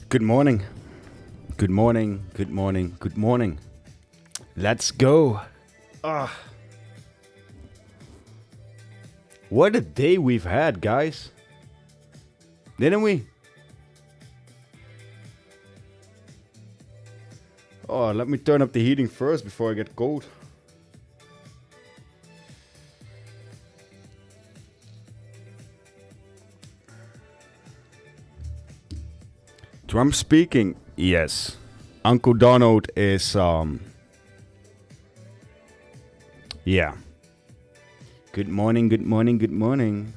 Good morning. Good morning. Good morning. Good morning. Let's go. What a day we've had, guys. Didn't we? Oh, let me turn up the heating first before I get cold. Trump speaking. Yes. Uncle Donald is yeah. Good morning, good morning, good morning.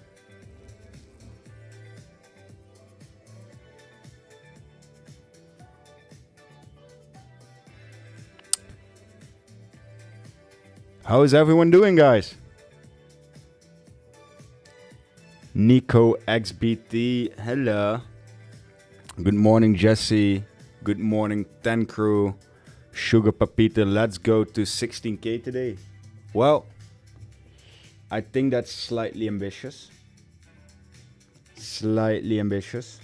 How is everyone doing, guys? Nico XBT, hello. Good morning, Jesse. Good morning, 10 crew. Sugar Papita, let's go to 16k today. Well, I think that's slightly ambitious. Slightly ambitious.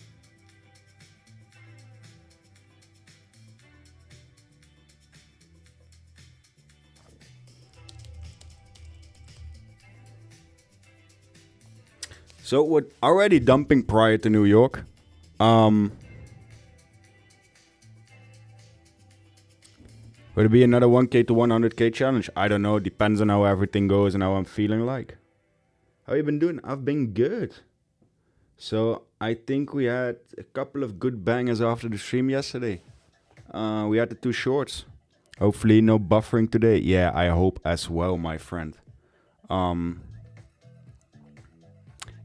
So we're already dumping prior to New York. Will it be another 1k to 100k challenge? I don't know. Depends on how everything goes and how I'm feeling like. How you been doing? I've been good. So I think we had a couple of good bangers after the stream yesterday. We had the 2 shorts. Hopefully no buffering today. Yeah, I hope as well, my friend.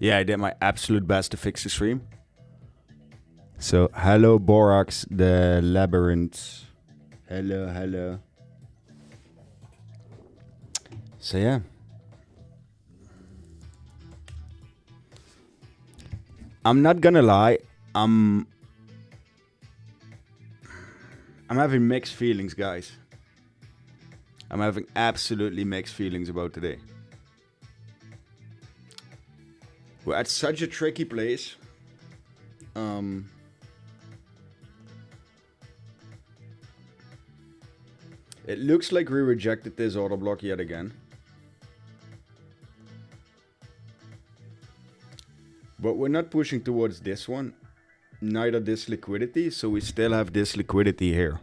Yeah, I did my absolute best to fix the stream. So hello Borax, the labyrinth. Hello, hello. So yeah. I'm not gonna lie, I'm having mixed feelings, guys. I'm having absolutely mixed feelings about today. We're at such a tricky place. It looks like we rejected this auto block yet again. But we're not pushing towards this one. Neither this liquidity, so we still have this liquidity here.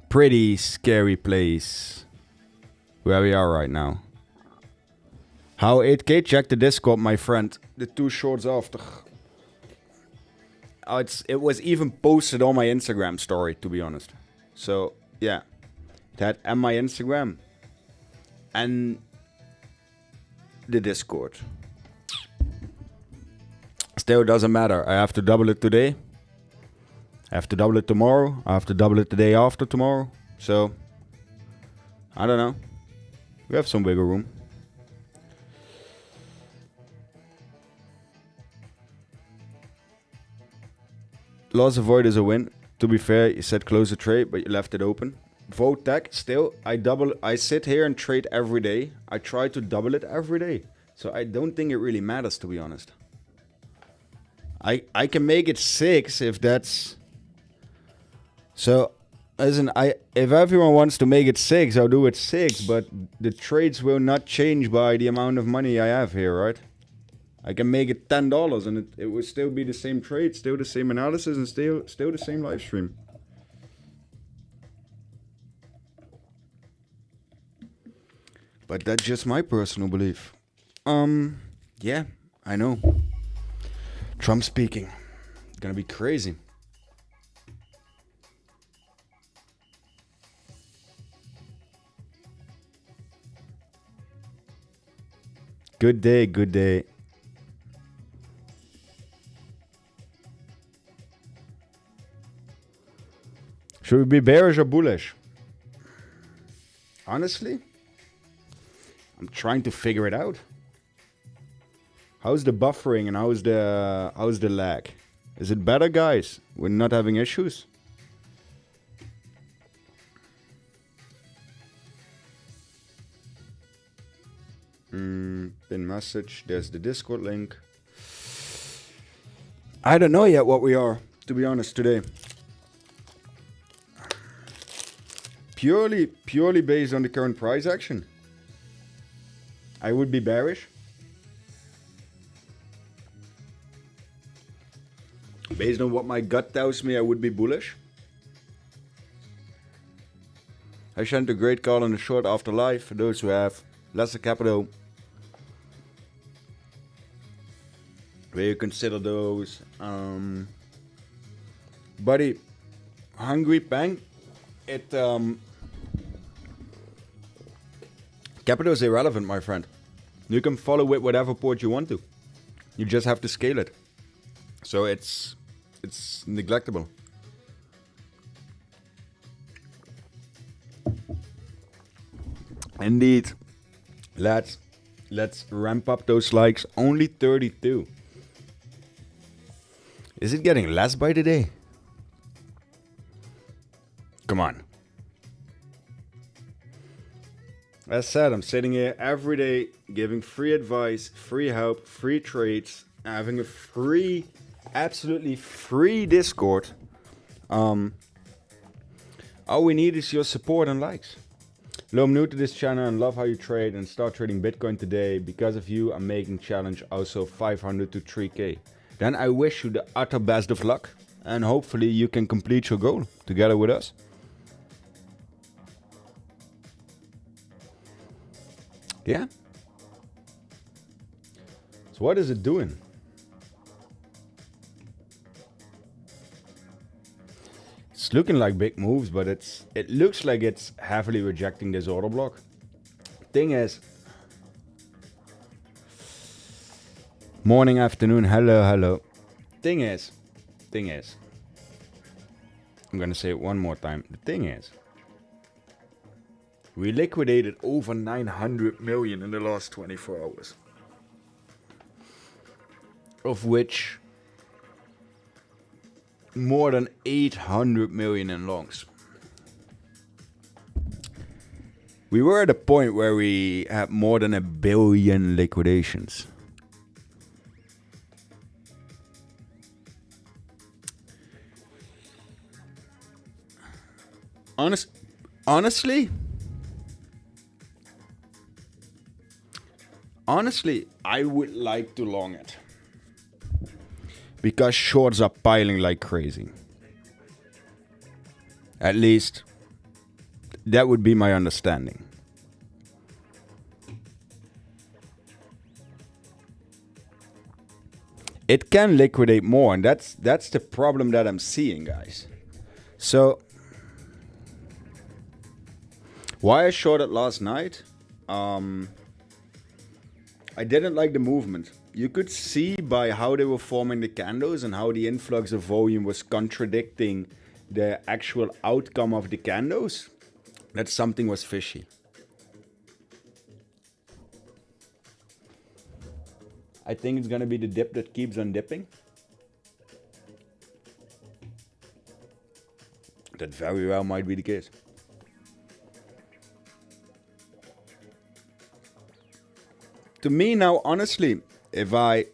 Pretty scary place where we are right now. How 8k? Check the Discord, my friend. The 2 shorts after. Oh, it was even posted on my Instagram story, to be honest. So, yeah. That and my Instagram. And the Discord. Still doesn't matter. I have to double it today. I have to double it tomorrow. I have to double it the day after tomorrow. So, I don't know. We have some wiggle room. Loss avoid is a win. To be fair, you said close the trade, but you left it open. Vote tech, still, I sit here and trade every day. I try to double it every day. So I don't think it really matters, to be honest. I can make it 6 if that's... So, listen, if everyone wants to make it 6, I'll do it 6. But the trades will not change by the amount of money I have here, right? I can make it $10 and it will still be the same trade, still the same analysis, and still the same live stream. But that's just my personal belief. Yeah, I know. Trump speaking. Gonna be crazy. Good day, good day. Should we be bearish or bullish? Honestly, I'm trying to figure it out. How's the buffering and how's the lag? Is it better, guys? We're not having issues? Pin message. There's the Discord link. I don't know yet what we are, to be honest, today. Purely based on the current price action, I would be bearish. Based on what my gut tells me, I would be bullish. I sent a great call on the short afterlife for those who have lesser capital. Where you consider those. Buddy, Hungry Bank, capital is irrelevant, my friend. You can follow with whatever port you want to. You just have to scale it. So it's neglectable. Indeed. Let's ramp up those likes. Only 32. Is it getting less by the day? Come on. As said, I'm sitting here every day giving free advice, free help, free trades, having a free, absolutely free Discord. All we need is your support and likes. Hello, I'm new to this channel and love how you trade and start trading Bitcoin today. Because of you, I'm making challenge also 500 to 3k. Then I wish you the utter best of luck and hopefully you can complete your goal together with us. Yeah. So what is it doing? It's looking like big moves, but it looks like it's heavily rejecting this order block. Thing is, morning, afternoon, hello. Thing is, I'm gonna say it one more time. The thing is, we liquidated over 900 million in the last 24 hours. Of which more than 800 million in longs. We were at a point where we had more than 1 billion liquidations. Honestly, I would like to long it. Because shorts are piling like crazy. At least, that would be my understanding. It can liquidate more, and that's the problem that I'm seeing, guys. So, why I shorted last night? I didn't like the movement. You could see by how they were forming the candles and how the influx of volume was contradicting the actual outcome of the candles, that something was fishy. I think it's gonna be the dip that keeps on dipping. That very well might be the case. To me now, honestly, if I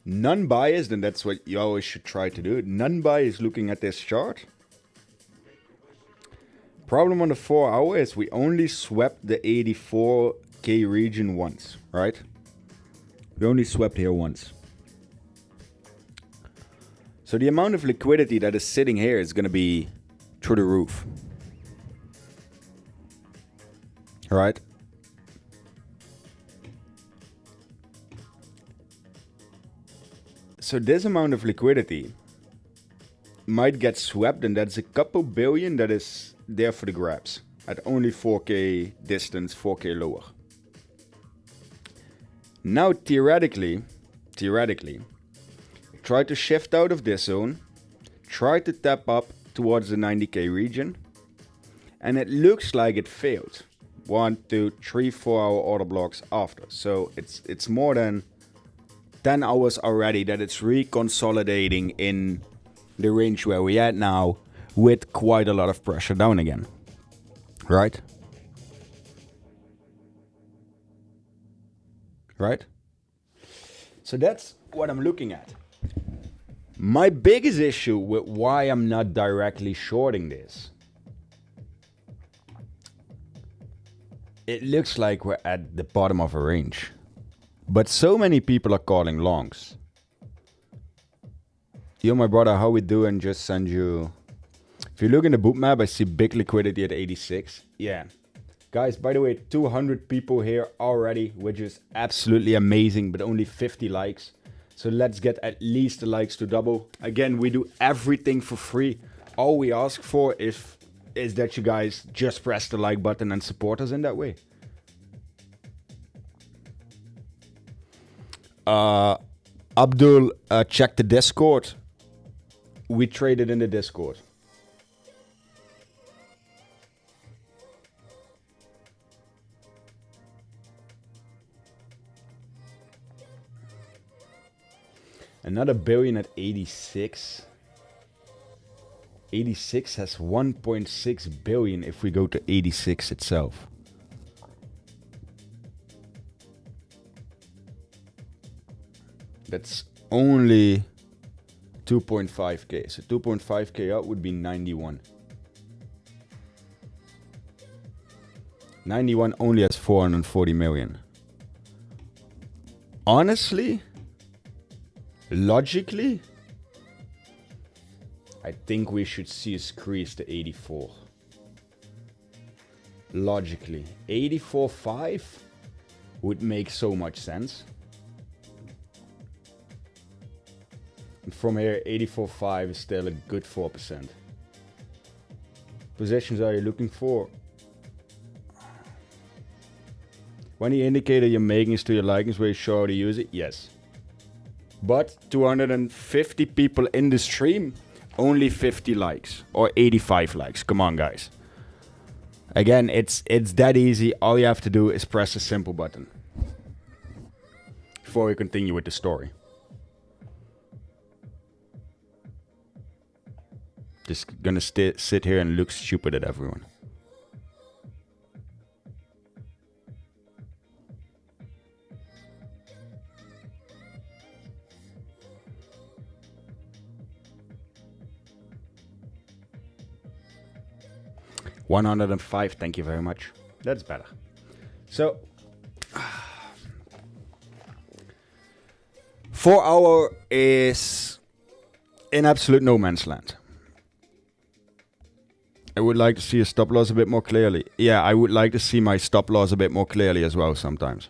non-biased, and that's what you always should try to do, non-biased looking at this chart. Problem on the 4 hour is we only swept the 84k region once, right? We only swept here once. So the amount of liquidity that is sitting here is going to be through the roof. All right? So this amount of liquidity might get swept, and that's a couple billion that is there for the grabs at only 4k distance, 4k lower. Now theoretically, try to shift out of this zone, try to tap up towards the 90k region, and it looks like it failed. 1, 2, 3, 4 hour order blocks after. So it's more than 10 hours already that it's reconsolidating in the range where we at now, with quite a lot of pressure down again, right? right? So that's what I'm looking at. My biggest issue with why I'm not directly shorting this, it looks like we're at the bottom of a range, but so many people are calling longs. Yo, my brother, how we doing? Just send you. If you look in the boot map, I see big liquidity at 86. Yeah. Guys, by the way, 200 people here already, which is absolutely amazing, but only 50 likes. So let's get at least the likes to double. Again, we do everything for free. All we ask for is that you guys just press the like button and support us in that way. Abdul, check the Discord. We traded in the Discord. Another billion at 86. 86 has 1.6 billion if we go to 86 itself. That's only 2.5k. So 2.5k out would be 91. 91 only has 440 million. Honestly, logically, I think we should see a squeeze to 84. Logically, 84.5 would make so much sense. And from here, 84.5 is still a good 4%. Positions are you looking for? When the indicator you're making is to your likings, where you sure to use it? Yes. But 250 people in the stream, only 50 likes or 85 likes. Come on, guys. Again, it's that easy. All you have to do is press a simple button. Before we continue with the story. Just gonna sit here and look stupid at everyone. $105, thank you very much. That's better. So, 4 hour is in absolute no man's land. I would like to see a stop loss a bit more clearly. Yeah, I would like to see my stop loss a bit more clearly as well sometimes.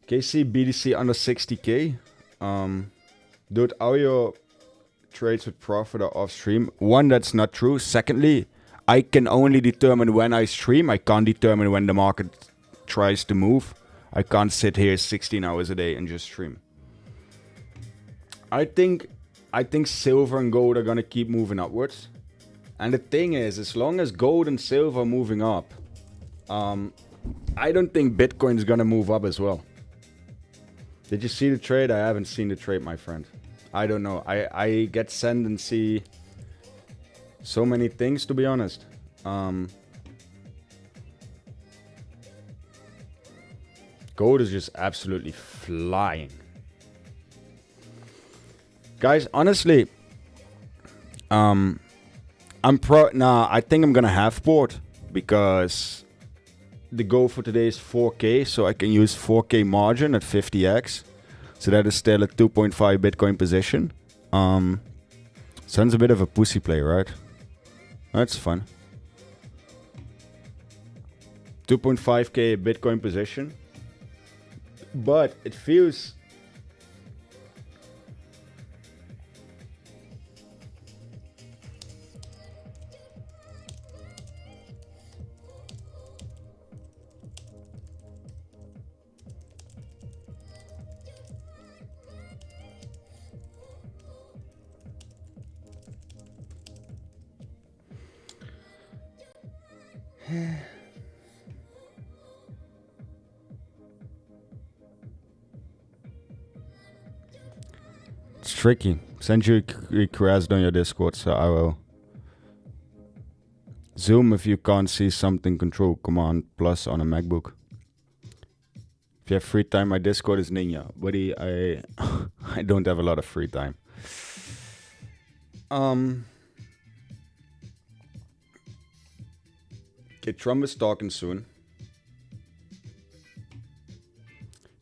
KC BDC under 60k. Dude, all your trades with profit are off stream. One, that's not true. Secondly, I can only determine when I stream. I can't determine when the market tries to move. I can't sit here 16 hours a day and just stream. I think silver and gold are gonna keep moving upwards. And the thing is, as long as gold and silver are moving up, I don't think Bitcoin is gonna move up as well. Did you see the trade? I haven't seen the trade, my friend. I don't know. I get sent and see so many things, to be honest. Gold is just absolutely flying. Guys, honestly, I think I'm gonna half port because the goal for today is 4k, so I can use 4k margin at 50x. So that is still a 2.5 Bitcoin position. Sounds a bit of a pussy play, right? That's fun. 2.5k Bitcoin position. But it feels... It's tricky. Send you a request on your Discord, so I will. Zoom if you can't see something. Control Command Plus on a MacBook. If you have free time, my Discord is Ninja. Buddy, I don't have a lot of free time. Okay, Trump is talking soon.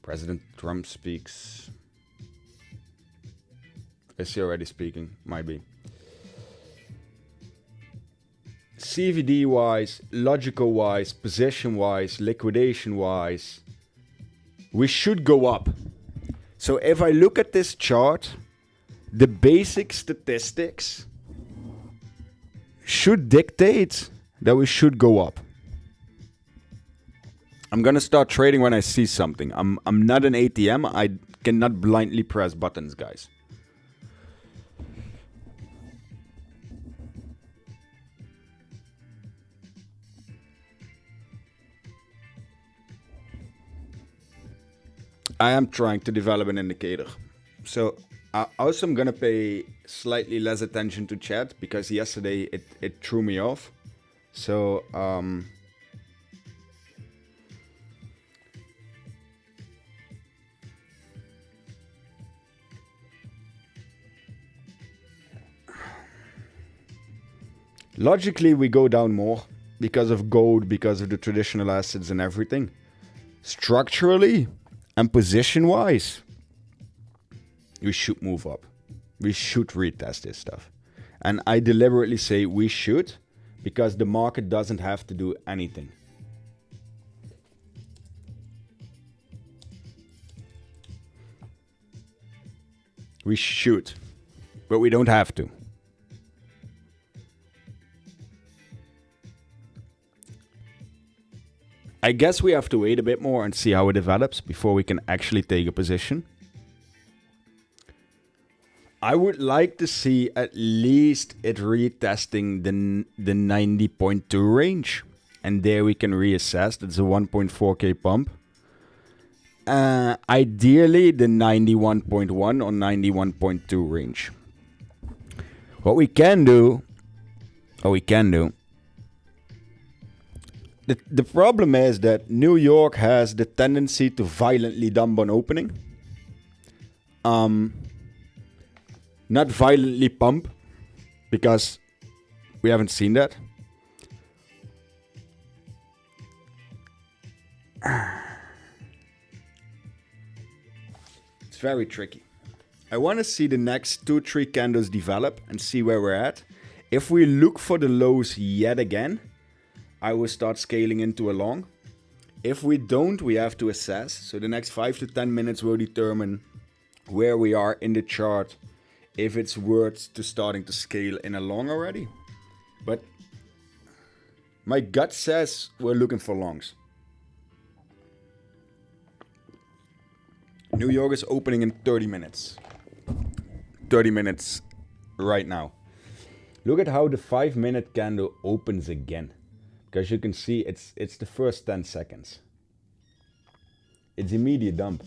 President Trump speaks. Is he already speaking? Might be. CVD wise, logical wise, position wise, liquidation wise, we should go up. So if I look at this chart, the basic statistics should dictate that we should go up. I'm gonna start trading when I see something. I'm not an ATM. I cannot blindly press buttons, guys. I am trying to develop an indicator. So I also am gonna pay slightly less attention to chat because yesterday it threw me off. So logically we go down more because of gold, because of the traditional assets and everything. Structurally and position wise, we should move up. We should retest this stuff. And I deliberately say we should because the market doesn't have to do anything. We should, but we don't have to. I guess we have to wait a bit more and see how it develops before we can actually take a position. I would like to see at least it retesting the 90.2 range. And there we can reassess. That's a 1.4k pump. Ideally the 91.1 or 91.2 range. What we can do, the problem is that New York has the tendency to violently dump on opening. Not violently pump, because we haven't seen that. It's very tricky. I want to see the next 2-3 candles develop and see where we're at. If we look for the lows yet again, I will start scaling into a long. If we don't, we have to assess. So the next 5 to 10 minutes will determine where we are in the chart, if it's worth to starting to scale in a long already. But my gut says we're looking for longs. New York is opening in 30 minutes. 30 minutes right now. Look at how the 5-minute candle opens again. Because you can see it's the first 10 seconds. It's immediate dump.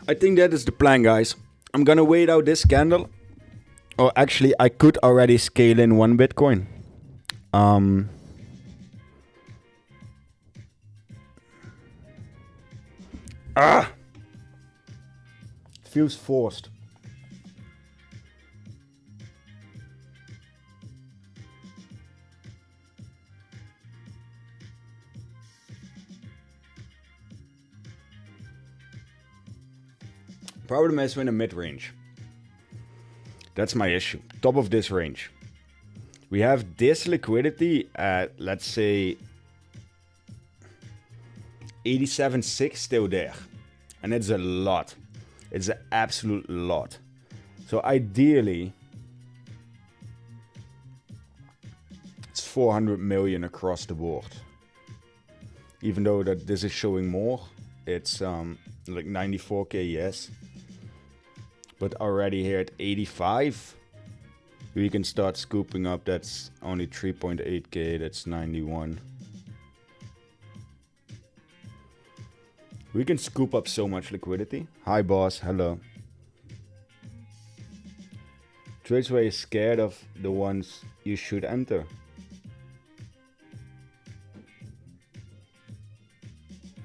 I think that is the plan, guys. I'm gonna wait out this candle. Or actually, I could already scale in 1 Bitcoin. It feels forced. Problem is we're in the mid-range. That's my issue. Top of this range. We have this liquidity at, let's say, 87.6 still there. And it's a lot. It's an absolute lot. So ideally, it's 400 million across the board. Even though that this is showing more, it's like 94k, yes. But already here at 85, we can start scooping up. That's only 3.8k, that's 91. We can scoop up so much liquidity. Hi, boss. Hello. Trades where you're scared of the ones you should enter.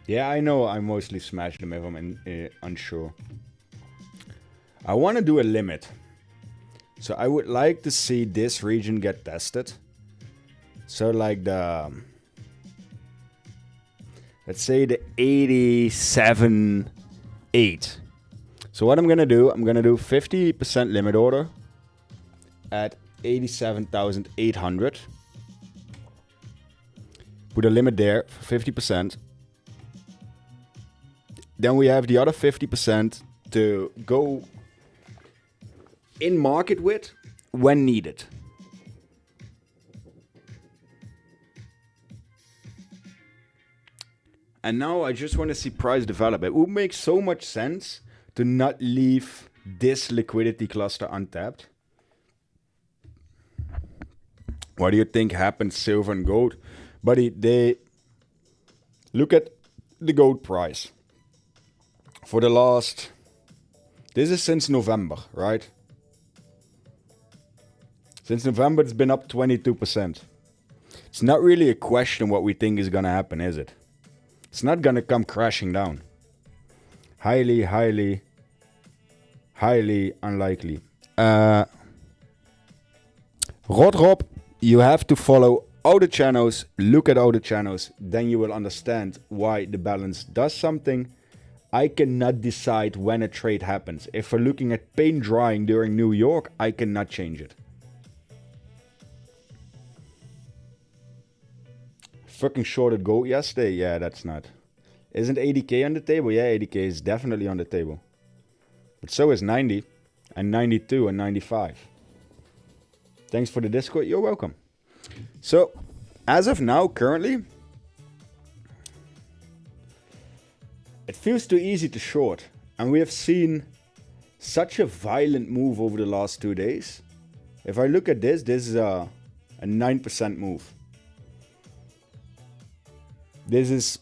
Yeah, I know I mostly smash them if I'm unsure. I want to do a limit. So I would like to see this region get tested. So like the... let's say the 87.8. So what I'm going to do, I'm going to do 50% limit order at 87,800. Put a limit there for 50%. Then we have the other 50% to go in market with when needed. And now I just want to see price develop. It would make so much sense to not leave this liquidity cluster untapped. What do you think happened silver and gold? Buddy, they look at the gold price. For the last, this is since November, right? Since November, it's been up 22%. It's not really a question what we think is going to happen, is it? It's not going to come crashing down. Highly, highly, highly unlikely. Rodrob, you have to follow all the channels, look at all the channels, then you will understand why the balance does something. I cannot decide when a trade happens. If we're looking at paint drying during New York, I cannot change it. Fucking shorted gold yesterday? Yeah, that's not. Isn't 80k on the table? Yeah, 80k is definitely on the table. But so is 90 and 92 and 95. Thanks for the Discord. You're welcome. So, as of now, currently, it feels too easy to short. And we have seen such a violent move over the last 2 days. If I look at this, this is a 9% move. This is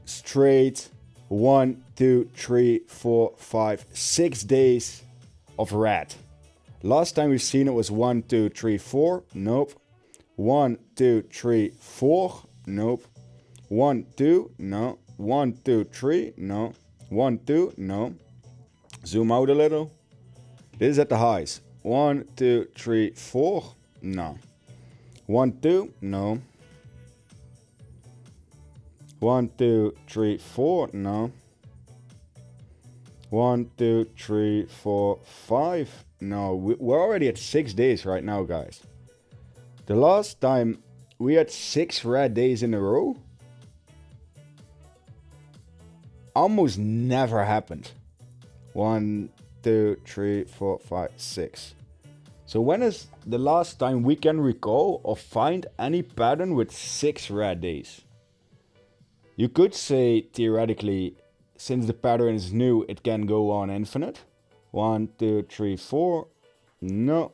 straight 1, 2, 3, 4, 5, 6 days of red. Last time we've seen it was 1, 2, 3, 4. Nope. 1, 2, 3, 4. Nope. 1, 2. No. 1, 2, 3. No. 1, 2. No. Zoom out a little. This is at the highs. 1, 2, 3, 4. No. 1, 2. No. 1, 2, 3, 4. No. 1, 2, 3, 4, 5. No. We're already at 6 days right now, guys. The last time we had 6 red days in a row almost never happened. 1, 2, 3, 4, 5, 6. So when is the last time we can recall or find any pattern with 6 red days? You could say theoretically, since the pattern is new, it can go on infinite. 1, 2, 3, 4. No.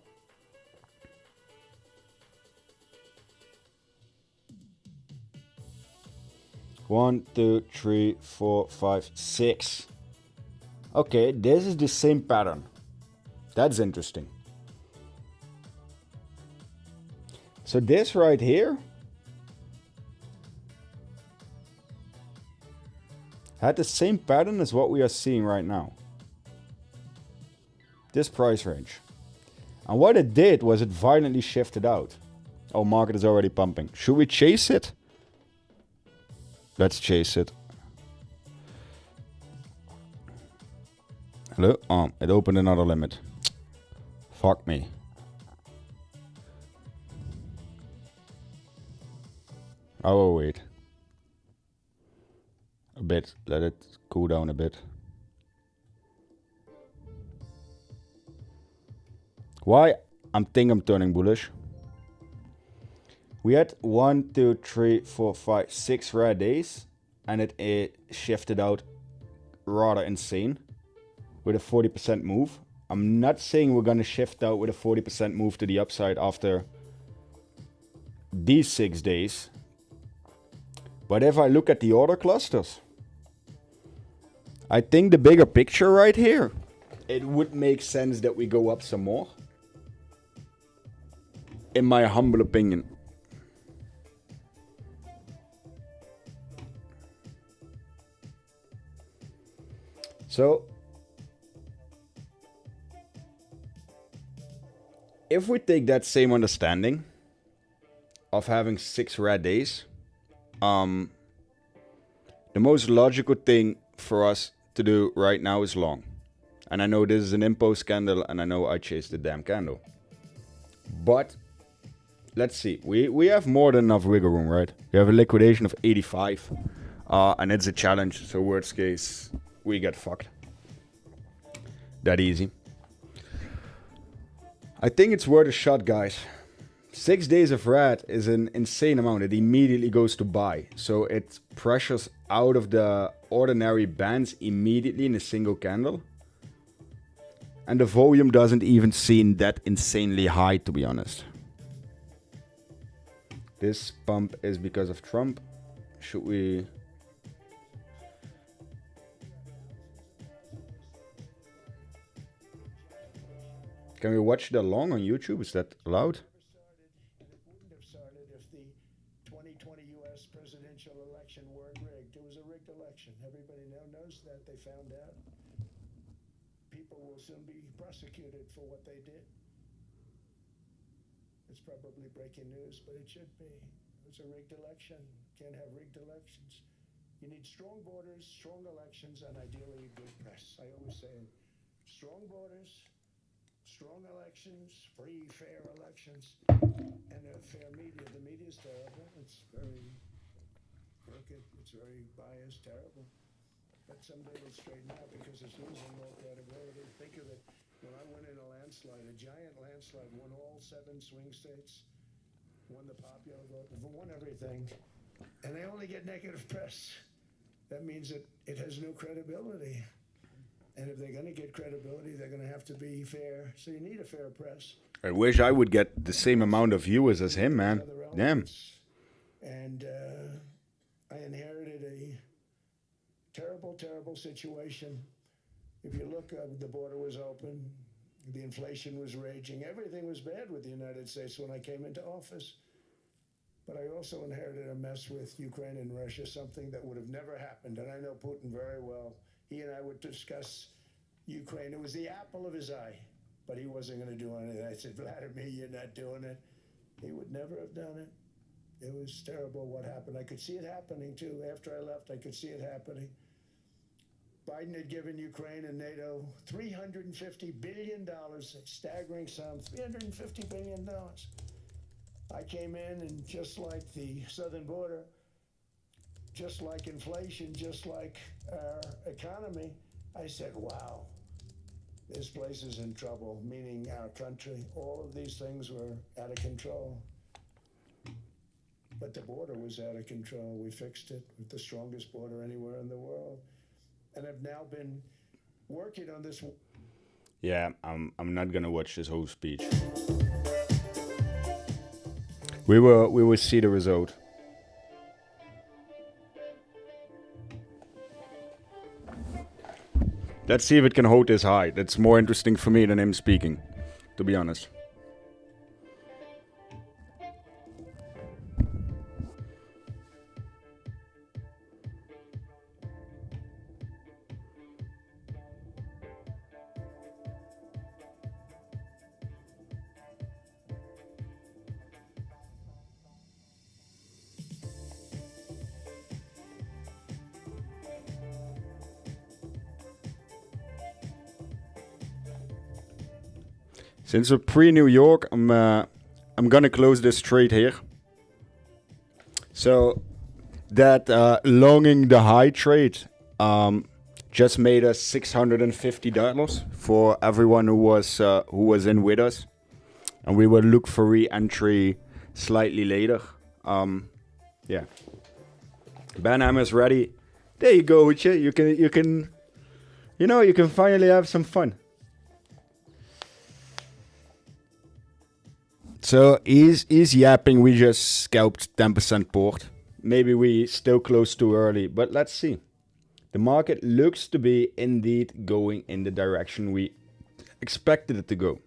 One, 2, 3, 4, 5, 6. Okay, this is the same pattern. That's interesting. So this right here had the same pattern as what we are seeing right now. This price range. And what it did was it violently shifted out. Oh, market is already pumping. Should we chase it? Let's chase it. Hello? Oh, it opened another limit. Fuck me. I will wait. A bit. Let it cool down a bit. Why? I'm turning bullish. We had 1, 2, 3, 4, 5, 6 red days, and it shifted out rather insane with a 40% move. I'm not saying we're gonna shift out with a 40% move to the upside after these 6 days. But if I look at the order clusters, I think the bigger picture right here, it would make sense that we go up some more. In my humble opinion. So, if we take that same understanding of having 6 red days, the most logical thing for us to do right now is long. And I know this is an impulse candle, and I know I chased the damn candle. But let's see. We have more than enough wiggle room, right? We have a liquidation of 85, and it's a challenge. So worst case, we get fucked. That easy. I think it's worth a shot, guys. 6 days of red is an insane amount. It immediately goes to buy. So it pressures out of the ordinary bands immediately in a single candle. And the volume doesn't even seem that insanely high, to be honest. This pump is because of Trump. Should we... Can we watch the long on YouTube? Is that allowed? It wouldn't have started if the 2020 U.S. presidential election weren't rigged. It was a rigged election. Everybody now knows that. They found out. People will soon be prosecuted for what they did. It's probably breaking news, but it should be. It's a rigged election. Can't have rigged elections. You need strong borders, strong elections, and ideally good press. I always say strong borders, strong elections, free, fair elections, and a fair media. The media is terrible. It's very crooked. It's very biased, terrible. But someday it'll straighten out because it's losing all credibility. Think of it. When I went in a landslide, a giant landslide, won all 7 swing states, won the popular vote, won everything, and they only get negative press. That means that it has no credibility. And if they're going to get credibility, they're going to have to be fair. So you need a fair press. I wish I would get the same amount of viewers as him, man. Damn. And I inherited a terrible, terrible situation. If you look, the border was open. The inflation was raging. Everything was bad with the United States when I came into office. But I also inherited a mess with Ukraine and Russia, something that would have never happened. And I know Putin very well. He and I would discuss Ukraine. It was the apple of his eye, but he wasn't going to do anything. I said, Vladimir, you're not doing it. He would never have done it. It was terrible what happened. I could see it happening, too. After I left, I could see it happening. Biden had given Ukraine and NATO $350 billion, a staggering sum, $350 billion. I came in, and just like the southern border, just like inflation, just like our economy, I said, wow, this place is in trouble, meaning our country. All of these things were out of control. But the border was out of control. We fixed it with the strongest border anywhere in the world. And I've now been working on this. Yeah, I'm not gonna watch this whole speech. We will see the result. Let's see if it can hold this high. That's more interesting for me than him speaking, to be honest. Since we're pre-New York, I'm gonna close this trade here. So that longing the high trade just made us $650 for everyone who was in with us, and we will look for re-entry slightly later. Yeah, Banham is ready. There you go, Uche. You can finally have some fun. So he's yapping. We just scalped 10% port. Maybe we still close too early, but let's see. The market looks to be indeed going in the direction we expected it to go.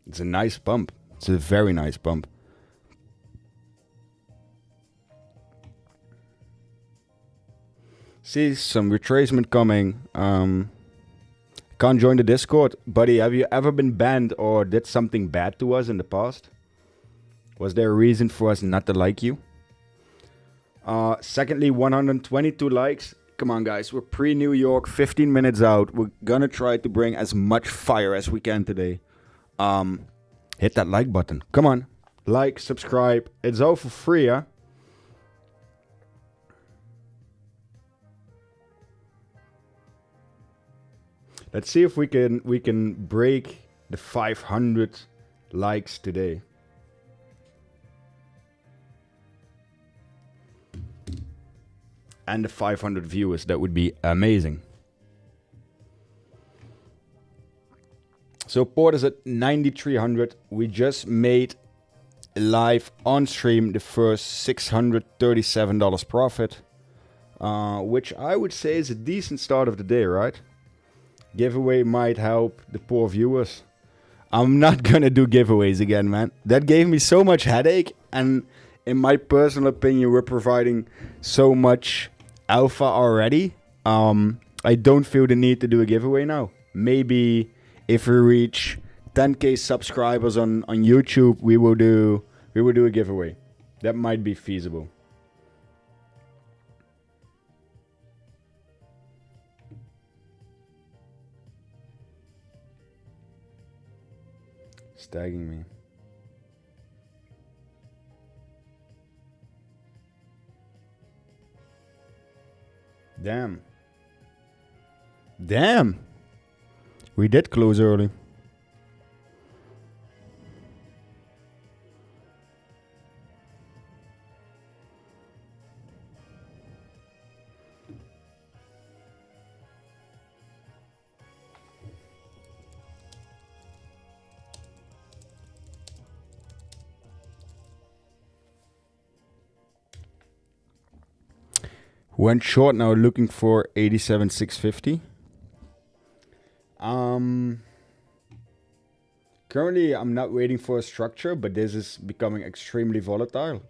It's a nice bump. It's a very nice bump. See some retracement coming. Can't join the Discord. Buddy, have you ever been banned or did something bad to us in the past? Was there a reason for us not to like you? Secondly, 122 likes. Come on, guys. We're pre-New York, 15 minutes out. We're gonna try to bring as much fire as we can today. Hit that like button. Come on. Like, subscribe. It's all for free, huh? Let's see if we can break the 500 likes today. And the 500 viewers. That would be amazing. So Port is at 9,300. We just made live on stream the first $637 profit, which I would say is a decent start of the day, right? Giveaway might help the poor viewers. I'm not gonna do giveaways again, man. That gave me so much headache, and in my personal opinion, we're providing so much alpha already. I don't feel the need to do a giveaway now. Maybe if we reach 10k subscribers on YouTube, we will do a giveaway. That might be feasible. It's tagging me. Damn. Damn. We did close early. Went short, now looking for 87,650. Currently, I'm not waiting for a structure, but this is becoming extremely volatile.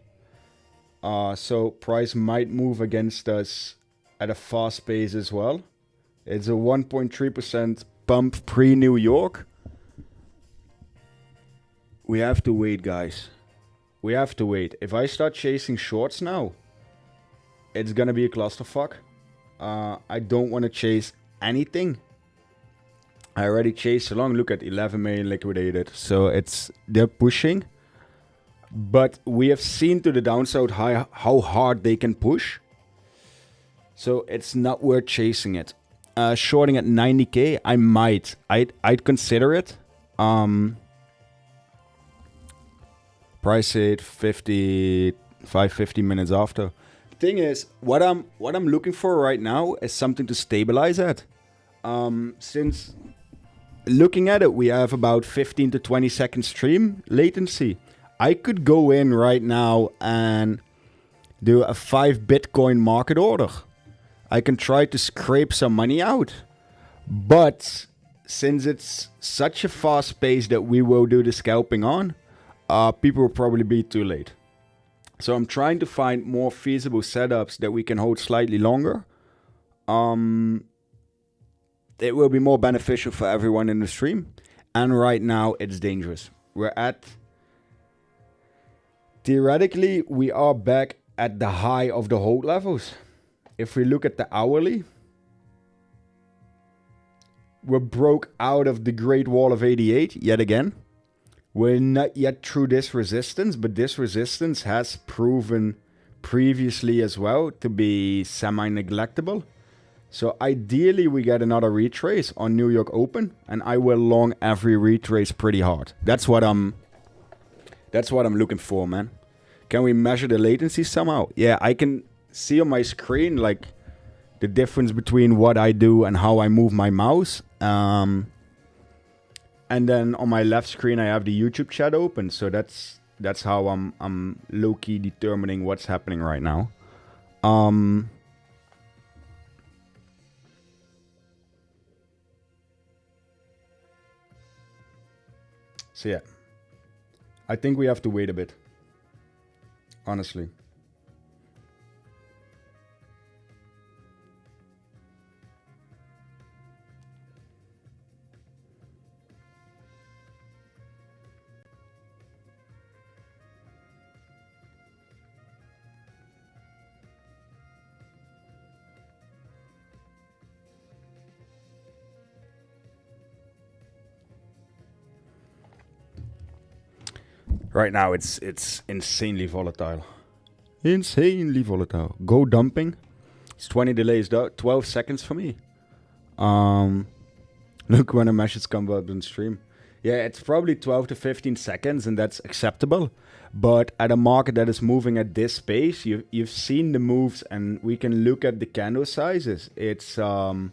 So price might move against us at a fast pace as well. It's a 1.3% pump pre-New York. We have to wait, guys. We have to wait. If I start chasing shorts now, it's gonna be a clusterfuck. I don't want to chase anything. I already chased along. Look at 11 million liquidated. So they're pushing. But we have seen to the downside how hard they can push. So it's not worth chasing it. Shorting at 90k, I'd consider it. Price it 50 minutes after. Thing is, what I'm looking for right now is something to stabilize at. Since looking at it, we have about 15 to 20 second stream latency. I could go in right now and do a 5 Bitcoin market order. I can try to scrape some money out. But since it's such a fast pace that we will do the scalping on, people will probably be too late. So I'm trying to find more feasible setups that we can hold slightly longer. It will be more beneficial for everyone in the stream. And right now it's dangerous. Theoretically, we are back at the high of the hold levels. If we look at the hourly, we're broke out of the Great Wall of 88 yet again. We're not yet through this resistance, but this resistance has proven previously as well to be semi-neglectable. So ideally we get another retrace on New York Open, and I will long every retrace pretty hard. That's what I'm looking for, man. Can we measure the latency somehow? Yeah, I can see on my screen like the difference between what I do and how I move my mouse. And then on my left screen, I have the YouTube chat open. So that's That's how I'm low-key determining what's happening right now. So yeah, I think we have to wait a bit, honestly. Right now, it's insanely volatile. Insanely volatile. Go dumping. It's 20 delays, 12 seconds for me. Look when a message comes up in stream. Yeah, it's probably 12 to 15 seconds, and that's acceptable. But at a market that is moving at this pace, you've seen the moves, and we can look at the candle sizes. It's $50,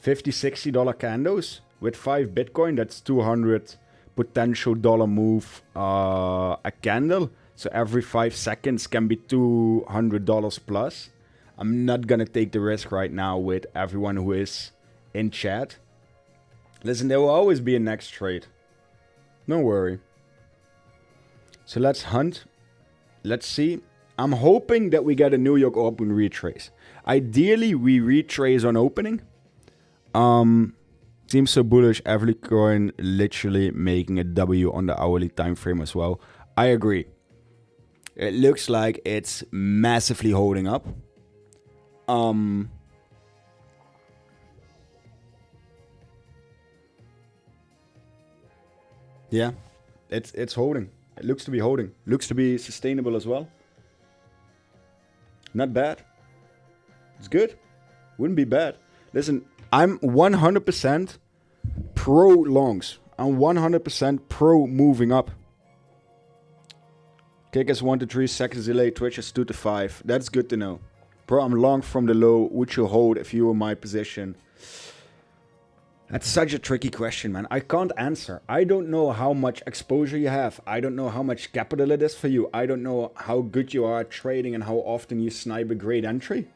$60 candles with 5 Bitcoin. That's 200 potential dollar move a candle. So every 5 seconds can be $200 plus. I'm not gonna take the risk right now with everyone who is in chat. Listen, there will always be a next trade. Don't worry. So let's hunt. Let's see. I'm hoping that we get a New York Open retrace. Ideally, we retrace on opening. Seems so bullish. Every coin literally making a W on the hourly time frame as well. I agree. It looks like it's massively holding up. Yeah, it's holding. It looks to be holding. Looks to be sustainable as well. Not bad. It's good. Wouldn't be bad. Listen, I'm 100% pro longs. I'm 100% pro moving up. Kick is 1 to 3 seconds delay. Twitch is 2 to 5. That's good to know. Bro, I'm long from the low. Would you hold if you were my position? That's such a tricky question, man. I can't answer. I don't know how much exposure you have. I don't know how much capital it is for you. I don't know how good you are at trading and how often you snipe a great entry.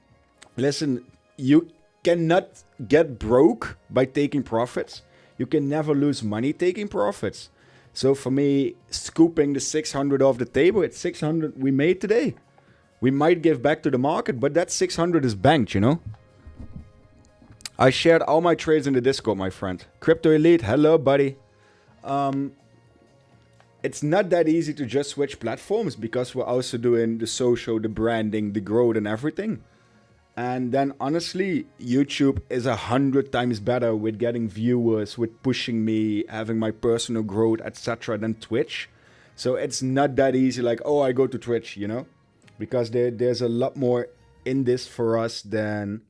Listen, you cannot get broke by taking profits. You can never lose money taking profits. So for me, scooping the 600 off the table, it's 600 we made today. We might give back to the market, but that 600 is banked, you know? I shared all my trades in the Discord, my friend. Crypto Elite, hello, buddy. It's not that easy to just switch platforms because we're also doing the social, the branding, the growth and everything. And then honestly, YouTube is 100 times better with getting viewers, with pushing me, having my personal growth, etc. than Twitch. So it's not that easy like, oh, I go to Twitch, you know? Because there's a lot more in this for us than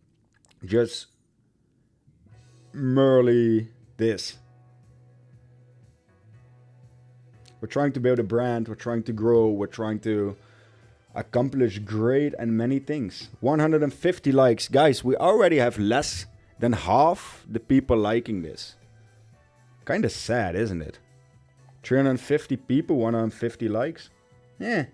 just merely this. We're trying to build a brand, we're trying to grow, we're trying to accomplish great and many things. 150 likes. Guys, we already have less than half the people liking this. Kind of sad, isn't it? 350 people, 150 likes. Yeah.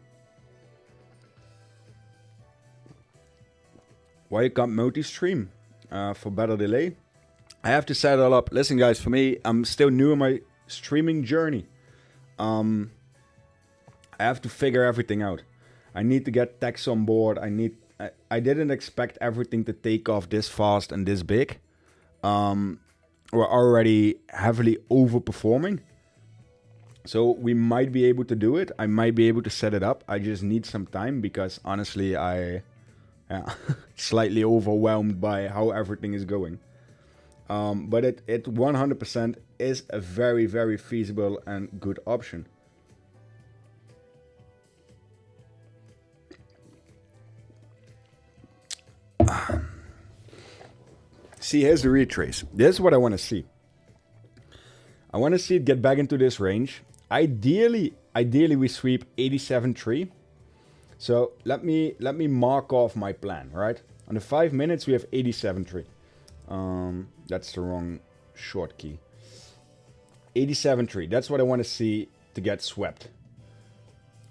Why you can't multi-stream? For better delay. I have to set it all up. Listen, guys, for me, I'm still new in my streaming journey. I have to figure everything out. I need to get techs on board. I didn't expect everything to take off this fast and this big. We're already heavily overperforming. So we might be able to do it. I might be able to set it up. I just need some time because honestly, I slightly overwhelmed by how everything is going. But it 100% is a very, very feasible and good option. See, here's the retrace. This is what I want to see. I want to see it get back into this range. Ideally we sweep 87.3. So let me mark off my plan, right? On the 5 minutes we have 87.3. That's the wrong short key. 87.3. That's what I want to see to get swept.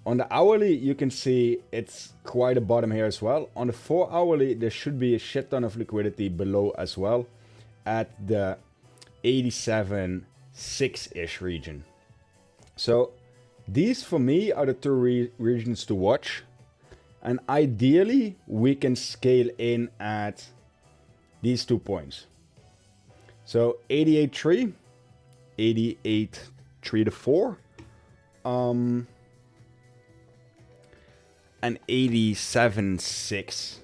On the hourly, you can see it's quite a bottom here as well. On the 4 hourly, there should be a shit ton of liquidity below as well at the 87.6-ish region. So these for me are the two regions to watch. And ideally, we can scale in at these 2 points. So 88.3, 88.3 to 4. And 87.6.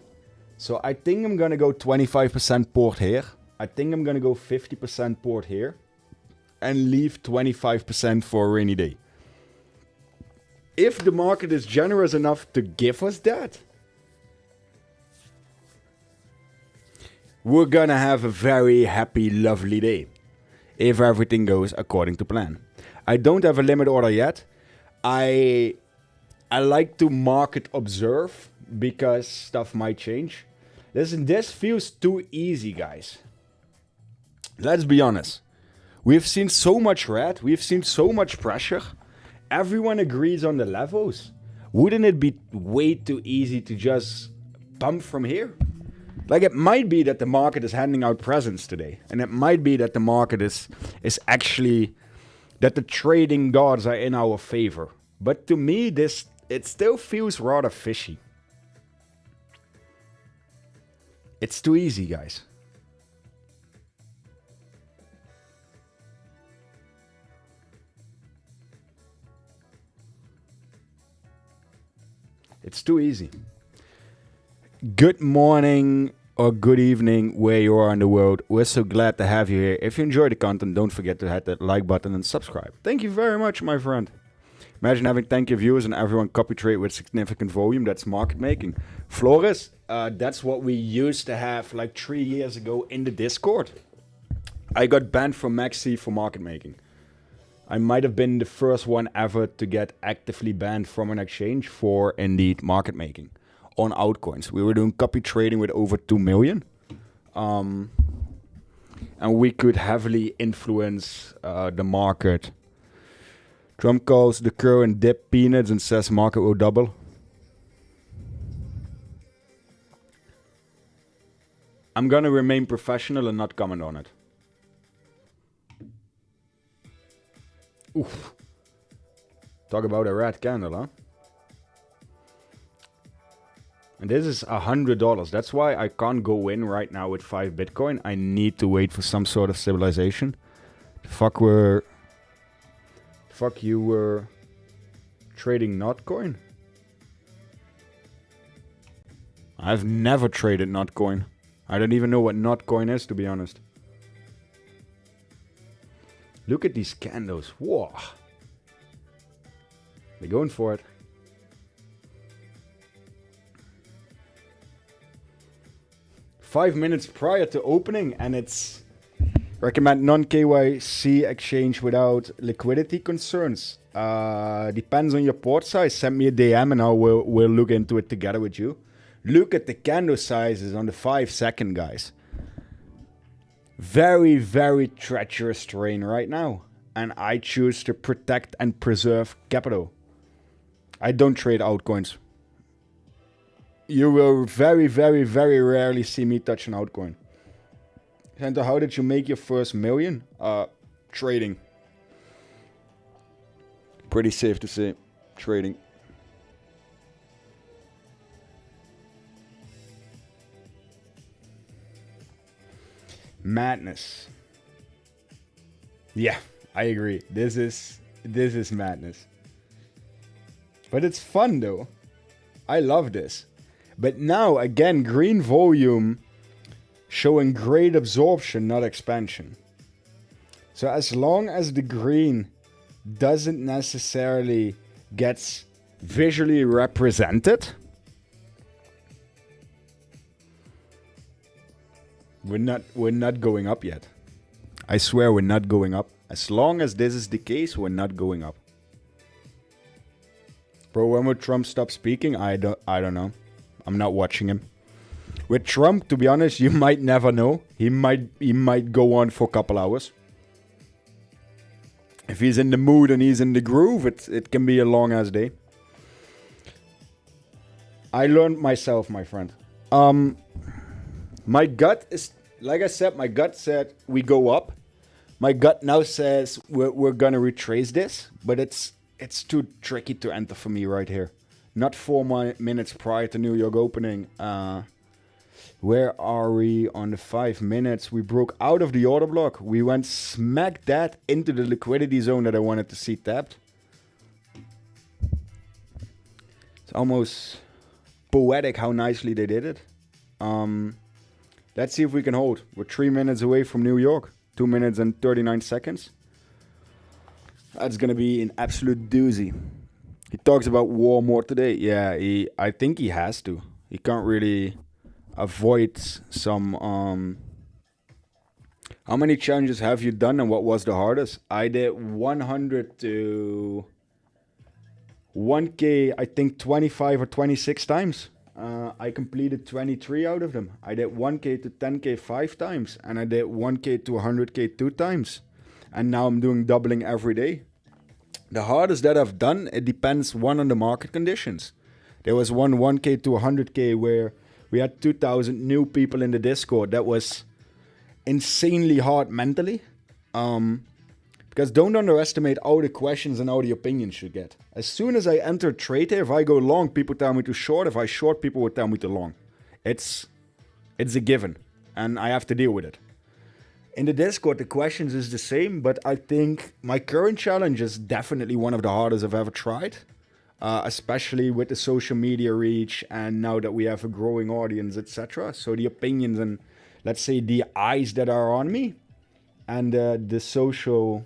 So I think I'm going to go 25% port here. I think I'm going to go 50% port here. And leave 25% for a rainy day. If the market is generous enough to give us that, we're going to have a very happy, lovely day. If everything goes according to plan. I don't have a limit order yet. I like to market observe because stuff might change. Listen, this feels too easy, guys. Let's be honest. We've seen so much red. We've seen so much pressure. Everyone agrees on the levels. Wouldn't it be way too easy to just pump from here? Like, it might be that the market is handing out presents today. And it might be that the market is actually, that the trading gods are in our favor. But to me, it still feels rather fishy. It's too easy, guys. It's too easy. Good morning or good evening where you are in the world. We're so glad to have you here. If you enjoy the content, don't forget to hit that like button and subscribe. Thank you very much, my friend. Imagine having 10k viewers and everyone copy trade with significant volume. That's market making. Flores, that's what we used to have like 3 years ago in the Discord. I got banned from Maxi for market making. I might have been the first one ever to get actively banned from an exchange for indeed market making on altcoins. We were doing copy trading with over 2 million. And we could heavily influence the market. Trump calls the current dip peanuts and says market will double. I'm gonna remain professional and not comment on it. Oof. Talk about a red candle, huh? And this is $100. That's why I can't go in right now with 5 Bitcoin. I need to wait for some sort of stabilization. The fuck you were trading Notcoin? I've never traded Notcoin. I don't even know what Notcoin is, to be honest. Look at these candles. Whoa. They're going for it. Five minutes prior to opening, and it's recommend non-KYC exchange without liquidity concerns. Depends on your port size. Send me a DM and we'll look into it together with you. Look at the candle sizes on the 5 second, guys. Very, very treacherous terrain right now. And I choose to protect and preserve capital. I don't trade altcoins. You will very, very, very rarely see me touch an altcoin. Santa, how did you make your first million? Trading. Pretty safe to say. Trading. Madness. Yeah, I agree. This is madness. But it's fun though. I love this. But now again, green volume showing great absorption, not expansion. So as long as the green doesn't necessarily gets visually represented, we're not going up yet. I swear we're not going up. As long as this is the case, we're not going up. Bro, when will Trump stop speaking? I don't know. I'm not watching him. With Trump, to be honest, you might never know. He might go on for a couple hours. If he's in the mood and he's in the groove, it can be a long ass day. I learned myself, my friend. My gut is, like I said, my gut said we go up. My gut now says we're gonna retrace this, but it's too tricky to enter for me right here. Not 4 minutes prior to New York opening. Where are we on the 5 minutes? We broke out of the order block. We went smack that into the liquidity zone that I wanted to see tapped. It's almost poetic how nicely they did it. Let's see if we can hold. We're 3 minutes away from New York. 2 minutes and 39 seconds. That's going to be an absolute doozy. He talks about war more today. Yeah, I think he has to. He can't really avoid some... How many challenges have you done and what was the hardest? I did 100 to 1k, I think 25 or 26 times. I completed 23 out of them. I did 1k to 10k 5 times. And I did 1k to 100k 2 times. And now I'm doing doubling every day. The hardest that I've done, it depends one on the market conditions. There was one 1k to 100k where we had 2,000 new people in the Discord. That was insanely hard mentally. Because don't underestimate how the questions and how the opinions you get. As soon as I enter trade here, if I go long, people tell me to short. If I short, people will tell me to long. It's a given. And I have to deal with it. In the Discord, the questions is the same. But I think my current challenge is definitely one of the hardest I've ever tried. Especially with the social media reach. And now that we have a growing audience, etc. So the opinions and, let's say, the eyes that are on me. And the social...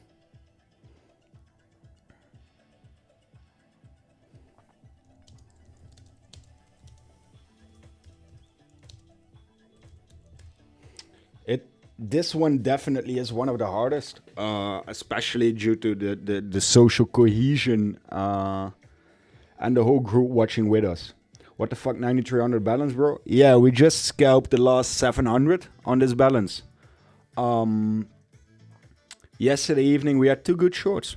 This one definitely is one of the hardest, especially due to the social cohesion and the whole group watching with us. What the fuck, 9,300 balance, bro? Yeah, we just scalped the last 700 on this balance. Yesterday evening, we had 2 good shorts.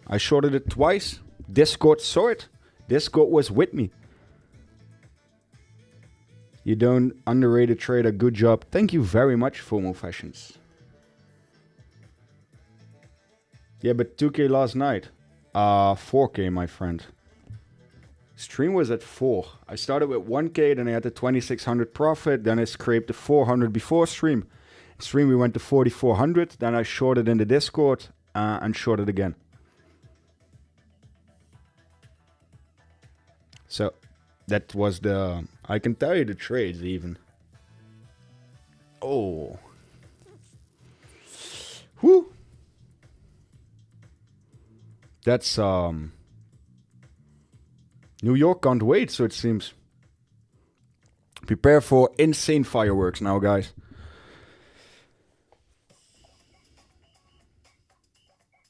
I shorted it twice. Discord saw it. Discord was with me. You don't underrate a trader. Good job. Thank you very much, FOMO Fashions. Yeah, but 2k last night. 4k, my friend. Stream was at 4. I started with 1k, then I had the 2,600 profit. Then I scraped the 400 before stream. Stream, we went to 4,400. Then I shorted in the Discord and shorted again. So... that was the... I can tell you the trades even. Oh. Whew. That's... New York can't wait, so it seems. Prepare for insane fireworks now, guys.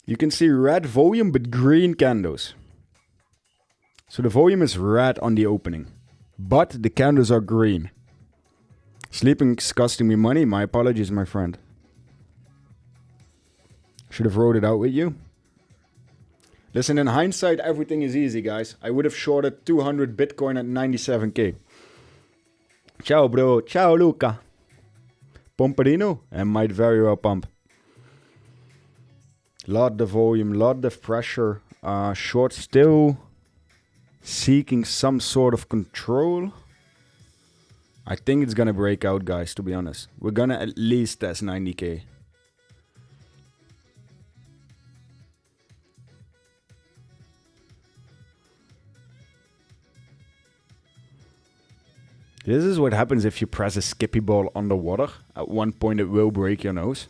You can see red volume, but green candles. So the volume is red on the opening, but the candles are green. Sleeping is costing me money. My apologies, my friend. Should have wrote it out with you. Listen, in hindsight, everything is easy, guys. I would have shorted 200 Bitcoin at 97k. Ciao, bro. Ciao, Luca. Pomperino? And might very well pump. Lot of volume, lot of pressure. Short still... seeking some sort of control. I think it's gonna break out, guys, to be honest. We're gonna at least test 90k. This is what happens if you press a skippy ball underwater. At one point it will break your nose.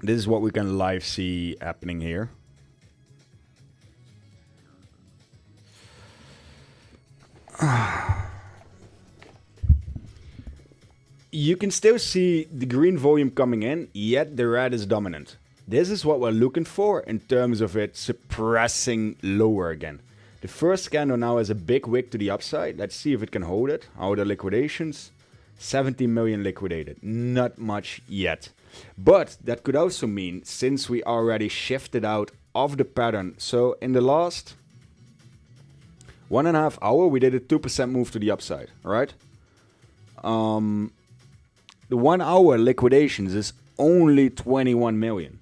This is what we can live see happening here. You can still see the green volume coming in, yet the red is dominant. This is what we're looking for in terms of it suppressing lower again. The first candle now has a big wick to the upside. Let's see if it can hold it. How are the liquidations? 70 million liquidated. Not much yet. But that could also mean, since we already shifted out of the pattern. So in the last... 1.5 hour, we did a 2% move to the upside, right? The 1 hour liquidations is only 21 million.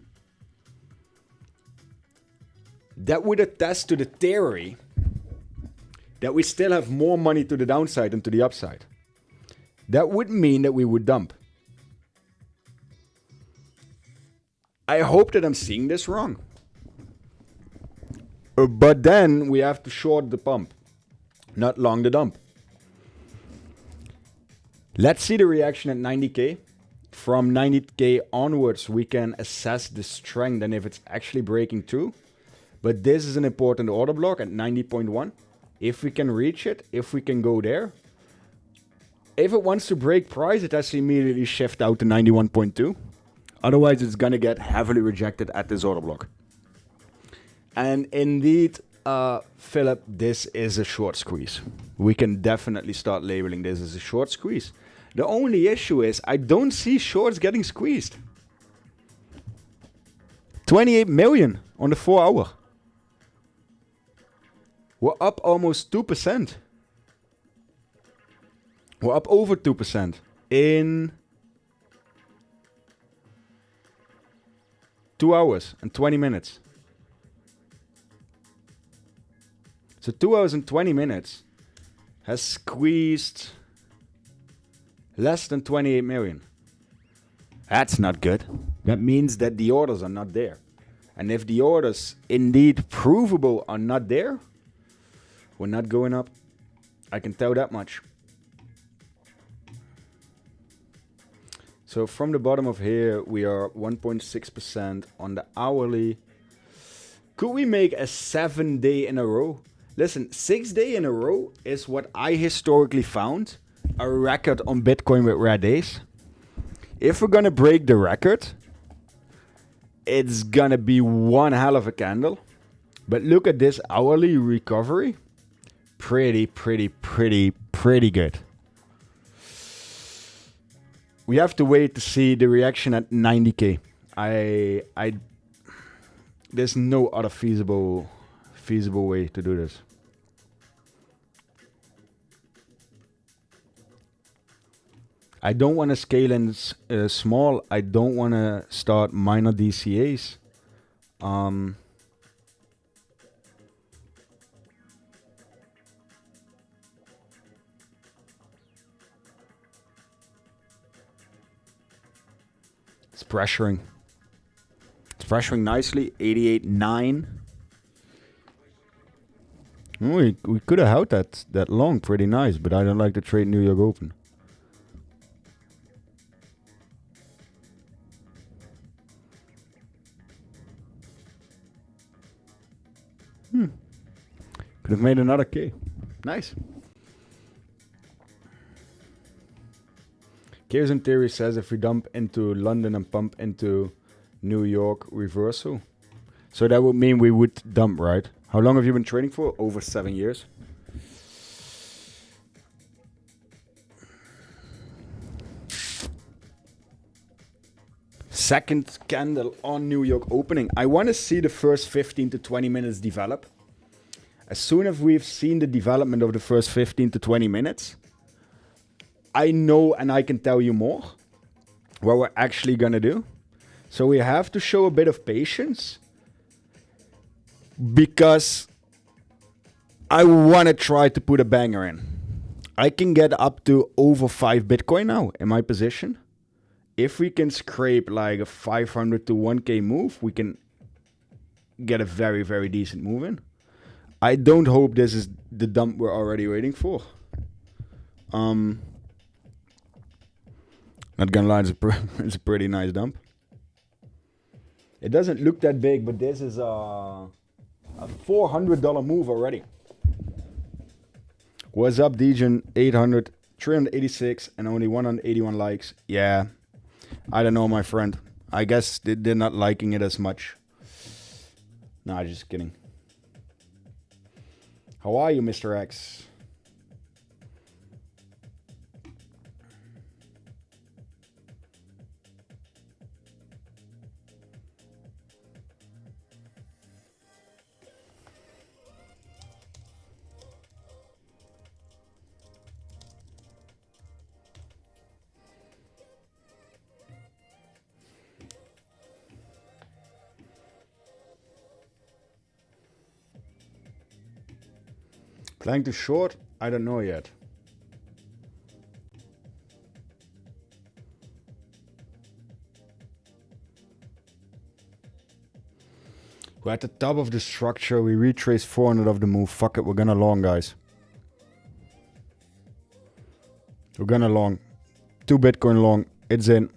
That would attest to the theory that we still have more money to the downside than to the upside. That would mean that we would dump. I hope that I'm seeing this wrong. But then we have to short the pump, not long the dump. Let's see the reaction at 90k. From 90k onwards, we can assess the strength and if it's actually breaking through. But this is an important order block at 90.1. If we can reach it, if we can go there. If it wants to break price, it has to immediately shift out to 91.2. Otherwise, it's going to get heavily rejected at this order block. And indeed, Philip, this is a short squeeze. We can definitely start labeling this as a short squeeze. The only issue is I don't see shorts getting squeezed. 28 million on the 4 hour. We're up almost 2%. We're up over 2% in 2 hours and 20 minutes. So 2 hours and 20 minutes has squeezed less than 28 million. That's not good. That means that the orders are not there. And if the orders indeed provable are not there, we're not going up. I can tell that much. So from the bottom of here, we are 1.6% on the hourly. Could we make a 7 day in a row? Listen, 6 day in a row is what I historically found a record on Bitcoin with rare days. If we're gonna break the record, it's gonna be one hell of a candle. But look at this hourly recovery. Pretty good. We have to wait to see the reaction at 90k. There's no other feasible way to do this. I don't want to scale in small. I don't want to start minor DCAs. It's pressuring. It's pressuring nicely. 88.9. We could have held that long pretty nice, but I don't like to trade New York Open. Could have made another K. Nice. Chaos in Theory says if we dump into London and pump into New York reversal. So that would mean we would dump, right? How long have you been trading for? Over 7 years. Second candle on New York opening. I want to see the first 15 to 20 minutes develop. As soon as we've seen the development of the first 15 to 20 minutes, I know and I can tell you more what we're actually going to do. So we have to show a bit of patience because I want to try to put a banger in. I can get up to over 5 Bitcoin now in my position. If we can scrape like a 500 to 1k move, we can get a very, very decent move in. I don't hope this is the dump we're already waiting for. Not gonna lie, it's a pretty nice dump. It doesn't look that big, but this is a $400 move already. What's up, Dejan? 800, 386, and only 181 likes. Yeah, I don't know, my friend. I guess they're not liking it as much. Nah, just kidding. How are you, Mr. X? Client to short? I don't know yet. We're at the top of the structure. We retraced 400 of the move. Fuck it, we're gonna long, guys. We're gonna long. 2 Bitcoin long. It's in.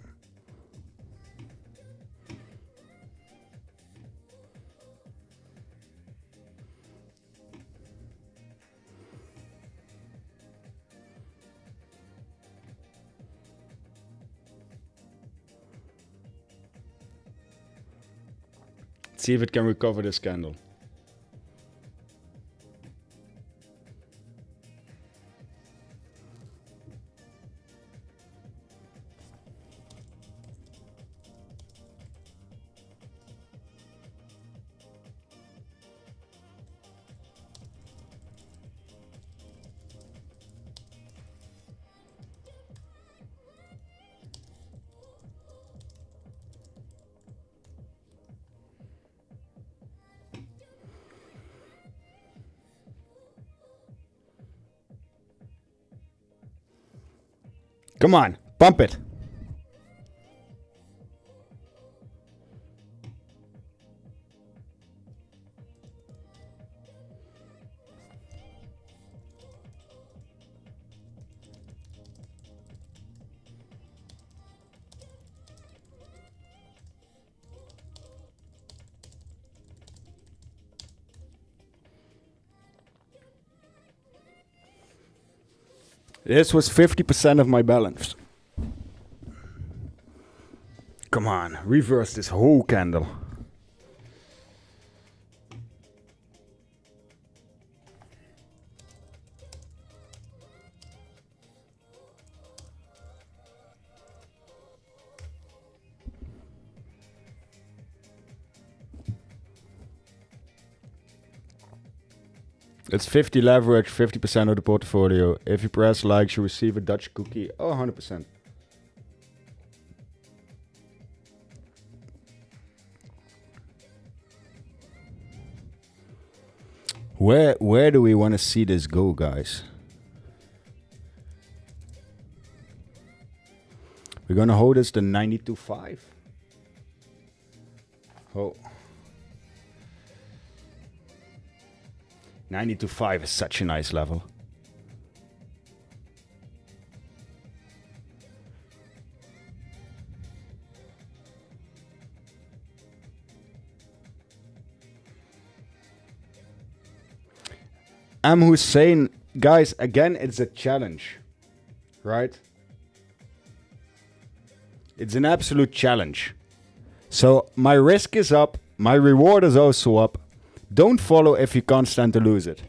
See if it can recover this candle. Come on, bump it. This was 50% of my balance. Come on, reverse this whole candle. It's 50 leverage, 50% of the portfolio. If you press like, you receive a Dutch cookie. Oh, 100%. Where do we want to see this go, guys? We're gonna hold this to 92.5. Oh. 92.5 is such a nice level. Hussein, guys, again, it's a challenge, right? It's an absolute challenge. So my risk is up, my reward is also up. Don't follow if you can't stand to lose it.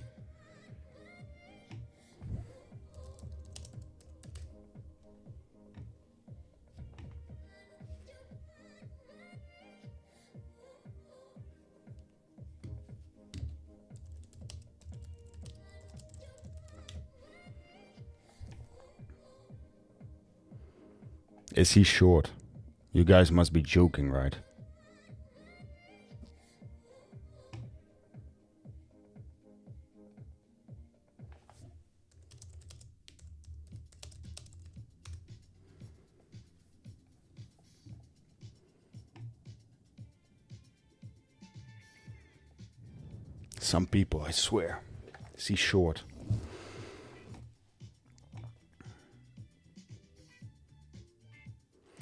Is he short? You guys must be joking, right? Some people, I swear. Is he short?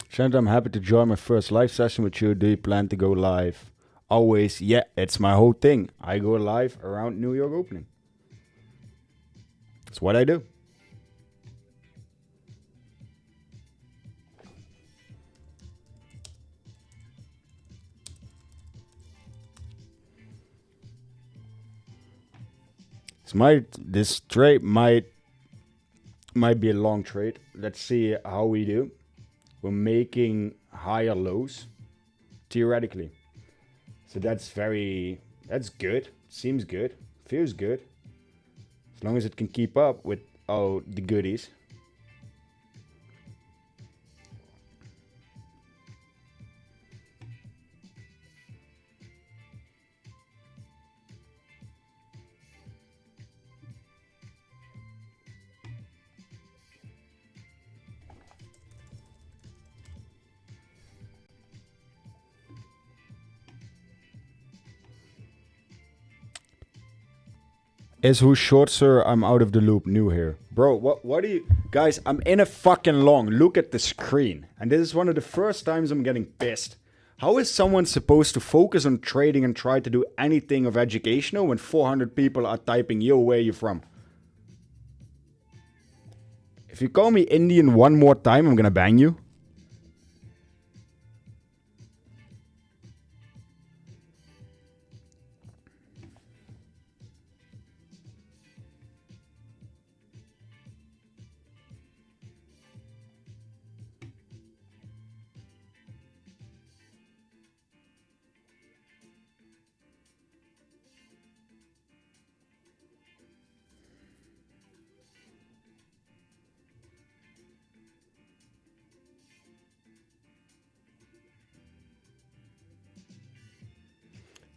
Shannon, I'm happy to join my first live session with you. Do you plan to go live? Always, yeah, it's my whole thing. I go live around New York opening. That's what I do. This trade might be a long trade. Let's see how we do. We're making higher lows, theoretically. So that's good. Seems good. Feels good. As long as it can keep up with all the goodies. Is who short, sir? I'm out of the loop. New here. Bro, what do you... Guys, I'm in a fucking long. Look at the screen. And this is one of the first times I'm getting pissed. How is someone supposed to focus on trading and try to do anything of educational when 400 people are typing, yo, where you from? If you call me Indian one more time, I'm gonna bang you.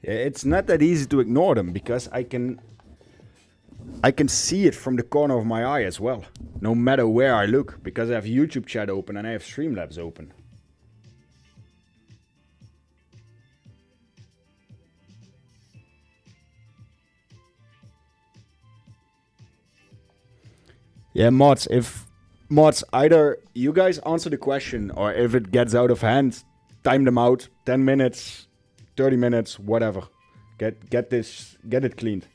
It's not that easy to ignore them because I can see it from the corner of my eye as well, no matter where I look, because I have YouTube chat open and I have Streamlabs open. Yeah, mods, either you guys answer the question, or if it gets out of hand, time them out, 10 minutes, 30 minutes, whatever. Get it cleaned.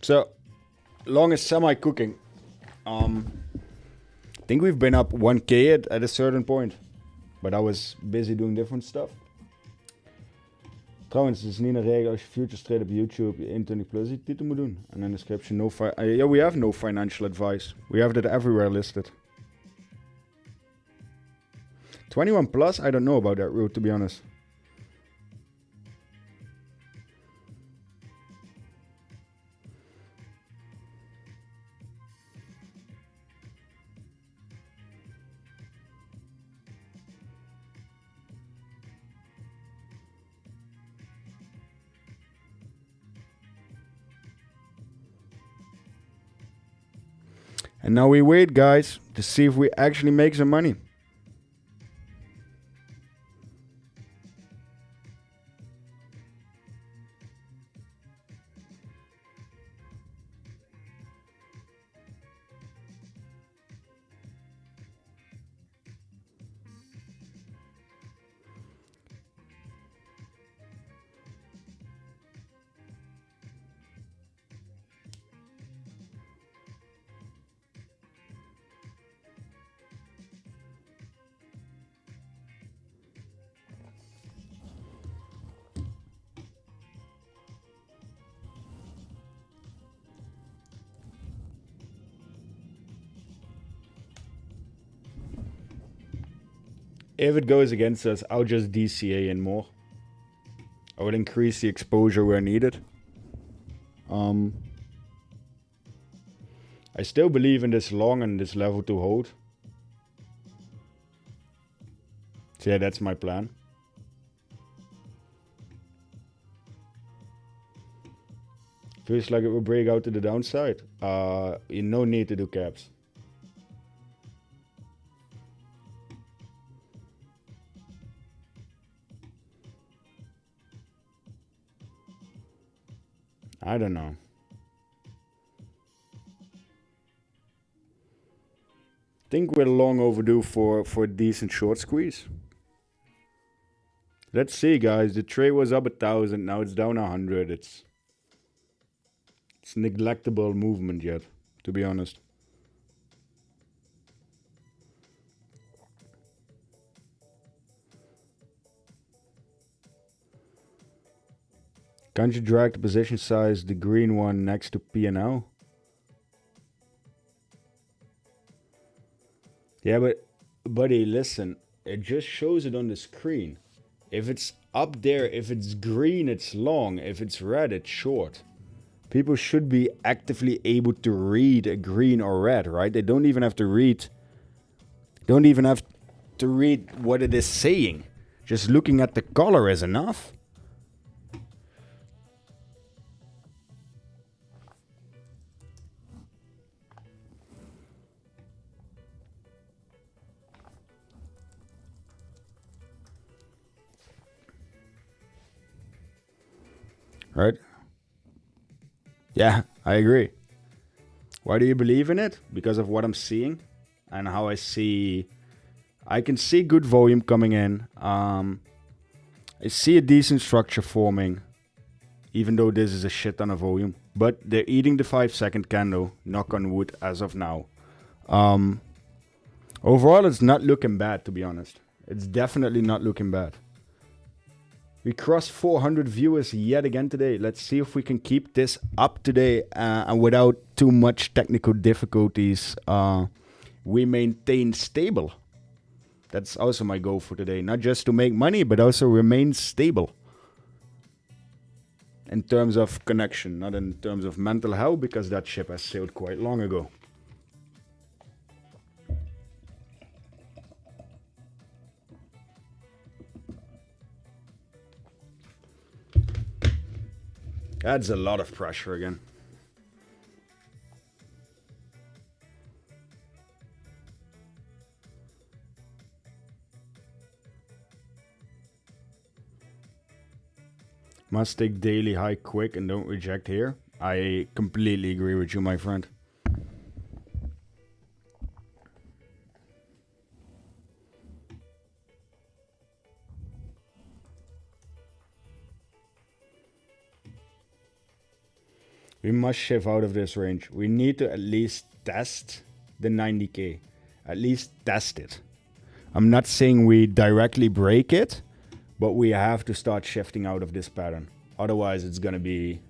So, long as semi-cooking, I think we've been up 1k at a certain point, but I was busy doing different stuff. Trouwens, het is niet een regel als je futures trade op YouTube, je 21 plus die titel moet doen. En in de description, yeah, we have no financial advice. We have that everywhere listed. 21 plus, I don't know about that route, to be honest. And now we wait, guys, to see if we actually make some money. If it goes against us, I'll just DCA in more. I would increase the exposure where needed. I still believe in this long and this level to hold. So yeah, that's my plan. Feels like it will break out to the downside. No need to do caps. I don't know. Think we're long overdue for a decent short squeeze. Let's see, guys. The trade was up 1,000. Now it's down 100. It's neglectable movement yet, to be honest. Can't you drag the position size, the green one, next to P&L? Yeah, but buddy, listen. It just shows it on the screen. If it's up there, if it's green, it's long. If it's red, it's short. People should be actively able to read a green or red, right? They don't even have to read. Don't even have to read what it is saying. Just looking at the color is enough. Right? Yeah, I agree. Why do you believe in it? Because of what I'm seeing and how I can see good volume coming in. I see a decent structure forming, even though this is a shit ton of volume. But they're eating the 5-second candle, knock on wood, as of now. Overall, it's not looking bad, to be honest. It's definitely not looking bad. We crossed 400 viewers yet again today. Let's see if we can keep this up today and without too much technical difficulties. We maintain stable. That's also my goal for today. Not just to make money, but also remain stable. In terms of connection, not in terms of mental health, because that ship has sailed quite long ago. That's a lot of pressure again. Must take daily high quick and don't reject here. I completely agree with you, my friend. We must shift out of this range. We need to at least test the 90k. At least test it. I'm not saying we directly break it, but we have to start shifting out of this pattern. Otherwise, it's gonna be...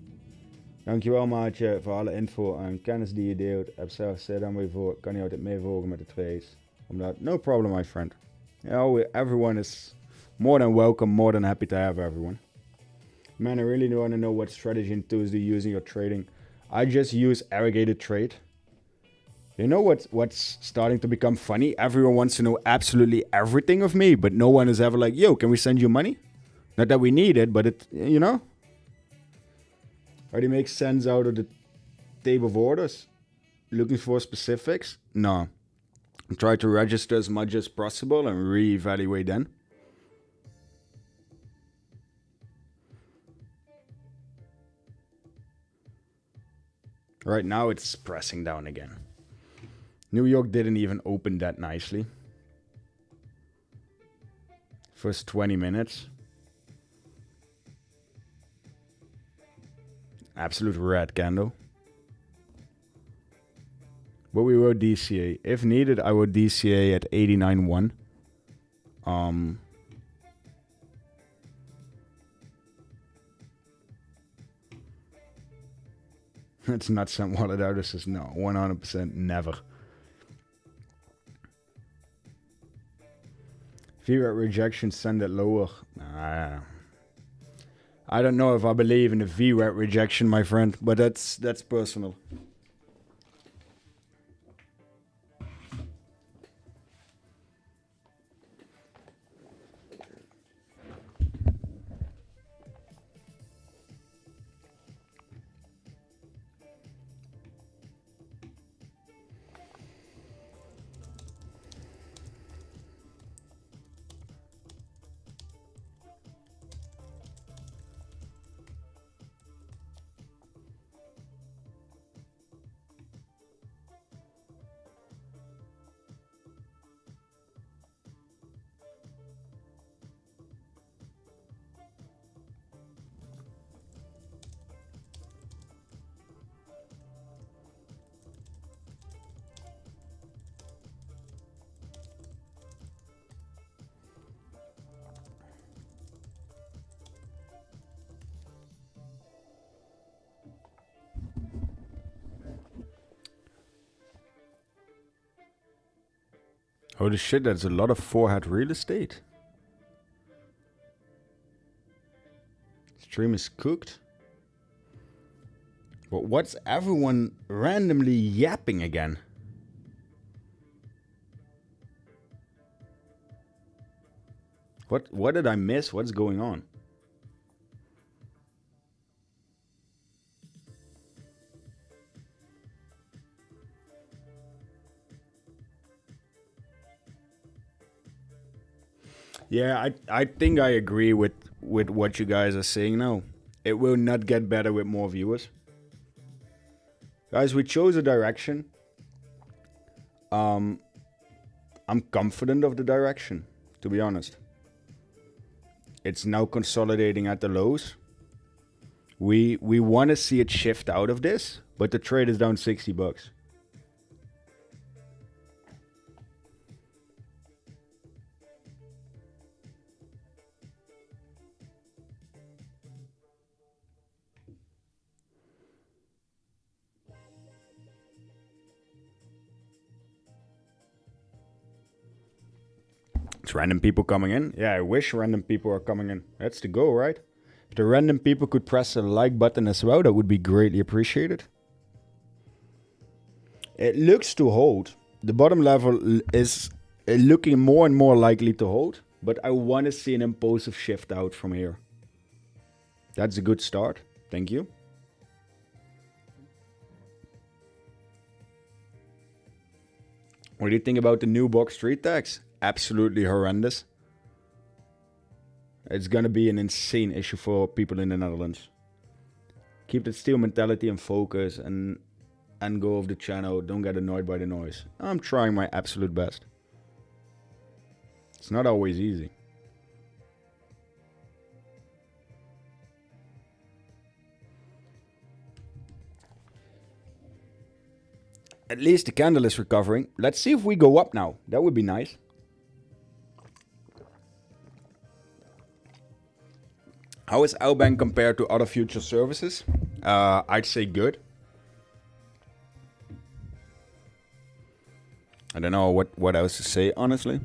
Dankjewel maatje voor alle info en kennis die je deelt. Heb zelf dan weer voor. Kan je altijd meevolgen met de trades. Omdat, no problem, my friend. You know, everyone is more than welcome, more than happy to have everyone. Man, I really want to know what strategy and tools do you use in your trading. I just use aggregated trade. You know what's starting to become funny? Everyone wants to know absolutely everything of me, but no one is ever like, yo, can we send you money? Not that we need it, but it, you know? Already makes sense out of the table of orders. Looking for specifics? No. Try to register as much as possible and reevaluate then. Right now it's pressing down again. New York didn't even open that nicely. First 20 minutes. Absolute red candle. But we wrote DCA. If needed, I would DCA at 89.1. It's not some wallet artists. No, 100% never. VWAP rejection, send it lower. I don't know if I believe in the VWAP rejection, my friend, but that's personal. Holy shit, that's a lot of forehead real estate. Stream is cooked. But what's everyone randomly yapping again? What did I miss? What's going on? Yeah, I think I agree with what you guys are saying now. It will not get better with more viewers. Guys, we chose a direction. I'm confident of the direction, to be honest. It's now consolidating at the lows. We want to see it shift out of this, but the trade is down $60. It's random people coming in. Yeah, I wish random people are coming in. That's the goal, right? If the random people could press the like button as well, that would be greatly appreciated. It looks to hold. The bottom level is looking more and more likely to hold, but I want to see an impulsive shift out from here. That's a good start. Thank you. What do you think about the new box street tax? Absolutely horrendous. It's gonna be an insane issue for people in the Netherlands. Keep the steel mentality and focus and go off the channel. Don't get annoyed by the noise. I'm trying my absolute best. It's not always easy. At least the candle is recovering. Let's see if we go up now. That would be nice. How is Albank compared to other future services? I'd say good. I don't know what else to say, honestly.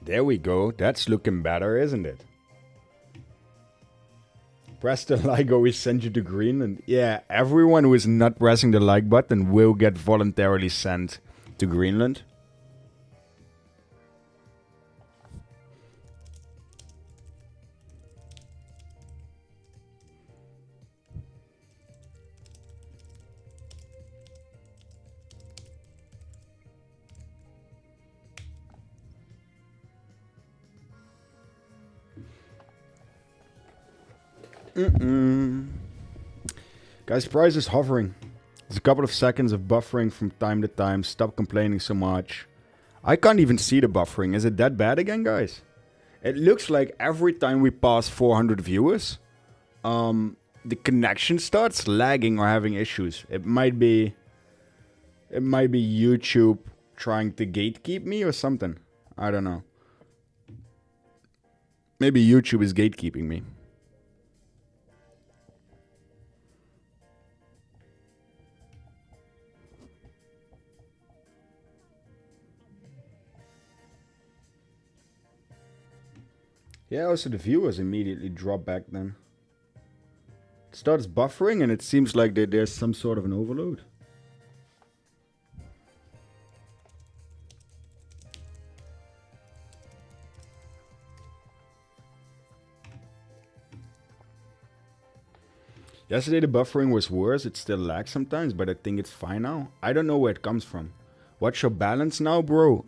There we go. That's looking better, isn't it? Press the like or we send you to Greenland. Yeah, everyone who is not pressing the like button will get voluntarily sent to Greenland. Guys, price is hovering. There's a couple of seconds of buffering from time to time. Stop complaining so much. I can't even see the buffering. Is it that bad again, guys? It looks like every time we pass 400 viewers, the connection starts lagging or having issues. It might be YouTube trying to gatekeep me or something. I don't know. Maybe YouTube is gatekeeping me. Yeah, also the viewers immediately drop back then. It starts buffering and it seems like there's some sort of an overload. Yesterday the buffering was worse. It still lags sometimes, but I think it's fine now. I don't know where it comes from. What's your balance now, bro?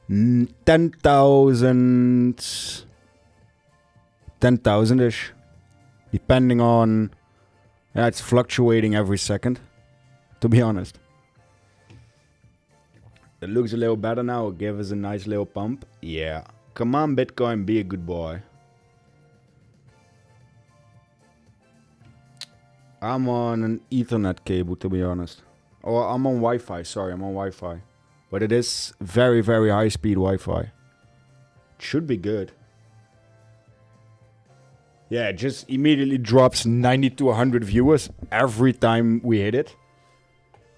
10,000-ish. Depending on... Yeah, it's fluctuating every second, to be honest. It looks a little better now. Give us a nice little pump. Yeah. Come on, Bitcoin, be a good boy. I'm on an Ethernet cable, to be honest. Or I'm on Wi-Fi. Sorry, I'm on Wi-Fi. But it is very, very high-speed Wi-Fi. Should be good. Yeah, it just immediately drops 90 to 100 viewers every time we hit it.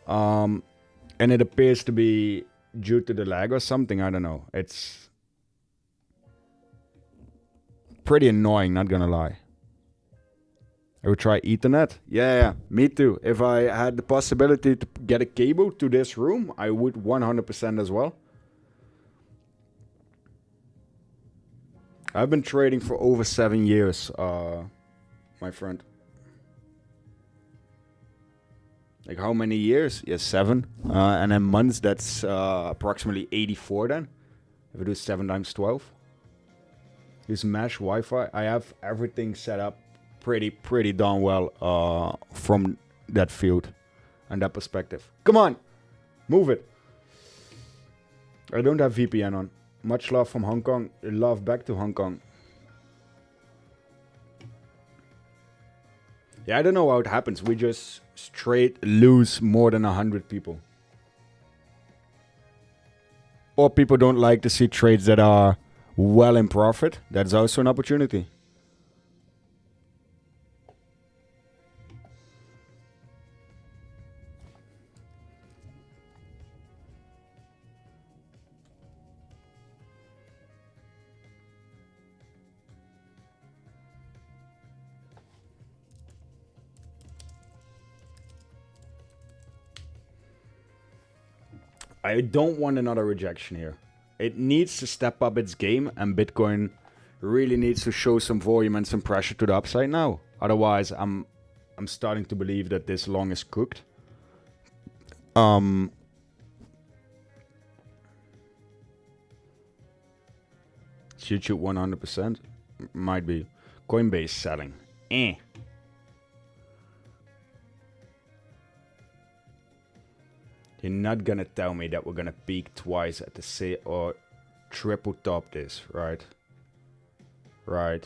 And it appears to be due to the lag or something. I don't know. It's pretty annoying, not gonna lie. I would try Ethernet. Yeah, me too. If I had the possibility to get a cable to this room, I would 100% as well. I've been trading for over 7 years, my friend. Like how many years? Yes, 7. And then months, that's approximately 84 then. If I do 7 times 12. Use mesh Wi-Fi. I have everything set up pretty darn well from that field and that perspective. Come on, move it. I don't have VPN on. Much love from Hong Kong. Love back to Hong Kong. Yeah, I don't know how it happens. We just straight lose more than 100 people. Or people don't like to see trades that are well in profit. That's also an opportunity. I don't want another rejection here. It needs to step up its game, and Bitcoin really needs to show some volume and some pressure to the upside now. Otherwise, I'm starting to believe that this long is cooked. YouTube 100%. Might be. Coinbase selling. You're not gonna tell me that we're gonna peak twice at the same or triple top this, right? Right.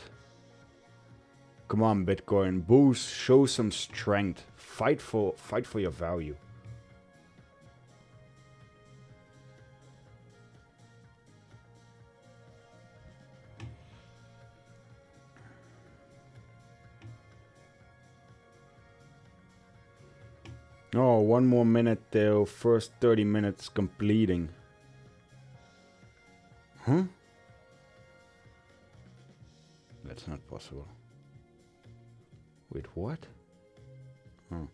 Come on, Bitcoin. Boost, show some strength. Fight for your value. Oh, 1 more minute till first 30 minutes completing. Huh? That's not possible. Wait, what? Oh,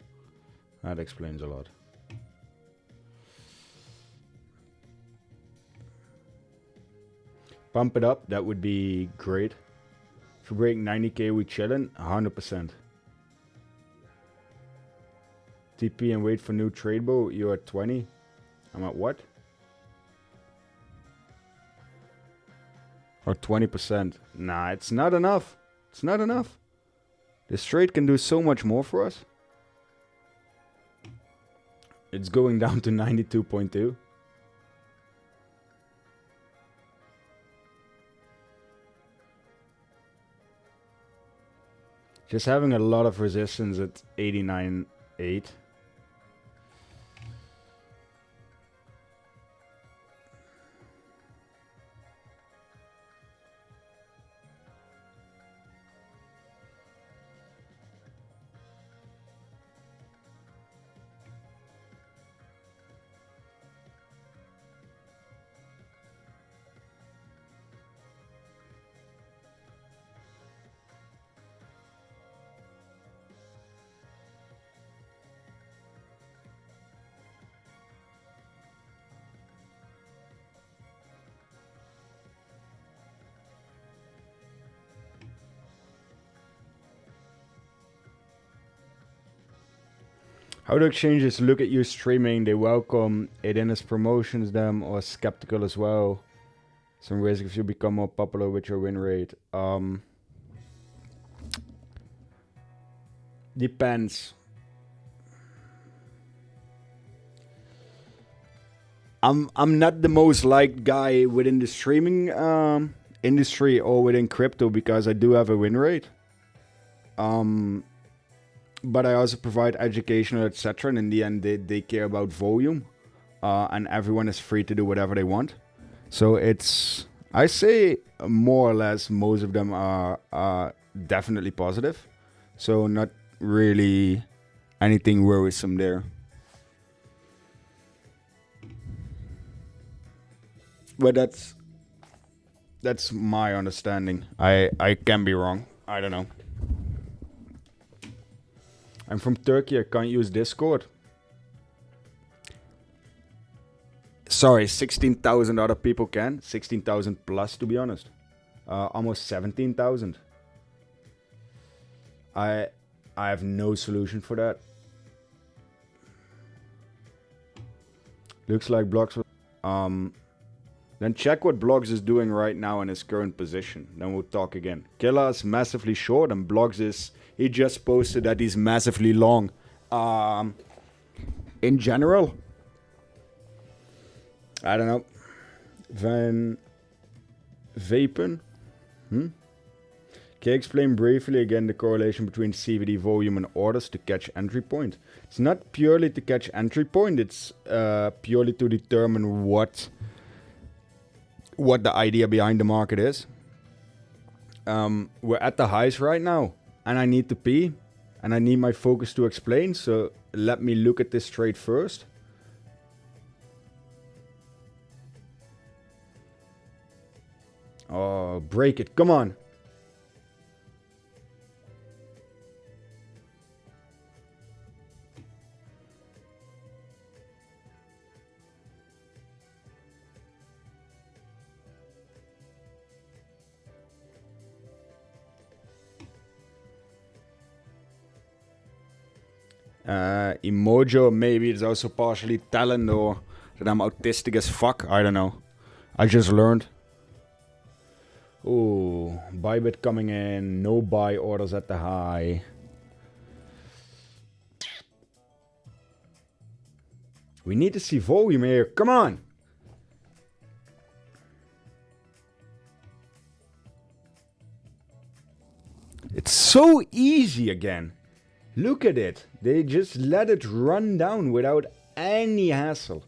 that explains a lot. Pump it up, that would be great. If we break 90k, we chillin', 100%. TP and wait for new trade bow. You're at 20. I'm at what? Or 20%. Nah, it's not enough. It's not enough. This trade can do so much more for us. It's going down to 92.2. Just having a lot of resistance at 89.8. How do exchanges look at you streaming? They welcome it in as promotions them or skeptical as well? Some risk if you become more popular with your win rate. Depends. I'm not the most liked guy within the streaming industry or within crypto because I do have a win rate. But I also provide educational, etc. And in the end, they care about volume. And everyone is free to do whatever they want. So it's I say more or less most of them are definitely positive. So not really anything worrisome there. But that's my understanding. I can be wrong. I don't know. I'm from Turkey. I can't use Discord. Sorry, 16,000 other people can. 16,000 plus, to be honest. Almost 17,000. I have no solution for that. Looks like Blocks. Then check what Blocks is doing right now in his current position. Then we'll talk again. Killa is massively short, and Blocks is... He just posted that he's massively long. In general, I don't know. Van Vapen? Can you explain briefly again the correlation between CVD volume and orders to catch entry point? It's not purely to catch entry point. It's purely to determine what the idea behind the market is. We're at the highs right now, and I need to pee, and I need my focus to explain. So let me look at this trade first. Oh, break it. Come on. Emojo, maybe it's also partially talent or that I'm autistic as fuck. I don't know. I just learned. Ooh, buy bid coming in. No buy orders at the high. We need to see volume here. Come on. It's so easy again. Look at it. They just let it run down without any hassle.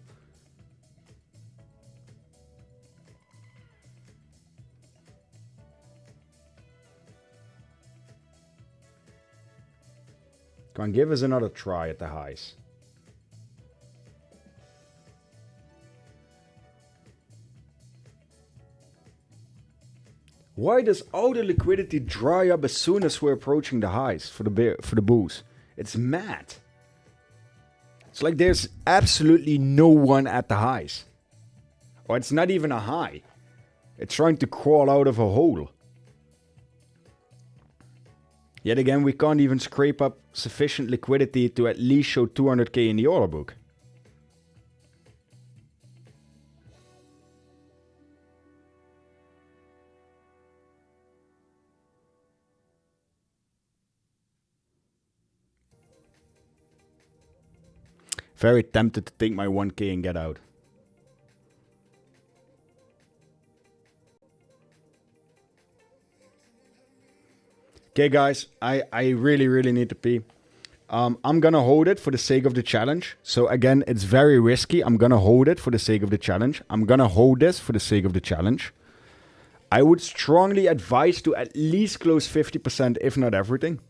Come on, give us another try at the highs. Why does all the liquidity dry up as soon as we're approaching the highs for the bulls? It's mad. It's like there's absolutely no one at the highs. Or it's not even a high. It's trying to crawl out of a hole. Yet again, we can't even scrape up sufficient liquidity to at least show 200k in the order book. Very tempted to take my 1k and get out. Okay, guys, I really need to pee. I'm gonna hold it for the sake of the challenge. So again, it's very risky. I'm gonna hold it for the sake of the challenge. I'm gonna hold this for the sake of the challenge. I would strongly advise to at least close 50%, if not everything.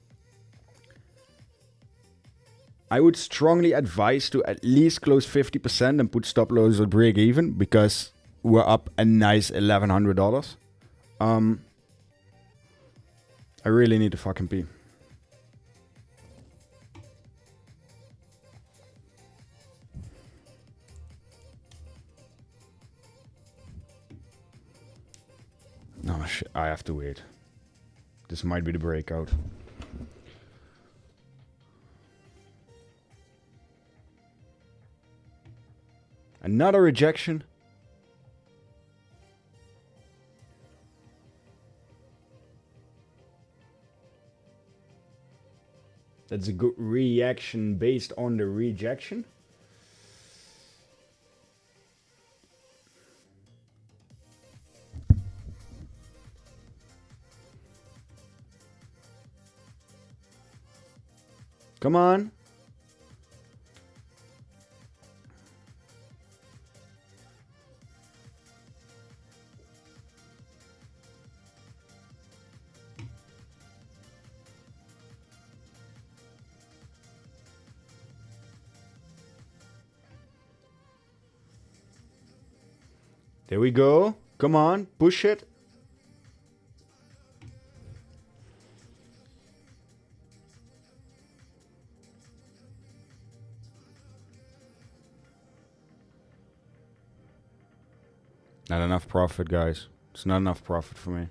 I would strongly advise to at least close 50% and put stop loss or break even, because we're up a nice $1,100. I really need to fucking pee. Oh shit, I have to wait. This might be the breakout. Another rejection. That's a good reaction based on the rejection. Come on. Here we go. Come on, push it. Not enough profit, guys. It's not enough profit for me.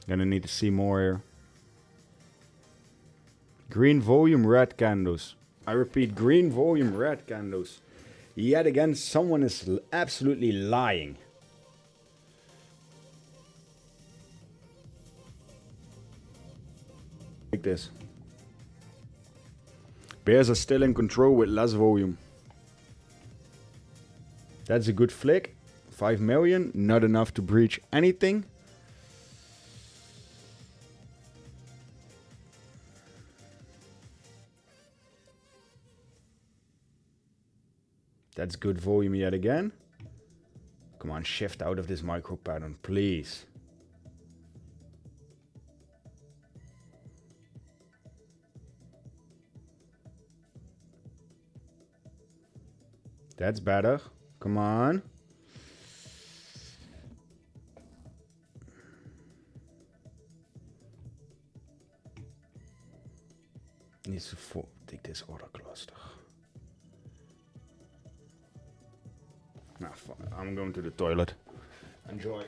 Gonna need to see more here. Green volume, red candles. I repeat, green volume, red candles. Yet again, someone is absolutely lying. Like this. Bears are still in control with less volume. That's a good flick. 5 million, not enough to breach anything. That's good volume yet again. Come on, shift out of this micro pattern, please. That's better. Come on. Needs to take this order cluster. Nah, fuck. I'm going to the toilet. Enjoy.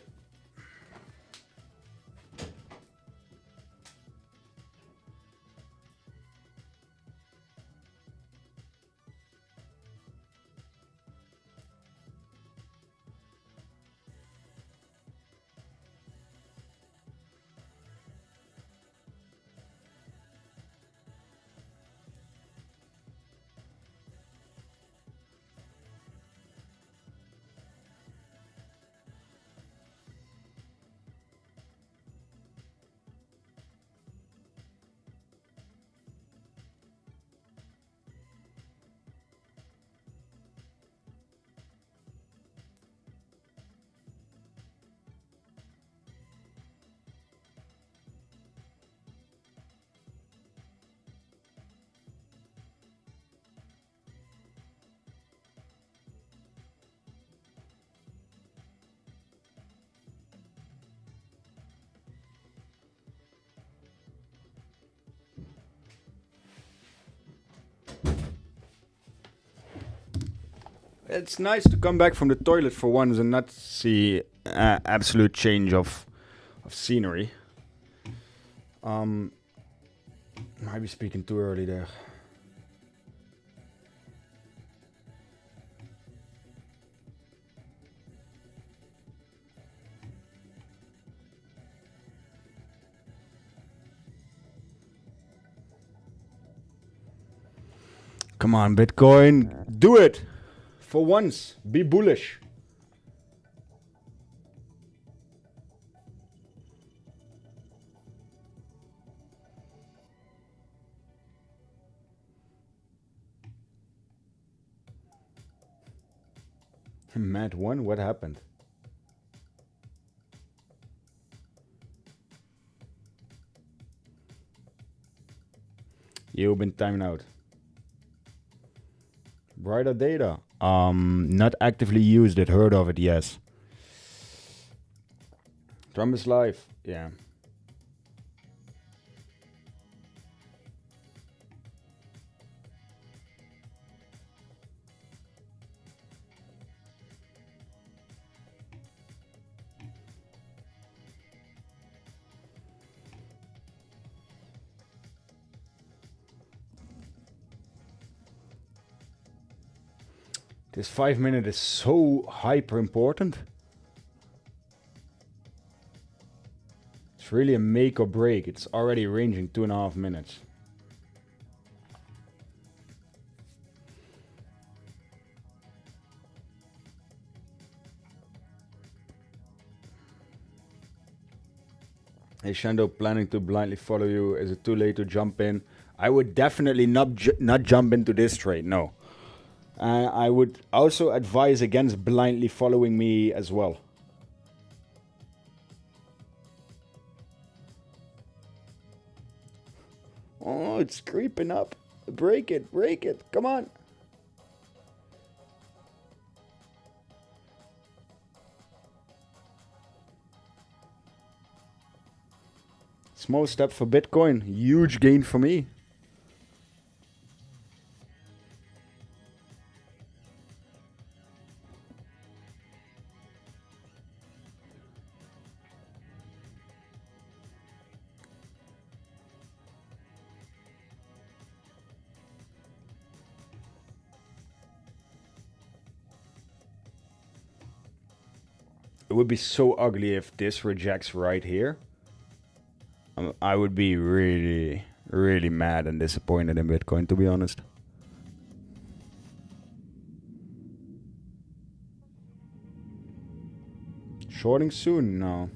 It's nice to come back from the toilet for once and not see absolute change of scenery. Might be speaking too early there. Come on, Bitcoin, do it! For once, be bullish. Mat 1, what happened? You've been timed out. Brighter data. Not actively used it, heard of it, yes. Trump is live, yeah. This 5 minute is so hyper important. It's really a make or break. It's already ranging 2.5 minutes. Hey Shando, planning to blindly follow you. Is it too late to jump in? I would definitely not jump into this trade, no. I would also advise against blindly following me as well. Oh, it's creeping up. Break it, break it. Come on. Small step for Bitcoin. Huge gain for me. It would be so ugly if this rejects right here. I would be really, really mad and disappointed in Bitcoin, to be honest. Shorting soon? No.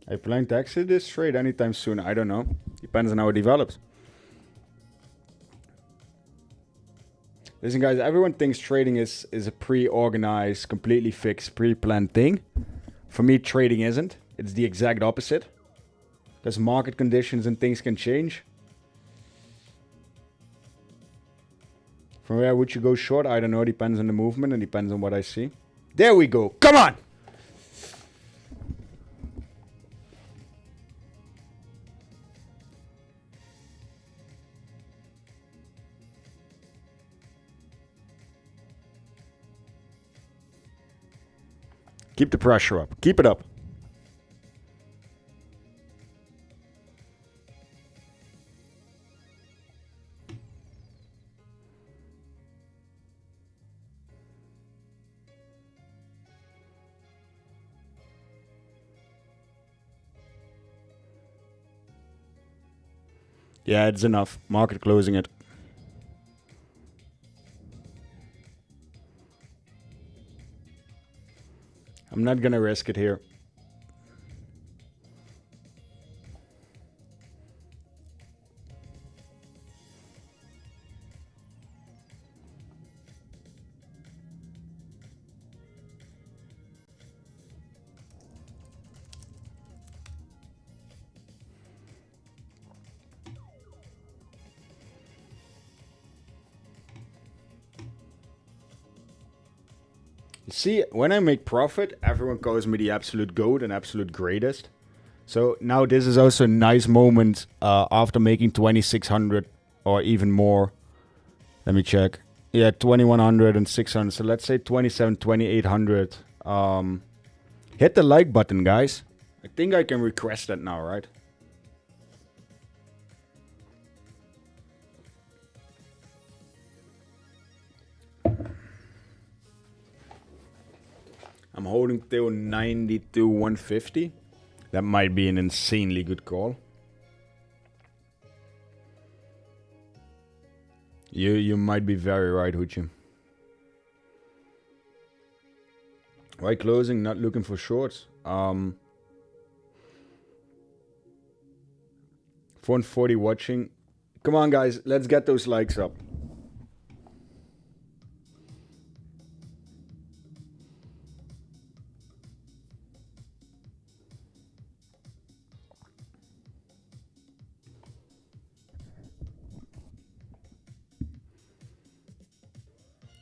I plan to exit this trade anytime soon. I don't know. Depends on how it develops. Listen, guys, everyone thinks trading is a pre-organized, completely fixed, pre-planned thing. For me, trading isn't. It's the exact opposite. Because market conditions and things can change. From where would you go short? I don't know. Depends on the movement and depends on what I see. There we go. Come on! Keep the pressure up. Keep it up. Yeah, it's enough. Market closing it. I'm not gonna risk it here. See, when I make profit, everyone calls me the absolute GOAT and absolute greatest. So now this is also a nice moment after making 2,600 or even more. Let me check. Yeah, 2,100 and 600. So let's say 27, 2,800. Hit the like button, guys. I think I can request that now, right? I'm holding till 92, 150. That might be an insanely good call. You might be very right, Hoochie. Right closing, not looking for shorts. 440 watching. Come on, guys, let's get those likes up.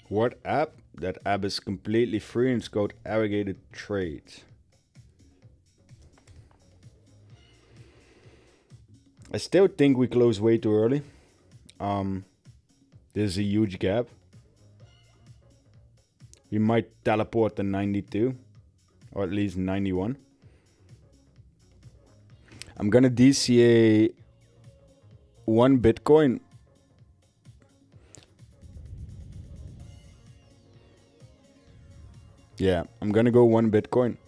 What app? That app is completely free and it's called Aggregated Trades. I still think we close way too early. There's a huge gap. We might teleport to 92 or at least 91. I'm gonna DCA one Bitcoin. Yeah, I'm gonna go one Bitcoin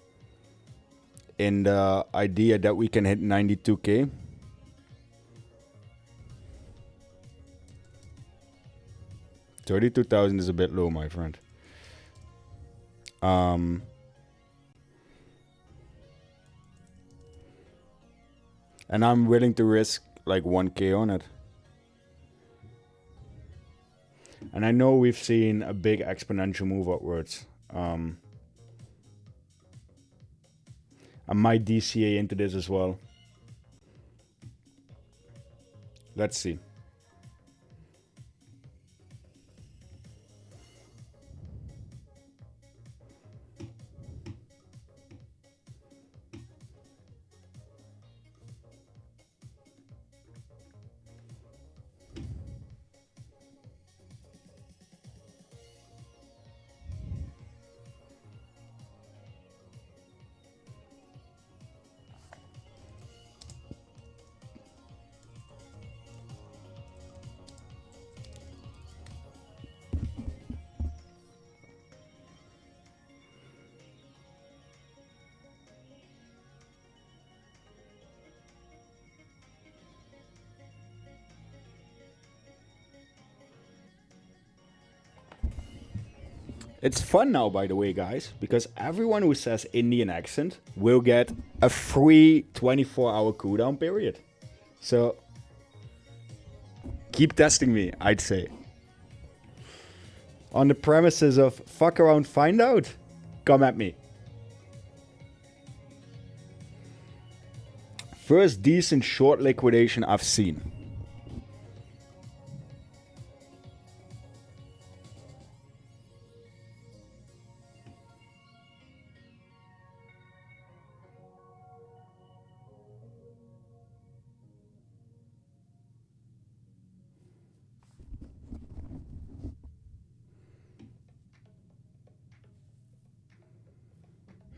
in the idea that we can hit 92k. $32,000 is a bit low, my friend. And I'm willing to risk like 1k on it. And I know we've seen a big exponential move upwards. I might DCA into this as well. Let's see. It's fun now, by the way, guys, because everyone who says Indian accent will get a free 24-hour cooldown period. So keep testing me, I'd say. On the premises of fuck around, find out, come at me. First decent short liquidation I've seen.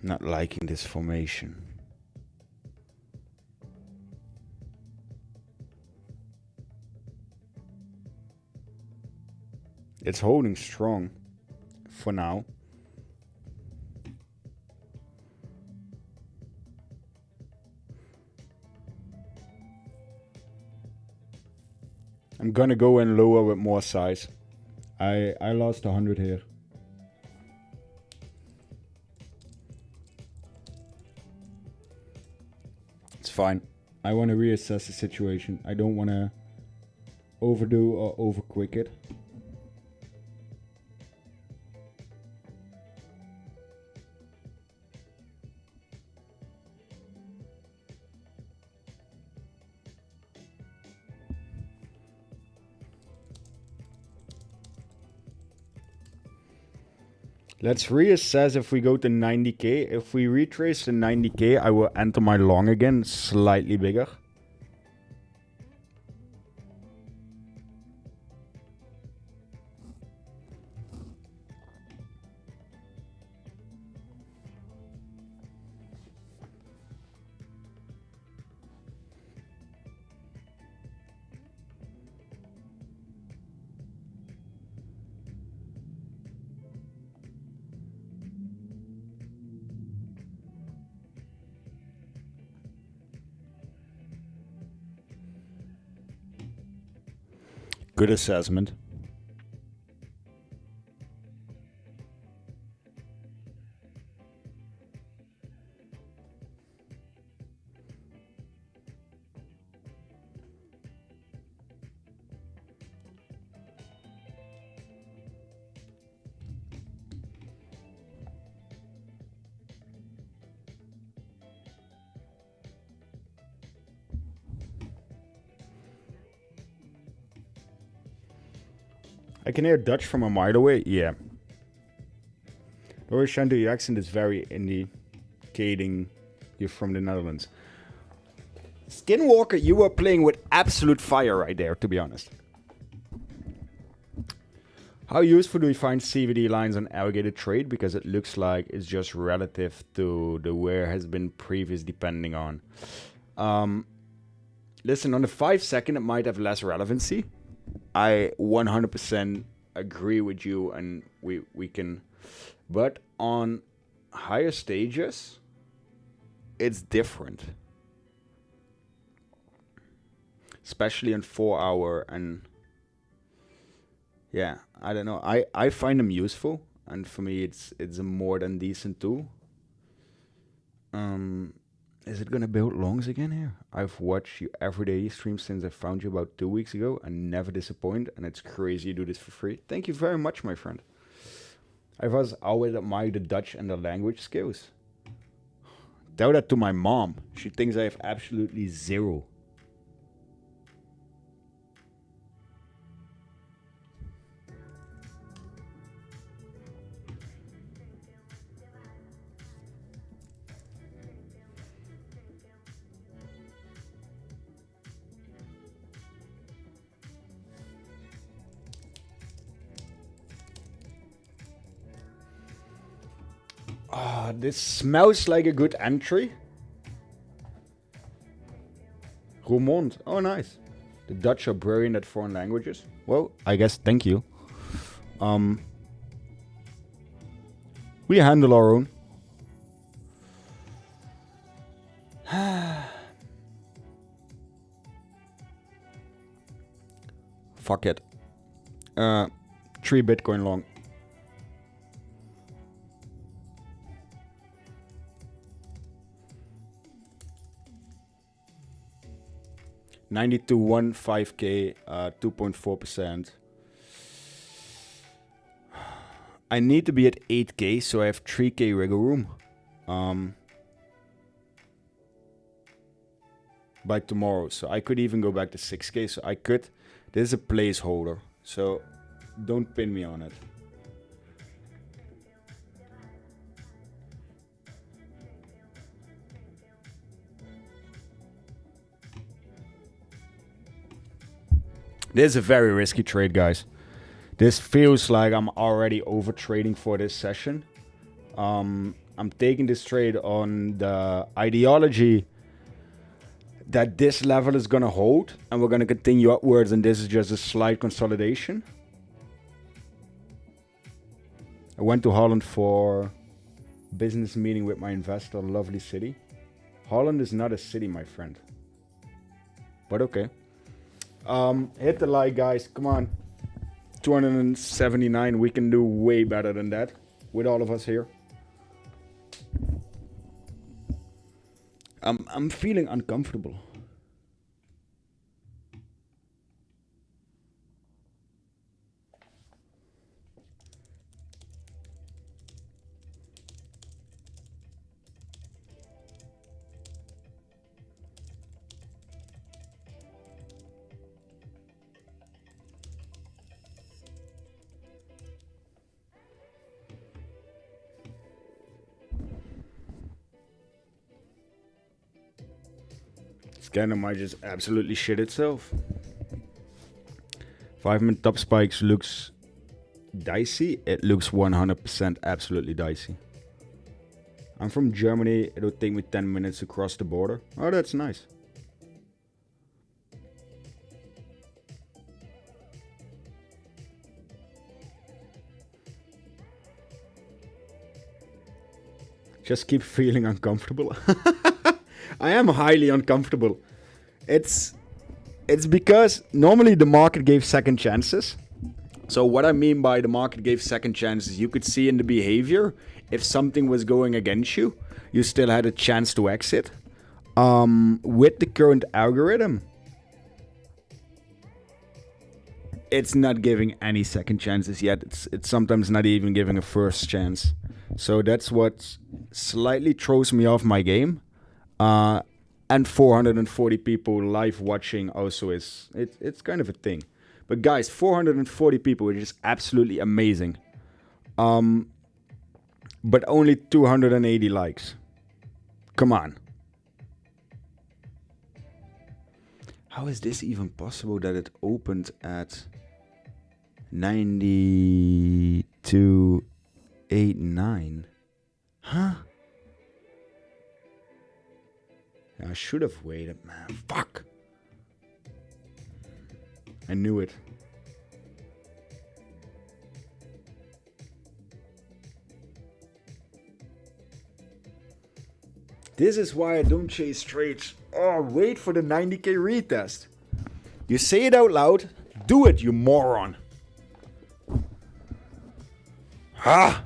Not liking this formation. It's holding strong for now. I'm gonna go in lower with more size. I lost 100 here. It's fine. I want to reassess the situation. I don't want to overdo or overquick it. Let's reassess if we go to 90k. If we retrace to 90k, I will enter my long again, slightly bigger. Good assessment. I can hear Dutch from a mile away. Yeah. Loris Shanto, your accent is very indicating you're from the Netherlands. Skinwalker, you were playing with absolute fire right there, to be honest. How useful do you find CVD lines on alligator trade? Because it looks like it's just relative to the where has been previous depending on. Listen, on the 5 second, it might have less relevancy. I 100% agree with you, and we can, but on higher stages, it's different. Especially on 4 hour, and yeah, I don't know. I find them useful, and for me it's a more than decent tool. Is it gonna build longs again here? I've watched you everyday stream since I found you about 2 weeks ago and never disappoint, and it's crazy you do this for free. Thank you very much, my friend. I've always admired the Dutch and the language skills. Tell that to my mom. She thinks I have absolutely zero. This smells like a good entry. Roermond. Oh, nice. The Dutch are brilliant at foreign languages. Well, I guess thank you. We handle our own. Fuck it. 3 Bitcoin long. $92.15k, 2.4%. I need to be at 8k, so I have 3k wiggle room. By tomorrow, so I could even go back to 6k. So I could. This is a placeholder, so don't pin me on it. This is a very risky trade, guys. This feels like I'm already over trading for this session. I'm taking this trade on the ideology that this level is gonna hold and we're gonna continue upwards, and this is just a slight consolidation. I went to Holland for business meeting with my investor, lovely city. Holland is not a city, my friend. But okay. Hit the like, guys. Come on. 279. We can do way better than that with all of us here. I'm feeling uncomfortable. Scanner might just absolutely shit itself. 5-minute top spikes looks dicey. It looks 100% absolutely dicey. I'm from Germany. It'll take me 10 minutes to cross the border. Oh, that's nice. Just keep feeling uncomfortable. I am highly uncomfortable. It's because normally the market gave second chances. So what I mean by the market gave second chances, you could see in the behavior, if something was going against you, you still had a chance to exit. With the current algorithm, it's not giving any second chances yet. It's sometimes not even giving a first chance. So that's what slightly throws me off my game. And 440 people live watching also it's kind of a thing. But guys, 440 people, which is absolutely amazing. But only 280 likes. Come on. How is this even possible that it opened at 92.89? Huh? I should have waited, man. Fuck. I knew it. This is why I don't chase trades. Oh, wait for the 90k retest. You say it out loud. Do it, you moron. Ah!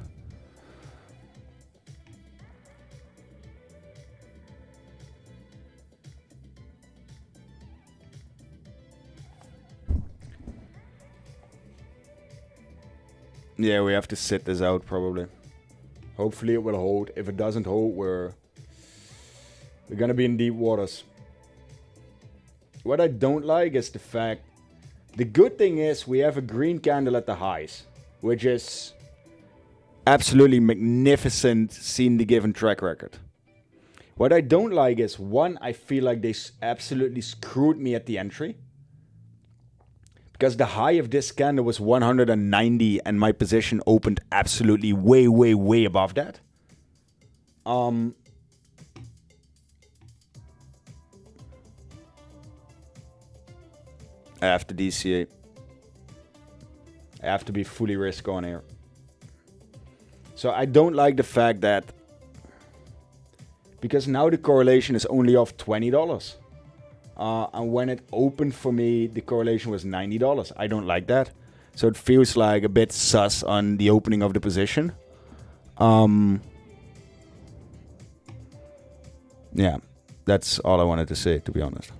Yeah, we have to sit this out probably. Hopefully it will hold. If it doesn't hold, we're gonna be in deep waters. What I don't like is the fact... The good thing is we have a green candle at the highs, which is absolutely magnificent seen the given track record. What I don't like is, one, I feel like they absolutely screwed me at the entry. Because the high of this candle was 190 and my position opened absolutely way, way, way above that. I have to DCA. I have to be fully risk on here. So I don't like the fact that... Because now the correlation is only off $20. And when it opened for me, the correlation was $90. I don't like that. So it feels like a bit sus on the opening of the position. Yeah, that's all I wanted to say, to be honest.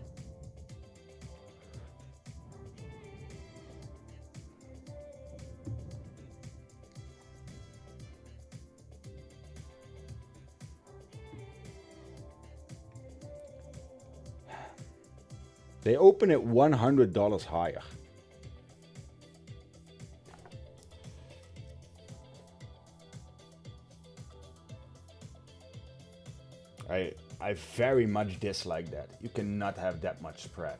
They open it $100 higher. I very much dislike that. You cannot have that much spread.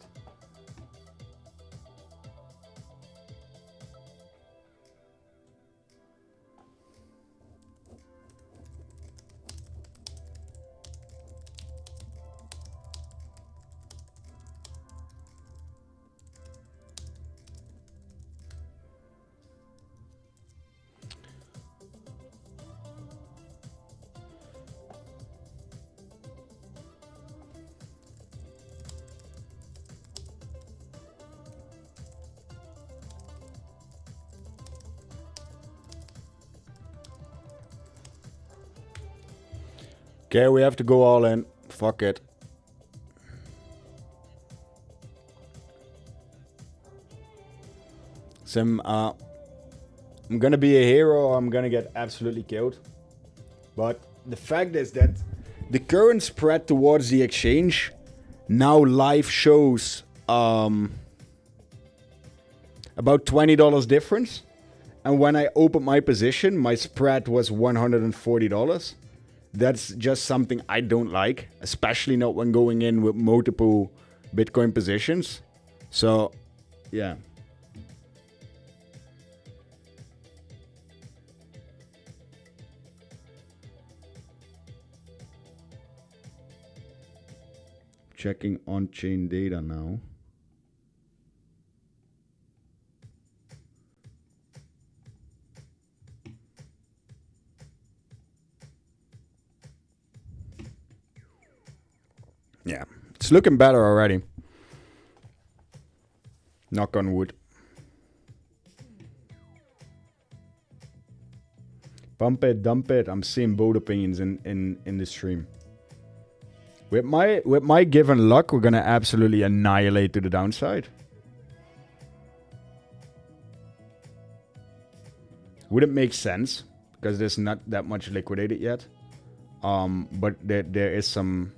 Okay, we have to go all in. Fuck it. Sim, I'm gonna be a hero or I'm gonna get absolutely killed. But the fact is that the current spread towards the exchange now live shows about $20 difference. And when I opened my position, my spread was $140. That's just something I don't like, especially not when going in with multiple Bitcoin positions. So, yeah. Checking on-chain data now. Yeah, it's looking better already. Knock on wood. Pump it, dump it. I'm seeing both opinions in the stream. With my given luck, we're gonna absolutely annihilate to the downside. Wouldn't make sense because there's not that much liquidated yet. But there is some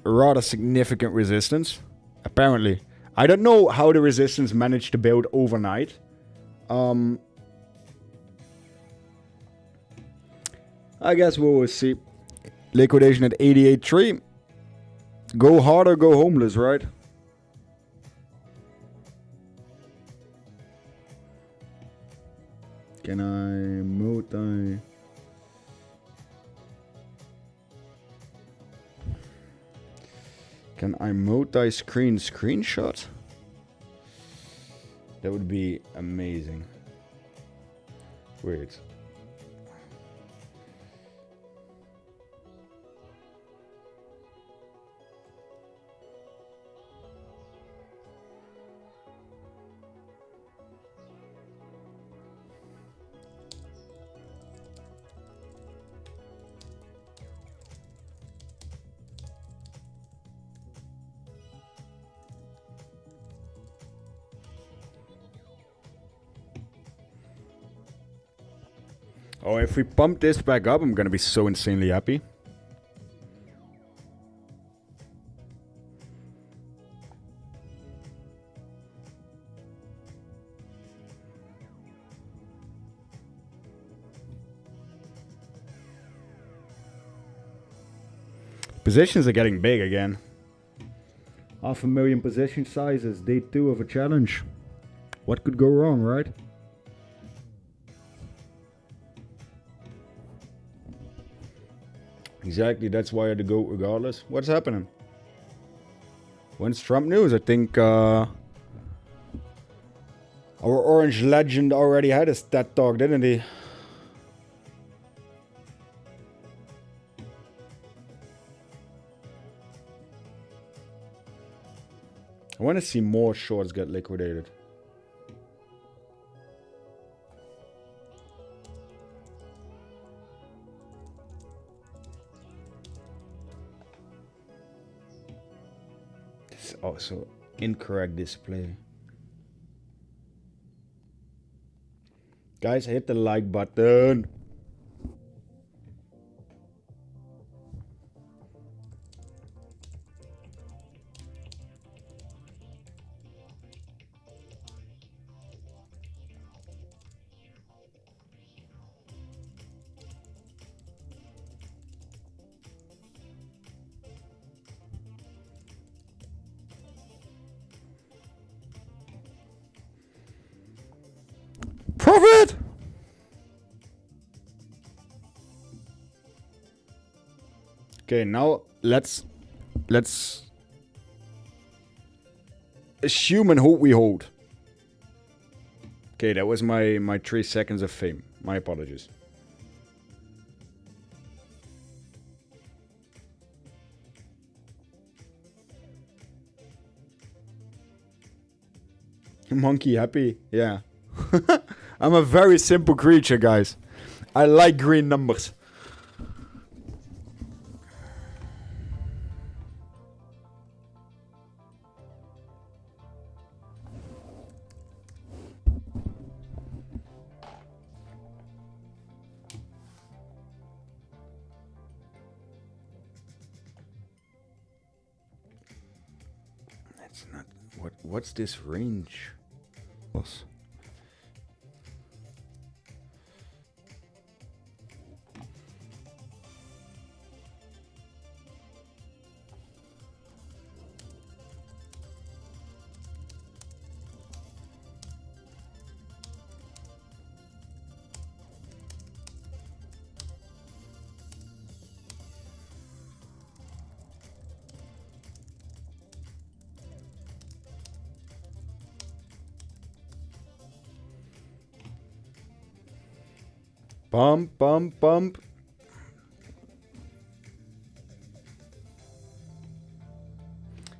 rather significant resistance. Apparently, I don't know how the resistance managed to build overnight. I guess we will see. Liquidation at 88.3. Go hard or go homeless, right? Can I multi... Can I multi-screen screenshot? That would be amazing. Wait. Oh, if we pump this back up, I'm gonna be so insanely happy. Positions are getting big again. 500,000 position sizes, day 2 of a challenge. What could go wrong, right? Exactly, that's why I had to go regardless. What's happening? When's Trump news? I think our orange legend already had his TED talk, didn't he? I want to see more shorts get liquidated. This is also incorrect display. Guys, hit the like button. Profit! Okay, now let's assume and hope we hold. Okay, that was my 3 seconds of fame. My apologies. Monkey happy? Yeah. I'm a very simple creature, guys. I like green numbers. That's not what's this range? What's Pump, pump, pump.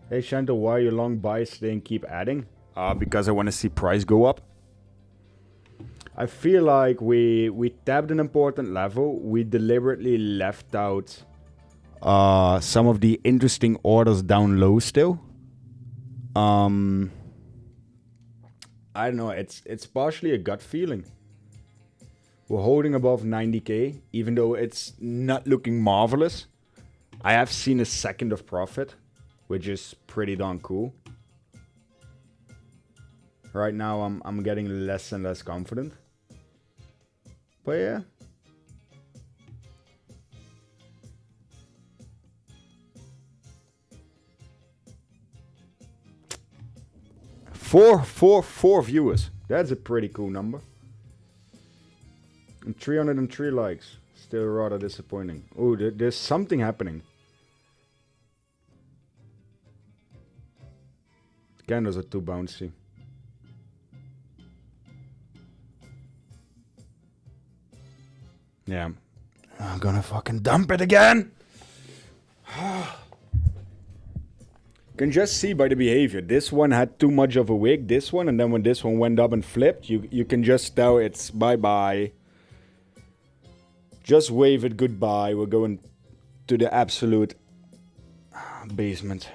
Hey Shanto, why are you long buys today and keep adding? Because I want to see price go up. I feel like we tapped an important level. We deliberately left out some of the interesting orders down low still. I don't know. It's partially a gut feeling. We're holding above 90k, even though it's not looking marvelous. I have seen a second of profit, which is pretty darn cool. Right now, I'm getting less and less confident. But yeah. Four viewers. That's a pretty cool number. And 303 likes. Still rather disappointing. Oh, there's something happening. Candles are too bouncy. Yeah. I'm gonna fucking dump it again. You can just see by the behavior. This one had too much of a wick, this one, and then when this one went up and flipped, you can just tell it's bye-bye. Just wave it goodbye. We're going to the absolute basement.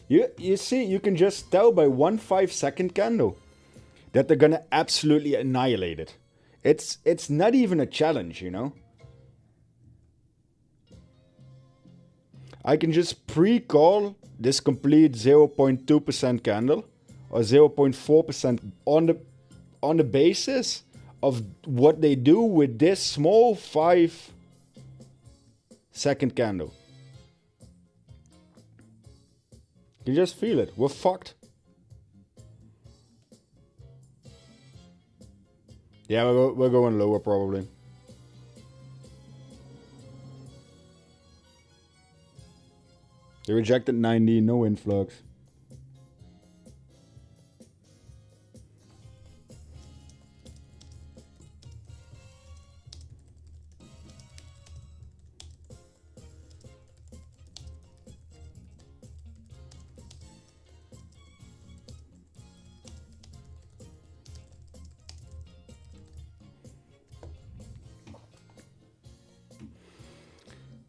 You see, you can just tell by 1 5-second candle that they're gonna absolutely annihilate it. It's not even a challenge, you know? I can just pre-call this complete 0.2% candle or 0.4% on the basis of what they do with this small 5-second candle. You just feel it. We're fucked. Yeah, we're going lower probably. They rejected 90, no influx.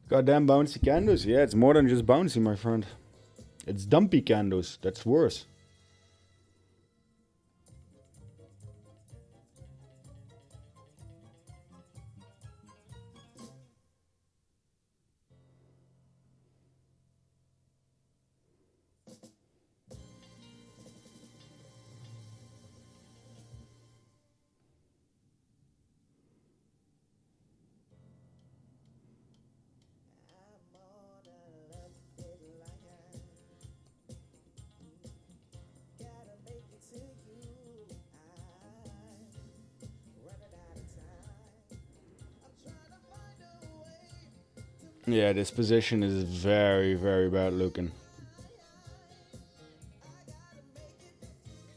Goddamn bouncy candles. Yeah, it's more than just bouncy, my friend. It's dumpy candles. That's worse. Yeah, this position is very, very bad looking.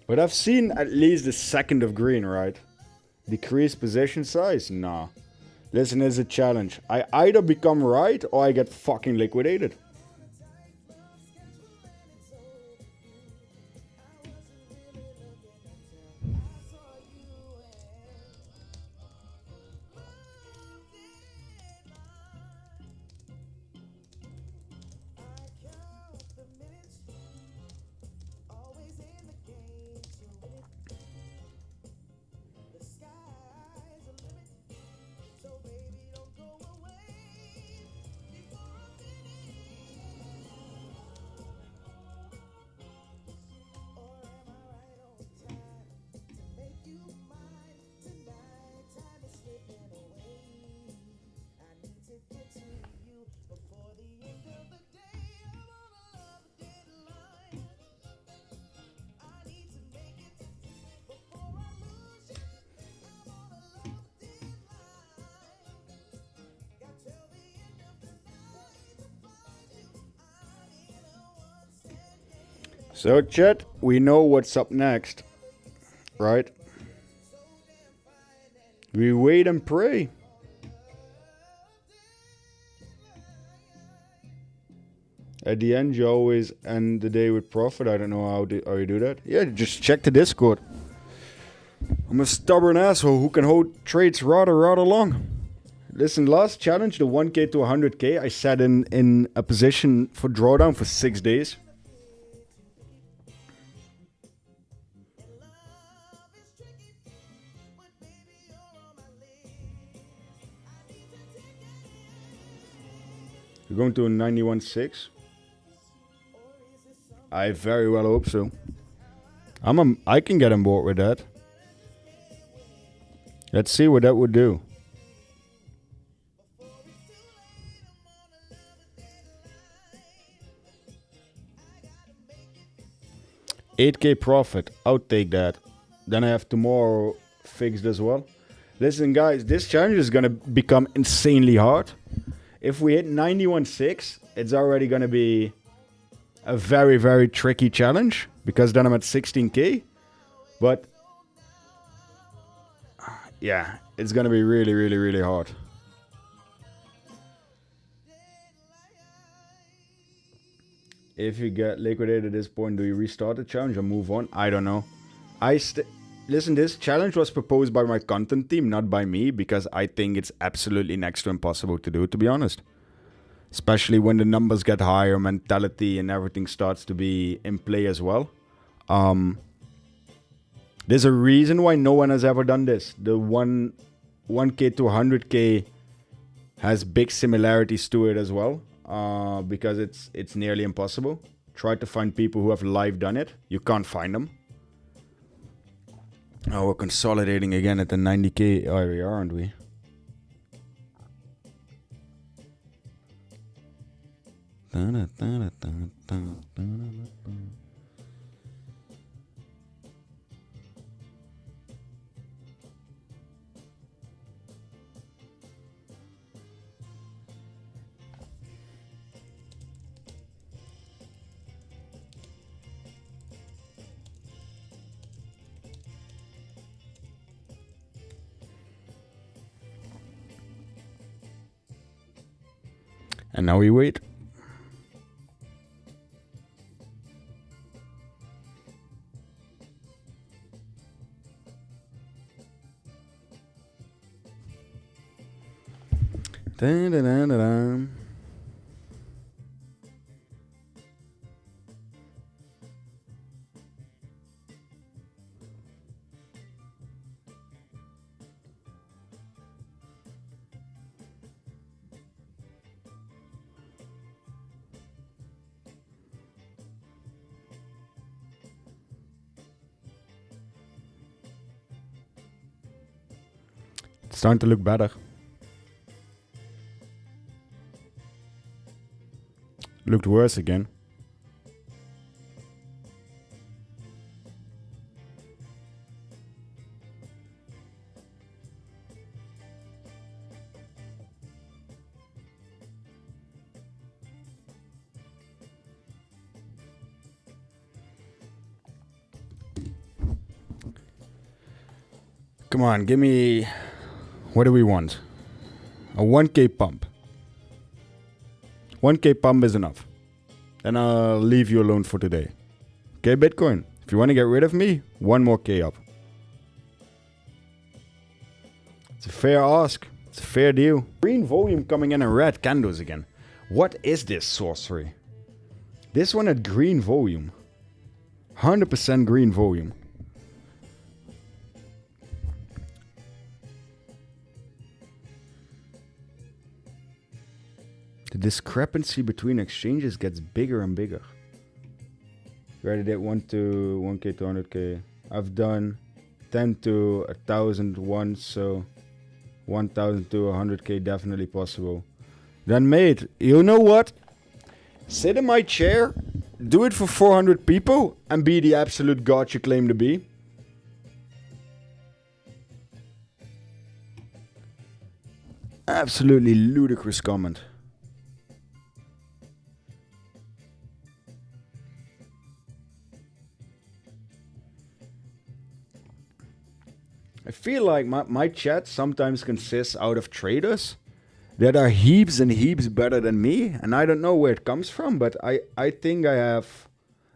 But I've seen at least a second of green, right? Decrease position size? Nah. Listen, it's a challenge. I either become right or I get fucking liquidated. So, chat, we know what's up next, right? We wait and pray. At the end, you always end the day with profit. I don't know how you do that. Yeah, just check the Discord. I'm a stubborn asshole who can hold trades rather long. Listen, last challenge, the 1k to 100k, I sat in a position for drawdown for 6 days. We're going to a 91.6. I very well hope so. I can get on board with that. Let's see what that would do. $8k profit. I'll take that. Then I have tomorrow fixed as well. Listen, guys, this challenge is gonna become insanely hard. If we hit 91.6, it's already gonna be a very, very tricky challenge because then I'm at 16k. But yeah, it's gonna be really, really, really hard. If you get liquidated at this point, do you restart the challenge or move on? I don't know. Listen, this challenge was proposed by my content team, not by me, because I think it's absolutely next to impossible to do, to be honest. especially when the numbers get higher, mentality and everything starts to be in play as well. There's a reason why no one has ever done this. The 1k to 100k has big similarities to it as well, because it's nearly impossible. Try to find people who have live done it. You can't find them. Oh, we're consolidating again at the 90k area, aren't we? And now we wait. Da-da-da-da-da. It's starting to look better. Looked worse again. Come on, give me... What do we want? A 1k pump. 1k pump is enough. Then I'll leave you alone for today. Okay, Bitcoin? If you want to get rid of me, one more K up. It's a fair ask. It's a fair deal. Green volume coming in and red candles again. What is this sorcery? This one had green volume. 100% green volume. The discrepancy between exchanges gets bigger and bigger. We already did 1k to 100k. I've done 10 to 1,000 once, so 1,000 to 100k definitely possible. Then mate, you know what? Sit in my chair, do it for 400 people, and be the absolute god you claim to be. Absolutely ludicrous comment. I feel like my chat sometimes consists out of traders that are heaps and heaps better than me, and I don't know where it comes from, but I think I have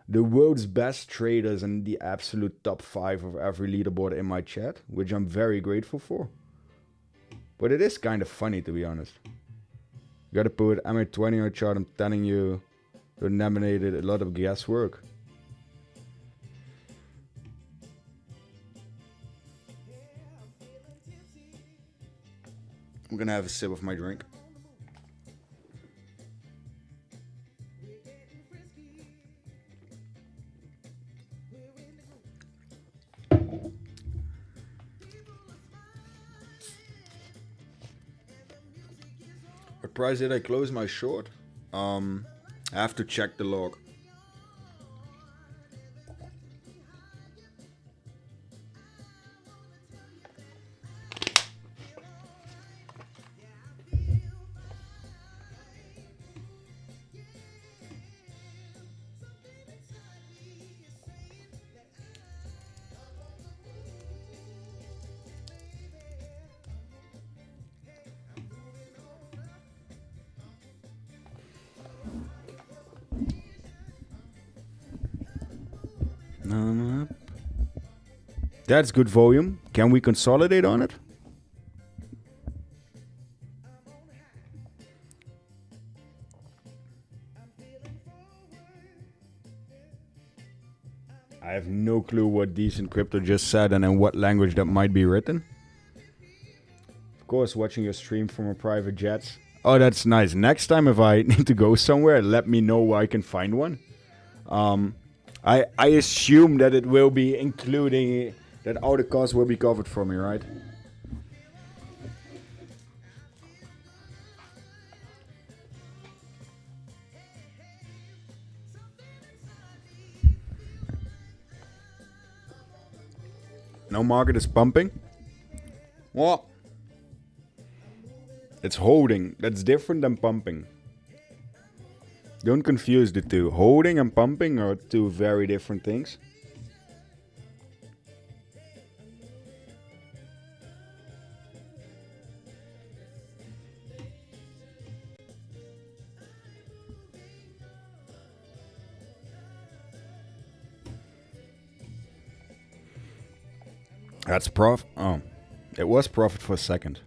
the world's best traders and the absolute top 5 of every leaderboard in my chat, which I'm very grateful for. But it is kind of funny, to be honest. You gotta put MA20 on your chart. I'm telling you, you eliminated a lot of guesswork. I'm gonna have a sip of my drink. What price did I close my short? I have to check the log. That's good volume. Can we consolidate on it? I have no clue what Decent Crypto just said and in what language that might be written. Of course, watching your stream from a private jet. Oh, that's nice. Next time if I need to go somewhere, let me know where I can find one. I assume that it will be including, that all the costs will be covered for me, right? No market is pumping? What? It's holding. That's different than pumping. Don't confuse the two. Holding and pumping are two very different things. That's profit. Oh, it was profit for a second.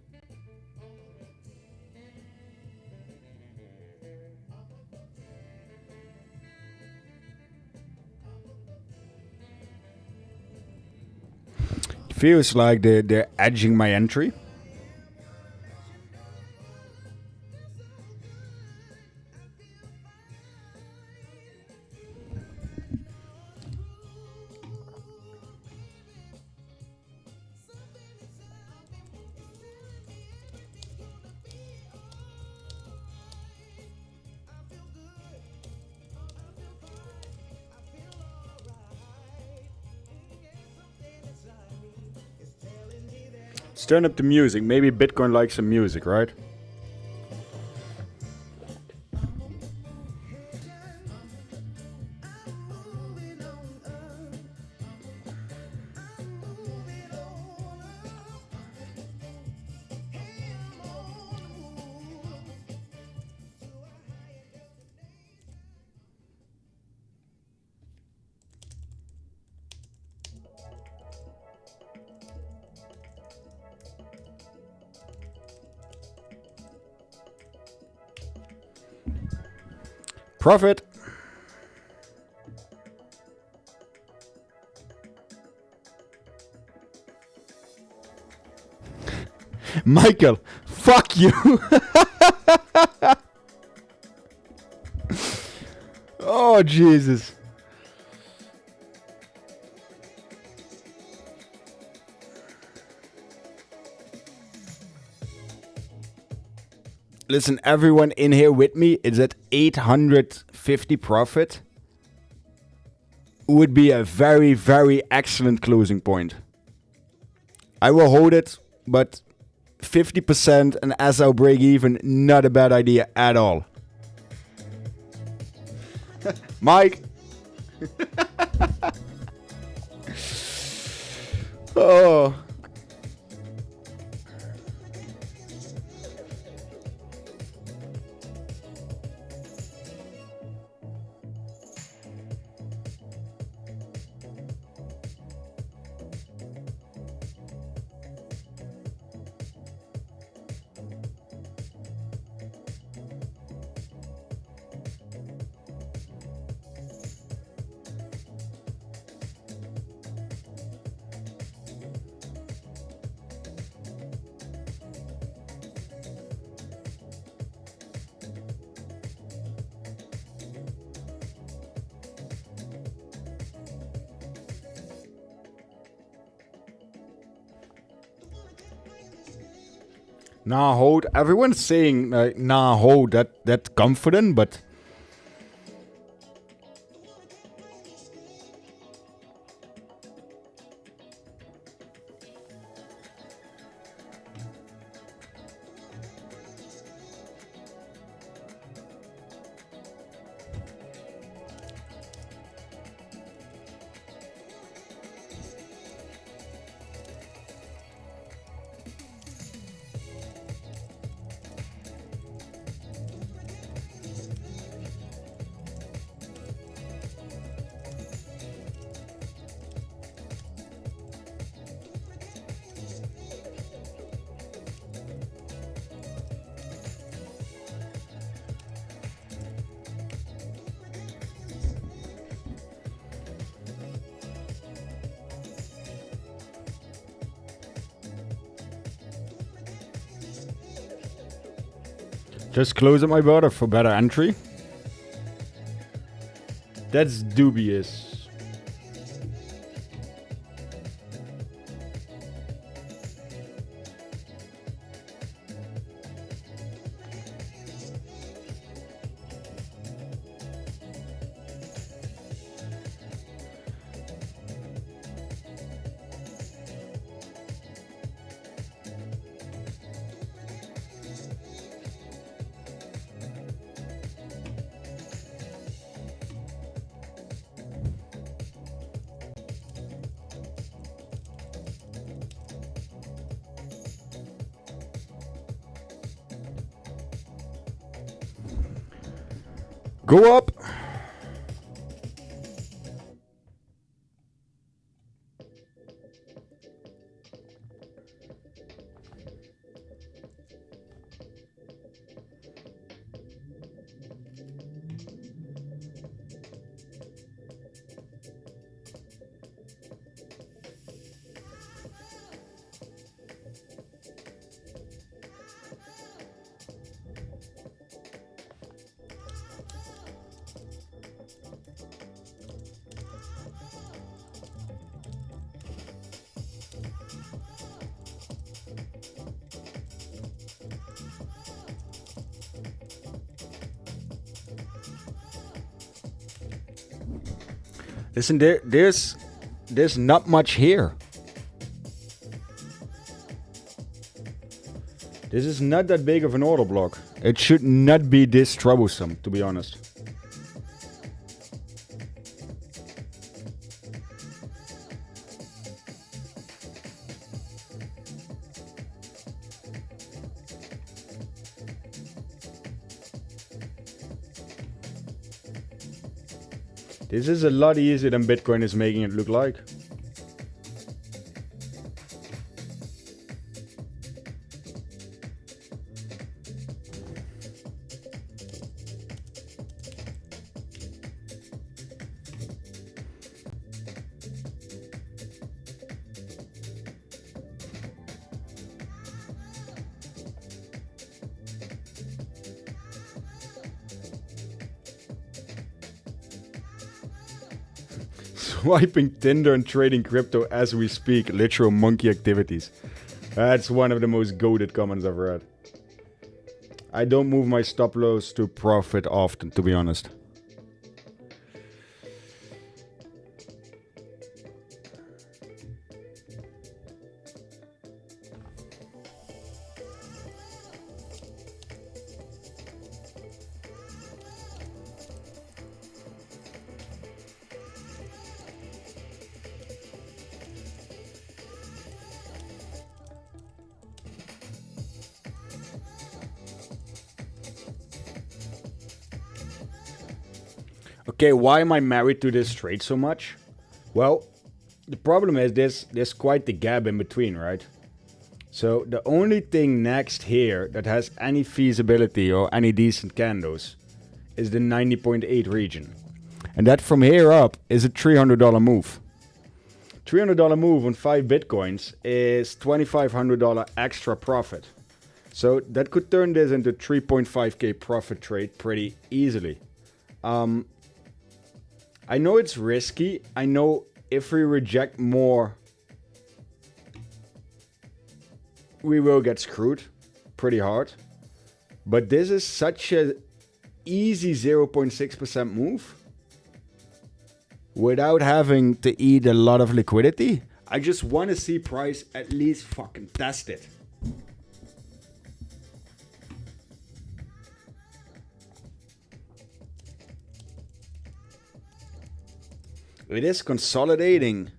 Feels like they're edging my entry. Let's turn up the music. Maybe Bitcoin likes some music, right? Profit. Michael, fuck you. Oh, Jesus. Listen, everyone in here with me is at 850 profit. Would be a very, very excellent closing point. I will hold it, but 50% and as I'll break even, not a bad idea at all. Mike. Oh. Nah, hold. Everyone's saying, nah, hold. That's confident, but Just close up my border for better entry. That's dubious. Go up. Listen, there's not much here. This is not that big of an order block. It should not be this troublesome, to be honest. This is a lot easier than Bitcoin is making it look like. Swiping Tinder and trading crypto as we speak. Literal monkey activities. That's one of the most goated comments I've read. I don't move my stop loss to profit often, to be honest. Okay, why am I married to this trade so much? Well, the problem is there's quite the gap in between, right? So the only thing next here that has any feasibility or any decent candles is the 90.8 region. And that from here up is a $300 move. $300 move on 5 Bitcoins is $2,500 extra profit. So that could turn this into 3.5k profit trade pretty easily. I know it's risky. I know if we reject more, we will get screwed pretty hard. But this is such an easy 0.6% move without having to eat a lot of liquidity. I just want to see price at least fucking test it. It is consolidating.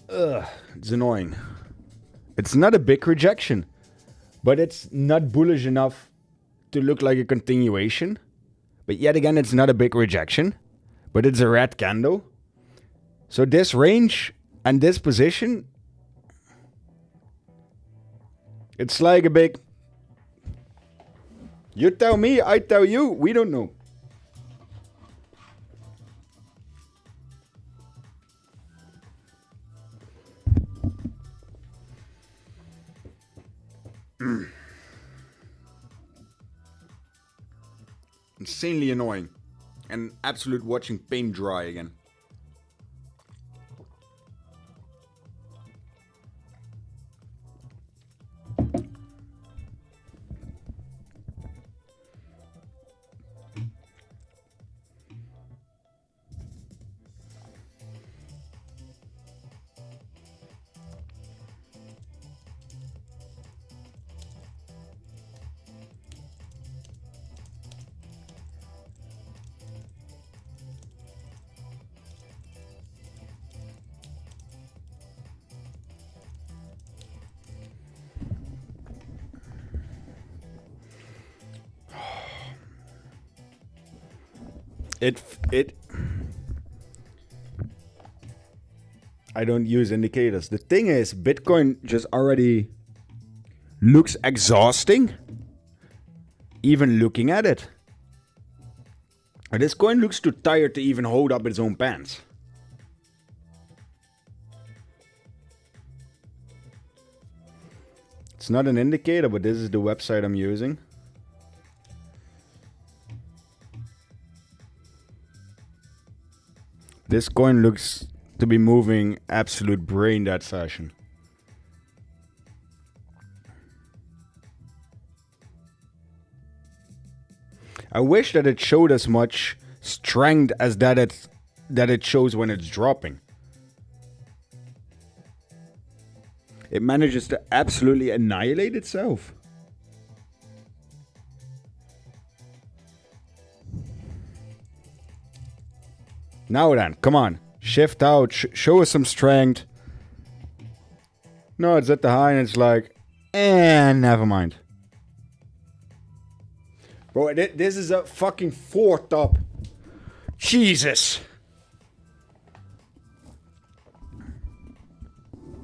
Ugh, it's annoying. It's not a big rejection, but it's not bullish enough to look like a continuation. But yet again, it's not a big rejection, but it's a red candle. So this range and this position, it's like a big, you tell me, I tell you, we don't know. Insanely annoying. And absolute watching paint dry again. I don't use indicators. The thing is, Bitcoin just already looks exhausting. Even looking at it. This coin looks too tired to even hold up its own pants. It's not an indicator, but this is the website I'm using. This coin looks to be moving absolute brain dead fashion. I wish that it showed as much strength as that it shows when it's dropping. It manages to absolutely annihilate itself. Now then, come on. Shift out. Show us some strength. No, it's at the high and it's like, never mind. Bro, this is a fucking 4 top. Jesus.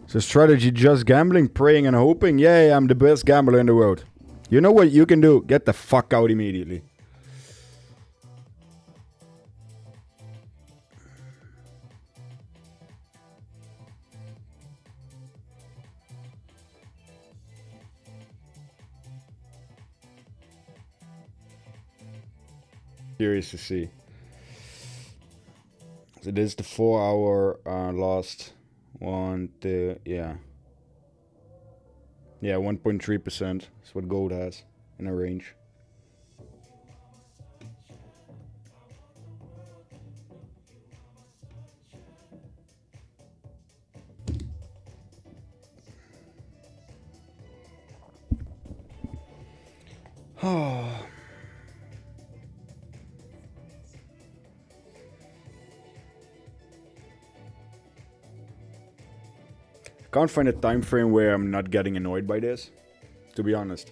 So strategy just gambling, praying and hoping? Yeah, I'm the best gambler in the world. You know what you can do? Get the fuck out immediately. Curious to see. So this is the 4 hour last one, yeah. Yeah, 1.3% is what gold has in a range. Oh. Can't find a time frame where I'm not getting annoyed by this, to be honest.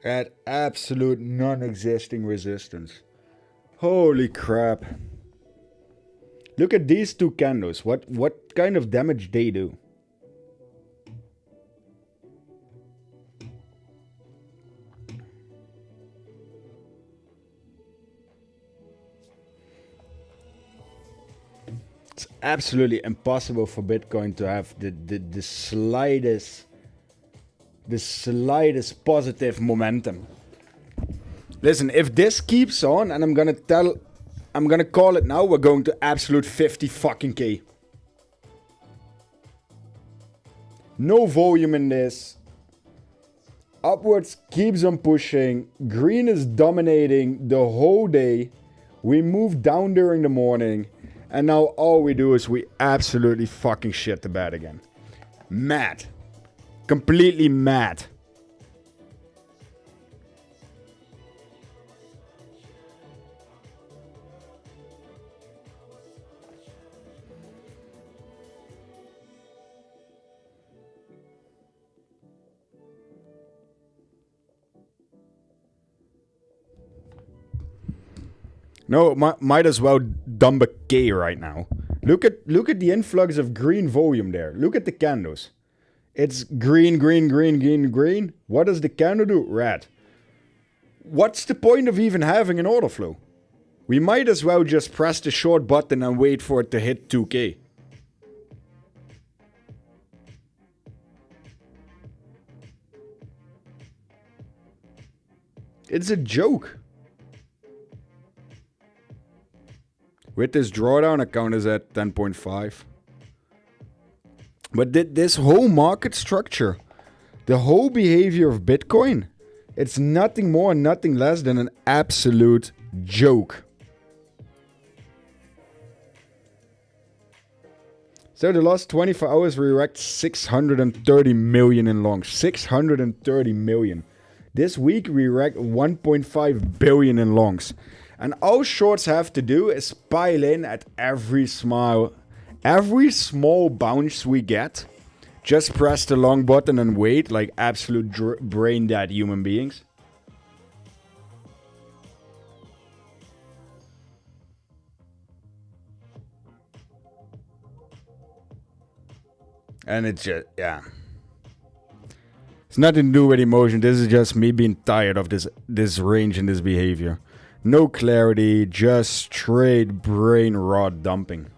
At absolute non-existing resistance. Holy crap. Look at these two candles. What kind of damage they do? It's absolutely impossible for Bitcoin to have the slightest positive momentum. Listen, if this keeps on, and I'm gonna call it now, we're going to absolute 50 fucking K. No volume in this. Upwards keeps on pushing. Green is dominating the whole day. We move down during the morning. And now all we do is we absolutely fucking shit the bed again. Mad. Completely mad. No, might as well dump a K right now. Look at the influx of green volume there. Look at the candles. It's green, green, green, green, green. What does the candle do? Red. What's the point of even having an order flow? We might as well just press the short button and wait for it to hit 2k. It's a joke. With this drawdown account is at 10.5. But this whole market structure, the whole behavior of Bitcoin, it's nothing more and nothing less than an absolute joke. So the last 24 hours we wrecked 630 million in longs. 630 million. This week we wrecked 1.5 billion in longs. And all shorts have to do is pile in at every small bounce we get. Just press the long button and wait like absolute brain dead human beings. And it's just, yeah. It's nothing to do with emotion. This is just me being tired of this range and this behavior. No clarity, just straight brain rot dumping.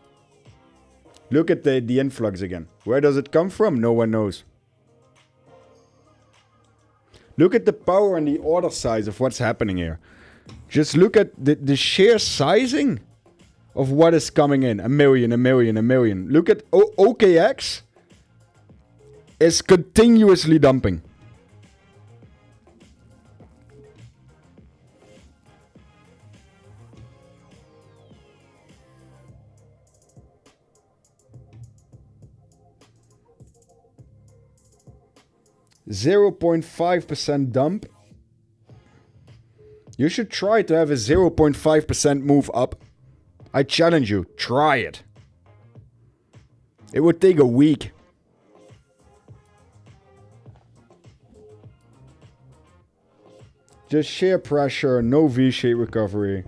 Look at the influx again. Where does it come from? No one knows. Look at the power and the order size of what's happening here. Just look at the sheer sizing of what is coming in. A million, a million, a million. Look at OKX is continuously dumping. .5% dump. You should try to have a 0.5% move up. I challenge you, try it. It would take a week. Just sheer pressure, no V-shaped recovery.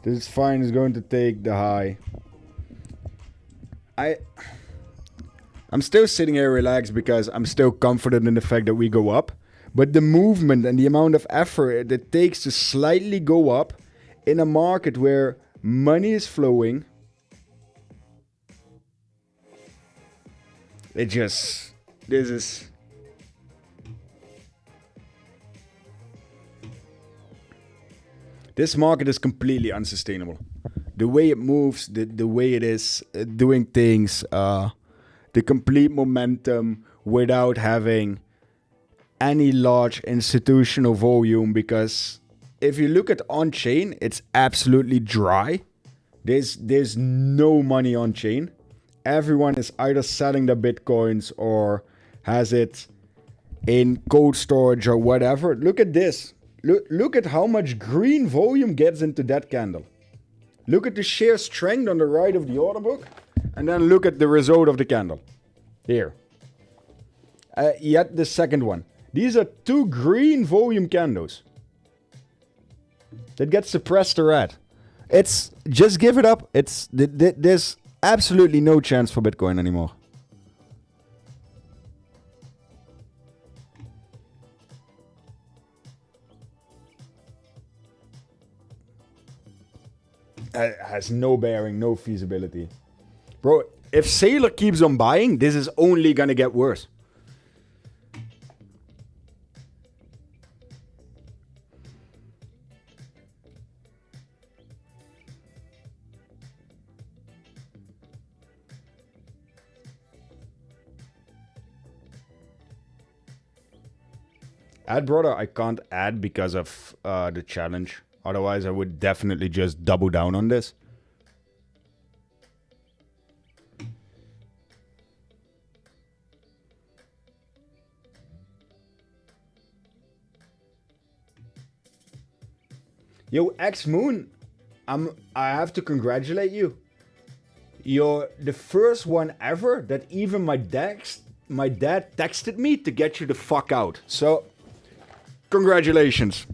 This is fine, it's going to take the high. I'm still sitting here relaxed because I'm still confident in the fact that we go up. But the movement and the amount of effort it takes to slightly go up in a market where money is flowing. This market is completely unsustainable. The way it moves, the way it is doing things, the complete momentum without having any large institutional volume, because if you look at on-chain, it's absolutely dry. There's no money on-chain. Everyone is either selling their bitcoins or has it in cold storage or whatever. Look at this. Look at how much green volume gets into that candle. Look at the sheer strength on the right of the order book. And then look at the result of the candle. Here. Yet the second one. These are two green volume candles. That gets suppressed to red. It's just give it up. There's absolutely no chance for Bitcoin anymore. It has no bearing, no feasibility. Bro, if Sailor keeps on buying, this is only gonna get worse. Add brother, I can't add because of the challenge. Otherwise, I would definitely just double down on this. Yo, X Moon, I have to congratulate you. You're the first one ever that even my dad texted me to get you the fuck out. So, congratulations.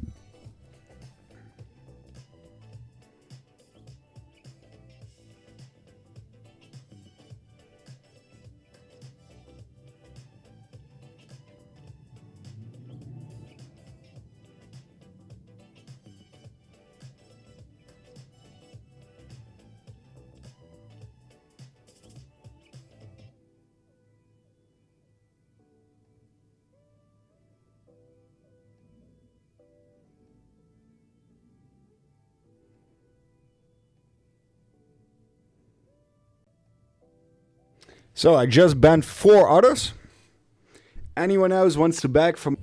So I just banned 4 others. Anyone else wants to back from...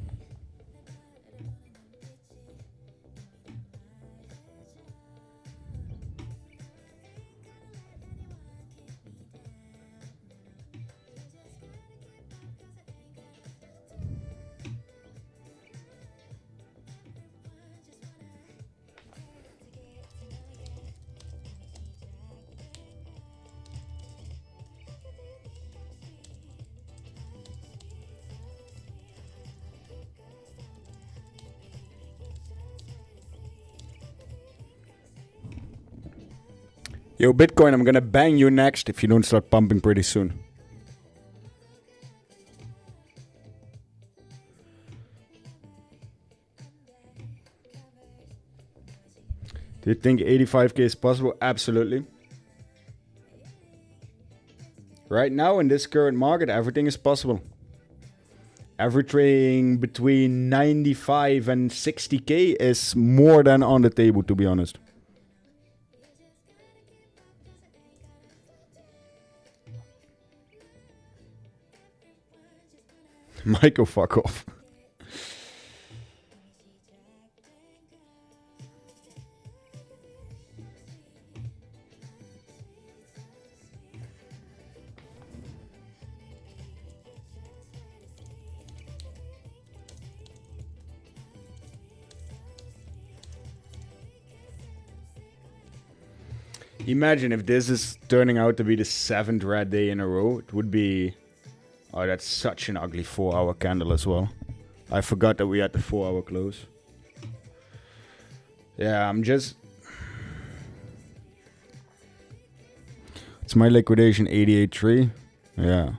Yo, Bitcoin, I'm gonna bang you next if you don't start pumping pretty soon. Do you think 85k is possible? Absolutely. Right now, in this current market, everything is possible. Everything between 95 and 60k is more than on the table, to be honest. Michael, fuck off. Imagine if this is turning out to be the 7th red day in a row. It would be... Oh, that's such an ugly 4-hour candle as well. I forgot that we had the 4-hour close. Yeah, I'm just... It's my liquidation 88.3. Yeah.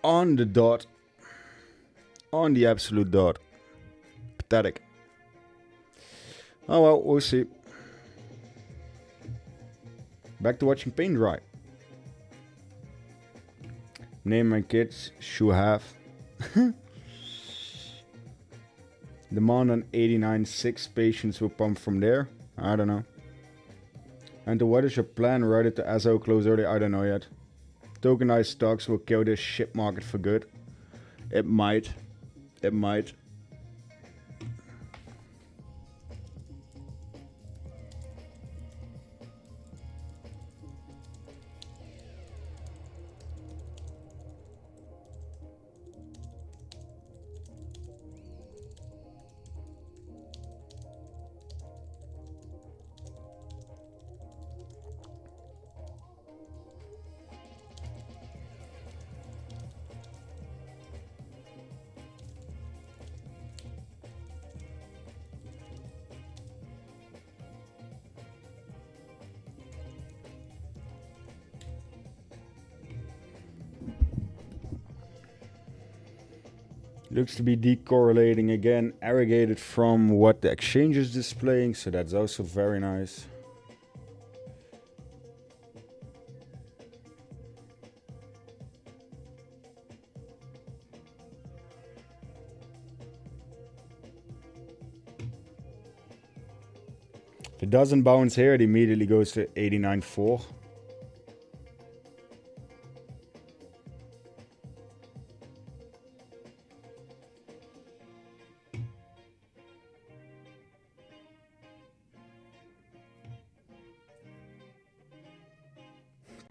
On the dot. On the absolute dot. Pathetic. Oh well, we'll see. Back to watching paint dry. Name my kids should have. Demand on 89.6 patients will pump from there. I don't know. And what is your plan? Ride it to SO close early? I don't know yet. Tokenized stocks will kill this shit market for good. It might. It might. Looks to be decorrelating again, aggregated from what the exchange is displaying, so that's also very nice. If it doesn't bounce here, it immediately goes to 89.4.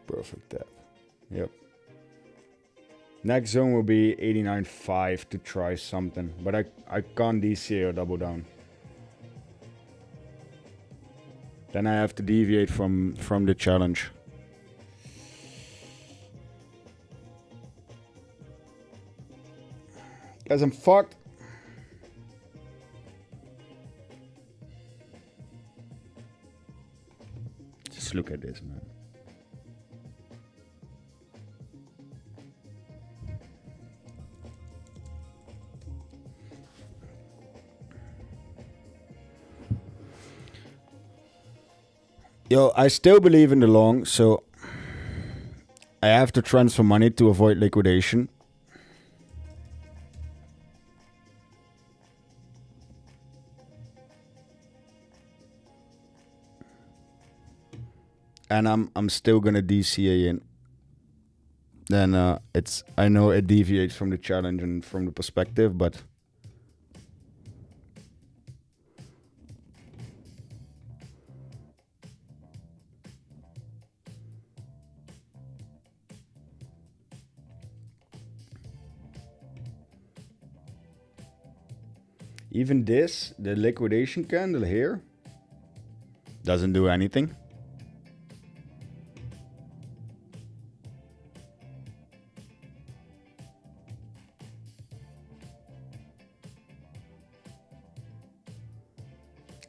Perfect tap. Yep. Next zone will be 89.5 to try something, but I can't DC or double down. Then I have to deviate from the challenge. Guys, I'm fucked. Just look at this, man. Yo, I still believe in the long, so I have to transfer money to avoid liquidation. And I'm still gonna DCA in. Then I know it deviates from the challenge and from the perspective, but even this, the liquidation candle here, doesn't do anything.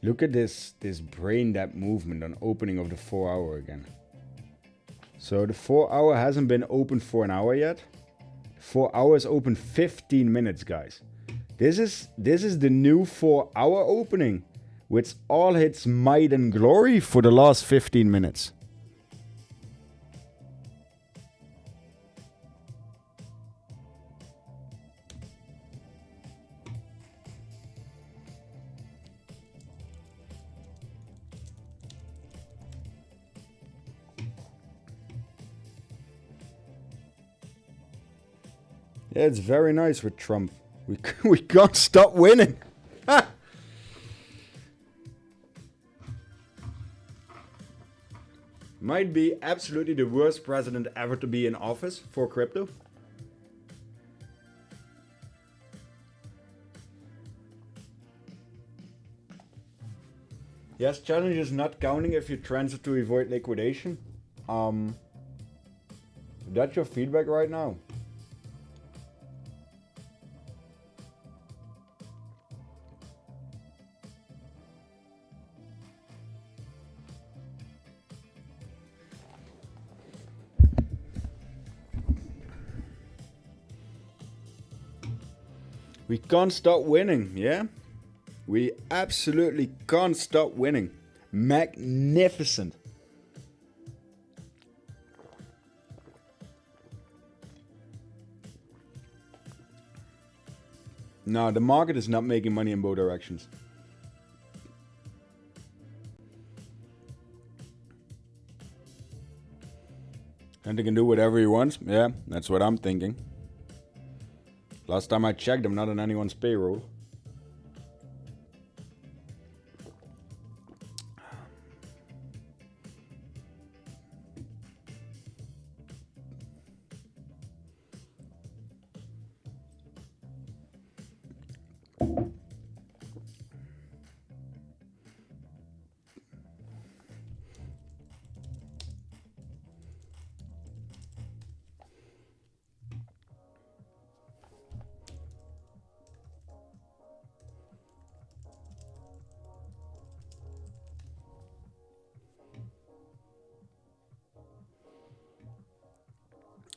Look at this brain dead movement on opening of the 4 hour again. So the 4 hour hasn't been open for an hour yet. 4 hours open 15 minutes, guys. This is the new 4 hour opening with all its might and glory for the last 15 minutes. Yeah, it's very nice with Trump. We can't stop winning. Might be absolutely the worst president ever to be in office for crypto. Yes, challenge is not counting if you transfer to avoid liquidation. That's your feedback right now. We can't stop winning, yeah? We absolutely can't stop winning. Magnificent. No, the market is not making money in both directions. And they can do whatever he wants. Yeah, that's what I'm thinking. Last time I checked, I'm not on anyone's payroll.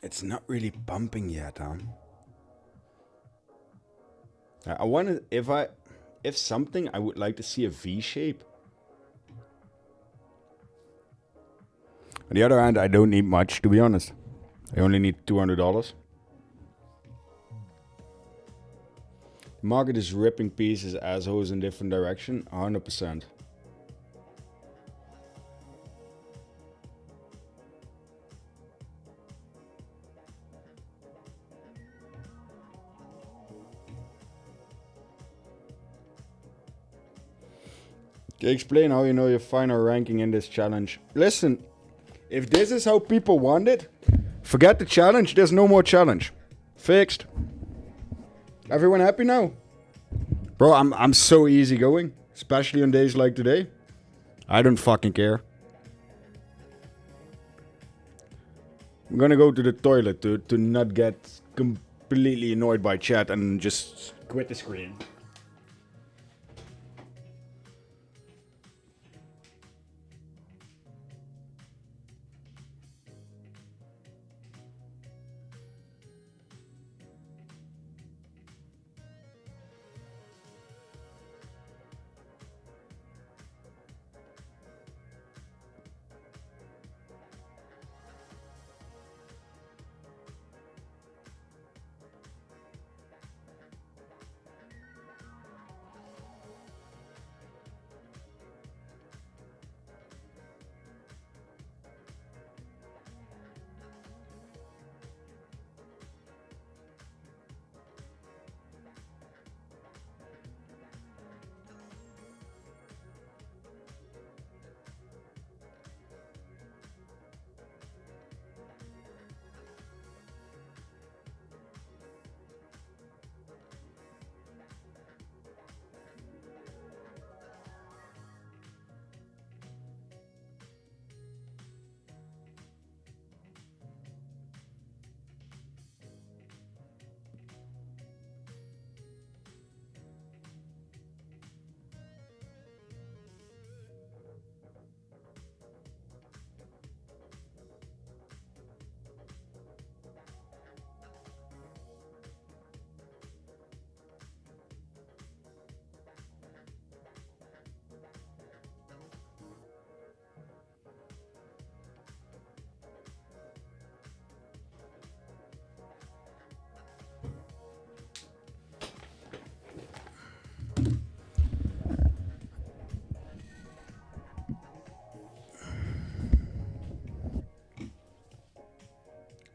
It's not really pumping yet, huh? I wanted, if something, I would like to see a V shape. On the other hand, I don't need much, to be honest. I only need $200. The market is ripping pieces, assholes in different direction, 100%. Can you explain how you know your final ranking in this challenge? Listen, if this is how people want it, forget the challenge, there's no more challenge. Fixed. Everyone happy now? Bro, I'm so easygoing, especially on days like today. I don't fucking care. I'm gonna go to the toilet to not get completely annoyed by chat and just quit the screen.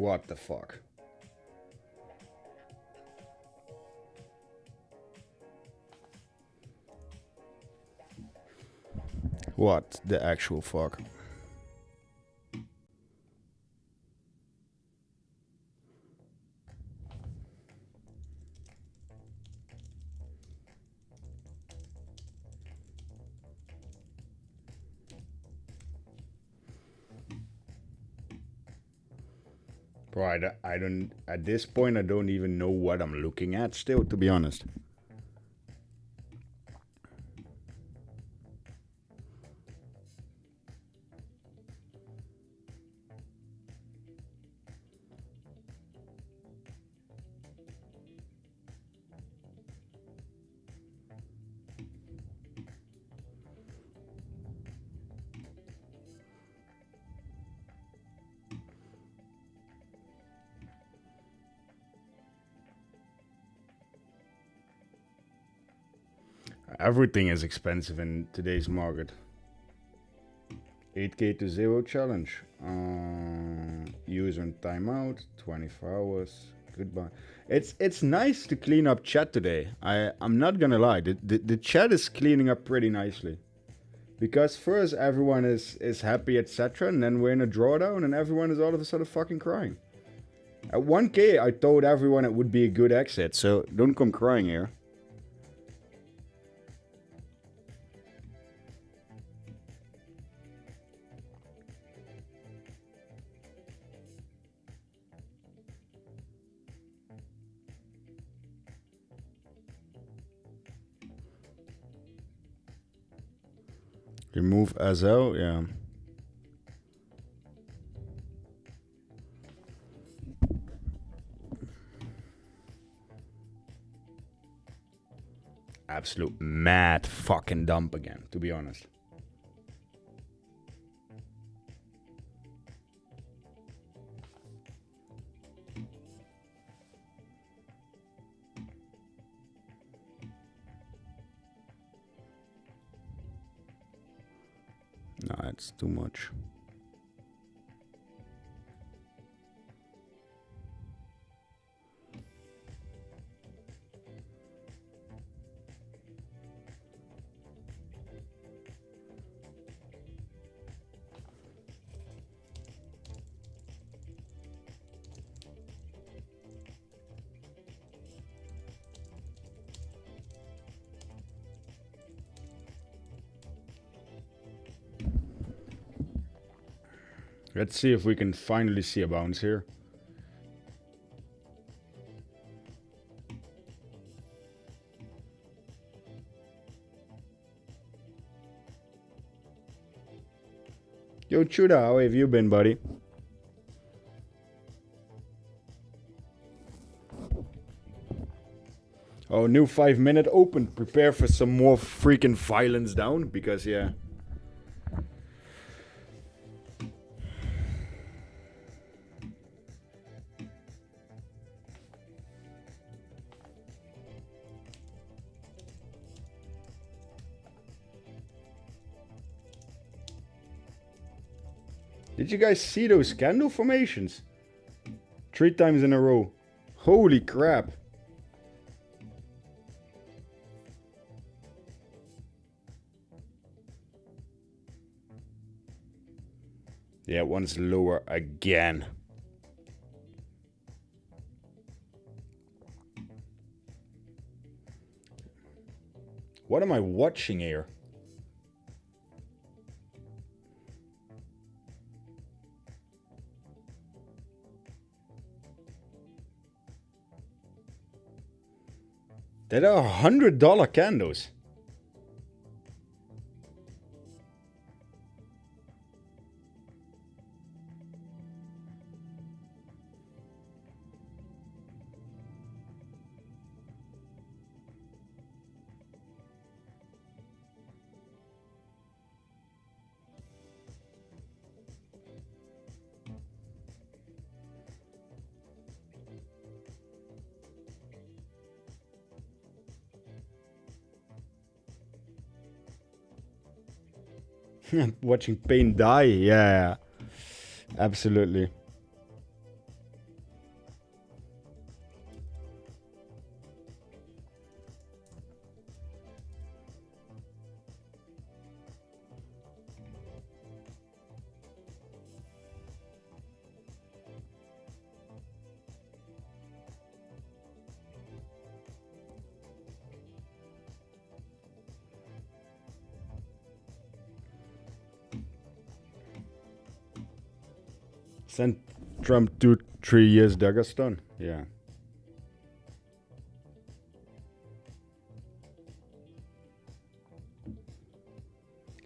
What the fuck? What the actual fuck? Bro, I don't, at this point, I don't even know what I'm looking at still, to be honest. Everything is expensive in today's market. 8k to 0 challenge. User and timeout. 24 hours. Goodbye. It's nice to clean up chat today. I'm not gonna lie. The chat is cleaning up pretty nicely. Because first everyone is happy, etc. And then we're in a drawdown and everyone is all of a sudden fucking crying. At 1k, I told everyone it would be a good exit. So don't come crying here. Remove Azel, yeah. Absolute mad fucking dump again, to be honest. No, it's too much. Let's see if we can finally see a bounce here. Yo, Chuda, how have you been, buddy? Oh, new 5-minute open. Prepare for some more freaking violence down, because yeah. Did you guys see those candle formations? 3 times in a row. Holy crap. Yeah, one's lower again. What am I watching here? That are $100 candles. Watching pain die, yeah, absolutely. Send Trump 2-3 years Dagestan. Yeah.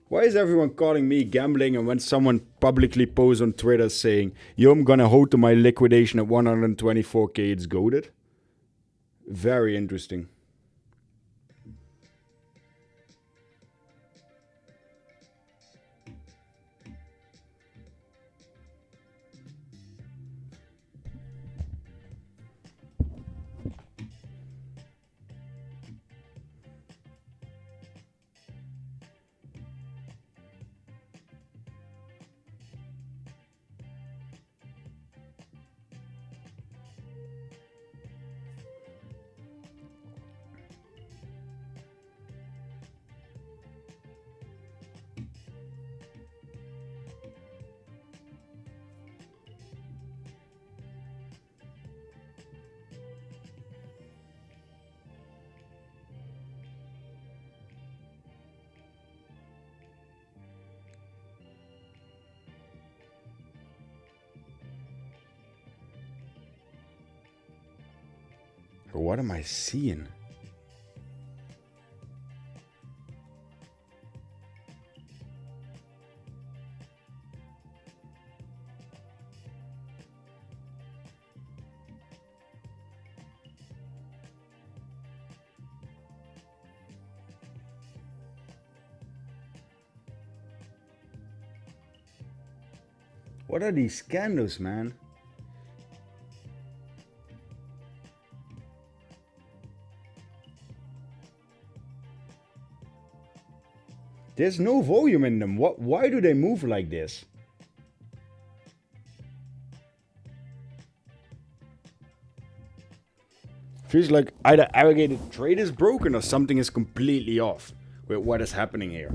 Why is everyone calling me gambling, and when someone publicly posts on Twitter saying, yo, I'm gonna hold to my liquidation at 124k, it's goated? Very interesting. What am I seeing? What are these candles, man? There's no volume in them. Why do they move like this? Feels like either aggregated trade is broken or something is completely off with what is happening here.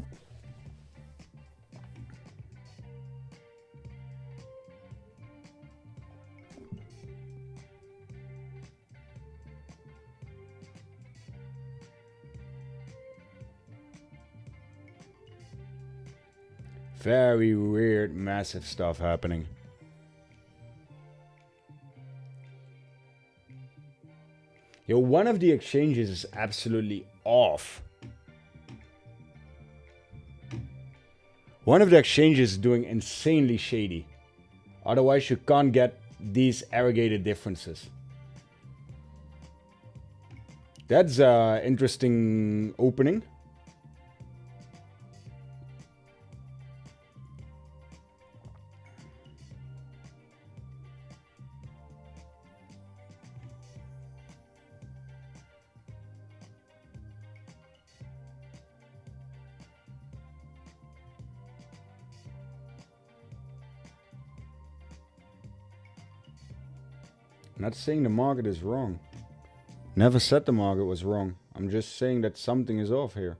Very weird, massive stuff happening. Yo, one of the exchanges is absolutely off. One of the exchanges is doing insanely shady. Otherwise, you can't get these aggregated differences. That's an interesting opening. I'm not saying the market is wrong. Never said the market was wrong. I'm just saying that something is off here.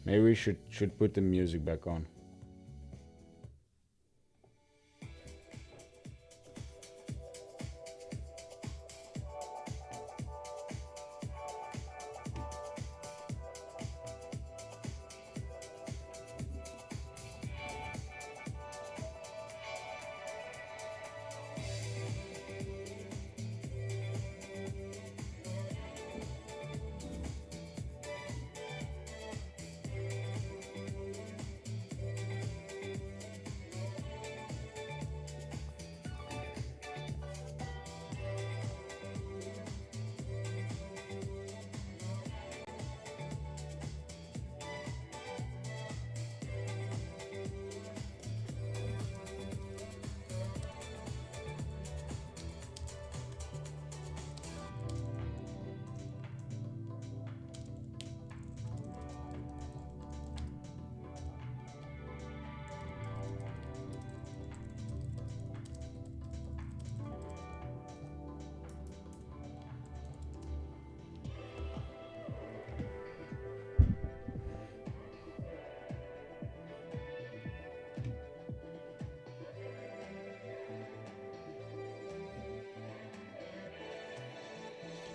Maybe we should put the music back on.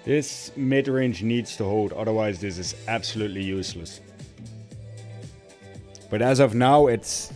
This mid-range needs to hold, otherwise this is absolutely useless. But as of now, it's...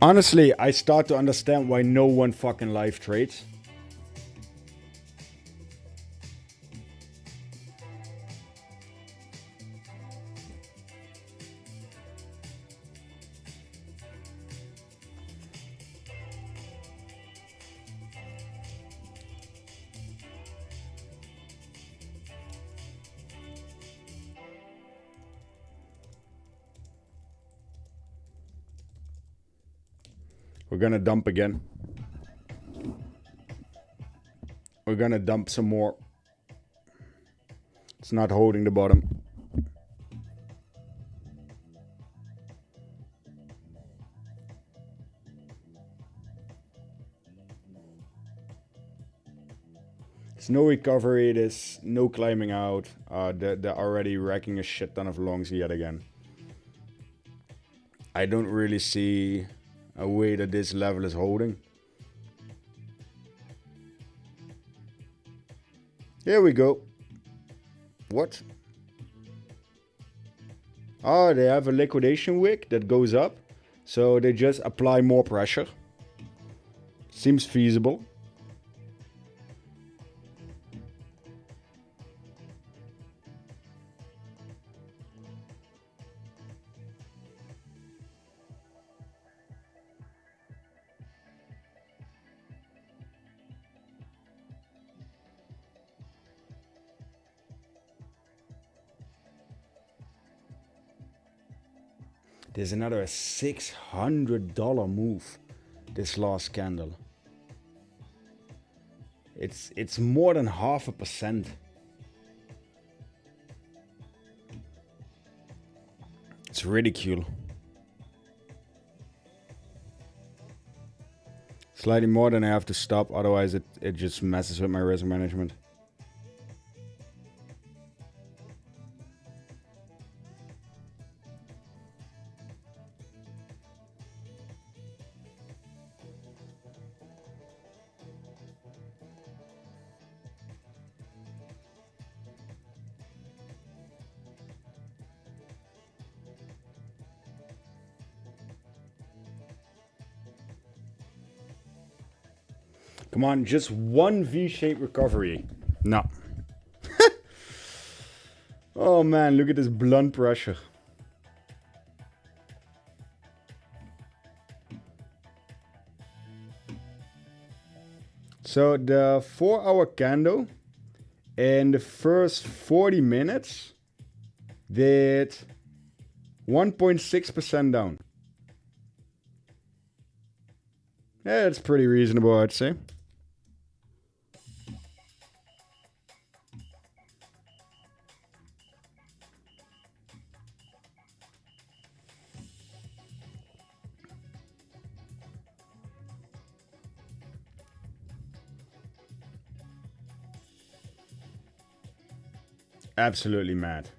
Honestly, I start to understand why no one fucking live trades. We're gonna dump again. We're gonna dump some more. It's not holding the bottom. There's no recovery, there's no climbing out. They're already wrecking a shit ton of longs yet again. I don't really see a way that this level is holding. Here we go. What? Oh, they have a liquidation wick that goes up. So they just apply more pressure. Seems feasible. There's another $600 move this last candle. It's more than 0.5%. It's ridicule. Slightly more than I have to stop, otherwise it just messes with my risk management. Come on, just one V-shaped recovery. No. Oh man, look at this blunt pressure. So the 4-hour candle in the first 40 minutes did 1.6% down. Yeah, that's pretty reasonable, I'd say. Absolutely mad.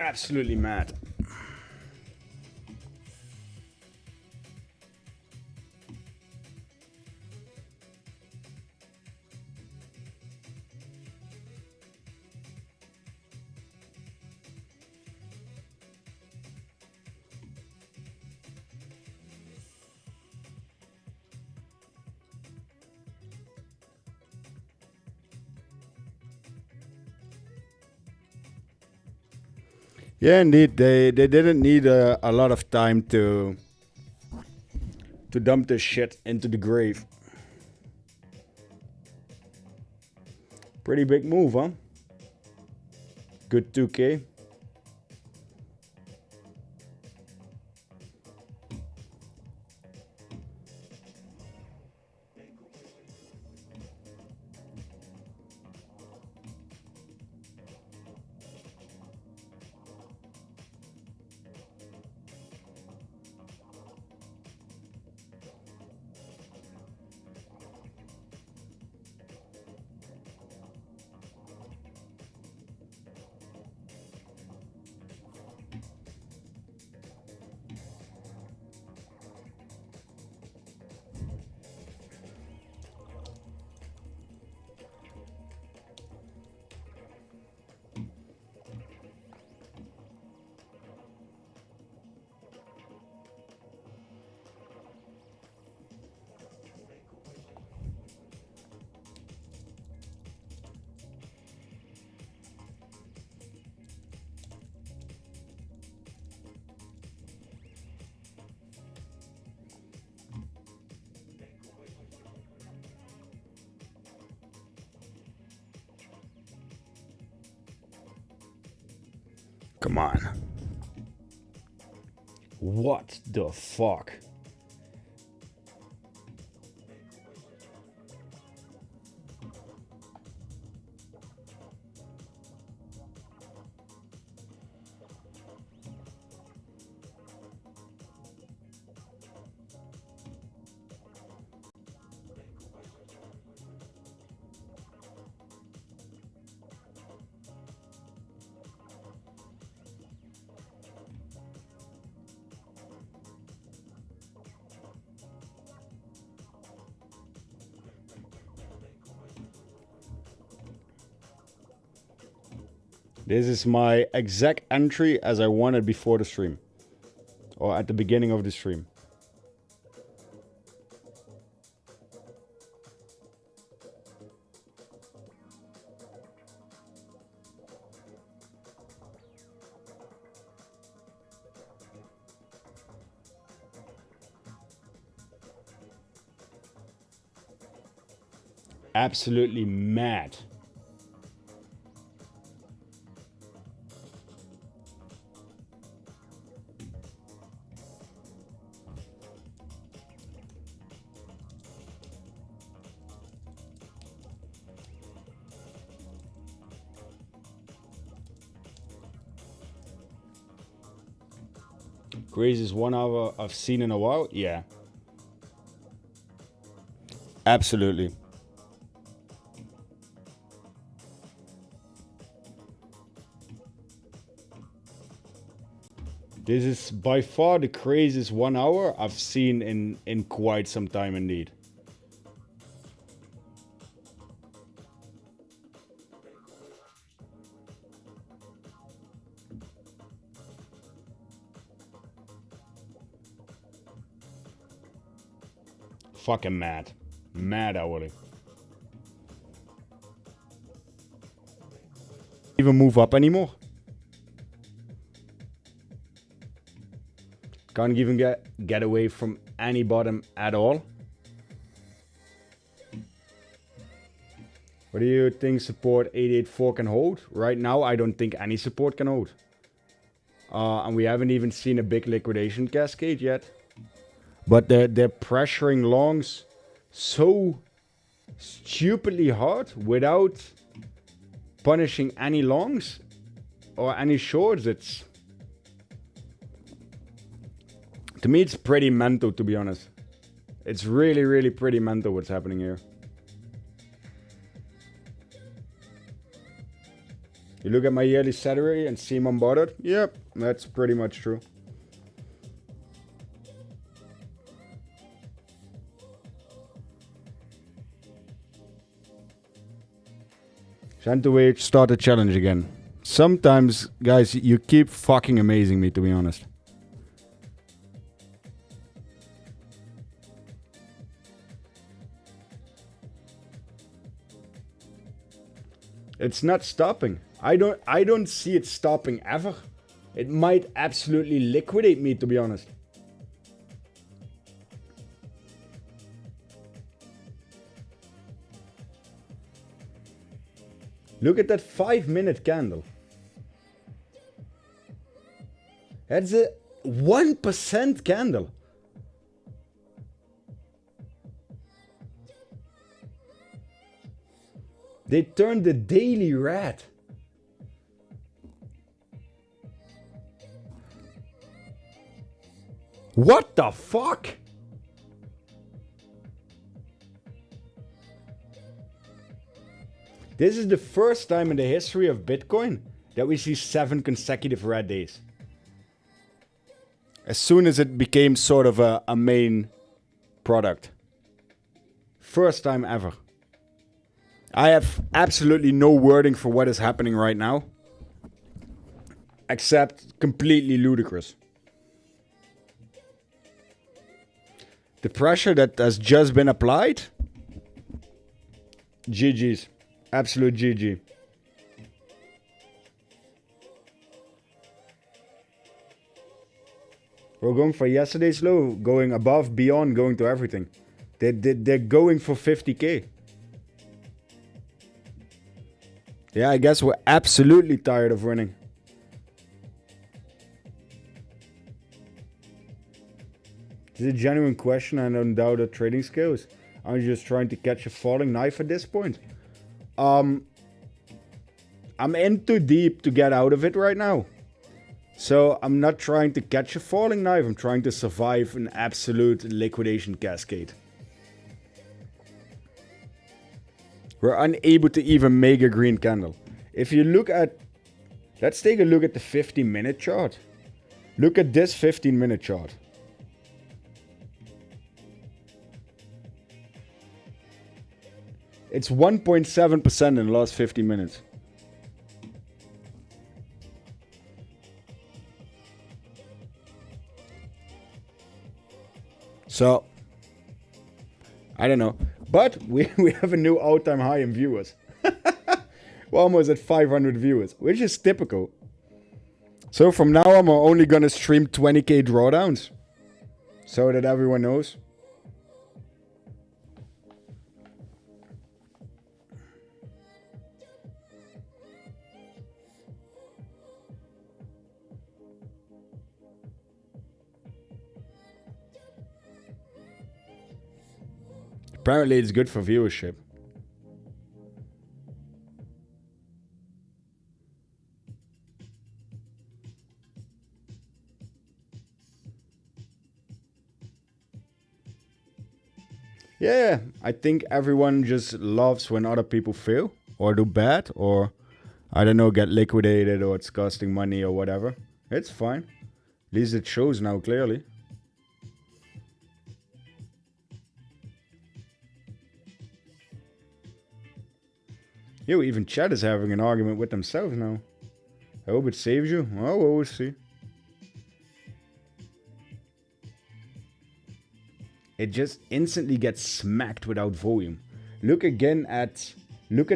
Absolutely mad. Yeah, indeed. They didn't need a lot of time to dump this shit into the grave. Pretty big move, huh? Good 2K. Come on. What the fuck? This is my exact entry as I wanted before the stream. Or at the beginning of the stream. Absolutely mad. Craziest 1 hour I've seen in a while? Yeah. Absolutely. This is by far the craziest 1 hour I've seen in quite some time indeed. Fucking mad. Mad hourly. Even move up anymore. Can't even get away from any bottom at all. What do you think support 884 can hold? Right now, I don't think any support can hold. And we haven't even seen a big liquidation cascade yet. But they're pressuring longs so stupidly hard without punishing any longs or any shorts. To me, it's pretty mental, to be honest. It's really, really pretty mental what's happening here. You look at my yearly salary and seem unbothered? Yep, that's pretty much true. Shantaway, start a challenge again. Sometimes, guys, you keep fucking amazing me, to be honest. It's not stopping. I don't see it stopping ever. It might absolutely liquidate me, to be honest. Look at that 5-minute candle. That's a 1% candle. They turned the daily red. What the fuck? This is the first time in the history of Bitcoin that we see 7 consecutive red days. As soon as it became sort of a main product. First time ever. I have absolutely no wording for what is happening right now. Except completely ludicrous. The pressure that has just been applied? GG's. Absolute GG. We're going for yesterday's low, going above, beyond, going to everything. They're going for 50k. Yeah, I guess we're absolutely tired of running. This is a genuine question. I don't doubt your trading skills. I'm just trying to catch a falling knife at this point. I'm in too deep to get out of it right now. So I'm not trying to catch a falling knife. I'm trying to survive an absolute liquidation cascade. We're unable to even make a green candle. If you look at... Let's take a look at the 15-minute chart. Look at this 15-minute chart. It's 1.7% in the last 50 minutes. So, I don't know. But we have a new all-time high in viewers. We're almost at 500 viewers, which is typical. So from now on, we're only going to stream 20k drawdowns. So that everyone knows. Apparently it's good for viewership. Yeah, I think everyone just loves when other people fail or do bad or, I don't know, get liquidated or it's costing money or whatever. It's fine. At least it shows now clearly. Yo, even chat is having an argument with themselves now. I hope it saves you. Oh, we'll see. It just instantly gets smacked without volume. Look at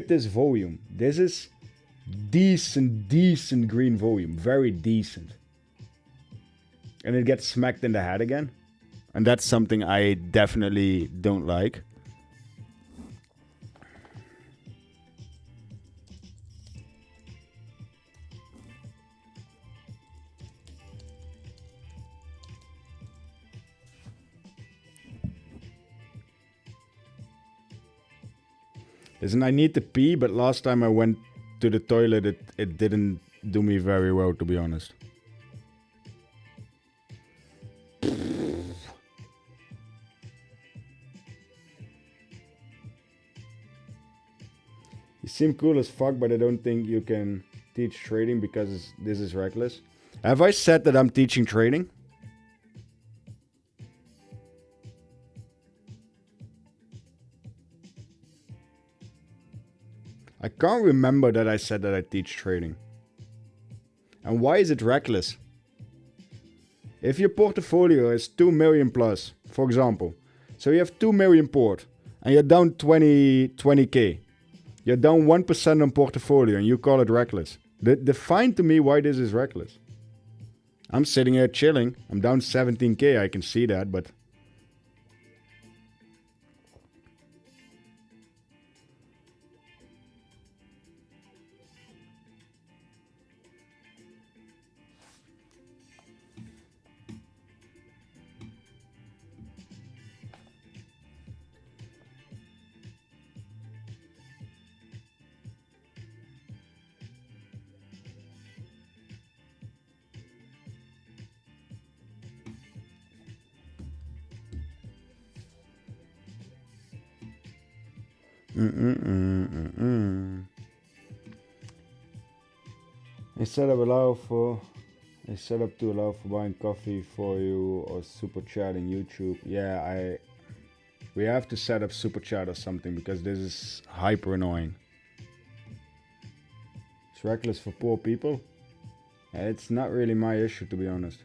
this volume. This is decent green volume. Very decent. And it gets smacked in the head again. And that's something I definitely don't like. Listen, I need to pee, but last time I went to the toilet, it didn't do me very well, to be honest. You seem cool as fuck, but I don't think you can teach trading because this is reckless. Have I said that I'm teaching trading? I can't remember that I said that I teach trading. And why is it reckless? If your portfolio is 2 million plus, for example, so you have 2 million port and you're down 20k, you're down 1% on portfolio and you call it reckless. Define to me why this is reckless. I'm sitting here chilling. I'm down 17k, I can see that, but They set up to allow for buying coffee for you or super chat in YouTube. Yeah, we have to set up super chat or something because this is hyper annoying. It's reckless for poor people. It's not really my issue, to be honest.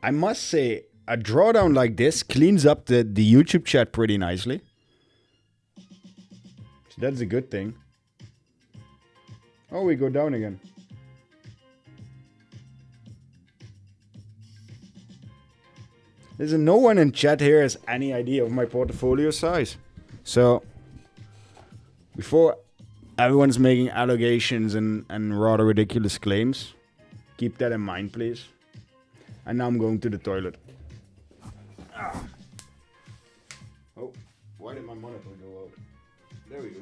I must say, a drawdown like this cleans up the YouTube chat pretty nicely. So that's a good thing. Oh, we go down again. Listen, no one in chat here has any idea of my portfolio size. So, before everyone's making allegations and rather ridiculous claims, keep that in mind, please. And now I'm going to the toilet. Oh, why did my monitor go out? There we go.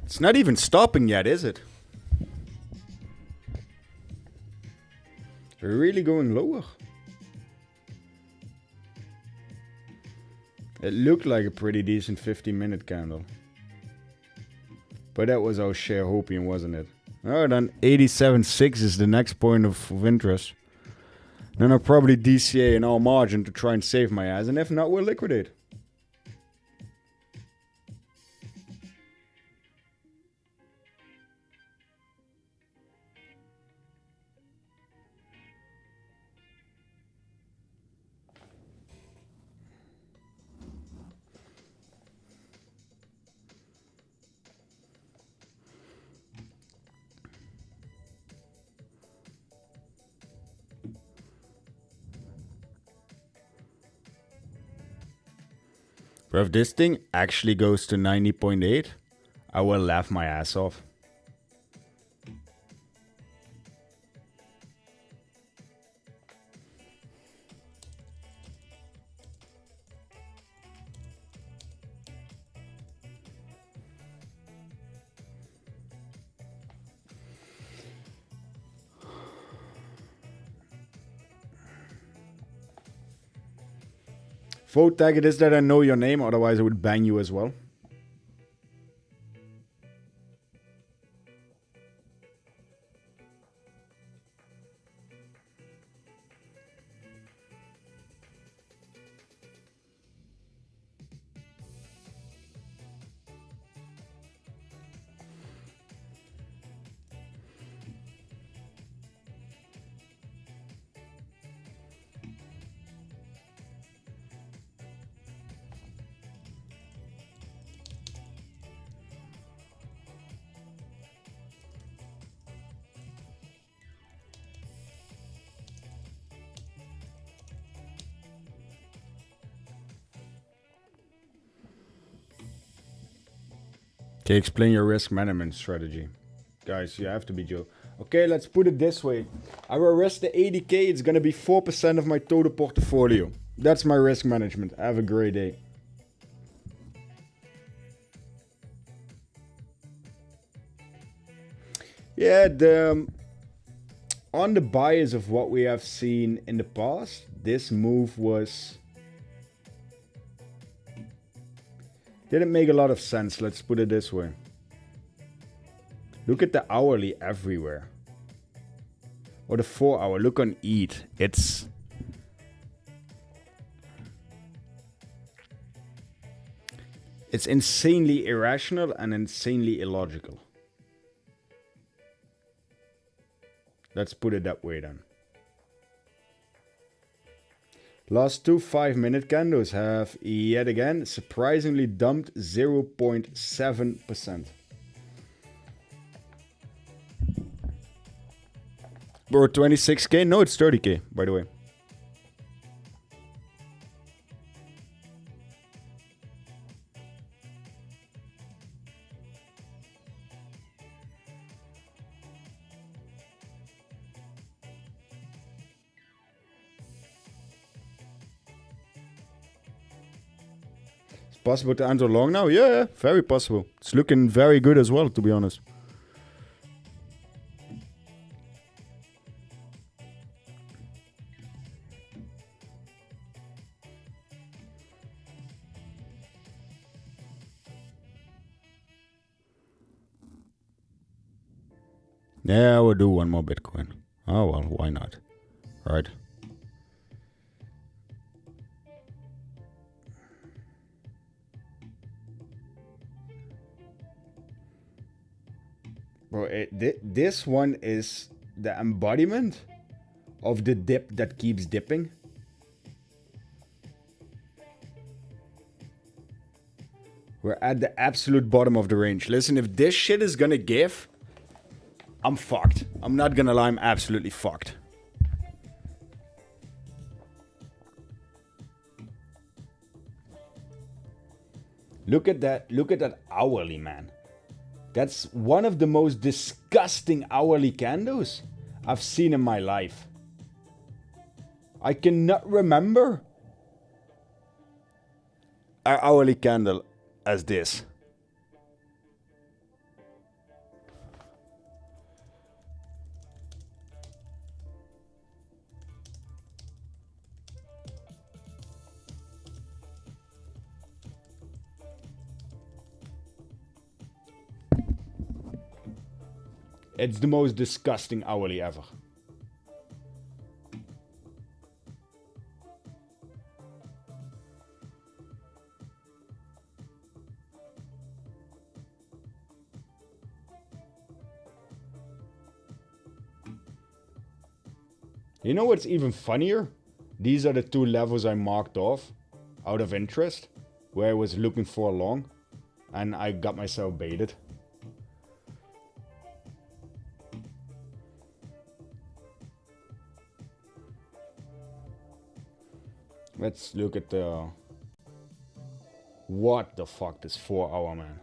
It's not even stopping yet, is it? We're really going lower. It looked like a pretty decent 15-minute candle. But that was our share hopium, wasn't it? Oh, then 87.6 is the next point of interest. Then I'll probably DCA in all margin to try and save my ass. And if not, we'll liquidate. Bro, if this thing actually goes to 90.8, I will laugh my ass off. Vote tag it is that I know your name, otherwise I would ban you as well. Okay, explain your risk management strategy. Guys, you have to be Joe. Okay, let's put it this way. I will risk the 80k, it's gonna be 4% of my total portfolio. That's my risk management. Have a great day. Yeah, on the bias of what we have seen in the past, this move didn't make a lot of sense, let's put it this way. Look at the hourly everywhere. Or the 4 hour, look on ETH. It's insanely irrational and insanely illogical. Let's put it that way then. Last two 5-minute candles have yet again surprisingly dumped 0.7%. Bro, 26k? No, it's 30k, by the way. Possible to enter long now? Yeah, very possible. It's looking very good as well, to be honest. Yeah, I will do one more Bitcoin. Oh well, why not? Right. Bro, this one is the embodiment of the dip that keeps dipping. We're at the absolute bottom of the range. Listen, if this shit is gonna give, I'm fucked. I'm not gonna lie, I'm absolutely fucked. Look at that hourly, man. That's one of the most disgusting hourly candles I've seen in my life. I cannot remember an hourly candle as this. It's the most disgusting hourly ever. You know what's even funnier? These are the two levels I marked off out of interest, where I was looking for long, and I got myself baited. Let's look at the... What the fuck, this 4 hour, man.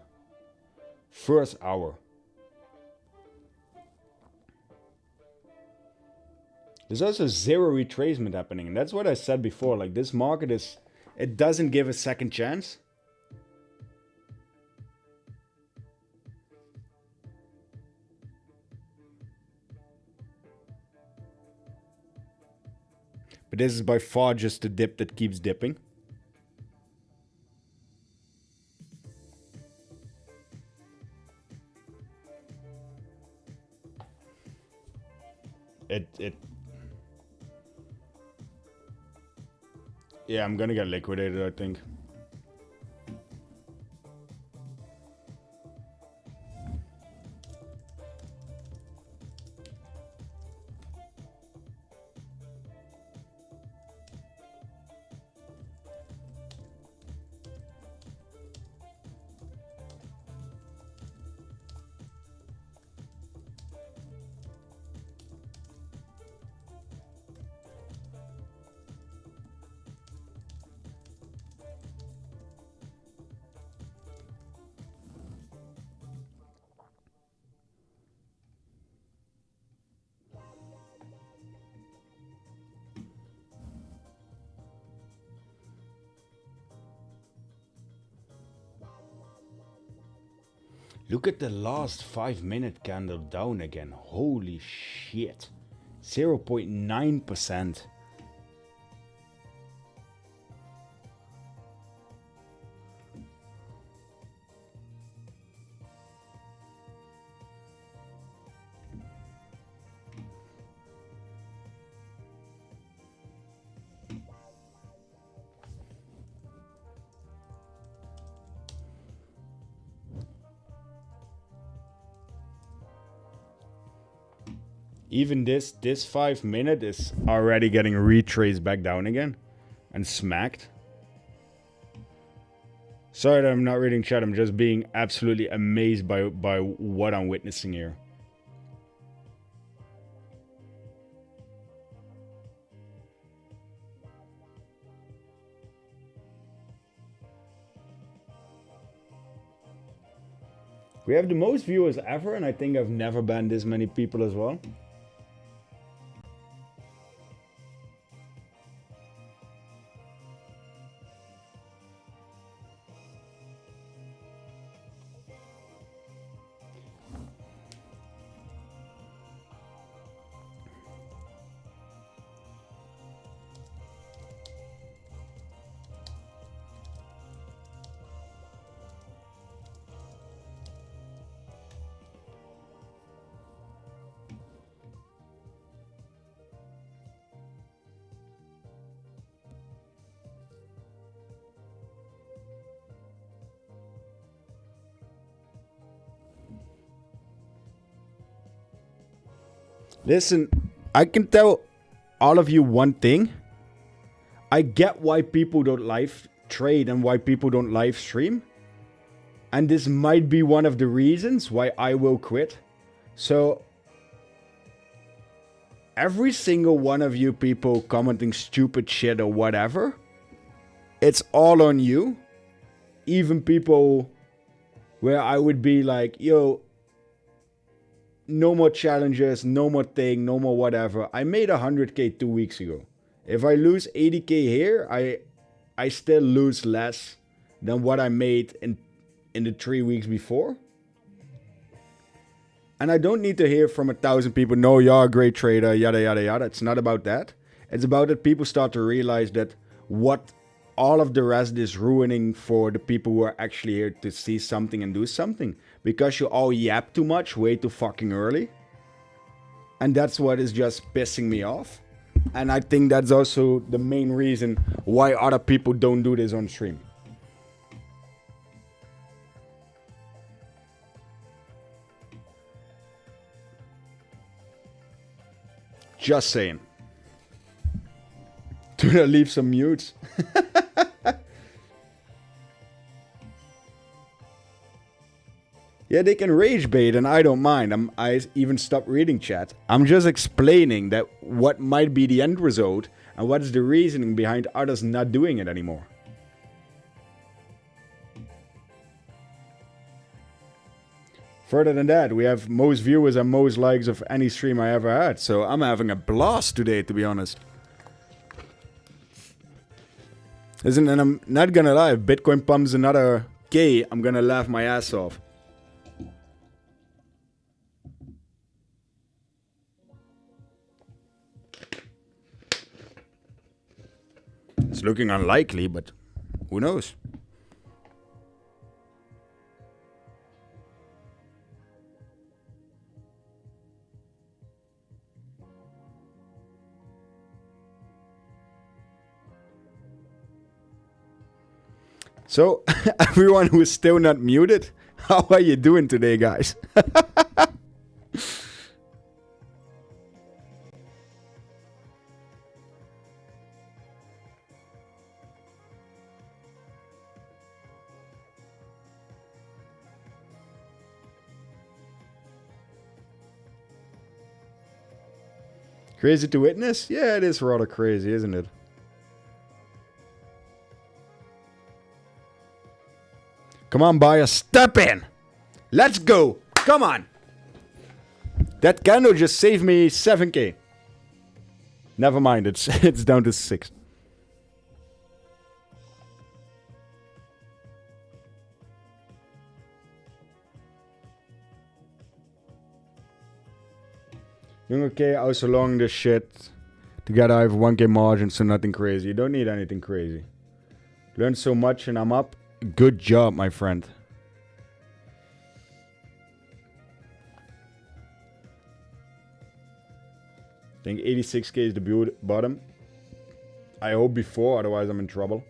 First hour. There's also zero retracement happening. And that's what I said before. Like, this market is... It doesn't give a second chance. But this is by far just the dip that keeps dipping. Yeah, I'm gonna get liquidated, I think. Look at the last 5-minute candle down again. Holy shit. 0.9%. Even this 5-minute is already getting retraced back down again and smacked. Sorry that I'm not reading chat. I'm just being absolutely amazed by what I'm witnessing here. We have the most viewers ever, and I think I've never banned this many people as well. Listen, I can tell all of you one thing. I get why people don't live trade and why people don't live stream. And this might be one of the reasons why I will quit. So, every single one of you people commenting stupid shit or whatever, it's all on you. Even people where I would be like, yo, no more challenges, no more thing, no more whatever. I made 100k 2 weeks ago. If I lose 80k here, I still lose less than what I made in the 3 weeks before. And I don't need to hear from 1,000 people, no, you're a great trader, yada, yada, yada. It's not about that. It's about that people start to realize that what all of the rest is ruining for the people who are actually here to see something and do something. Because you all yap too much, way too fucking early. And that's what is just pissing me off. And I think that's also the main reason why other people don't do this on stream. Just saying. Do I leave some mutes? Yeah, they can rage bait and I don't mind. I even stopped reading chat. I'm just explaining that what might be the end result and what is the reasoning behind others not doing it anymore. Further than that, we have most viewers and most likes of any stream I ever had. So I'm having a blast today, to be honest. And I'm not gonna lie, if Bitcoin pumps another K, I'm gonna laugh my ass off. It's looking unlikely, but who knows? So, everyone who is still not muted, how are you doing today, guys? Crazy to witness? Yeah, it is rather crazy, isn't it? Come on, buyer, step in! Let's go! Come on! That candle just saved me 7k. Never mind, it's down to 6. Okay, also long this shit. Together I have 1k margin, so nothing crazy. You don't need anything crazy. Learned so much and I'm up. Good job, my friend. I think 86k is the bottom. I hope before, otherwise I'm in trouble.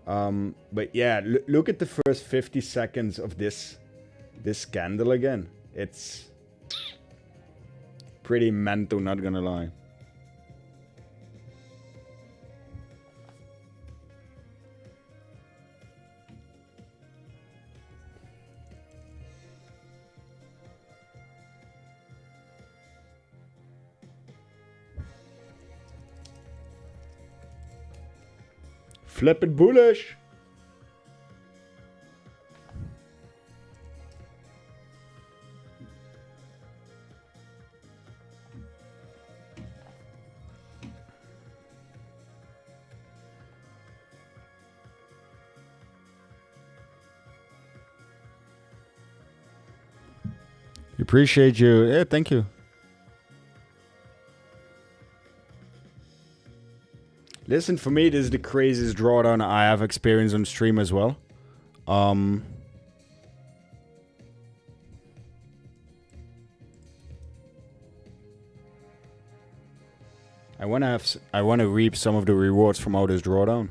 But yeah, look at the first 50 seconds of this candle again. It's pretty mental, not gonna lie. Flip it bullish. Appreciate you. Yeah, thank you. Listen, for me, this is the craziest drawdown I have experienced on stream as well. I wanna reap some of the rewards from all this drawdown.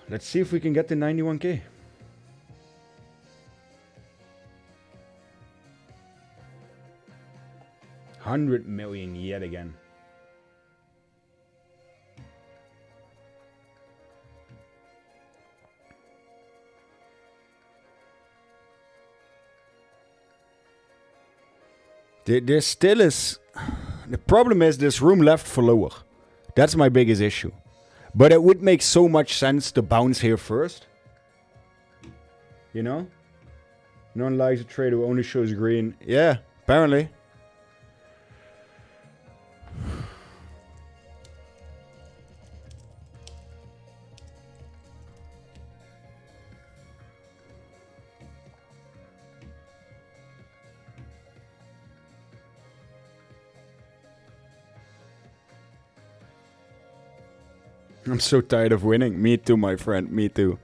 Let's see if we can get to 91k. $100 million yet again. There still is... The problem is there's room left for lower. That's my biggest issue. But it would make so much sense to bounce here first. You know? No one likes a trader who only shows green. Yeah, apparently. I'm so tired of winning. Me too, my friend. Me too.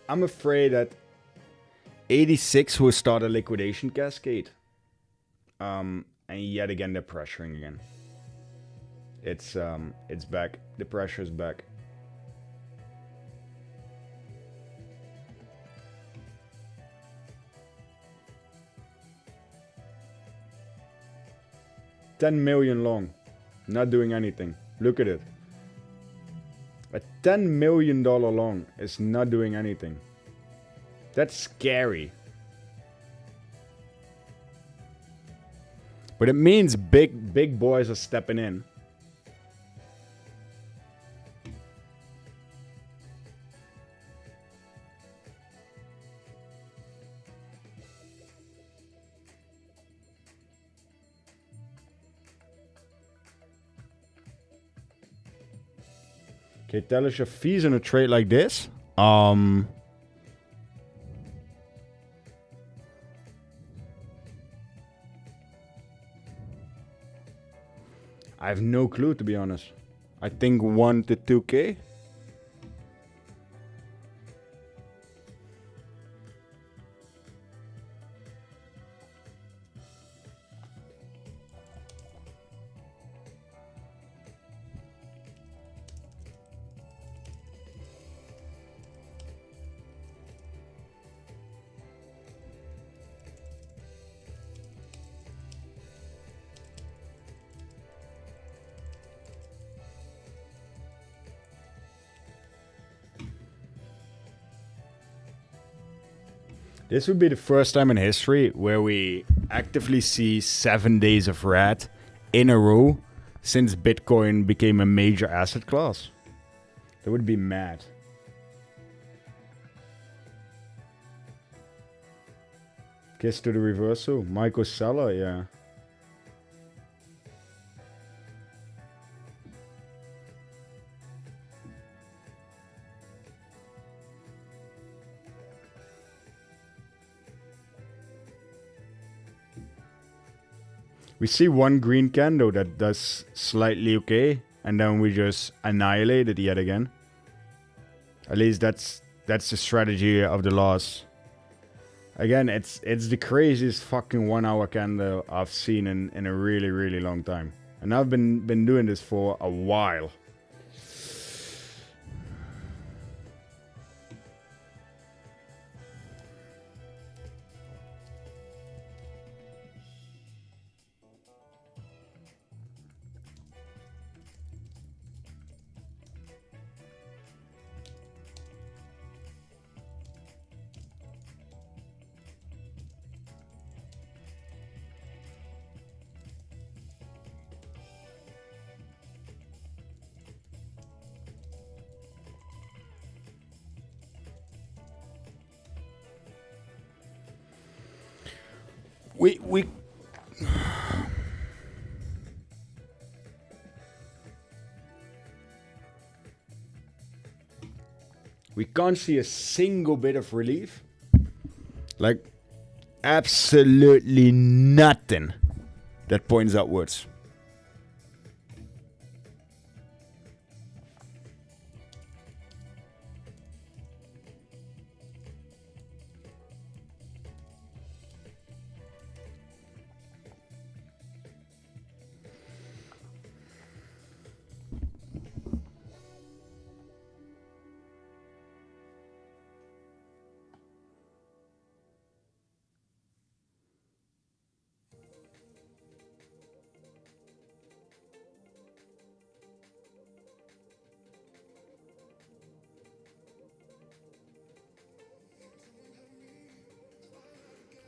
I'm afraid that 86 will start a liquidation cascade. And yet again, they're pressuring again. It's back. The pressure's back. $10 million long. Not doing anything. Look at it. A $10 million long is not doing anything. That's scary. But it means big boys are stepping in. Okay, tell us your fees in a trade like this. I have no clue, to be honest. I think 1 to 2k. This would be the first time in history where we actively see 7 days of red in a row since Bitcoin became a major asset class. That would be mad. Kiss to the reversal. Michael Salah, yeah. We see one green candle that does slightly okay, and then we just annihilate it yet again. At least that's the strategy of the loss. Again, it's the craziest fucking 1 hour candle I've seen in a really long time. And I've been doing this for a while. We can't see a single bit of relief. Like, absolutely nothing that points upwards.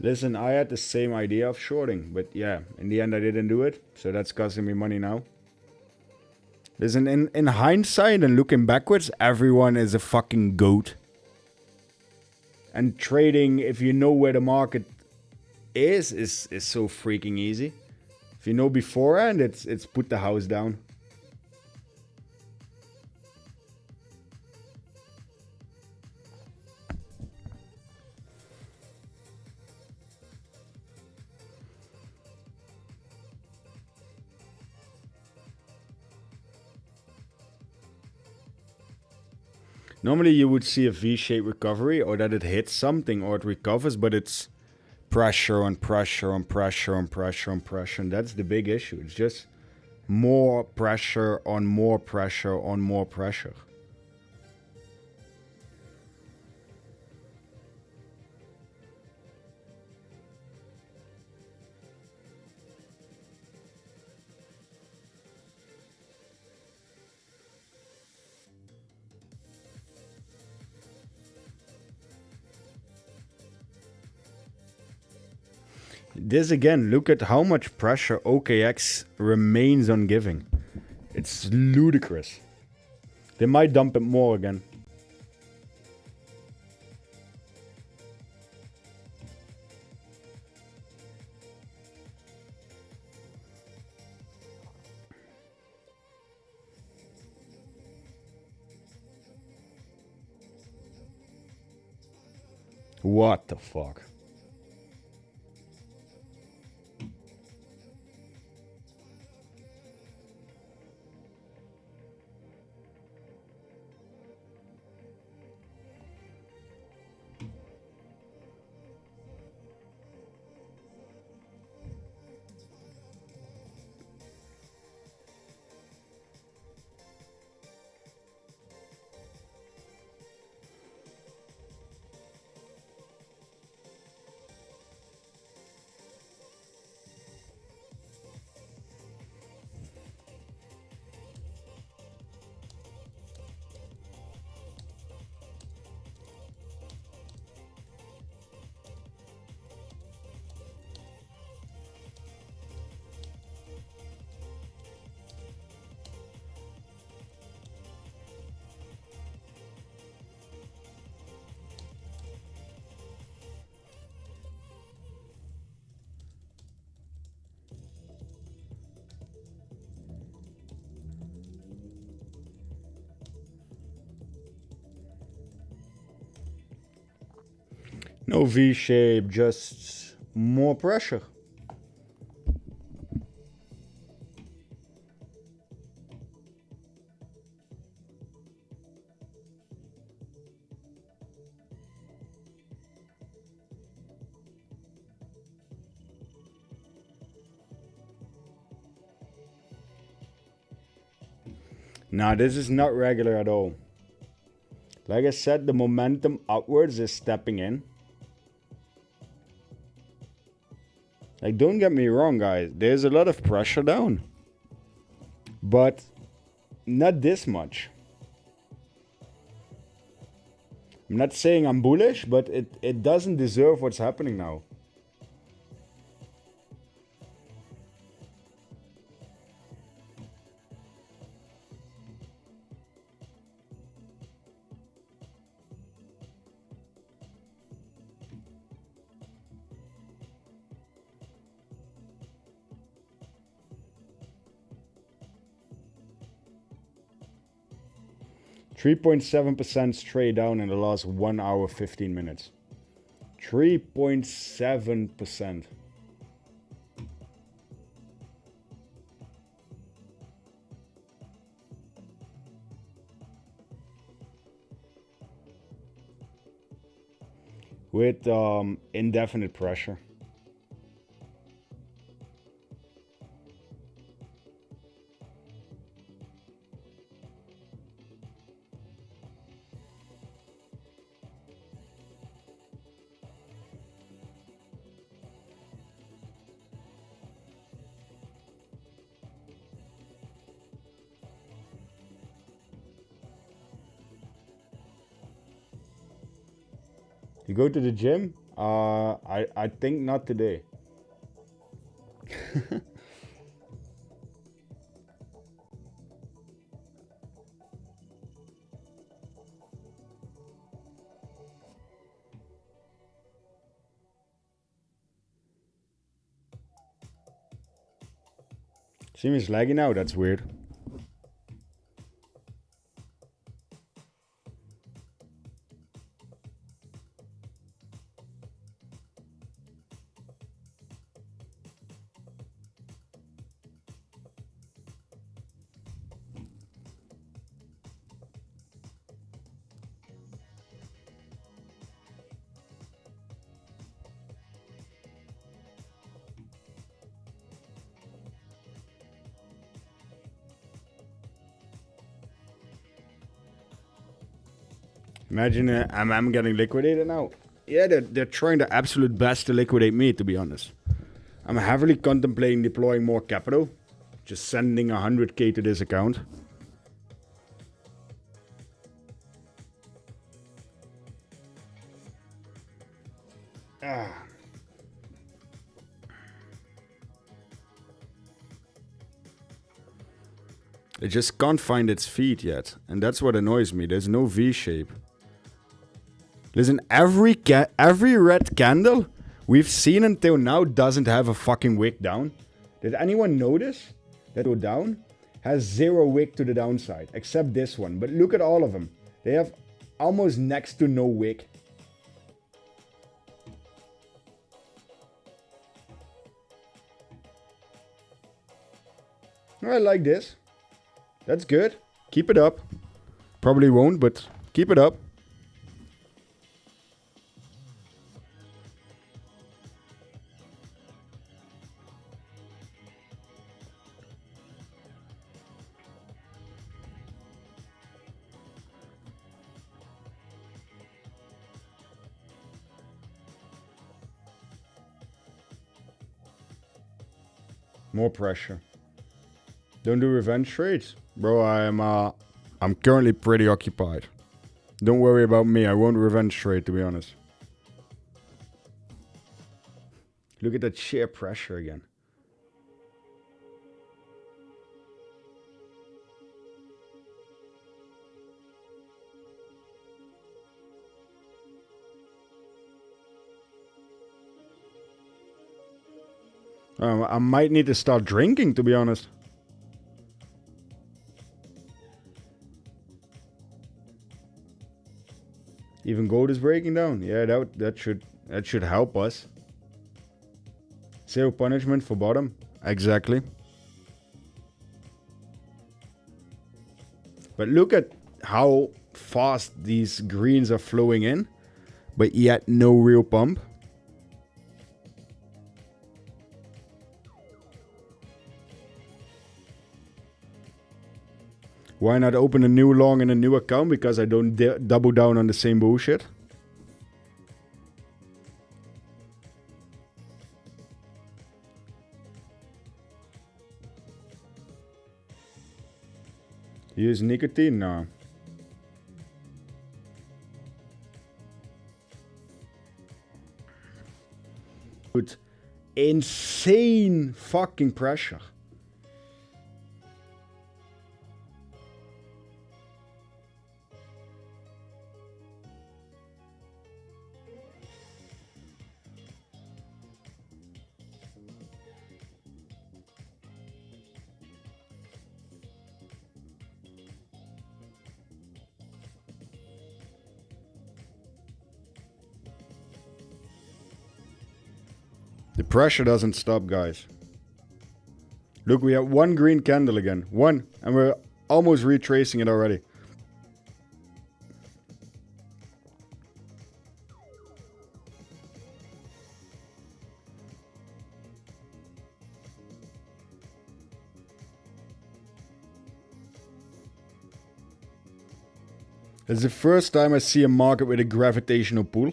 Listen, I had the same idea of shorting, but yeah, in the end I didn't do it, so that's costing me money now. Listen, in hindsight and looking backwards, everyone is a fucking goat. And trading, if you know where the market is so freaking easy. If you know beforehand, it's put the house down. Normally you would see a V-shaped recovery, or that it hits something or it recovers, but it's pressure on pressure on pressure on pressure on pressure, and that's the big issue. It's just more pressure on more pressure on more pressure. This again, look at how much pressure OKX remains on giving. It's ludicrous. They might dump it more again. What the fuck? No V shape, just more pressure. Nah, this is not regular at all. Like I said, the momentum upwards is stepping in. Like, don't get me wrong, guys. There's a lot of pressure down. But not this much. I'm not saying I'm bullish, but it doesn't deserve what's happening now. .7% straight down in the last 1 hour 15 minutes. 3.7%. With indefinite pressure. You go to the gym? I think not today. Seems laggy now, that's weird. Imagine I'm getting liquidated now. Yeah, they're trying their absolute best to liquidate me, to be honest. I'm heavily contemplating deploying more capital. Just sending 100k to this account. It just can't find its feet yet. And that's what annoys me. There's no V shape. Listen, every red candle we've seen until now doesn't have a fucking wick down. Did anyone notice that go down has 0 wick to the downside, except this one. But look at all of them. They have almost next to no wick. I like this. That's good. Keep it up. Probably won't, but keep it up. More pressure. Don't do revenge trades. Bro, I'm currently pretty occupied. Don't worry about me. I won't revenge trade, to be honest. Look at that sheer pressure again. I might need to start drinking, to be honest. Even gold is breaking down. Yeah, that should help us. 0 punishment for bottom. Exactly. But look at how fast these greens are flowing in, but yet no real pump. Why not open a new long in a new account? Because I don't double down on the same bullshit. Use nicotine? No. Dude, insane fucking pressure. The pressure doesn't stop, guys. Look, we have one green candle again. One. And we're almost retracing it already. It's the first time I see a market with a gravitational pull.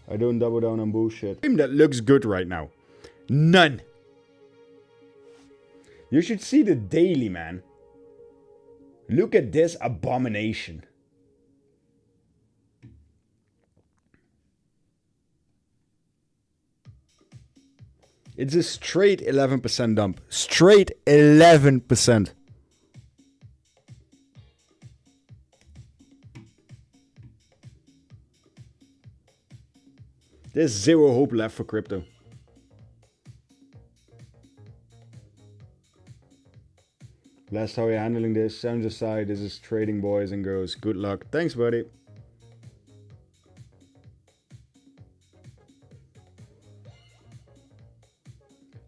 I don't double down on bullshit. That looks good right now. None. You should see the daily, man. Look at this abomination. It's a straight 11% dump. Straight 11%. There's zero hope left for crypto. Blast how you're handling this. Sounds aside, this is trading, boys and girls. Good luck. Thanks, buddy.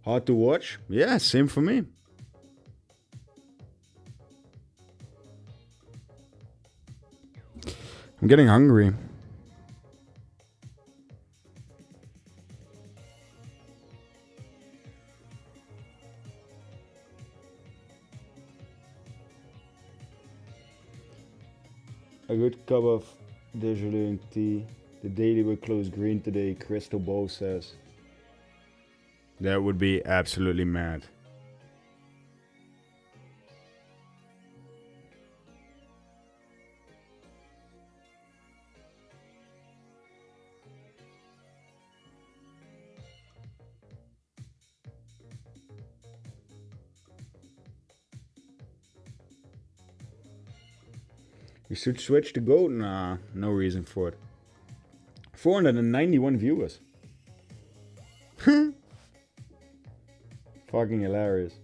Hard to watch? Yeah, same for me. I'm getting hungry. A good cup of Dejulian tea. The daily will close green today, Crystal Ball says. That would be absolutely mad. We should switch to gold? Nah, no reason for it. 491 viewers. Fucking hilarious.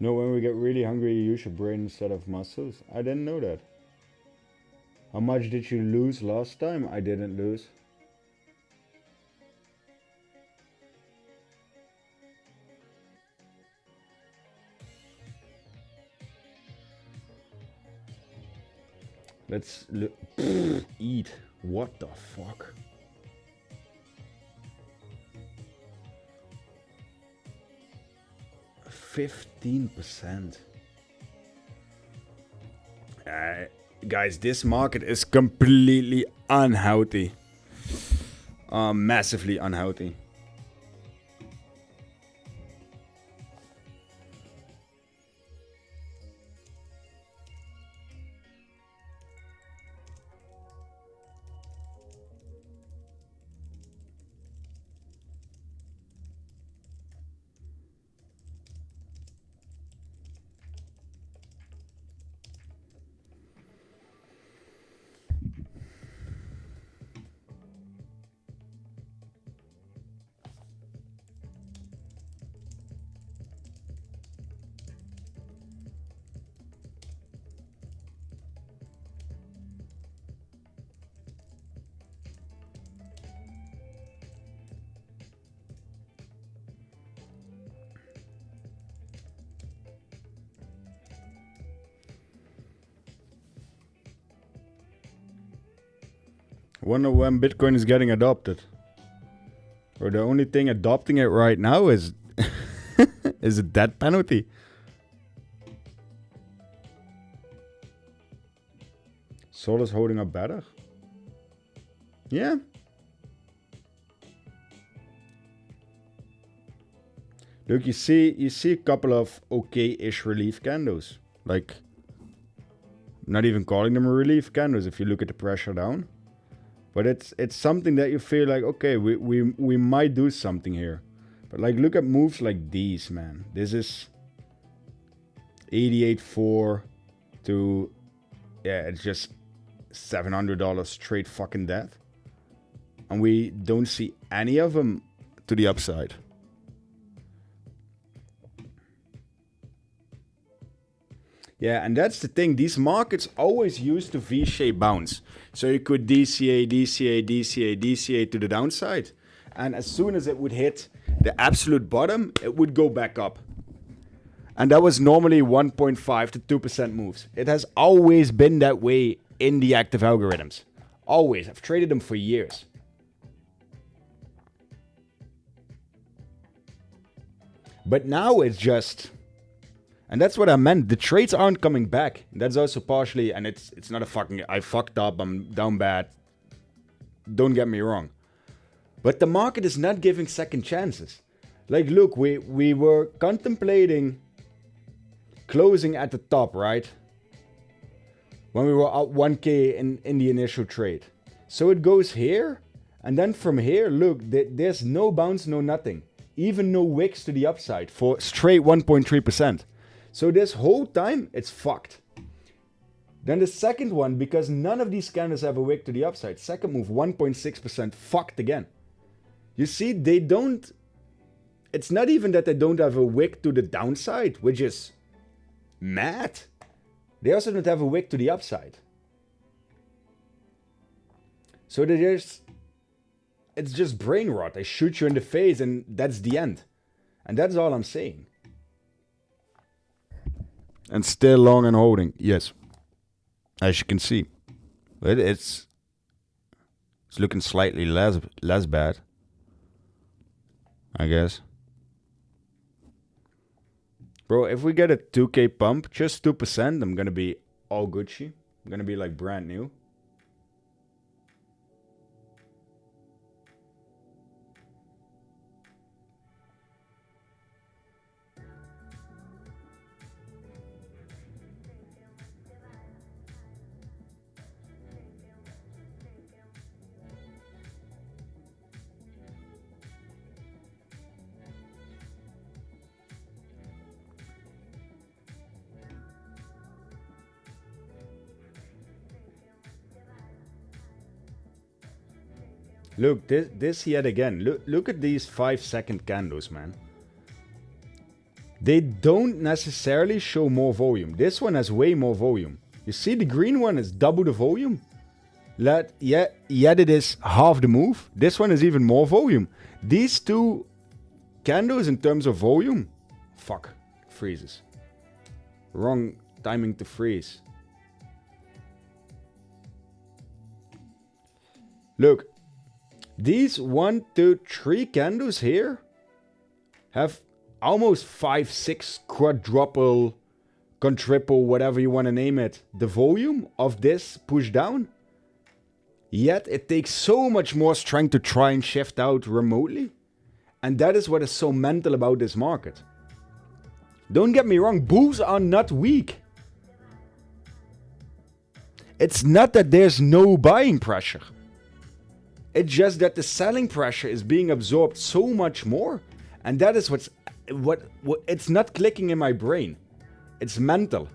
No, when we get really hungry, you use your brain instead of muscles. I didn't know that. How much did you lose last time? I didn't lose. Let's look. Eat. What the fuck? %15%. Guys, this market is completely unhealthy. Massively unhealthy. Wonder when Bitcoin is getting adopted. Or the only thing adopting it right now is is a death penalty. Sol is holding up better. Yeah. Look, you see a couple of okay-ish relief candles. Like, not even calling them relief candles if you look at the pressure down. But it's something that you feel like, okay, we might do something here. But like, look at moves like these, man. This is 88.4 to, yeah, it's just $700 straight fucking death. And we don't see any of them to the upside. Yeah, and that's the thing. These markets always used to V-shape bounce. So you could DCA, DCA, DCA, DCA to the downside. And as soon as it would hit the absolute bottom, it would go back up. And that was normally 1.5 to 2% moves. It has always been that way in the active algorithms. Always. I've traded them for years. But now it's just... And that's what I meant. The trades aren't coming back. That's also partially, and it's not a fucking, I fucked up, I'm down bad. Don't get me wrong. But the market is not giving second chances. Like, look, we were contemplating closing at the top, right? When we were up 1k in the initial trade. So it goes here, and then from here, look, there's no bounce, no nothing. Even no wicks to the upside for straight 1.3%. So this whole time, it's fucked. Then the second one, because none of these candles have a wick to the upside. Second move, 1.6%, fucked again. You see, they don't... It's not even that they don't have a wick to the downside, which is mad. They also don't have a wick to the upside. So it's just brain rot. They shoot you in the face and that's the end. And that's all I'm saying. And still long and holding, yes. As you can see. But it's looking slightly less bad, I guess. Bro, if we get a 2k pump, just 2%, I'm gonna be all Gucci. I'm gonna be like brand new. Look, this yet again. Look at these 5-second candles, man. They don't necessarily show more volume. This one has way more volume. You see the green one is double the volume? Yet it is half the move. This one is even more volume. These two candles in terms of volume... Fuck. Freezes. Wrong timing to freeze. Look. These 1, 2, 3 candles here have almost 5, 6 quadruple, quintuple, whatever you want to name it, the volume of this push down. Yet it takes so much more strength to try and shift out remotely. And that is what is so mental about this market. Don't get me wrong, bulls are not weak. It's not that there's no buying pressure. It's just that the selling pressure is being absorbed so much more. And that is what it's not clicking in my brain. It's mental.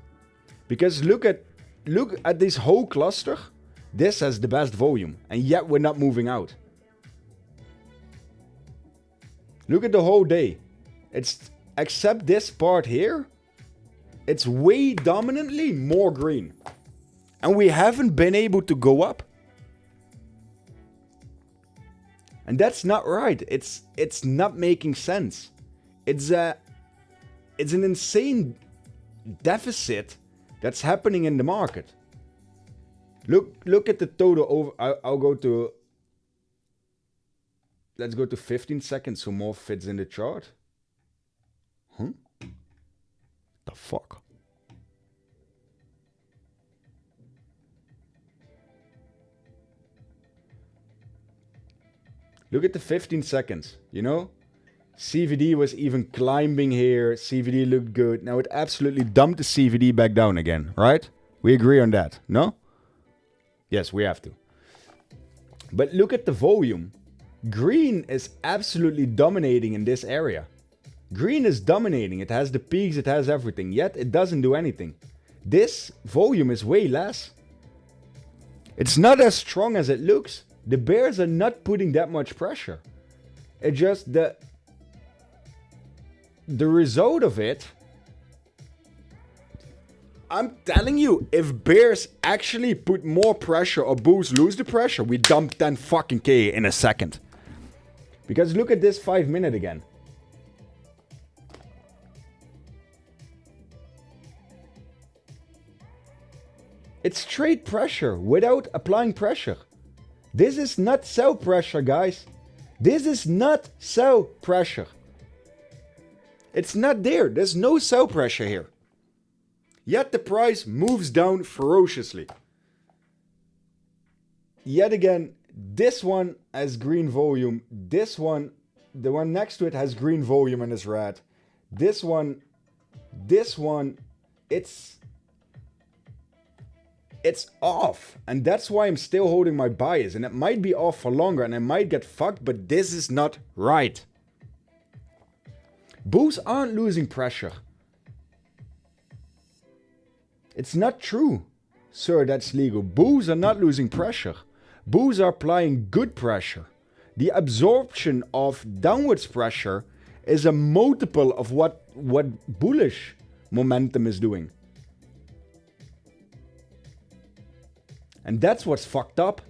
Because look at this whole cluster. This has the best volume. And yet we're not moving out. Look at the whole day. It's except this part here. It's way dominantly more green. And we haven't been able to go up. And that's not right. It's not making sense. It's an insane deficit that's happening in the market. Look at the total over. I'll go to. Let's go to 15 seconds so more fits in the chart. Huh? The fuck? Look at the 15 seconds, you know? CVD was even climbing here. CVD looked good. Now it absolutely dumped the CVD back down again, right? We agree on that, no? Yes, we have to. But look at the volume. Green is absolutely dominating in this area. Green is dominating. It has the peaks, it has everything. Yet it doesn't do anything. This volume is way less. It's not as strong as it looks. The bears are not putting that much pressure. It's just the result of it. I'm telling you, if bears actually put more pressure or bulls lose the pressure, we dump 10 fucking K in a second. Because look at this 5 minute again. It's straight pressure without applying pressure. This is not sell pressure, guys. This is not sell pressure. It's not there. There's no sell pressure here. Yet the price moves down ferociously. Yet again, this one has green volume. This one, the one next to it has green volume and is red. This one, it's off. And that's why I'm still holding my bias. And it might be off for longer and I might get fucked, but this is not right. Bulls aren't losing pressure. It's not true. Sir, that's legal. Bulls are not losing pressure. Bulls are applying good pressure. The absorption of downwards pressure is a multiple of what bullish momentum is doing. And that's what's fucked up.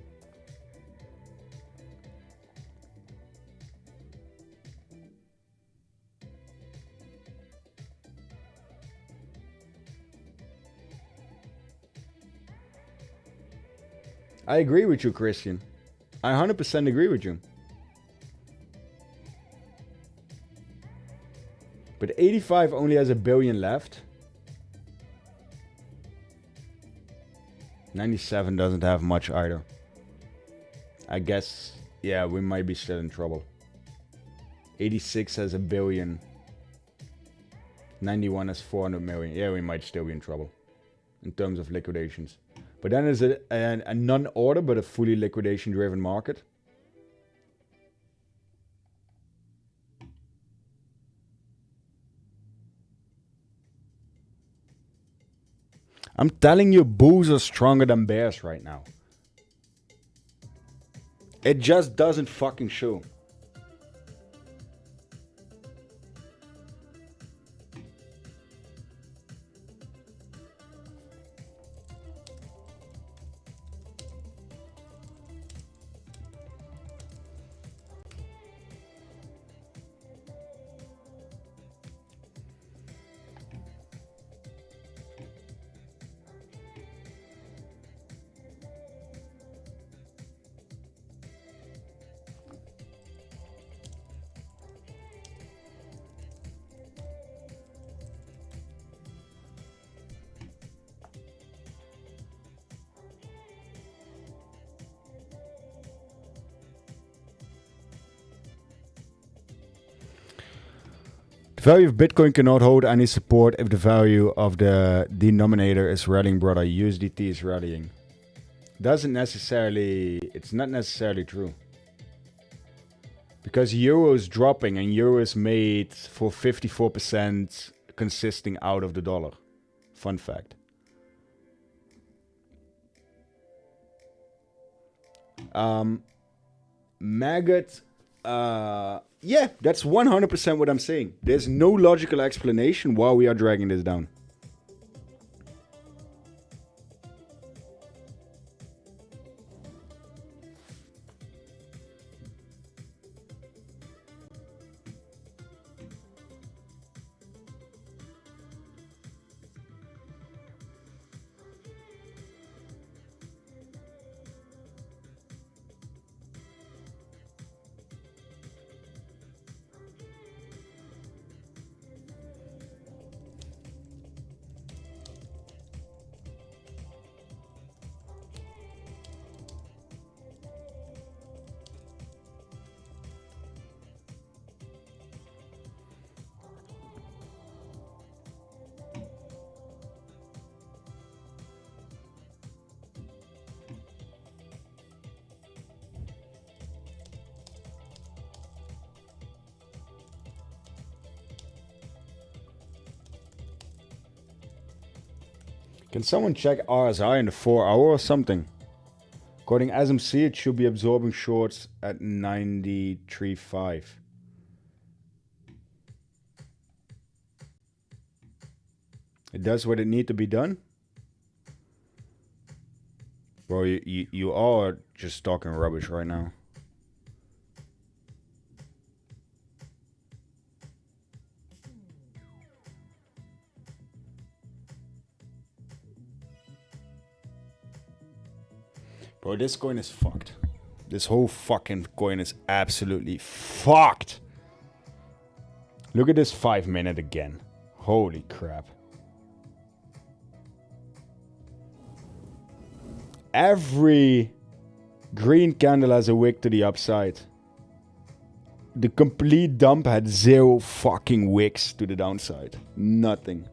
I agree with you, Christian. I 100% agree with you. But 85 only has 1 billion left. 97 doesn't have much either. I guess, yeah, we might be still in trouble. 86 has 1 billion. 91 has 400 million. Yeah, we might still be in trouble in terms of liquidations. But then is it a non-order but a fully liquidation driven market? I'm telling you, bulls are stronger than bears right now. It just doesn't fucking show. The value of Bitcoin cannot hold any support if the value of the denominator is rallying, brother. USDT is rallying. It's not necessarily true. Because euro is dropping and euro is made for 54% consisting out of the dollar. Fun fact. Maggot, yeah, that's 100% what I'm saying. There's no logical explanation why we are dragging this down. Can someone check RSI in the 4 hour or something? According to SMC, it should be absorbing shorts at 93.5. It does what it need to be done? Bro, you are just talking rubbish right now. Bro, this coin is fucked. This whole fucking coin is absolutely fucked. Look at this 5 minute again. Holy crap. Every green candle has a wick to the upside. The complete dump had 0 fucking wicks to the downside. Nothing.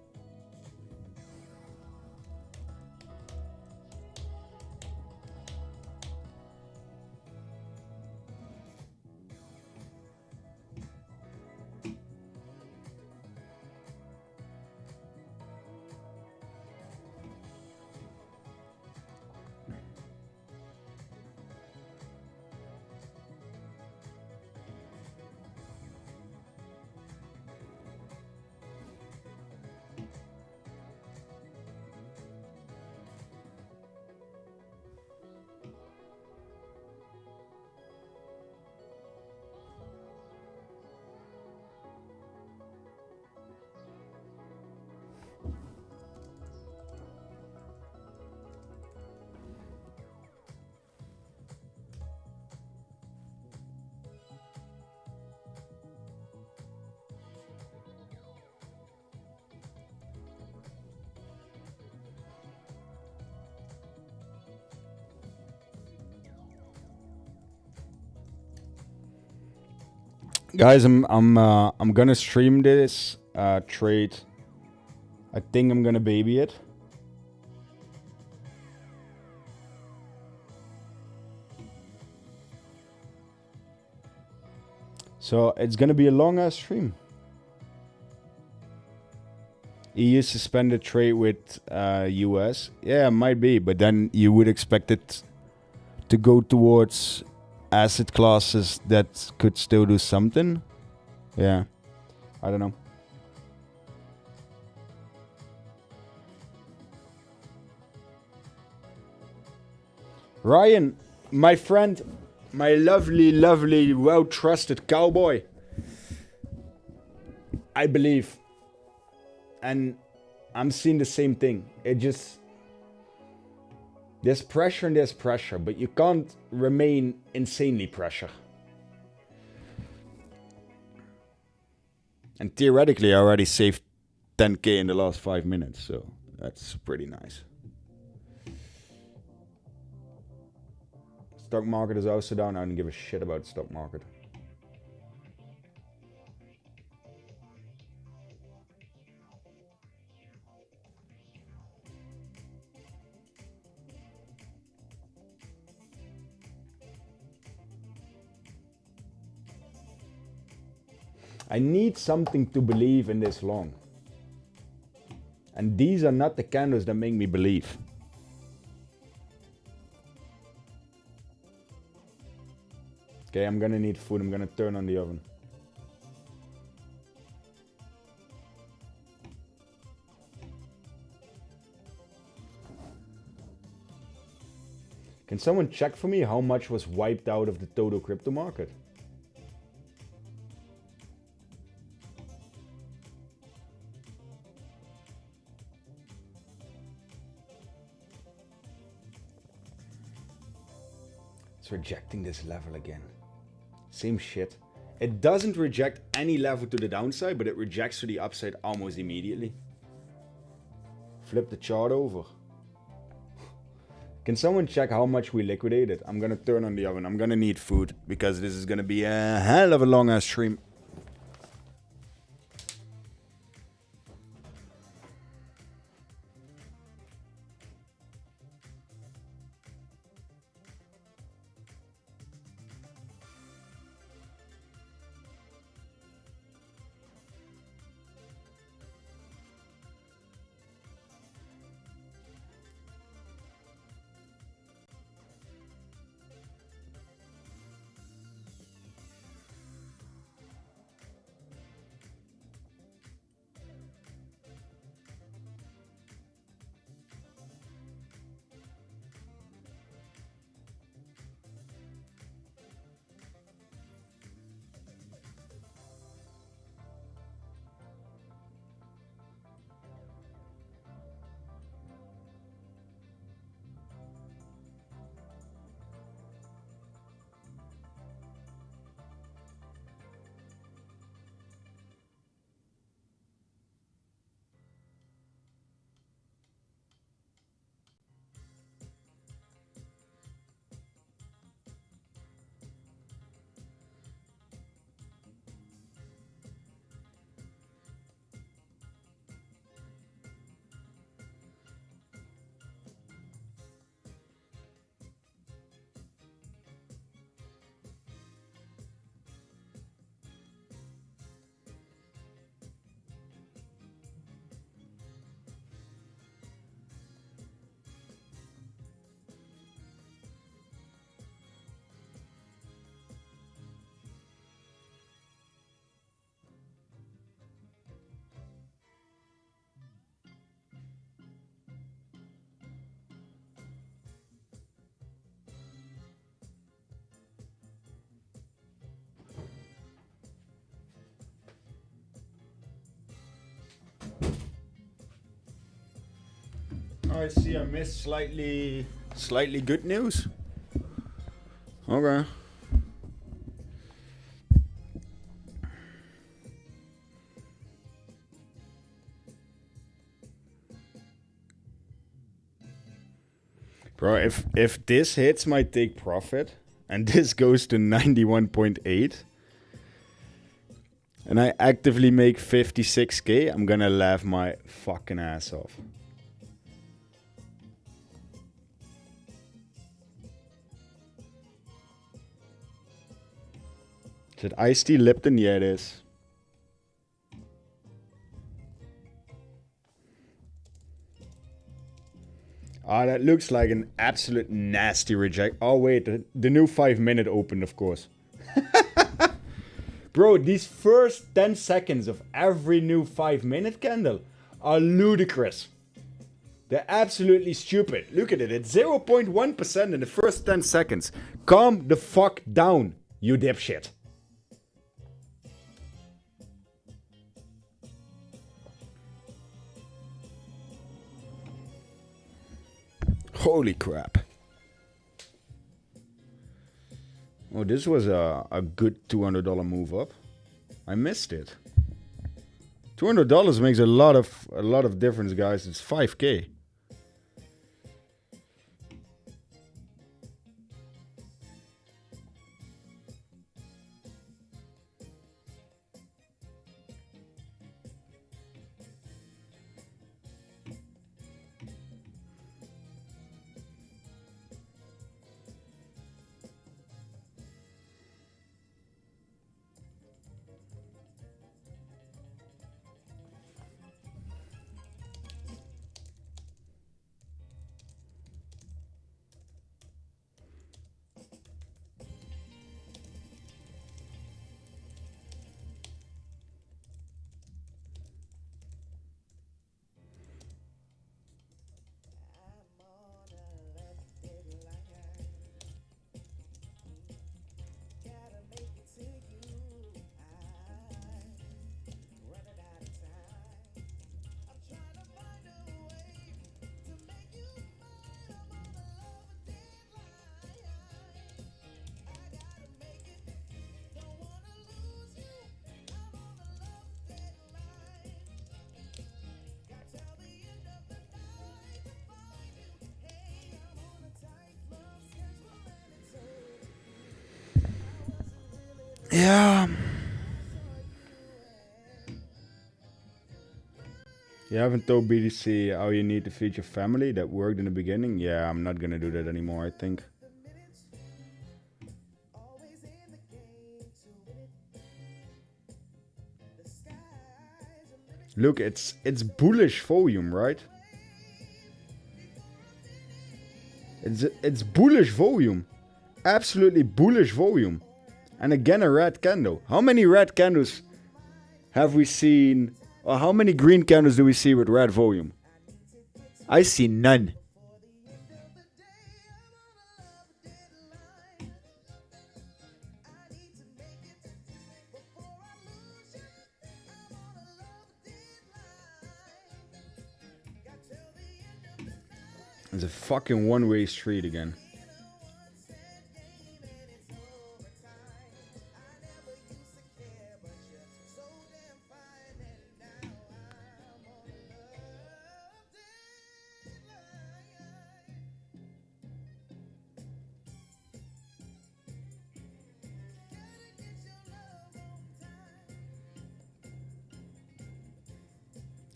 Guys, I'm gonna stream this trade. I think I'm gonna baby it. So it's gonna be a long ass stream. EU suspended trade with US. Yeah, might be, but then you would expect it to go towards asset classes that could still do something. Yeah, I don't know. Ryan, my friend, my lovely, lovely, well-trusted cowboy. I believe. And I'm seeing the same thing. It just... There's pressure and there's pressure, but you can't remain insanely pressure. And theoretically, I already saved 10k in the last 5 minutes, so that's pretty nice. Stock market is also down. I don't give a shit about the stock market. I need something to believe in this long. And these are not the candles that make me believe. Okay, I'm gonna need food. I'm gonna turn on the oven. Can someone check for me how much was wiped out of the total crypto market? It's rejecting this level again. Same shit. It doesn't reject any level to the downside, but it rejects to the upside almost immediately. Flip the chart over. Can someone check how much we liquidated? I'm gonna turn on the oven. I'm gonna need food because this is gonna be a hell of a long ass stream. I see I missed slightly good news. Okay. Bro, if this hits my take profit and this goes to 91.8 and I actively make 56k, I'm gonna laugh my fucking ass off. Is it iced tea Lipton? Yeah, it is. Ah, that looks like an absolute nasty reject. Oh, wait. The new 5-minute opened, of course. Bro, these first 10 seconds of every new 5-minute candle are ludicrous. They're absolutely stupid. Look at it. It's 0.1% in the first 10 seconds. Calm the fuck down, you dipshit. Holy crap. Oh, this was a good $200 move up. I missed it. $200 makes a lot of difference, guys. It's 5K. Yeah. You haven't told BDC how you need to feed your family. That worked in the beginning. Yeah, I'm not gonna do that anymore, I think. Look, it's bullish volume, right? It's bullish volume. Absolutely bullish volume. And again, a red candle. How many red candles have we seen? Or how many green candles do we see with red volume? I see none. It's a fucking one-way street again.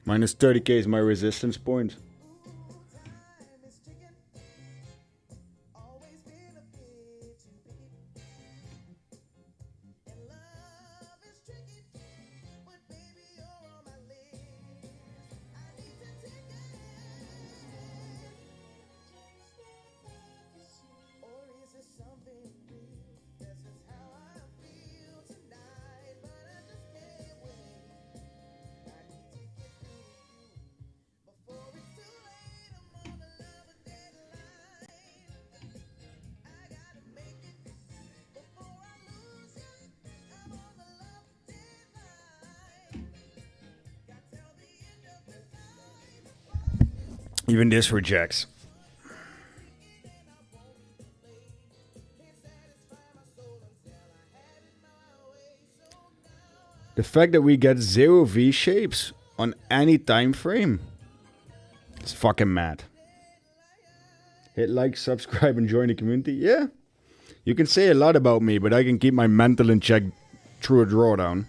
Minus 30k is my resistance point. Even this rejects. The fact that we get 0 V shapes on any time frame is fucking mad. Hit like, subscribe, and join the community. Yeah. You can say a lot about me, but I can keep my mental in check through a drawdown.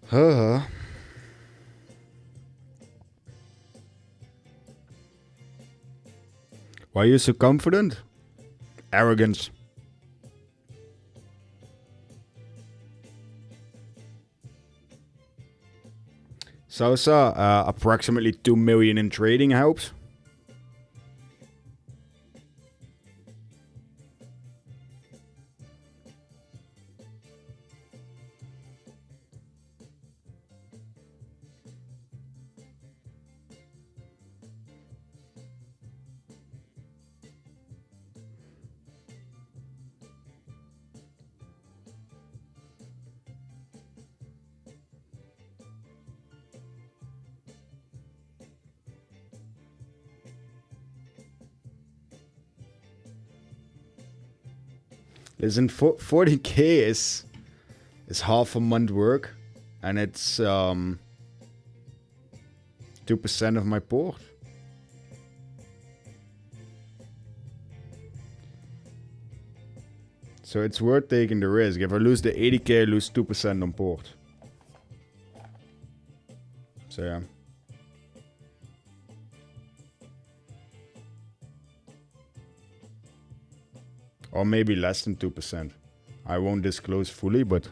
Huh. Why are you so confident? Arrogance. Salsa, approximately 2 million in trading helps. Listen, 40k is half a month work, and it's 2% of my port. So it's worth taking the risk. If I lose the 80k, I lose 2% on port. So yeah. Or maybe less than 2%. I won't disclose fully, but...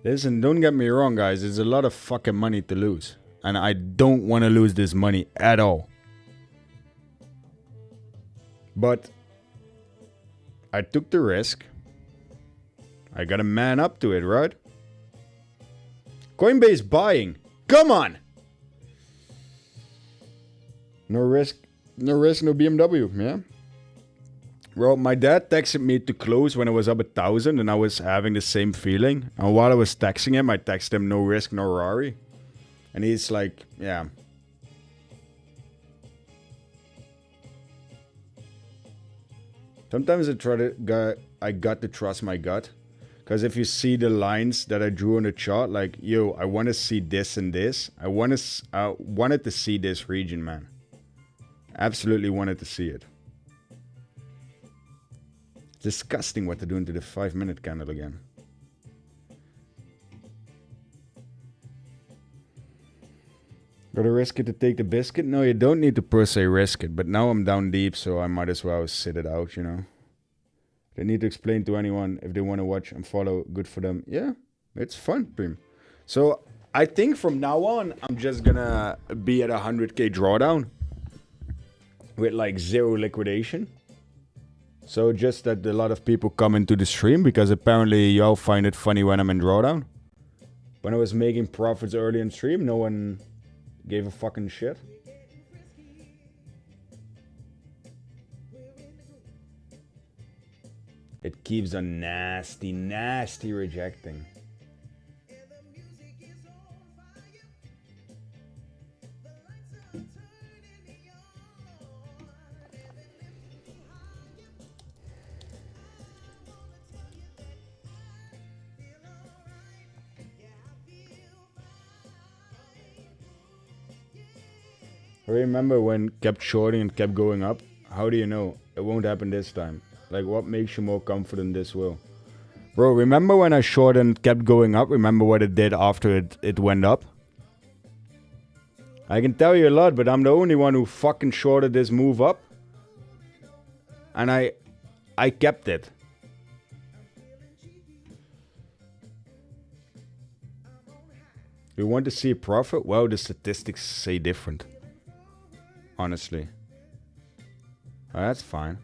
Listen, don't get me wrong, guys. It's a lot of fucking money to lose. And I don't want to lose this money at all. But I took the risk. I gotta man up to it, right? Coinbase buying. Come on! No risk, no BMW, yeah? Well, my dad texted me to close when it was up 1,000 and I was having the same feeling. And while I was texting him, I texted him no risk, no Rari. And he's like, yeah. Sometimes I got to trust my gut. Because if you see the lines that I drew on the chart, like, yo, I want to see this and this. I wanted to see this region, man. Absolutely wanted to see it. Disgusting what they're doing to the 5-minute candle again. Gotta risk it to take the biscuit? No, you don't need to per se risk it. But now I'm down deep, so I might as well sit it out, you know. They need to explain to anyone if they want to watch and follow. Good for them. Yeah, it's fun, Prim. So I think from now on, I'm just gonna be at 100k drawdown with like 0 liquidation. So just that a lot of people come into the stream because apparently y'all find it funny when I'm in drawdown. When I was making profits early in stream, no one gave a fucking shit. It keeps on nasty, nasty rejecting. I remember when kept shorting and kept going up. How do you know? It won't happen this time. Like, what makes you more confident this will? Bro, remember when I shorted and kept going up? Remember what it did after it went up? I can tell you a lot, but I'm the only one who fucking shorted this move up. And I kept it. You want to see profit? Well, the statistics say different. Honestly. Oh, that's fine.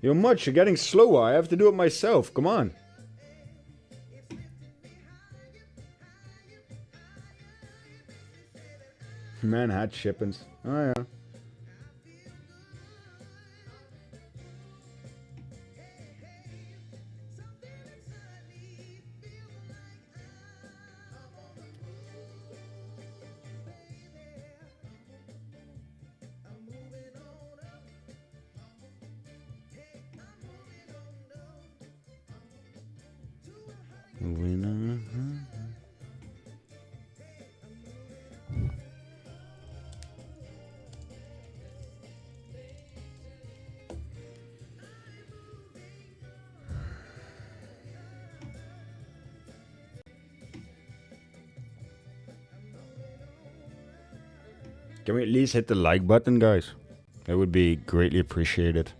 You're much. You're getting slower. I have to do it myself. Come on. Man had shippings. Oh, yeah. Moving on. Can we at least hit the like button, guys? That would be greatly appreciated.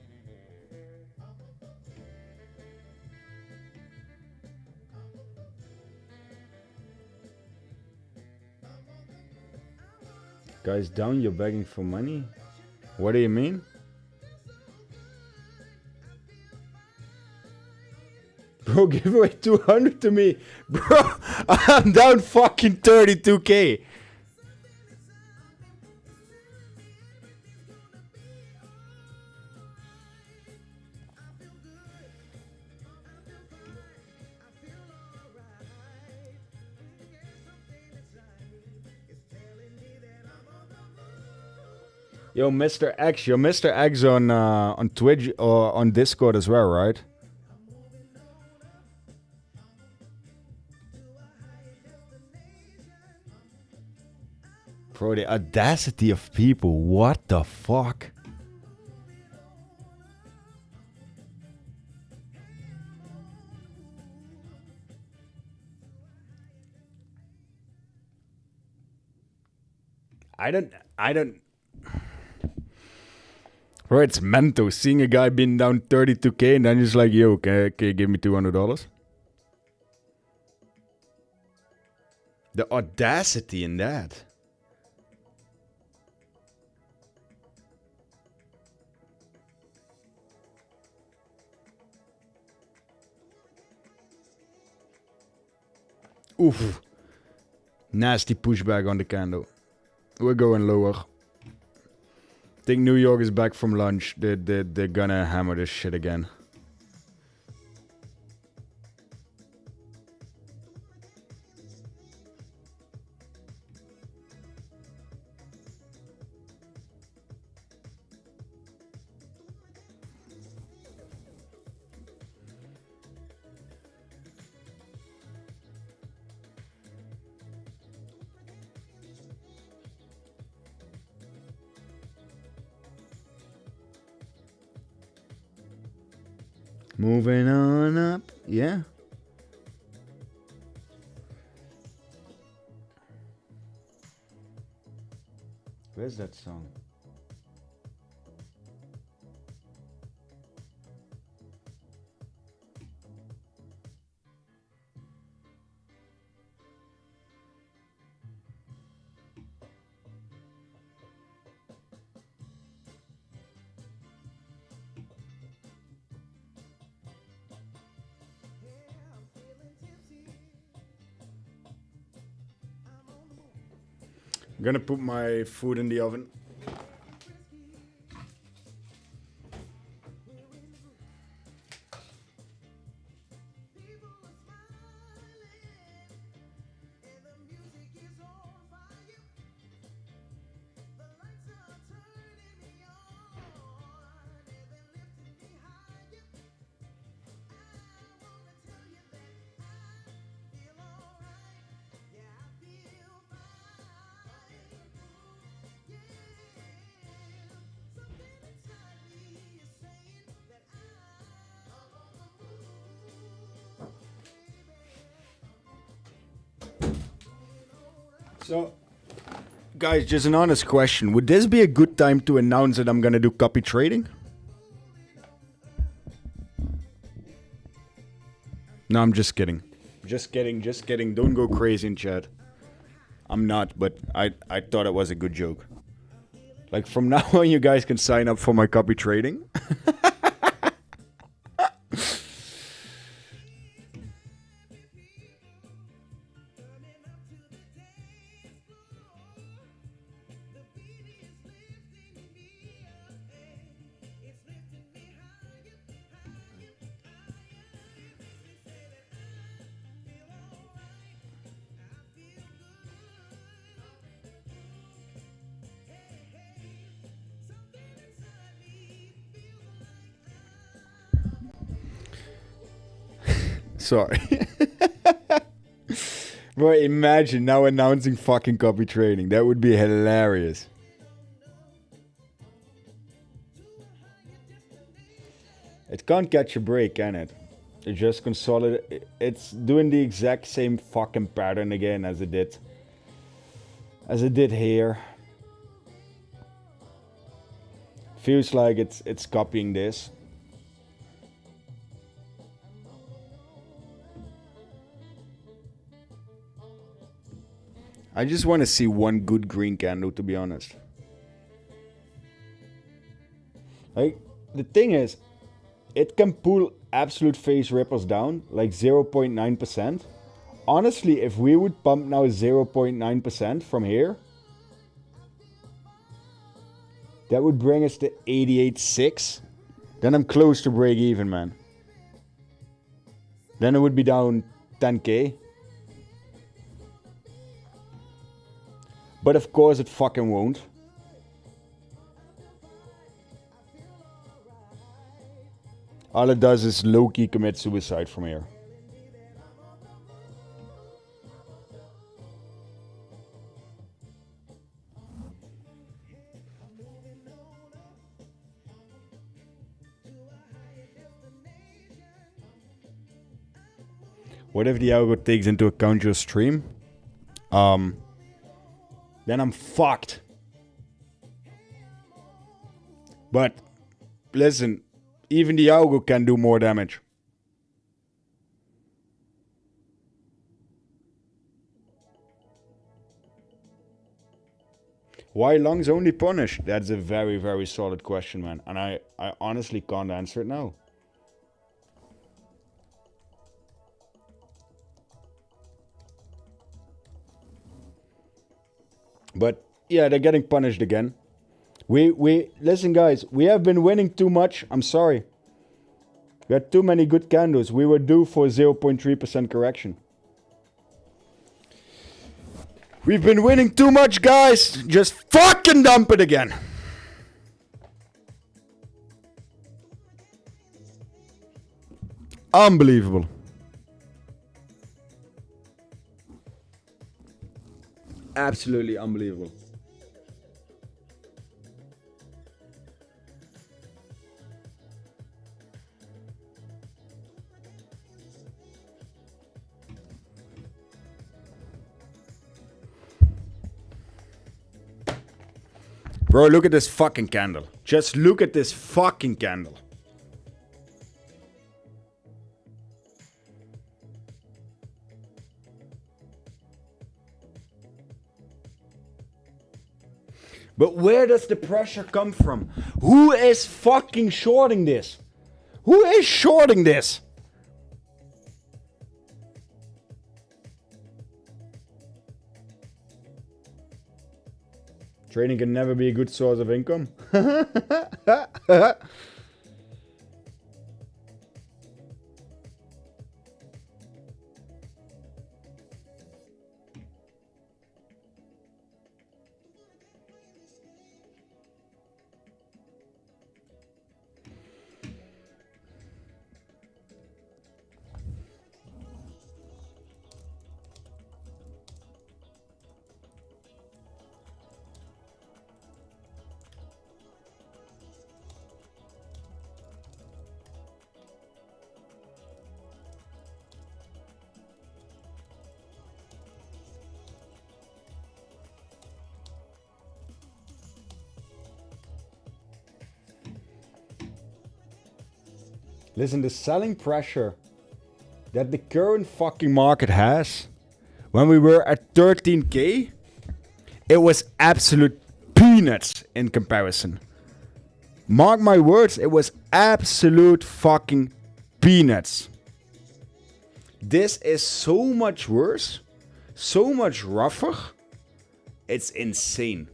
Guys, down, you're begging for money? What do you mean? Bro, give away 200 to me. Bro, I'm down fucking 32k. Yo, Mr. X, you're Mr. X on Twitch or on Discord as well, right? Bro, the audacity of people, what the fuck? I don't. Bro, it's mental. Seeing a guy being down 32k and then he's like, yo, can you give me $200? The audacity in that. Oof. Nasty pushback on the candle. We're going lower. Think New York is back from lunch. They're gonna hammer this shit again. Moving on up, yeah. Where's that song? I'm gonna put my food in the oven. So, guys, just an honest question. Would this be a good time to announce that I'm going to do copy trading? No, I'm just kidding. Just kidding. Don't go crazy in chat. I'm not, but I thought it was a good joke. Like, from now on, you guys can sign up for my copy trading. Sorry. Bro, imagine now announcing fucking copy trading. That would be hilarious. It can't catch a break, can it? It just consolidate. It's doing the exact same fucking pattern again as it did here. Feels like it's copying this. I just want to see one good green candle, to be honest. Like, the thing is, it can pull absolute phase ripples down, like 0.9%. Honestly, if we would pump now 0.9% from here, that would bring us to 88.6. Then I'm close to break even, man. Then it would be down 10k. But of course it fucking won't. All it does is low-key commit suicide from here. What if the algo takes into account your stream? Then I'm fucked. But listen, even the algo can do more damage. Why longs only punish? That's a very, very solid question, man. And I honestly can't answer it now. But yeah, they're getting punished again. We listen, guys. We have been winning too much. I'm sorry. We had too many good candles. We were due for 0.3% correction. We've been winning too much, guys. Just fucking dump it again. Unbelievable. Absolutely unbelievable. Bro, look at this fucking candle. Just look at this fucking candle. But where does the pressure come from? Who is fucking shorting this? Who is shorting this? Trading can never be a good source of income. Listen, the selling pressure that the current fucking market has, when we were at 13k, it was absolute peanuts in comparison. Mark my words, it was absolute fucking peanuts. This is so much worse, so much rougher. It's insane.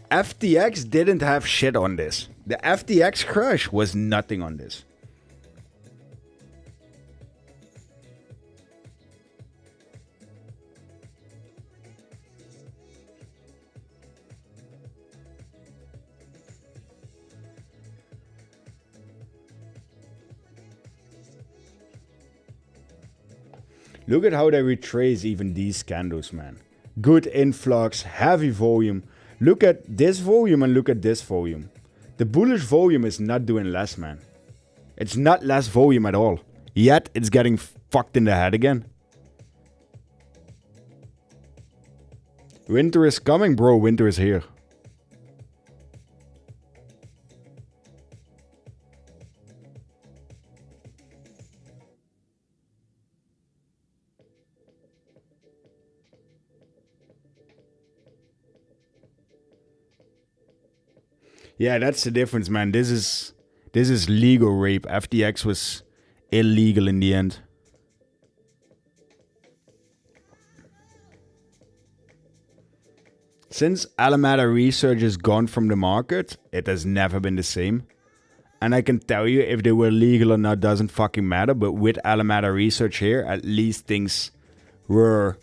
FTX didn't have shit on this. The FTX crash was nothing on this. Look at how they retrace even these candles, man. Good influx, heavy volume. Look at this volume and look at this volume. The bullish volume is not doing less, man. It's not less volume at all. Yet, it's getting fucked in the head again. Winter is coming, bro. Winter is here. Yeah, that's the difference, man. This is legal rape. FTX was illegal in the end. Since Alameda Research is gone from the market, it has never been the same. And I can tell you, if they were legal or not doesn't fucking matter. But with Alameda Research here, at least things were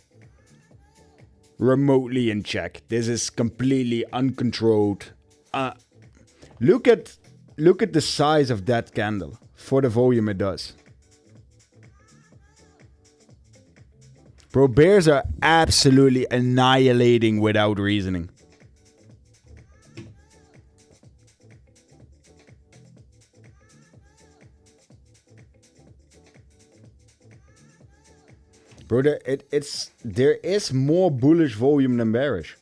remotely in check. This is completely uncontrolled. Look at the size of that candle for the volume it does. Bro, bears are absolutely annihilating without reasoning. Bro, there is more bullish volume than bearish.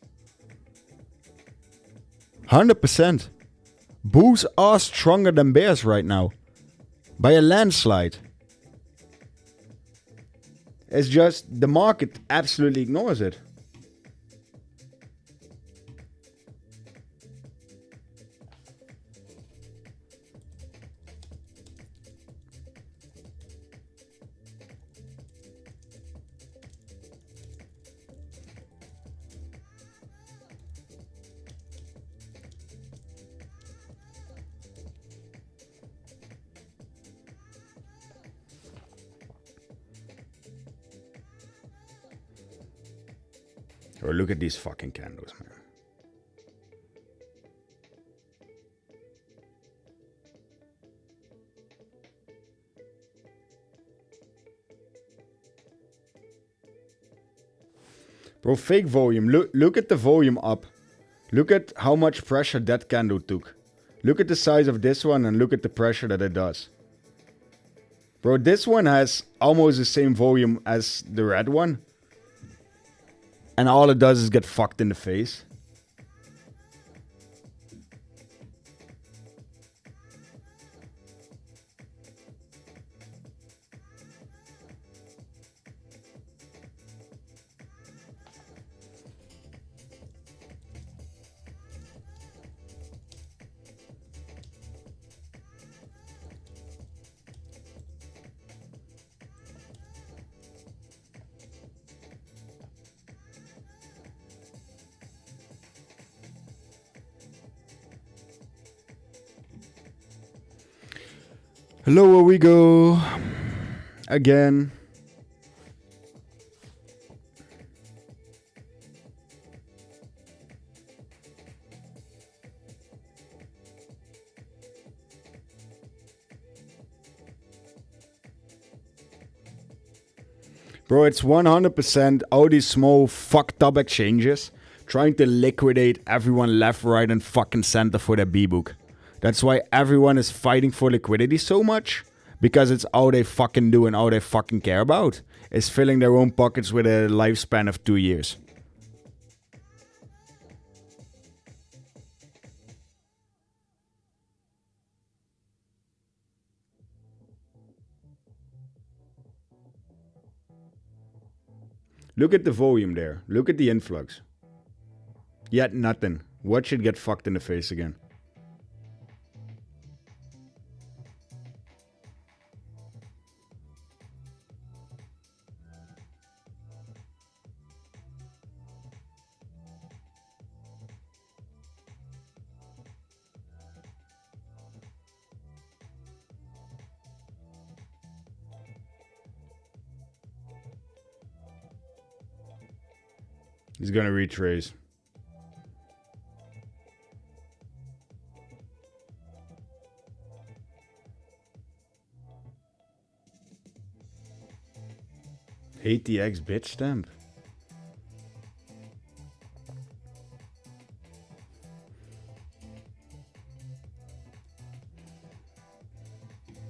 100%. Bulls are stronger than bears right now. By a landslide. It's just the market absolutely ignores it. Or look at these fucking candles, man. Bro, fake volume. Look at the volume up. Look at how much pressure that candle took. Look at the size of this one and look at the pressure that it does. Bro, this one has almost the same volume as the red one. And all it does is get fucked in the face. Lower we go. Again. Bro, it's 100% all these small fucked up exchanges trying to liquidate everyone left, right, and fucking center for their B-book. That's why everyone is fighting for liquidity so much. Because it's all they fucking do and all they fucking care about. Is filling their own pockets with a lifespan of 2 years. Look at the volume there. Look at the influx. Yet nothing. Watch it get fucked in the face again. He's gonna retrace. ATX Bitstamp.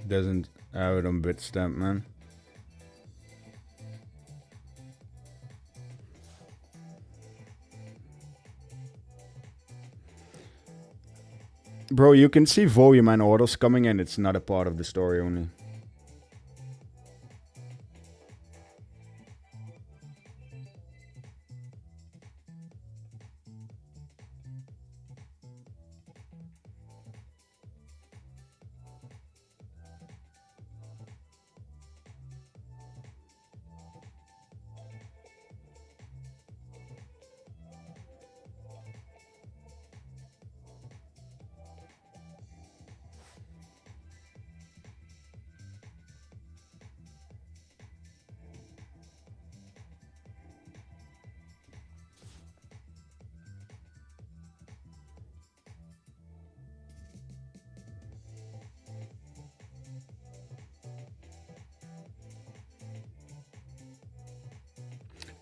Doesn't have it on Bitstamp, man. Bro, you can see volume and orders coming in. It's not a part of the story only.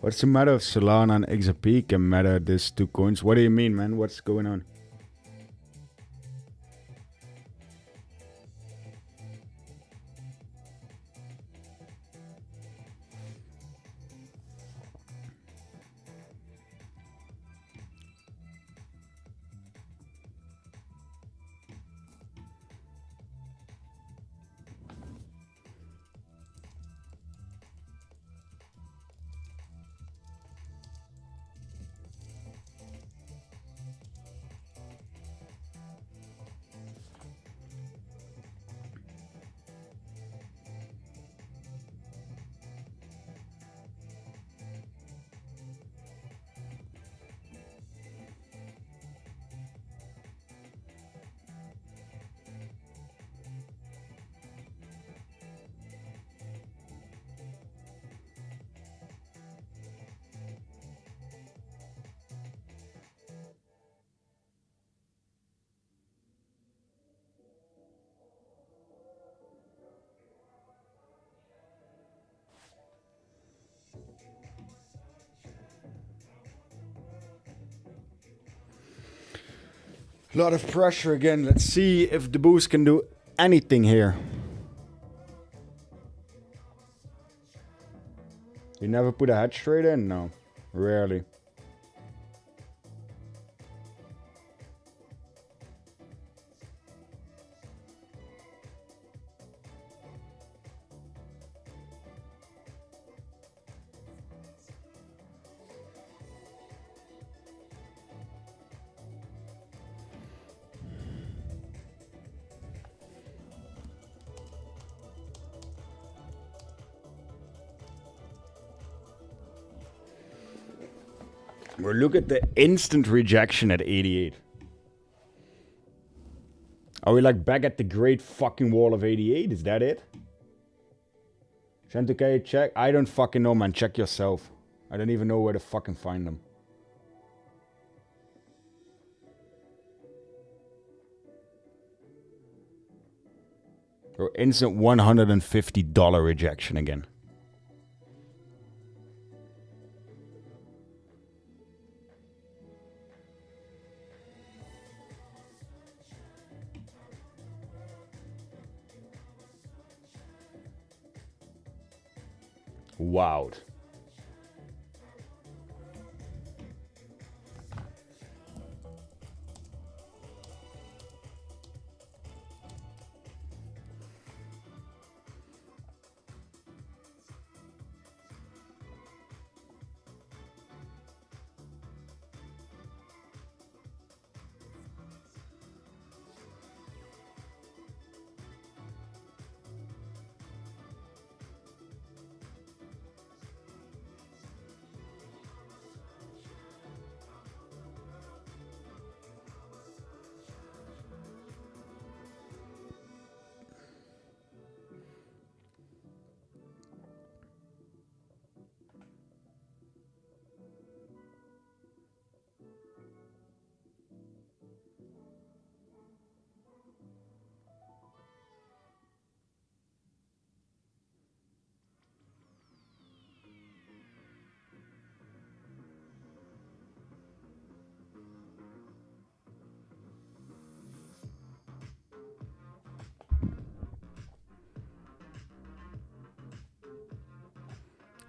What's the matter of Solana and XRP can matter these two coins? What do you mean, man? What's going on? A lot of pressure again. Let's see if the boost can do anything here. You never put a hedge trade in? No, rarely. Well, look at the instant rejection at 88. Are we like back at the great fucking wall of 88? Is that it? 1k, check. I don't fucking know, man. Check yourself. I don't even know where to fucking find them. Or instant $150 rejection again. Wowed.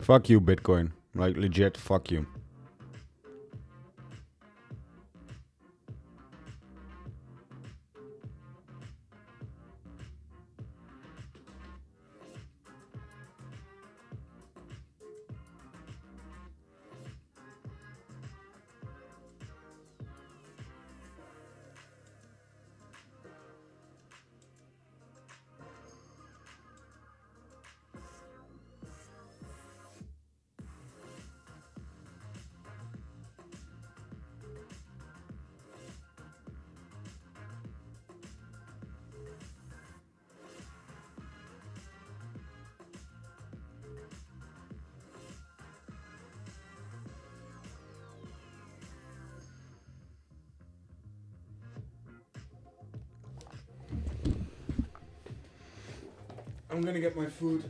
Fuck you, Bitcoin. Like, legit, fuck you. I'm gonna get my food.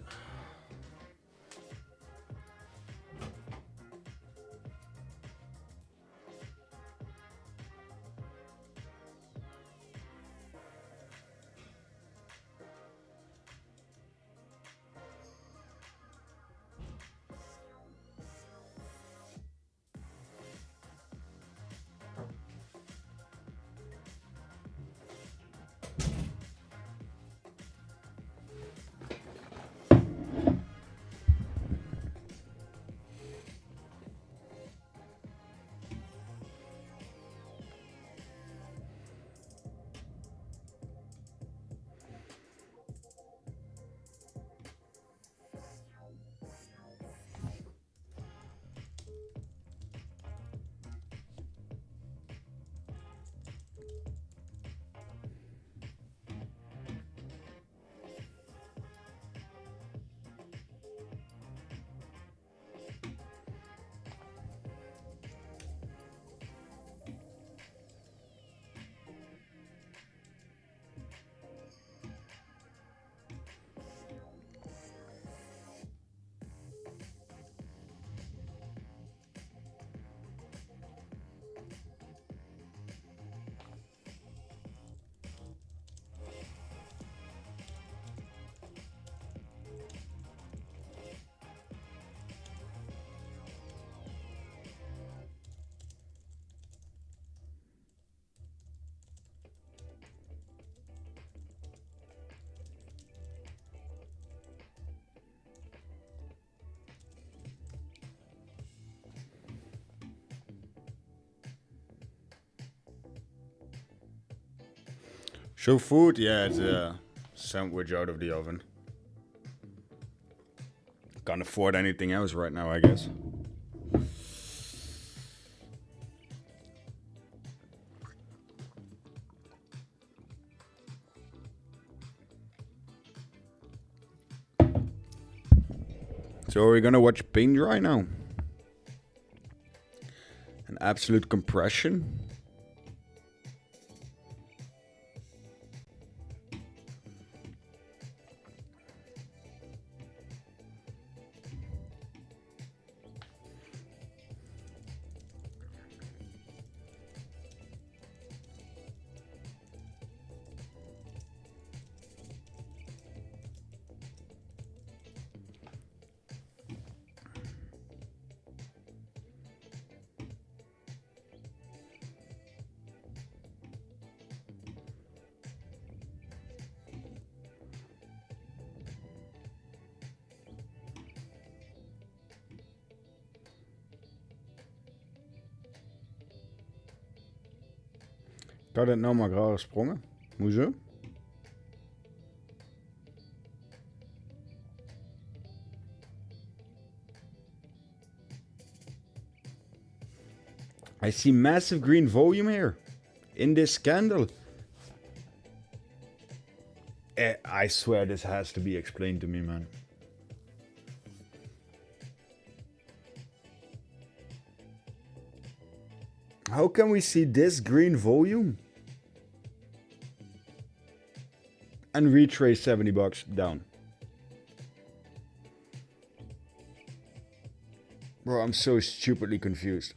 Show food? Yeah, it's a sandwich out of the oven. Can't afford anything else right now, I guess. So are we gonna watch paint dry now? An absolute compression? Ik had het nou maar raar gesprongen. Hoezo? I see massive green volume here. In this candle. I swear this has to be explained to me, man. How can we see this green volume and retrace 70 bucks down? Bro, I'm so stupidly confused.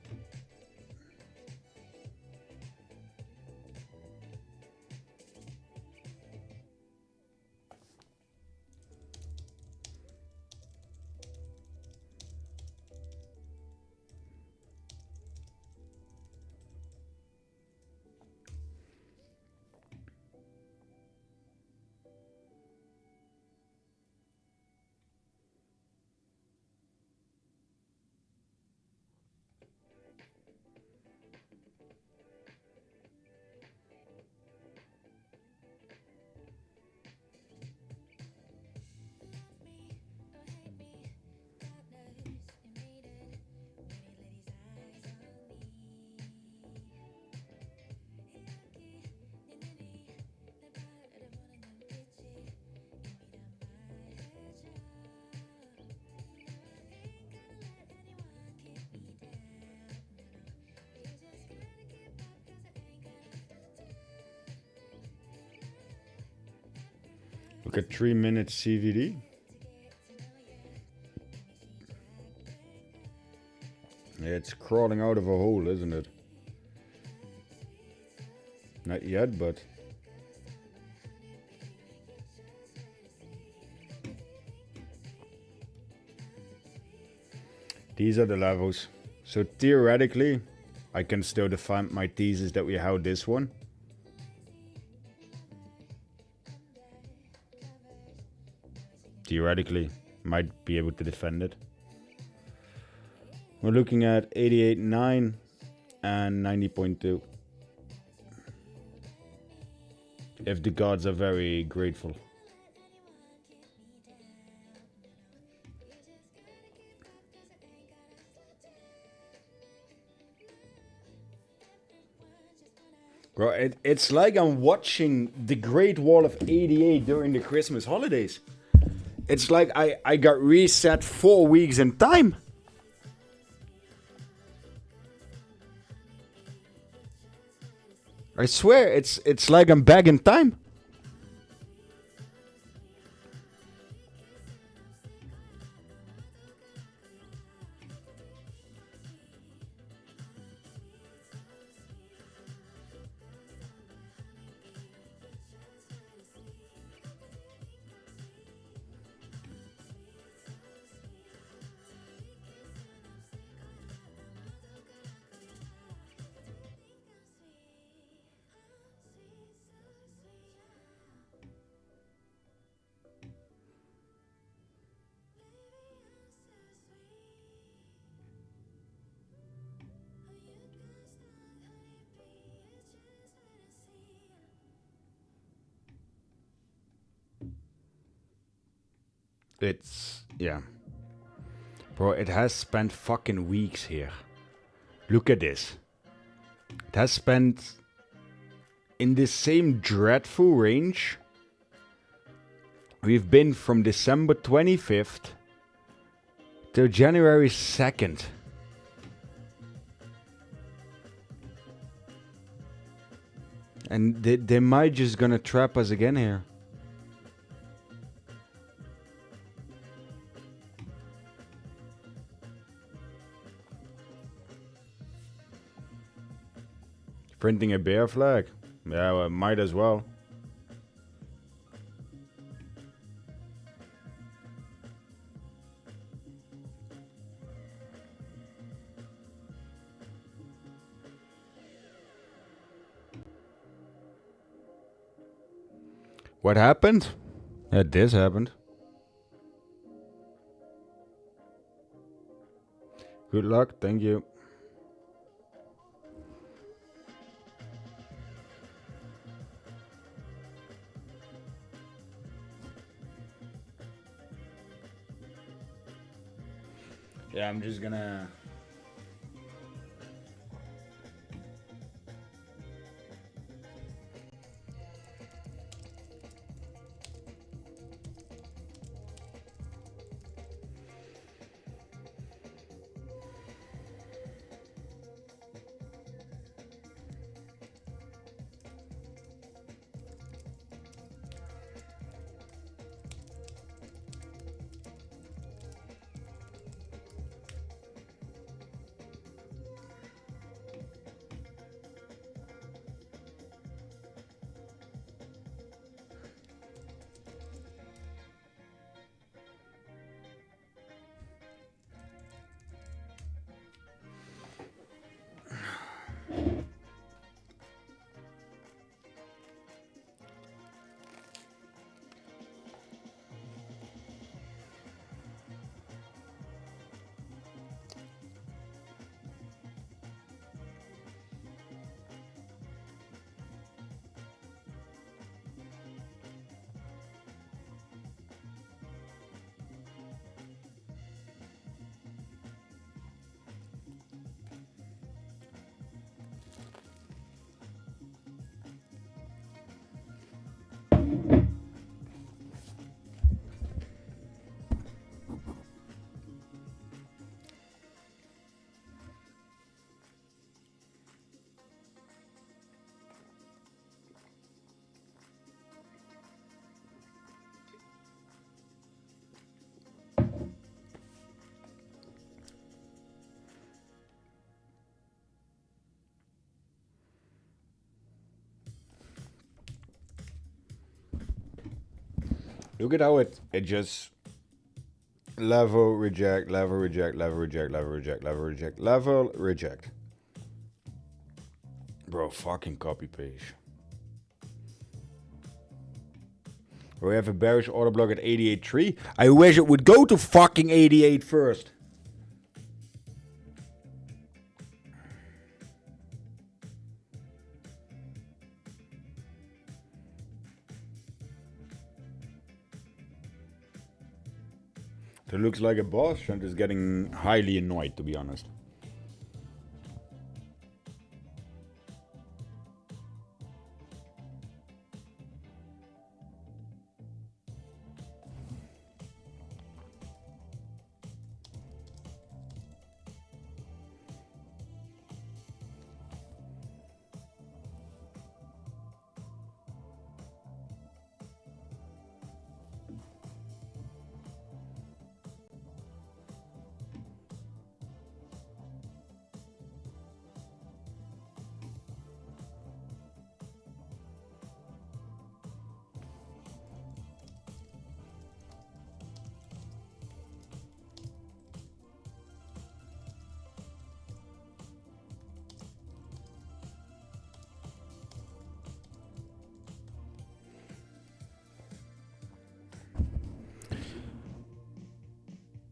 Look at 3 minutes CVD. It's crawling out of a hole, isn't it? Not yet, but... These are the levels. So theoretically, I can still define my thesis that we held this one. Theoretically, might be able to defend it. We're looking at 88.9 and 90.2. If the gods are very grateful. Bro, it's like I'm watching the Great Wall of 88 during the Christmas holidays. It's like I got reset 4 weeks in time. I swear, it's like I'm back in time. Yeah. Bro, it has spent fucking weeks here. Look at this. It has spent in the same dreadful range. We've been from December 25th till January 2nd. And they might just gonna trap us again here. Printing a bear flag? Yeah, well, might as well. What happened? This happened. Good luck, thank you. Yeah, I'm just gonna... Look at how it just level, reject, level, reject, level, reject, level, reject, level, reject, level, reject. Bro, fucking copy paste. We have a bearish order block at 88.3. I wish it would go to fucking 88 first. It looks like a boss and is getting highly annoyed, to be honest.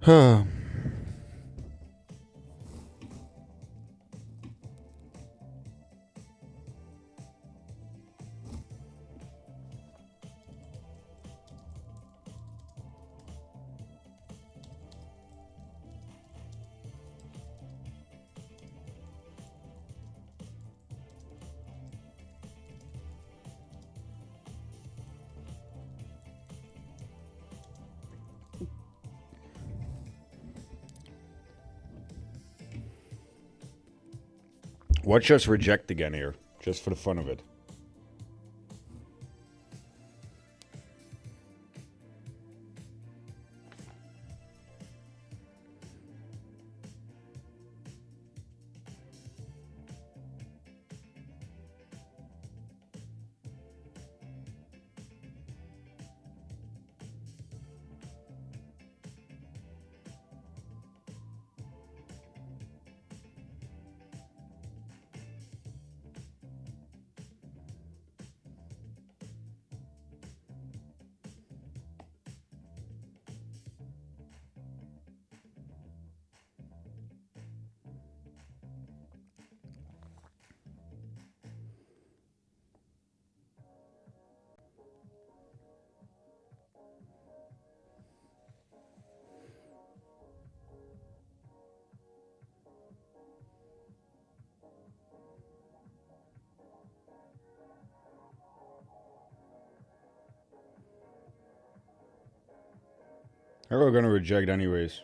Huh. Watch us reject again here, just for the fun of it. We're gonna reject anyways.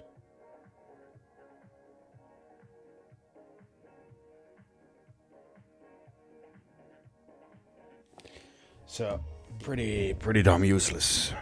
So, pretty damn useless.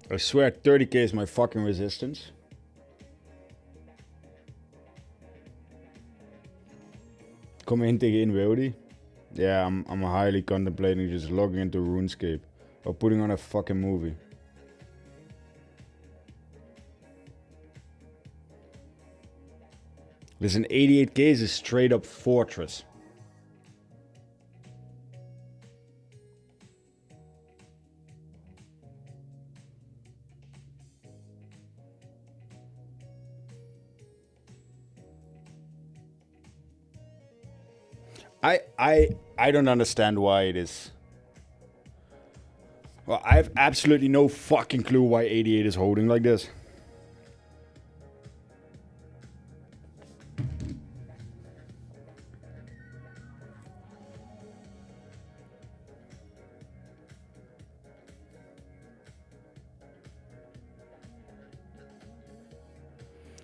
I swear 30k is my fucking resistance. Kom in tegen Inwody. Yeah, I'm highly contemplating just logging into RuneScape or putting on a fucking movie. Listen, 88k is a straight up fortress. I don't understand why it is. Well, I have absolutely no fucking clue why 88 is holding like this.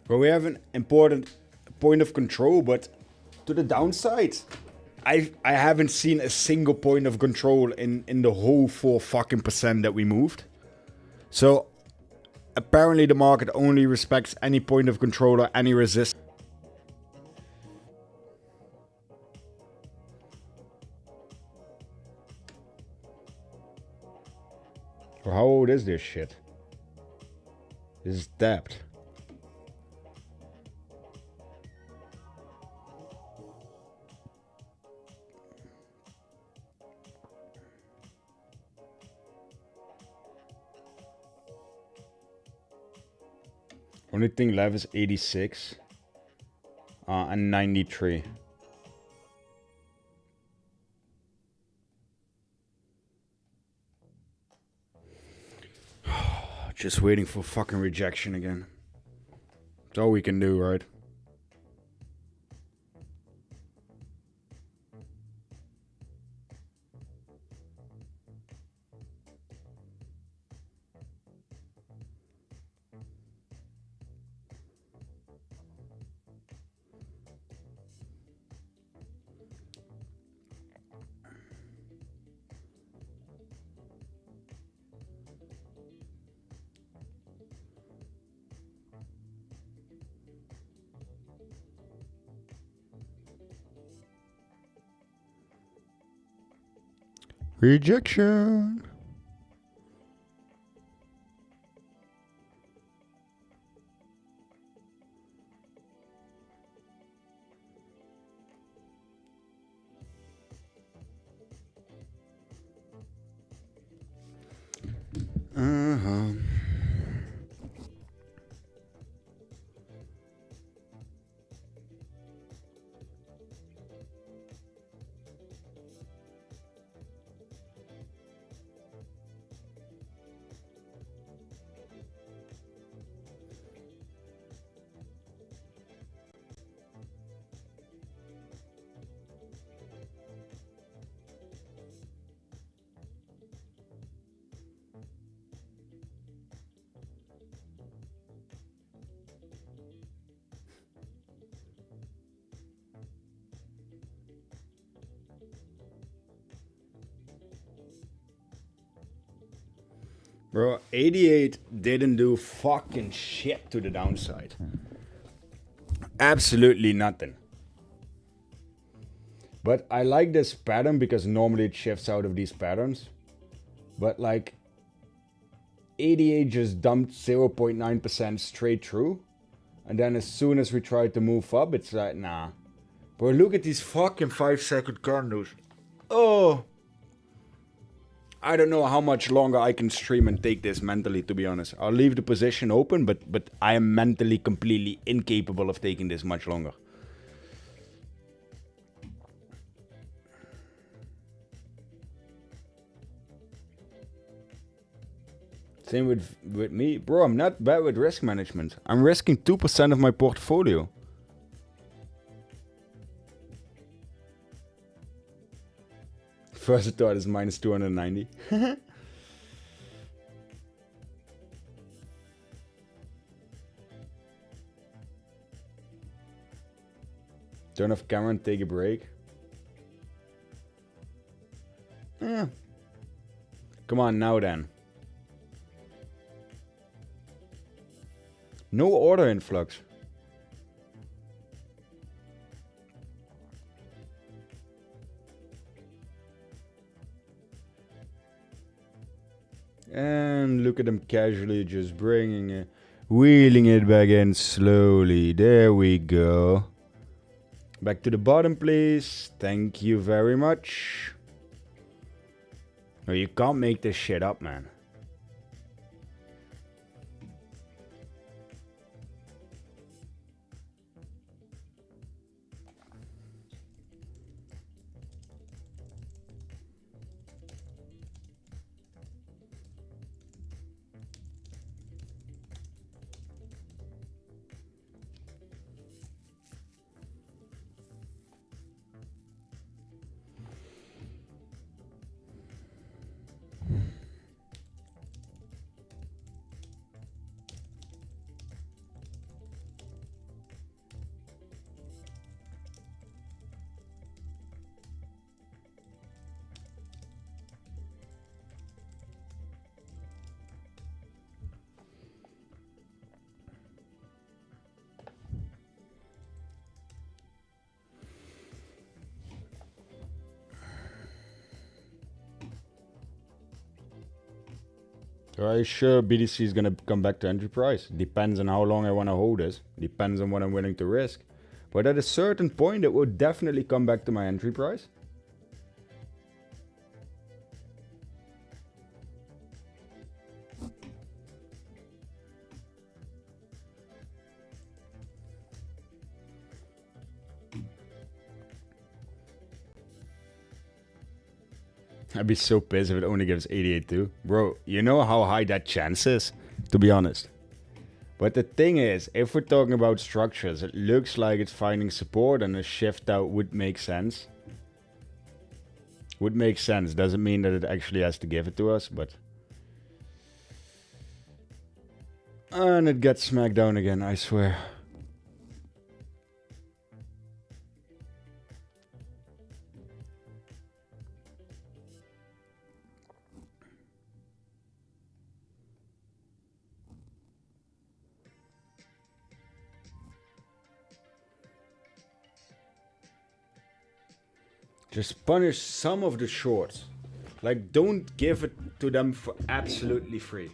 Well, we have an important point of control, but to the downside. I haven't seen a single point of control in the whole 4% that we moved. So apparently the market only respects any point of control or any resistance. Well, how old is this shit? This is tapped. Only thing left is 86 and 93. Just waiting for fucking rejection again. That's all we can do, right? Rejection. Bro, 88 didn't do fucking shit to the downside. Absolutely nothing. But I like this pattern because normally it shifts out of these patterns. But like 88 just dumped 0.9% straight through. And then as soon as we tried to move up, it's like, nah. Bro, look at these fucking 5-second candles. Oh. I don't know how much longer I can stream and take this mentally, to be honest. I'll leave the position open, but I am mentally completely incapable of taking this much longer. Same with me. Bro, I'm not bad with risk management. I'm risking 2% of my portfolio. First thought is minus 290. Turn off camera and take a break. Yeah. Come on now then. No order influx. And look at them casually just bringing it, wheeling it back in slowly. There we go. Back to the bottom, please. Thank you very much. No, you can't make this shit up, man. Are you sure BTC is gonna come back to entry price? Depends on how long I want to hold this. Depends on what I'm willing to risk. But at a certain point, it will definitely come back to my entry price. I'd be so pissed if it only gives 88 too. Bro, you know how high that chance is, to be honest. But the thing is, if we're talking about structures, it looks like it's finding support and a shift out would make sense. Would make sense. Doesn't mean that it actually has to give it to us, but... And it gets smacked down again, I swear. Just punish some of the shorts. Like, don't give it to them for absolutely free.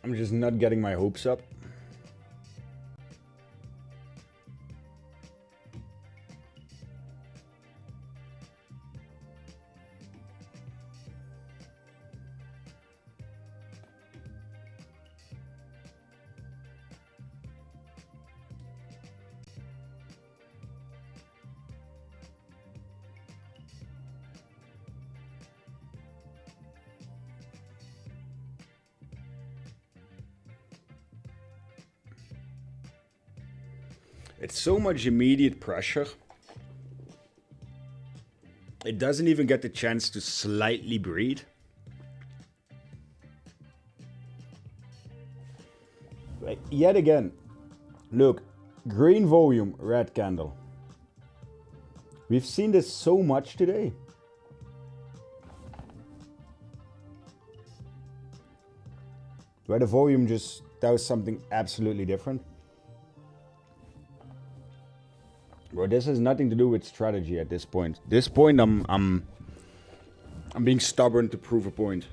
I'm just not getting my hopes up. It's so much immediate pressure. It doesn't even get the chance to slightly breathe. Like, yet again, look, green volume, red candle. We've seen this so much today. Where the volume just does something absolutely different. Bro, this has nothing to do with strategy at this point. This point, I'm being stubborn to prove a point.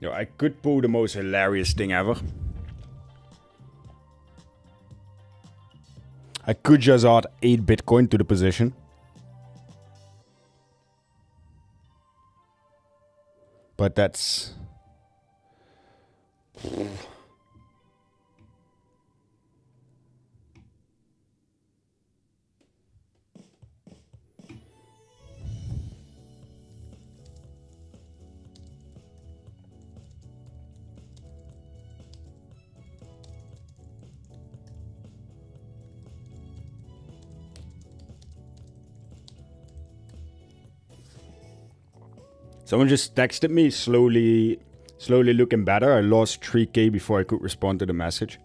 Yo, I could pull the most hilarious thing ever. I could just add 8 Bitcoin to the position. But that's... Someone just texted me, slowly looking better. I lost 3k before I could respond to the message.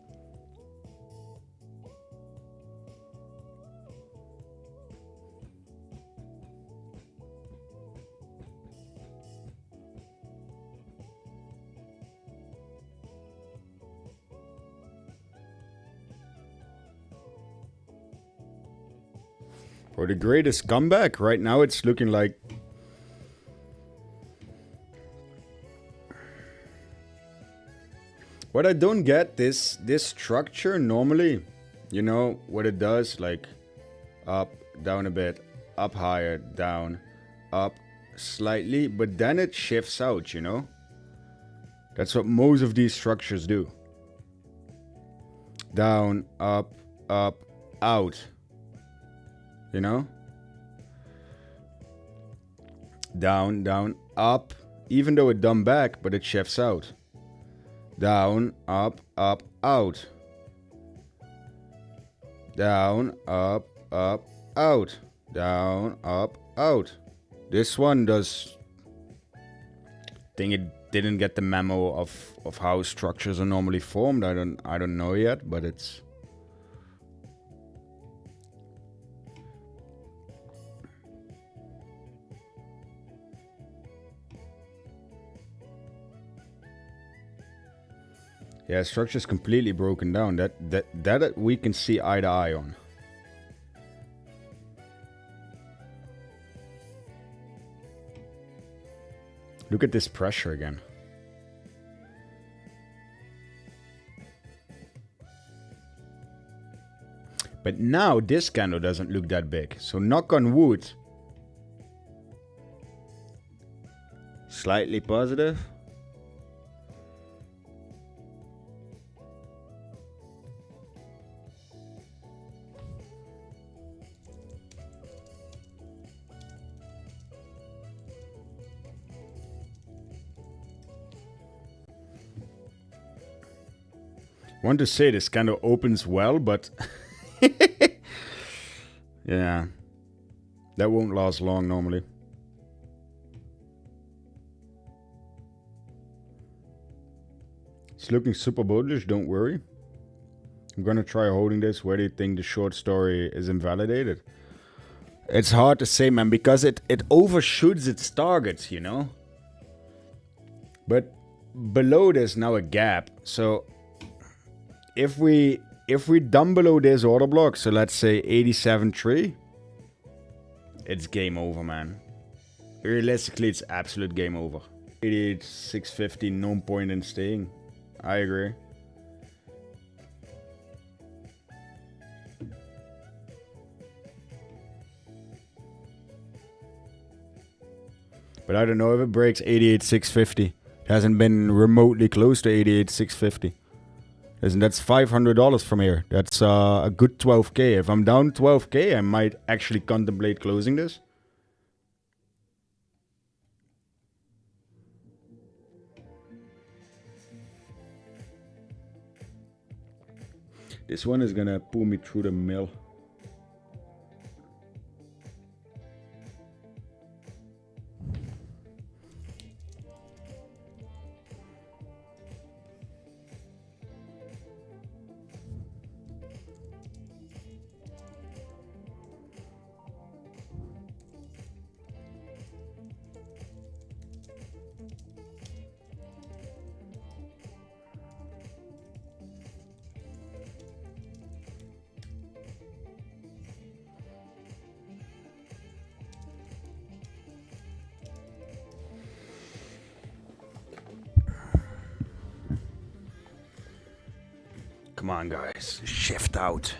Or the greatest comeback. Right now it's looking like... What I don't get, this structure normally, you know, what it does, like up, down a bit, up higher, down, up slightly, but then it shifts out, you know? That's what most of these structures do. Down, up, out. You know? Down, down, up. Even though it dumb back, but it shifts out. Down, up, out. Down, up, out. Down, up, out. This one does... I think it didn't get the memo of how structures are normally formed. I don't know yet, but it's... Yeah, structure's completely broken down. That we can see eye to eye on. Look at this pressure again. But now this candle doesn't look that big. So knock on wood. Slightly positive. I want to say this candle opens well, but yeah, that won't last long normally. It's looking super bullish, don't worry. I'm gonna try holding this. Where do you think the short story is invalidated? It's hard to say, man, because it overshoots its targets, you know? But below there's now a gap, so if we dump below this order block, so let's say 87.3, it's game over, man. Realistically, it's absolute game over. 88.650, no point in staying. I agree. But I don't know if it breaks 88.650. It hasn't been remotely close to 88.650. Listen, that's $500 from here. That's a good 12k. If I'm down 12k, I might actually contemplate closing this. This one is gonna pull me through the mill. Come on, guys. Shift out.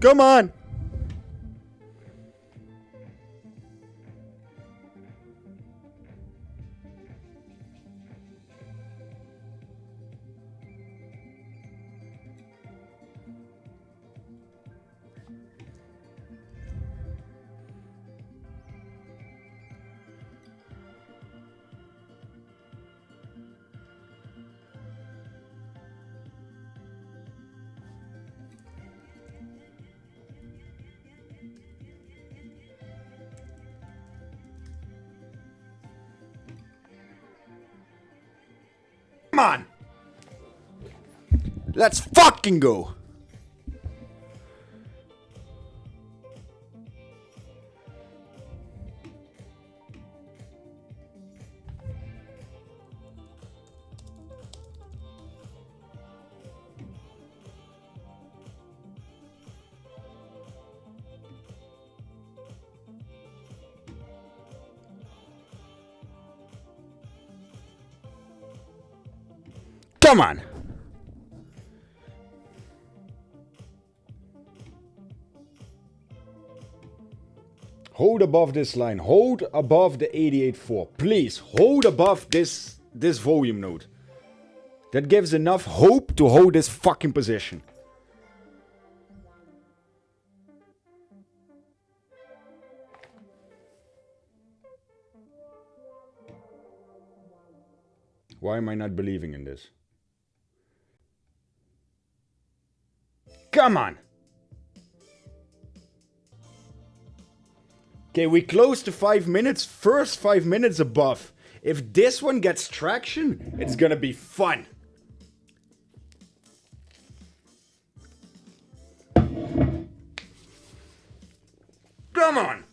Come on. Come on! Let's fucking go! Come on! Hold above this line. Hold above the 88.4. Please, hold above this volume node. That gives enough hope to hold this fucking position. Why am I not believing in this? Come on! Okay, we close to 5 minutes. First 5 minutes above. If this one gets traction, it's gonna be fun. Come on!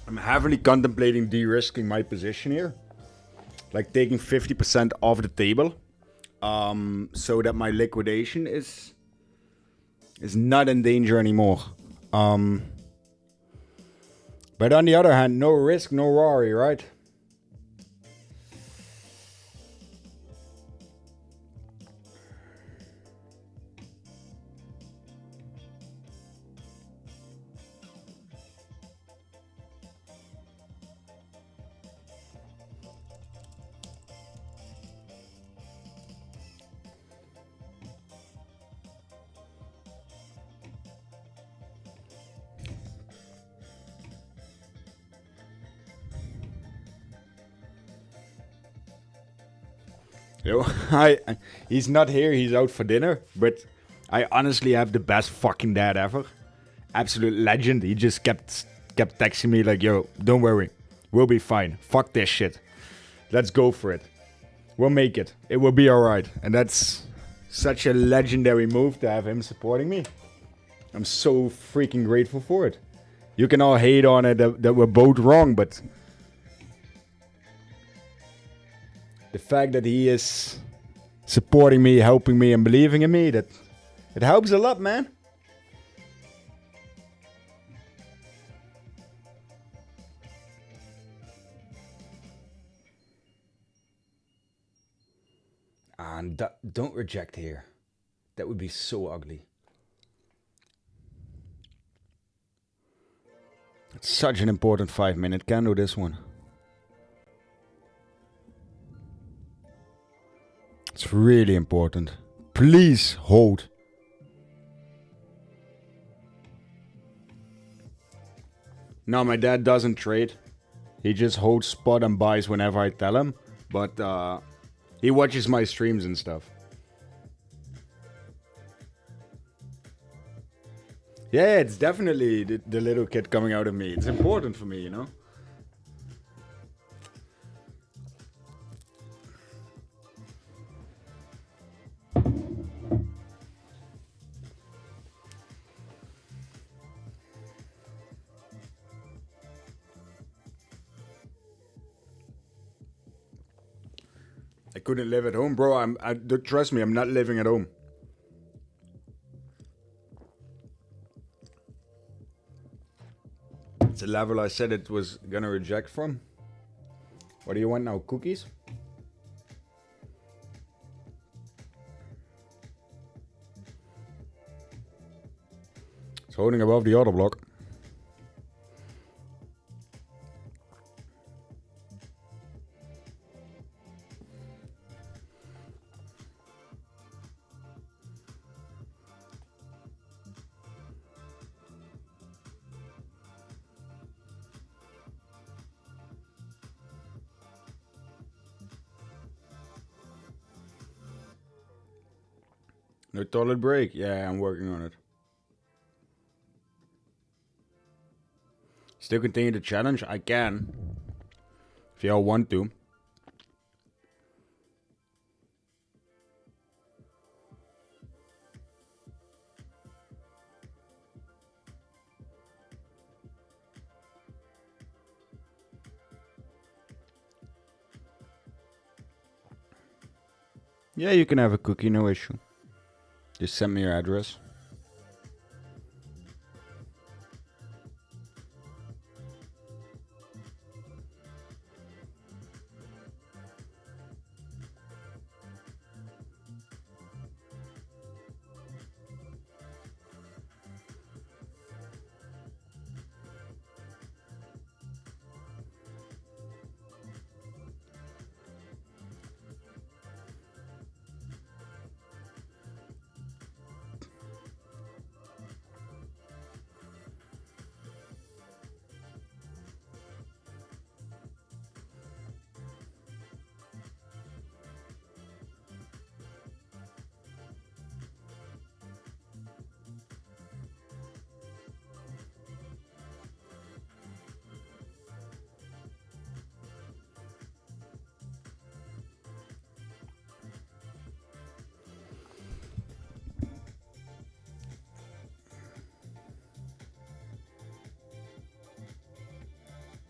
I'm heavily contemplating de-risking my position here. Like taking 50% off the table. So that my liquidation is not in danger anymore. But on the other hand, no risk, no worry, right? Yo, he's not here, he's out for dinner, but I honestly have the best fucking dad ever. Absolute legend. He just kept texting me like, yo, don't worry, we'll be fine. Fuck this shit. Let's go for it. We'll make it. It will be alright. And that's such a legendary move to have him supporting me. I'm so freaking grateful for it. You can all hate on it that we're both wrong, but the fact that he is supporting me, helping me, and believing in me, that it helps a lot, man. And don't reject here. That would be so ugly. It's such an important 5-minute candle, this one. It's really important. Please hold. No, my dad doesn't trade. He just holds spot and buys whenever I tell him. But he watches my streams and stuff. Yeah, it's definitely the little kid coming out of me. It's important for me, you know? I couldn't live at home, bro. Trust me, I'm not living at home. It's a level I said it was gonna reject from. What do you want now? Cookies? It's holding above the order block. No toilet break? Yeah, I'm working on it. Still continue the challenge? I can. If y'all want to. Yeah, you can have a cookie, no issue. Just send me your address.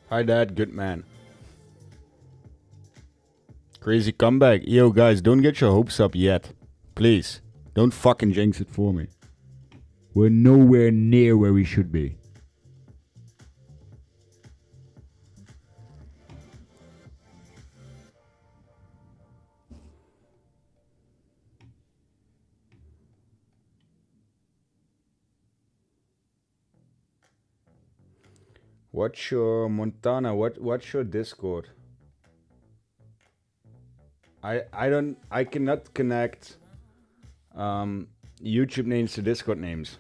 Hi, Dad. Good man. Crazy comeback. Yo, guys, don't get your hopes up yet. Please. Don't fucking jinx it for me. We're nowhere near where we should be. What's your Montana? What's your Discord? I cannot connect YouTube names to Discord names.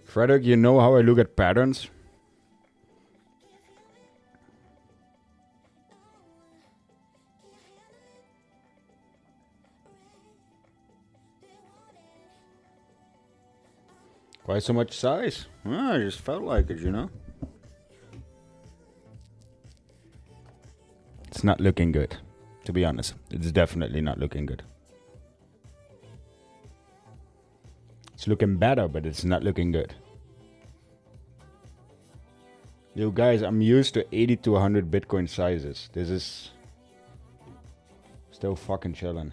Frederick, you know how I look at patterns? Why so much size? I just felt like it, you know? It's not looking good, to be honest. It's definitely not looking good. It's looking better, but it's not looking good. Yo, guys, I'm used to 80 to 100 Bitcoin sizes. This is still fucking chilling.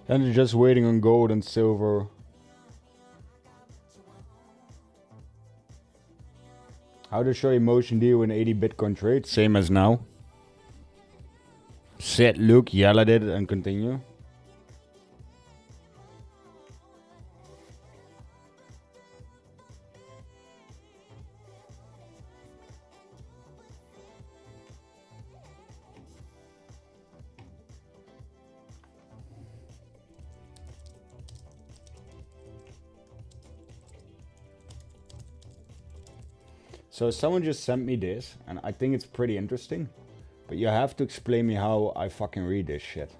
Then they're just waiting on gold and silver. How to show emotion deal in 80 Bitcoin trade? Same as now. Sit, look, yell at it, and continue. So someone just sent me this, and I think it's pretty interesting. But you have to explain me how I fucking read this shit.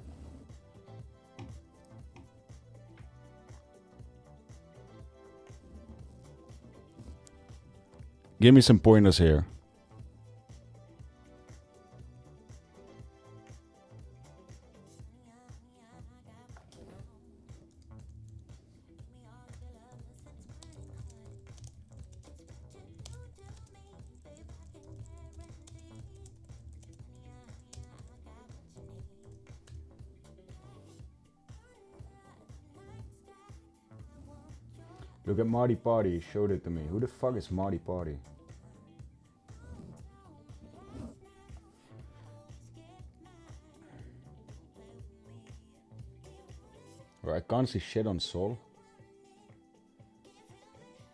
Give me some pointers here. Look at Marty Party, he showed it to me. Who the fuck is Marty Party? Bro, I can't see shit on Sol.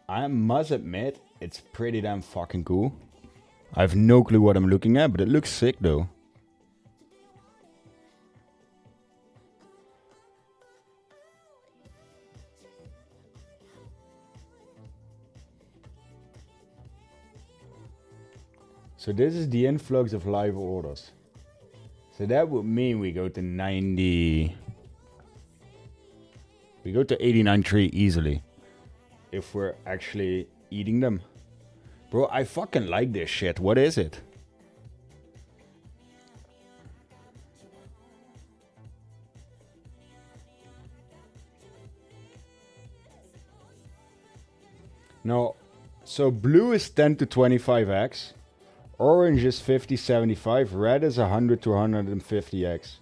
I must admit, it's pretty damn fucking cool. I have no clue what I'm looking at, but it looks sick though. So this is the influx of live orders. So that would mean we go to 90. We go to 89.3 easily. If we're actually eating them. Bro, I fucking like this shit. What is it? No. So blue is 10 to 25x. Orange is 50-75, red is 100 to 150x.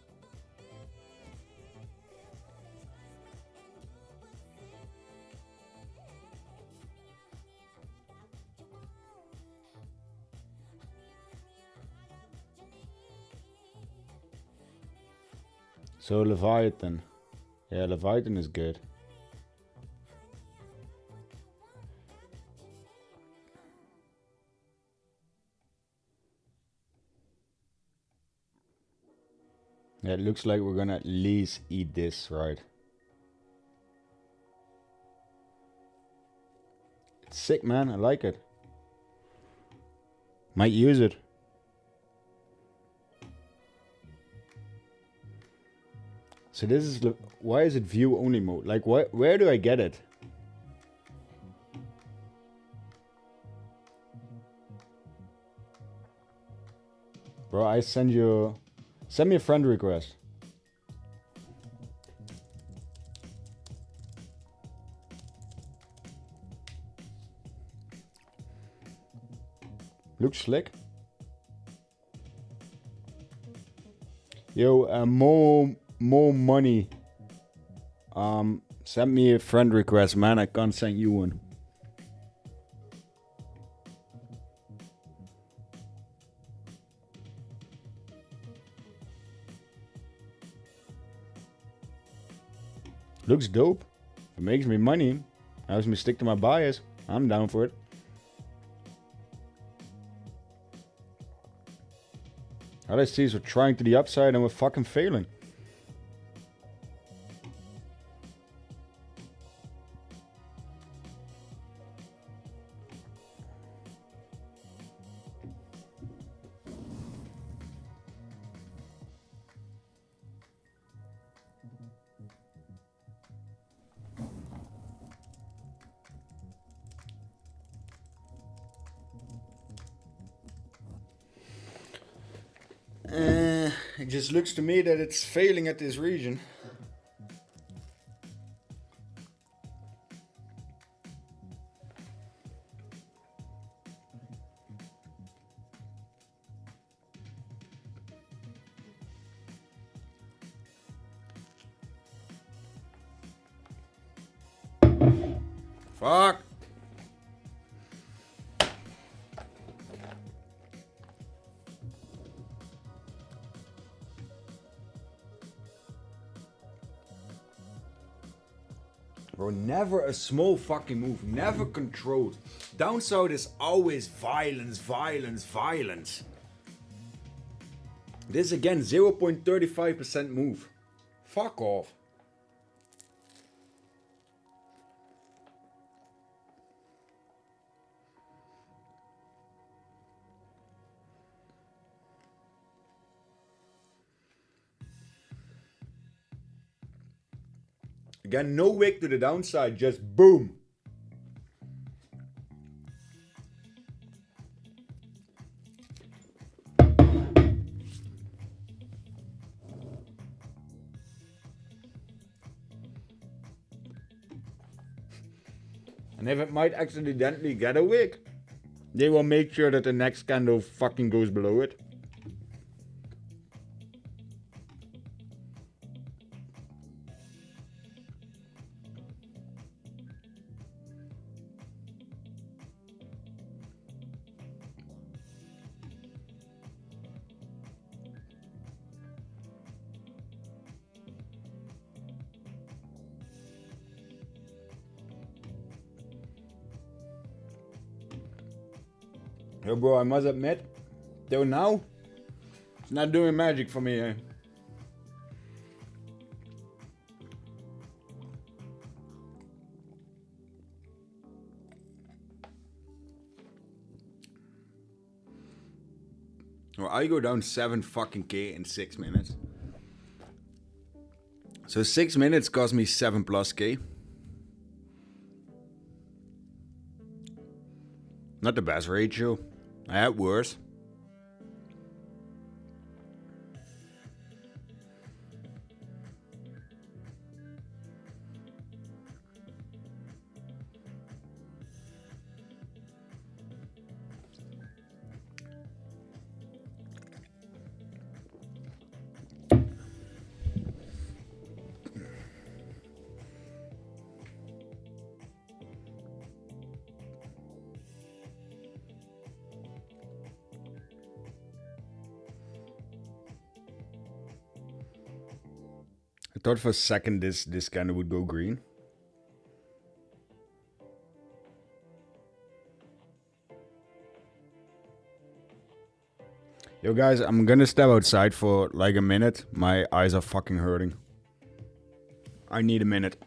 So Leviathan. Yeah, Leviathan is good. Yeah, it looks like we're gonna at least eat this, right? It's sick, man. I like it. Might use it. So this is... Why is it view only mode? Like, where do I get it? Bro, I send you... Send me a friend request. Looks slick. Yo, more money. Send me a friend request, man. I can't send you one. Looks dope. It makes me money. Helps me stick to my bias. I'm down for it. All I see is we're trying to the upside and we're fucking failing. It just looks to me that it's failing at this region. Fuck. Bro, never a small fucking move. Never controlled. Downside is always violence, violence, violence. This again, 0.35% move. Fuck off. Again, no wick to the downside, just boom. And if it might accidentally get a wick, they will make sure that the next candle fucking goes below it. Yo, bro, I must admit, till now, it's not doing magic for me, eh? Well, I go down 7 fucking K in 6 minutes. So 6 minutes cost me 7 plus K. Not the best ratio. I had worse. I thought for a second this kind of would go green. Yo guys, I'm gonna step outside for like a minute. My eyes are fucking hurting. I need a minute.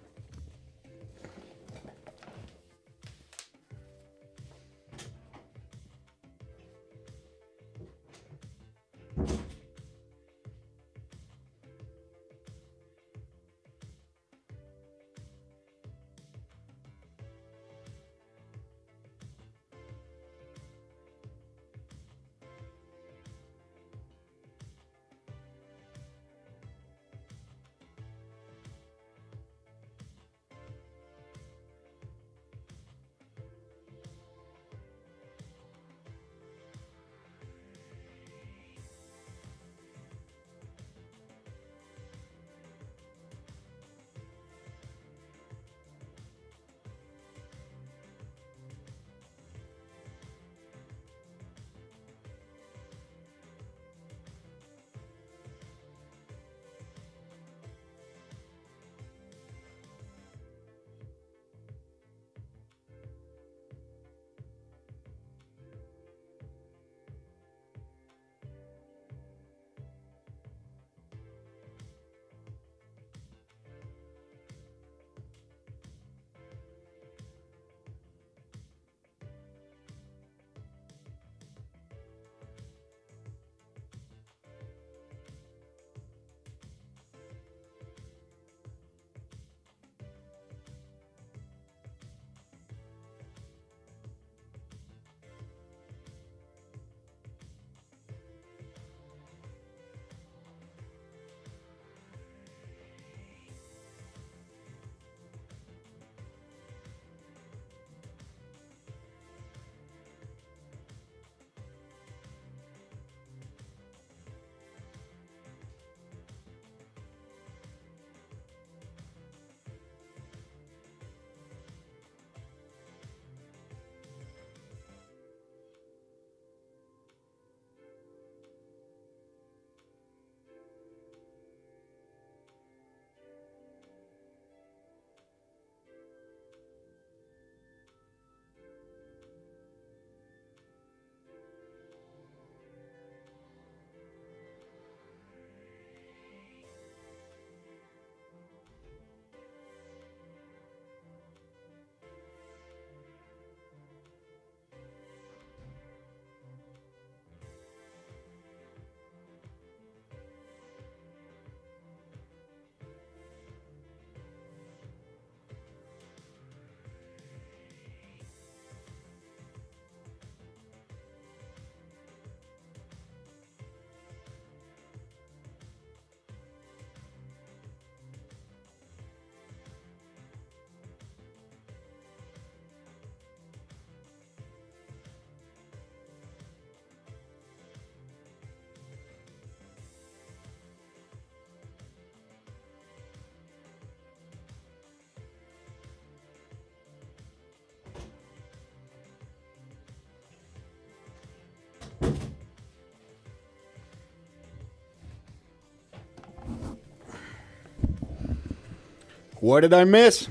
What did I miss?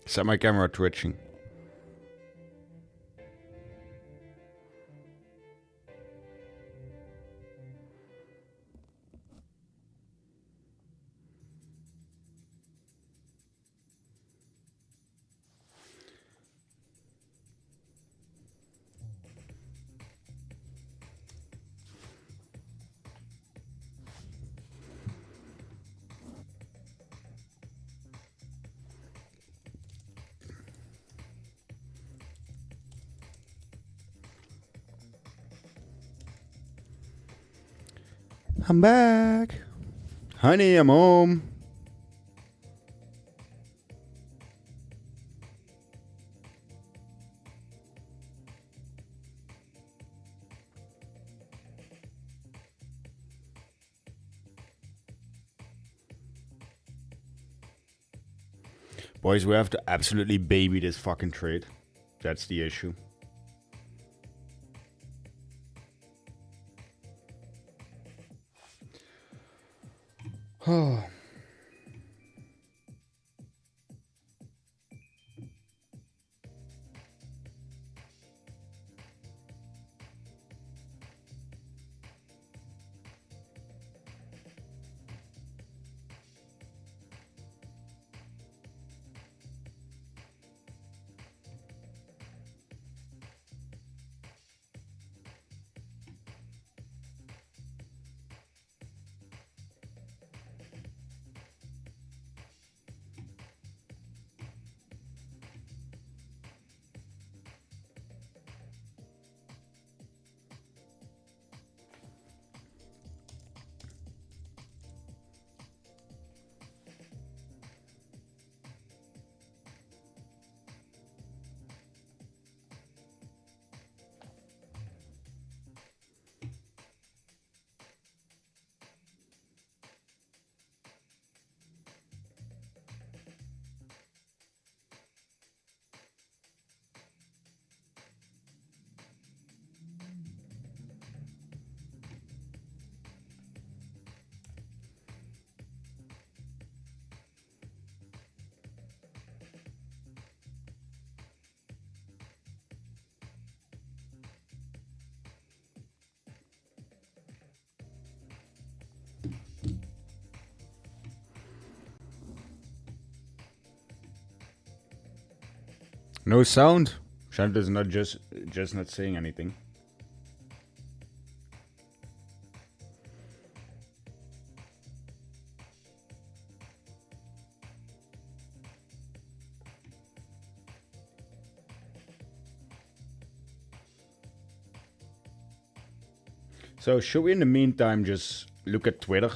Set my camera twitching. I'm back. Honey, I'm home. Boys, we have to absolutely baby this fucking trade. That's the issue. Oh. No sound. Chanta's not just not saying anything. So should we in the meantime just look at Twitter?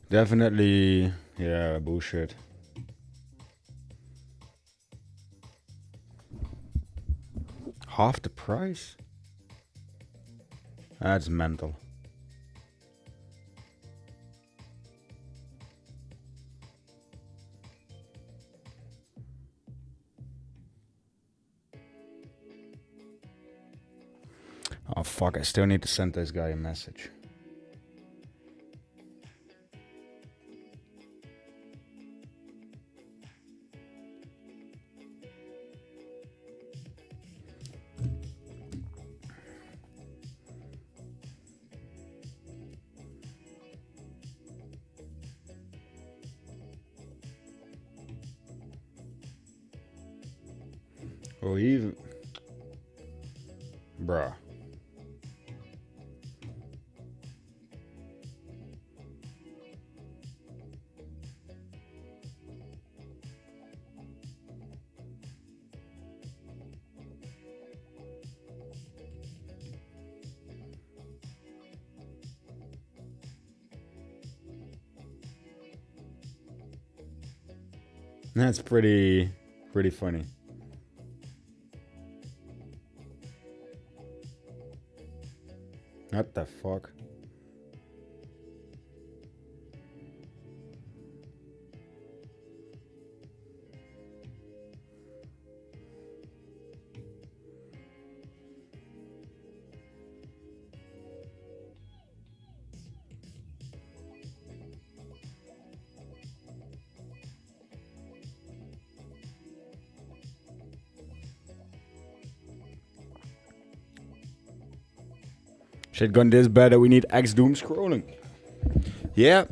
Definitely, yeah, bullshit. Half the price? That's mental. Oh fuck, I still need to send this guy a message. Oh, even... Bruh. That's pretty funny. What the fuck? Shit gone this bad that we need X doom scrolling. Yeah.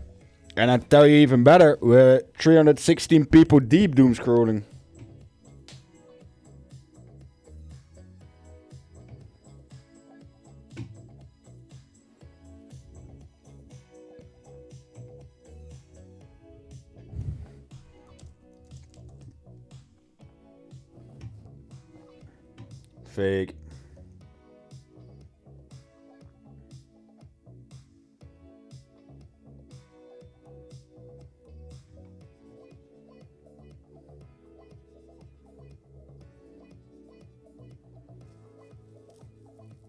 And I tell you even better, we're 316 people deep doom scrolling. Fake.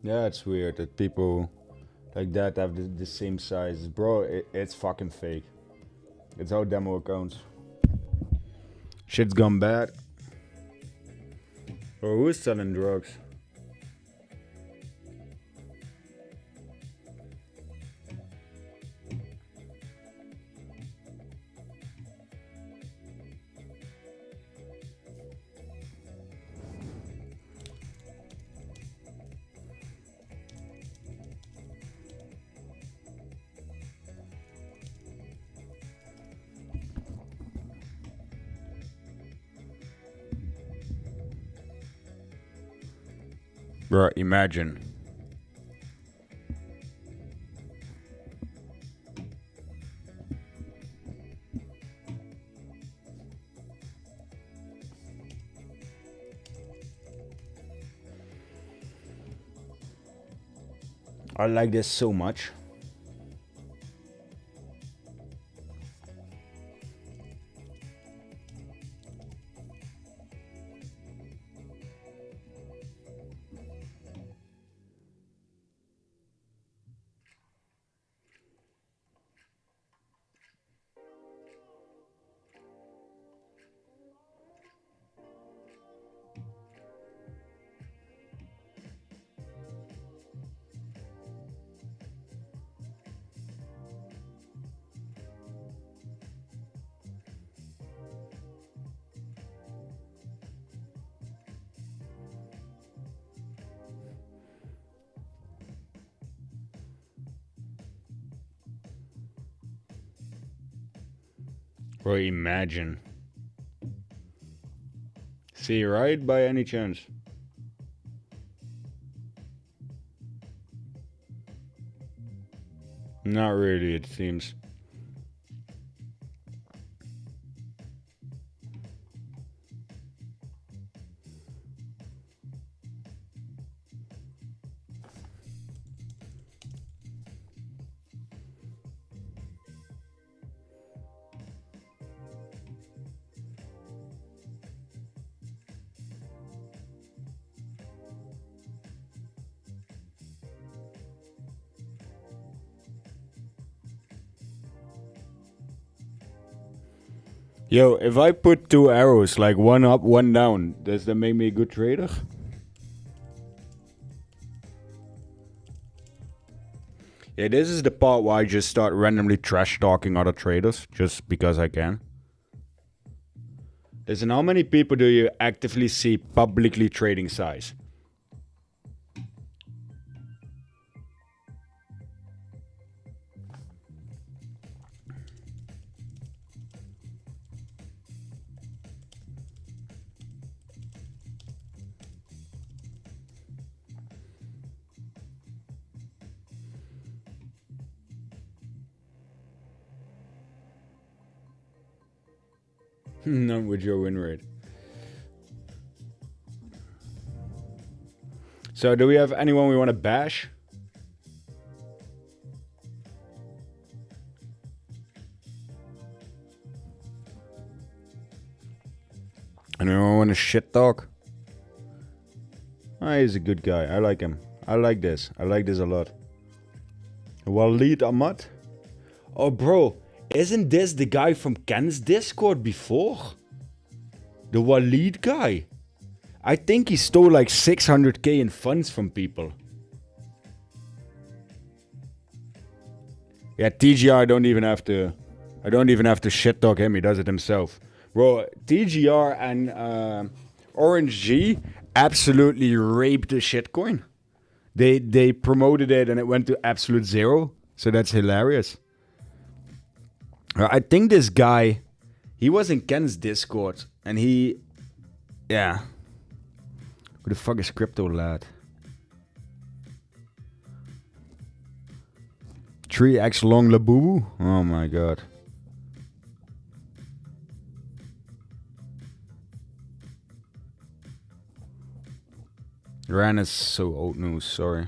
Yeah, it's weird that people like that have the same size. Bro, it's fucking fake. It's our demo accounts. Shit's gone bad. Or who's selling drugs? Bro, imagine. I like this so much. Bro, imagine. See, right? By any chance? Not really, it seems. Yo, if I put two arrows, like one up, one down, does that make me a good trader? Yeah, this is the part where I just start randomly trash talking other traders, just because I can. Listen, how many people do you actively see publicly trading size? None with your win rate. So do we have anyone we want to bash? Anyone want to shit talk? Ah, he's a good guy. I like him. I like this. I like this a lot. Walid Ahmad? Oh, bro. Isn't this the guy from Ken's Discord before? The Walid guy. I think he stole like 600k in funds from people. Yeah, TGR, I don't even have to shit talk him. He does it himself. Bro, TGR and Orange G absolutely raped the shitcoin. They promoted it and it went to absolute zero. So that's hilarious. I think this guy, he was in Ken's Discord and he, yeah. Who the fuck is Crypto Lad? 3x long Labubu? Oh my god. Ran is so old news, sorry.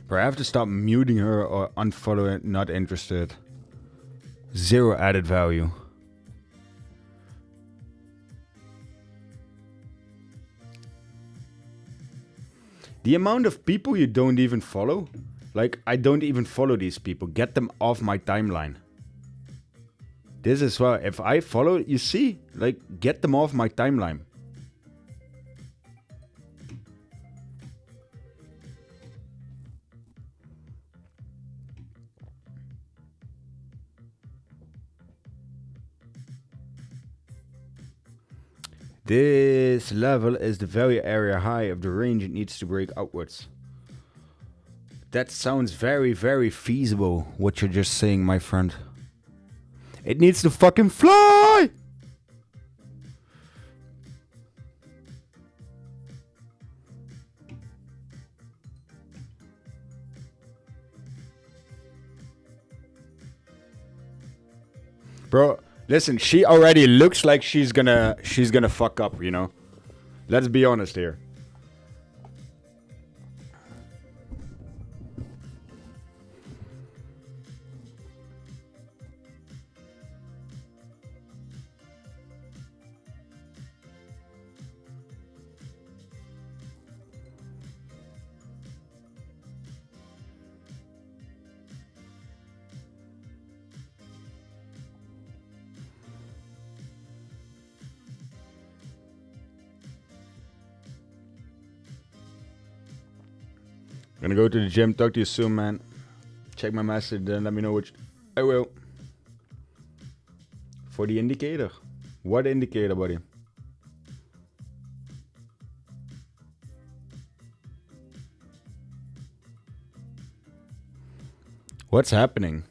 Bro, I have to stop muting her or unfollow it, not interested. Zero added value. The amount of people you don't even follow. Like, I don't even follow these people. Get them off my timeline. This is why, if I follow, you see? Like, get them off my timeline. This level is the very area high of the range it needs to break outwards. That sounds very, very feasible, what you're just saying, my friend. It needs to fucking fly! Bro, listen, she already looks like she's gonna fuck up, you know? Let's be honest here. Gonna go to the gym. Talk to you soon, man. Check my message, then let me know which. I will. For the indicator. What indicator, buddy? What's happening?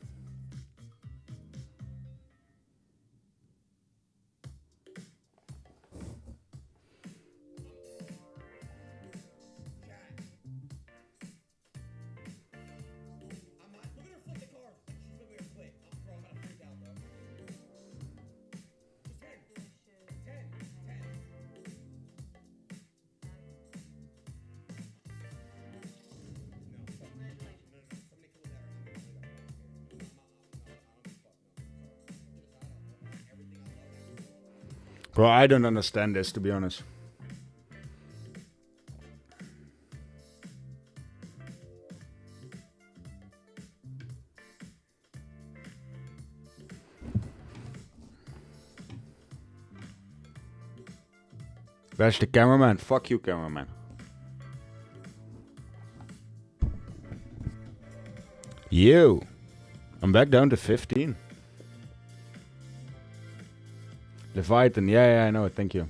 Bro, I don't understand this, to be honest. Where's the cameraman? Fuck you, cameraman. You. I'm back down to 15. Leviathan, yeah, I know, thank you.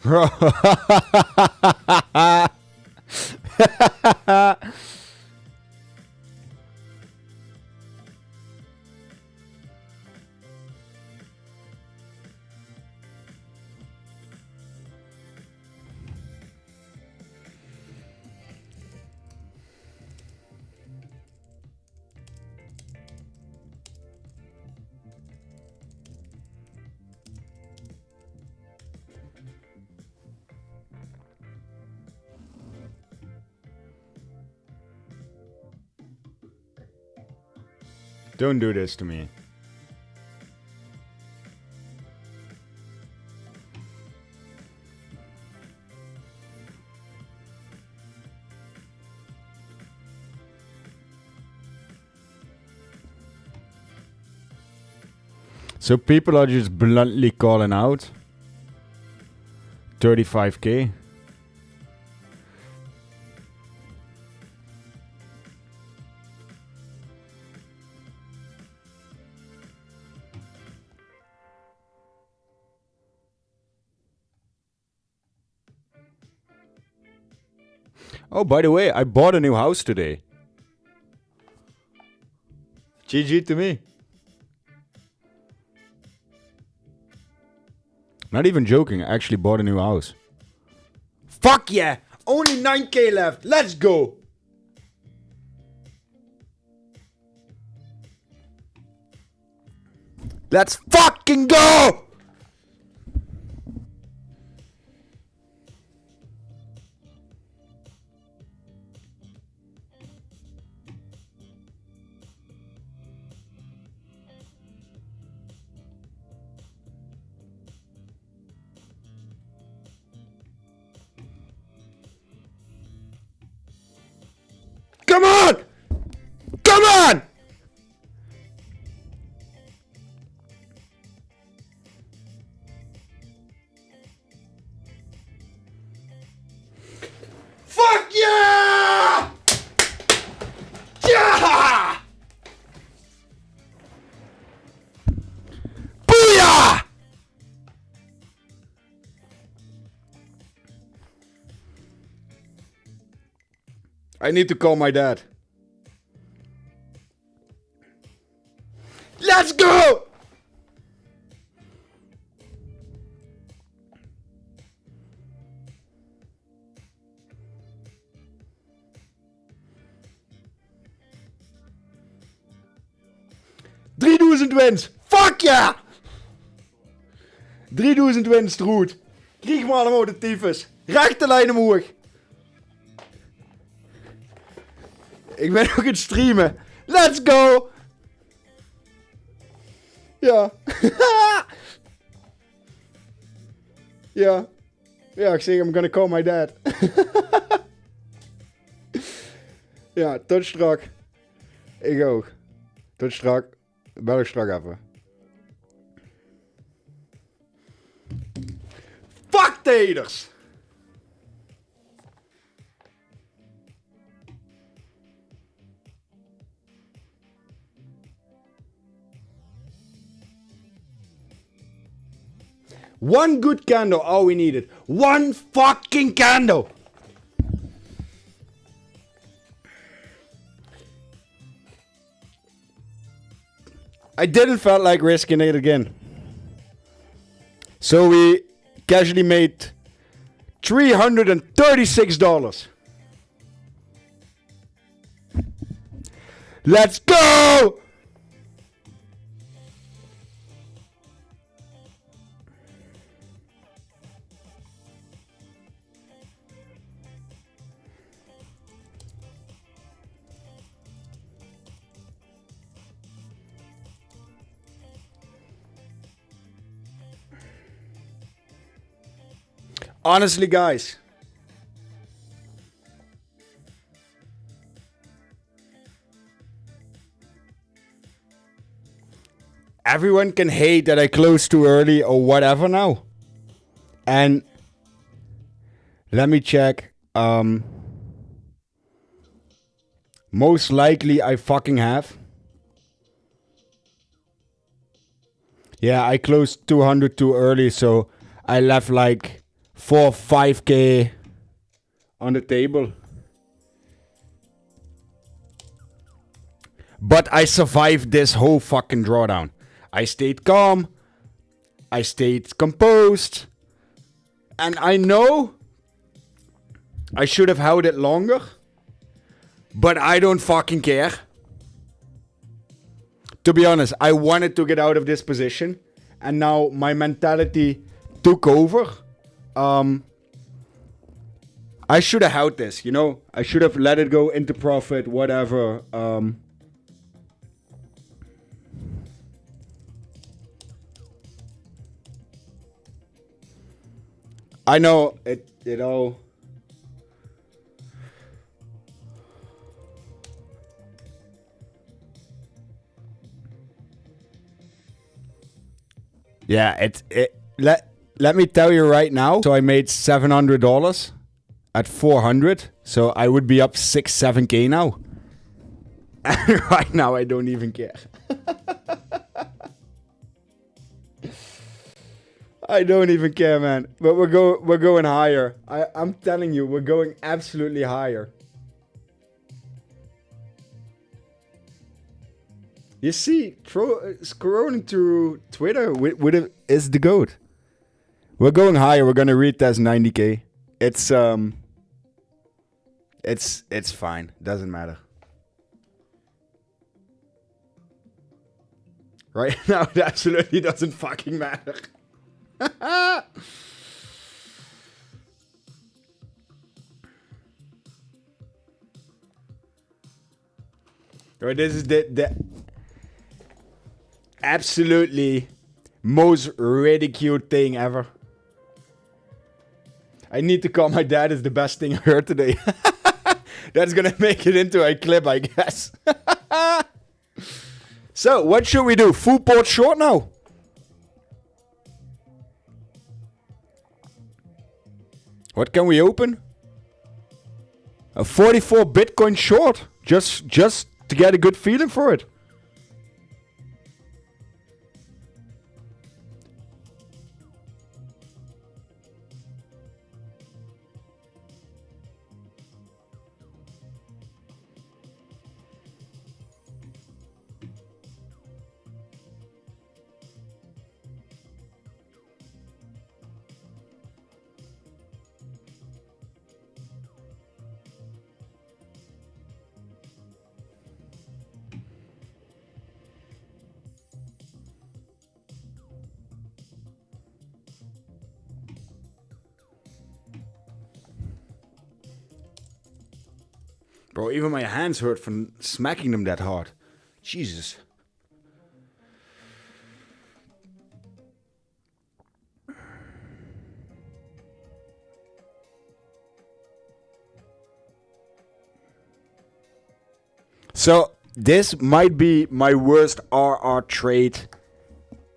Bro. Don't do this to me. So people are just bluntly calling out 35k. Oh, by the way, I bought a new house today. GG to me. Not even joking, I actually bought a new house. Fuck yeah! Only 9k left, let's go! Let's fucking go! Come on! Come on! Fuck yeah! Yeah! Booyah! I need to call my dad. Let's go! $3000 wins! Fuck ja! 3000 winst, Roet. Krieg maar allemaal de tyfus. Rechte lijn omhoog. Ik ben ook aan het streamen. Let's go! Ja. Ja. Ja, ik zeg, I'm gonna call my dad. Ja, tot strak. Ik ook. Tot strak. Bel ik strak even. Fuck teders! One good candle, all we needed. One fucking candle! I didn't felt like risking it again. So we casually made $336. Let's go! Honestly, guys, everyone can hate that I closed too early or whatever now. And let me check. Most likely I fucking have. Yeah, I closed 200 too early, so I left like 4 5k on the table. But I survived this whole fucking drawdown. I stayed calm. I stayed composed. And I know I should have held it longer. But I don't fucking care. To be honest, I wanted to get out of this position. And now my mentality took over. I should have held this, you know. I should have let it go into profit, whatever. I know it all. Yeah, let me tell you right now. So I made $700 at 400. So I would be up 7k now. And right now I don't even care. I don't even care, man. But we're going higher. I'm telling you, we're going absolutely higher. You see, scrolling through Twitter is the goat. We're going higher. We're gonna retest 90k. It's fine. Doesn't matter. Right now, it absolutely doesn't fucking matter. Right, this is the absolutely most ridiculed thing ever. I need to call my dad is the best thing I heard today. That's gonna make it into a clip, I guess. So, what should we do? Full port short now? What can we open? A 44 Bitcoin short. Just to get a good feeling for it. Bro, even my hands hurt from smacking them that hard. Jesus. So, this might be my worst RR trade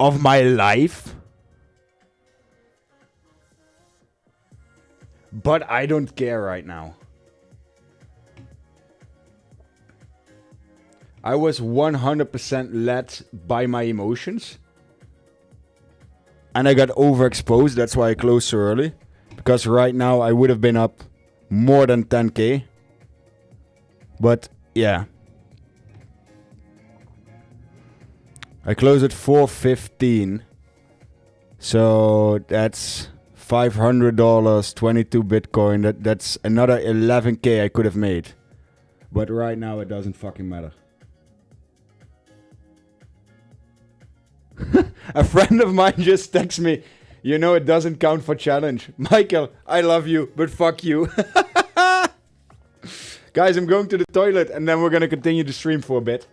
of my life. But I don't care right now. I was 100% led by my emotions. And I got overexposed. That's why I closed so early. Because right now I would have been up more than 10k. But yeah. I closed at 415. So that's $500, 22 Bitcoin. That's another 11k I could have made. But right now it doesn't fucking matter. A friend of mine just texted me, you know it doesn't count for challenge. Michael, I love you, but fuck you. Guys, I'm going to the toilet and then we're going to continue the stream for a bit.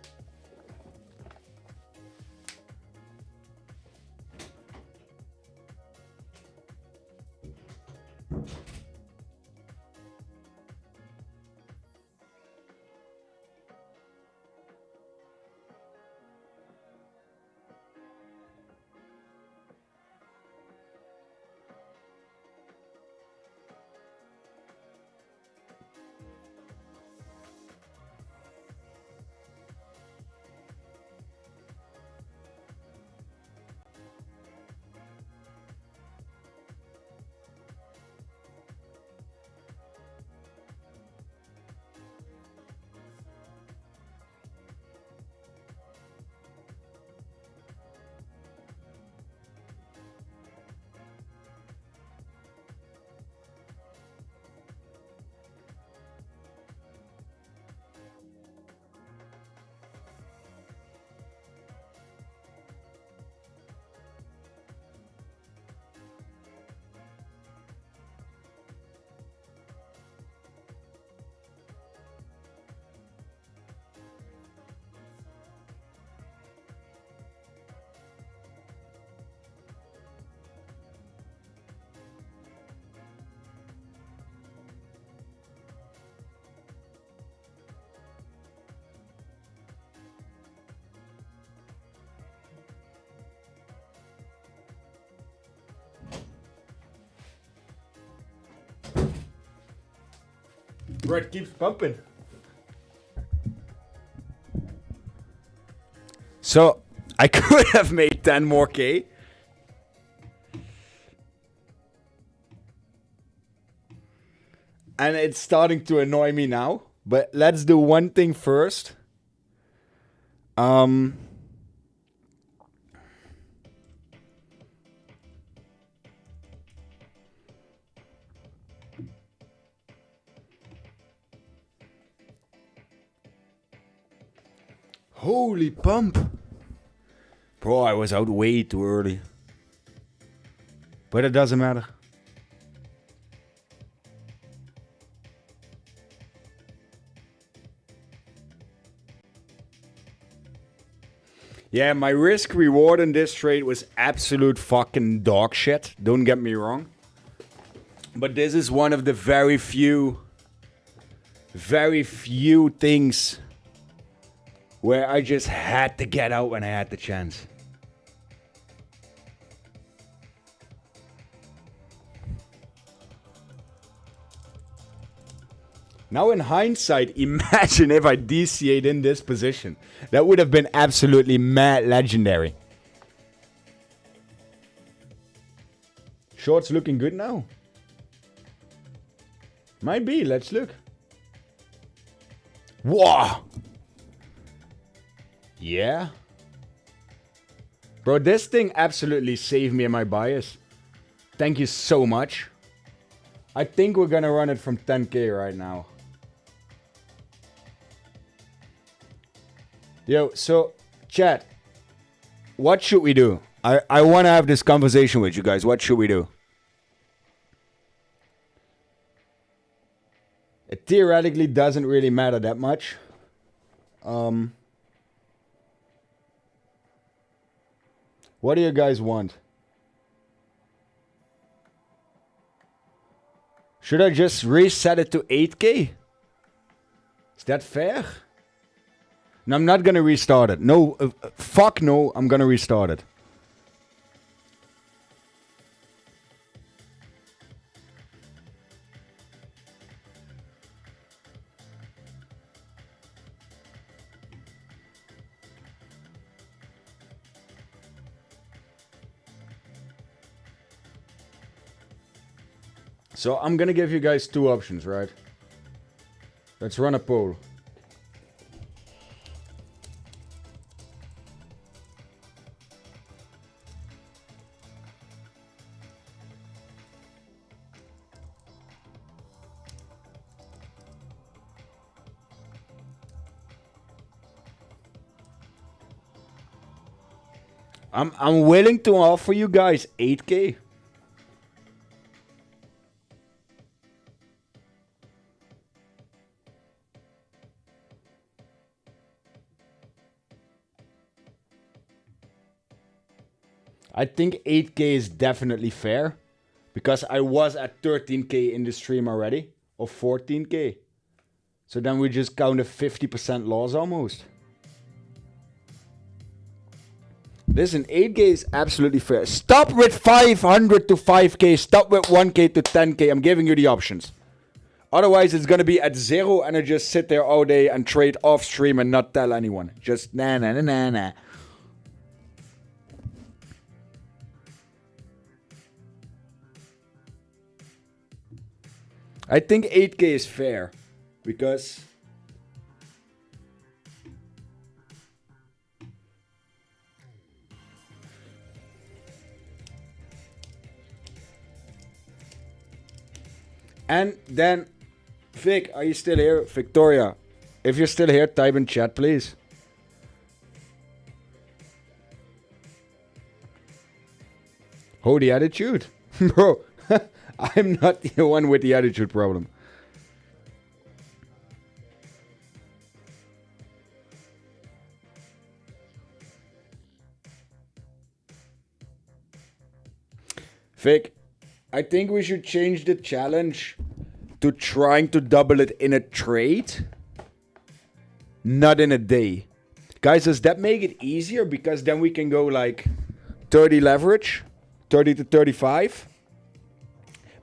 Bro, it keeps pumping. So, I could have made 10 more K. And it's starting to annoy me now. But let's do one thing first. Holy pump. Bro, I was out way too early. But it doesn't matter. Yeah, my risk reward in this trade was absolute fucking dog shit. Don't get me wrong. But this is one of the very few things where I just had to get out when I had the chance. Now in hindsight, imagine if I DCA'd in this position. That would have been absolutely mad legendary. Short's looking good now. Might be, let's look. Whoa! Yeah. Bro, this thing absolutely saved me in my bias. Thank you so much. I think we're gonna run it from 10k right now. Yo, so, chat. What should we do? I want to have this conversation with you guys. What should we do? It theoretically doesn't really matter that much. What do you guys want? Should I just reset it to 8k? Is that fair? No, I'm not gonna restart it. No, fuck no, I'm gonna restart it. So I'm gonna give you guys two options, right? Let's run a poll. I'm willing to offer you guys 8k. I think 8k is definitely fair because I was at 13k in the stream already, or 14k. So then we just count a 50% loss almost. Listen, 8k is absolutely fair. Stop with 500 to 5k. Stop with 1k to 10k. I'm giving you the options. Otherwise, it's going to be at 0 and I just sit there all day and trade off stream and not tell anyone. Just nah. I think 8k is fair because and then Vic, are you still here? Victoria, if you're still here, type in chat, please. Oh, the attitude. Bro, I'm not the one with the attitude problem. Vic, I think we should change the challenge to trying to double it in a trade, not in a day. Guys, does that make it easier? Because then we can go like 30 leverage, 30 to 35.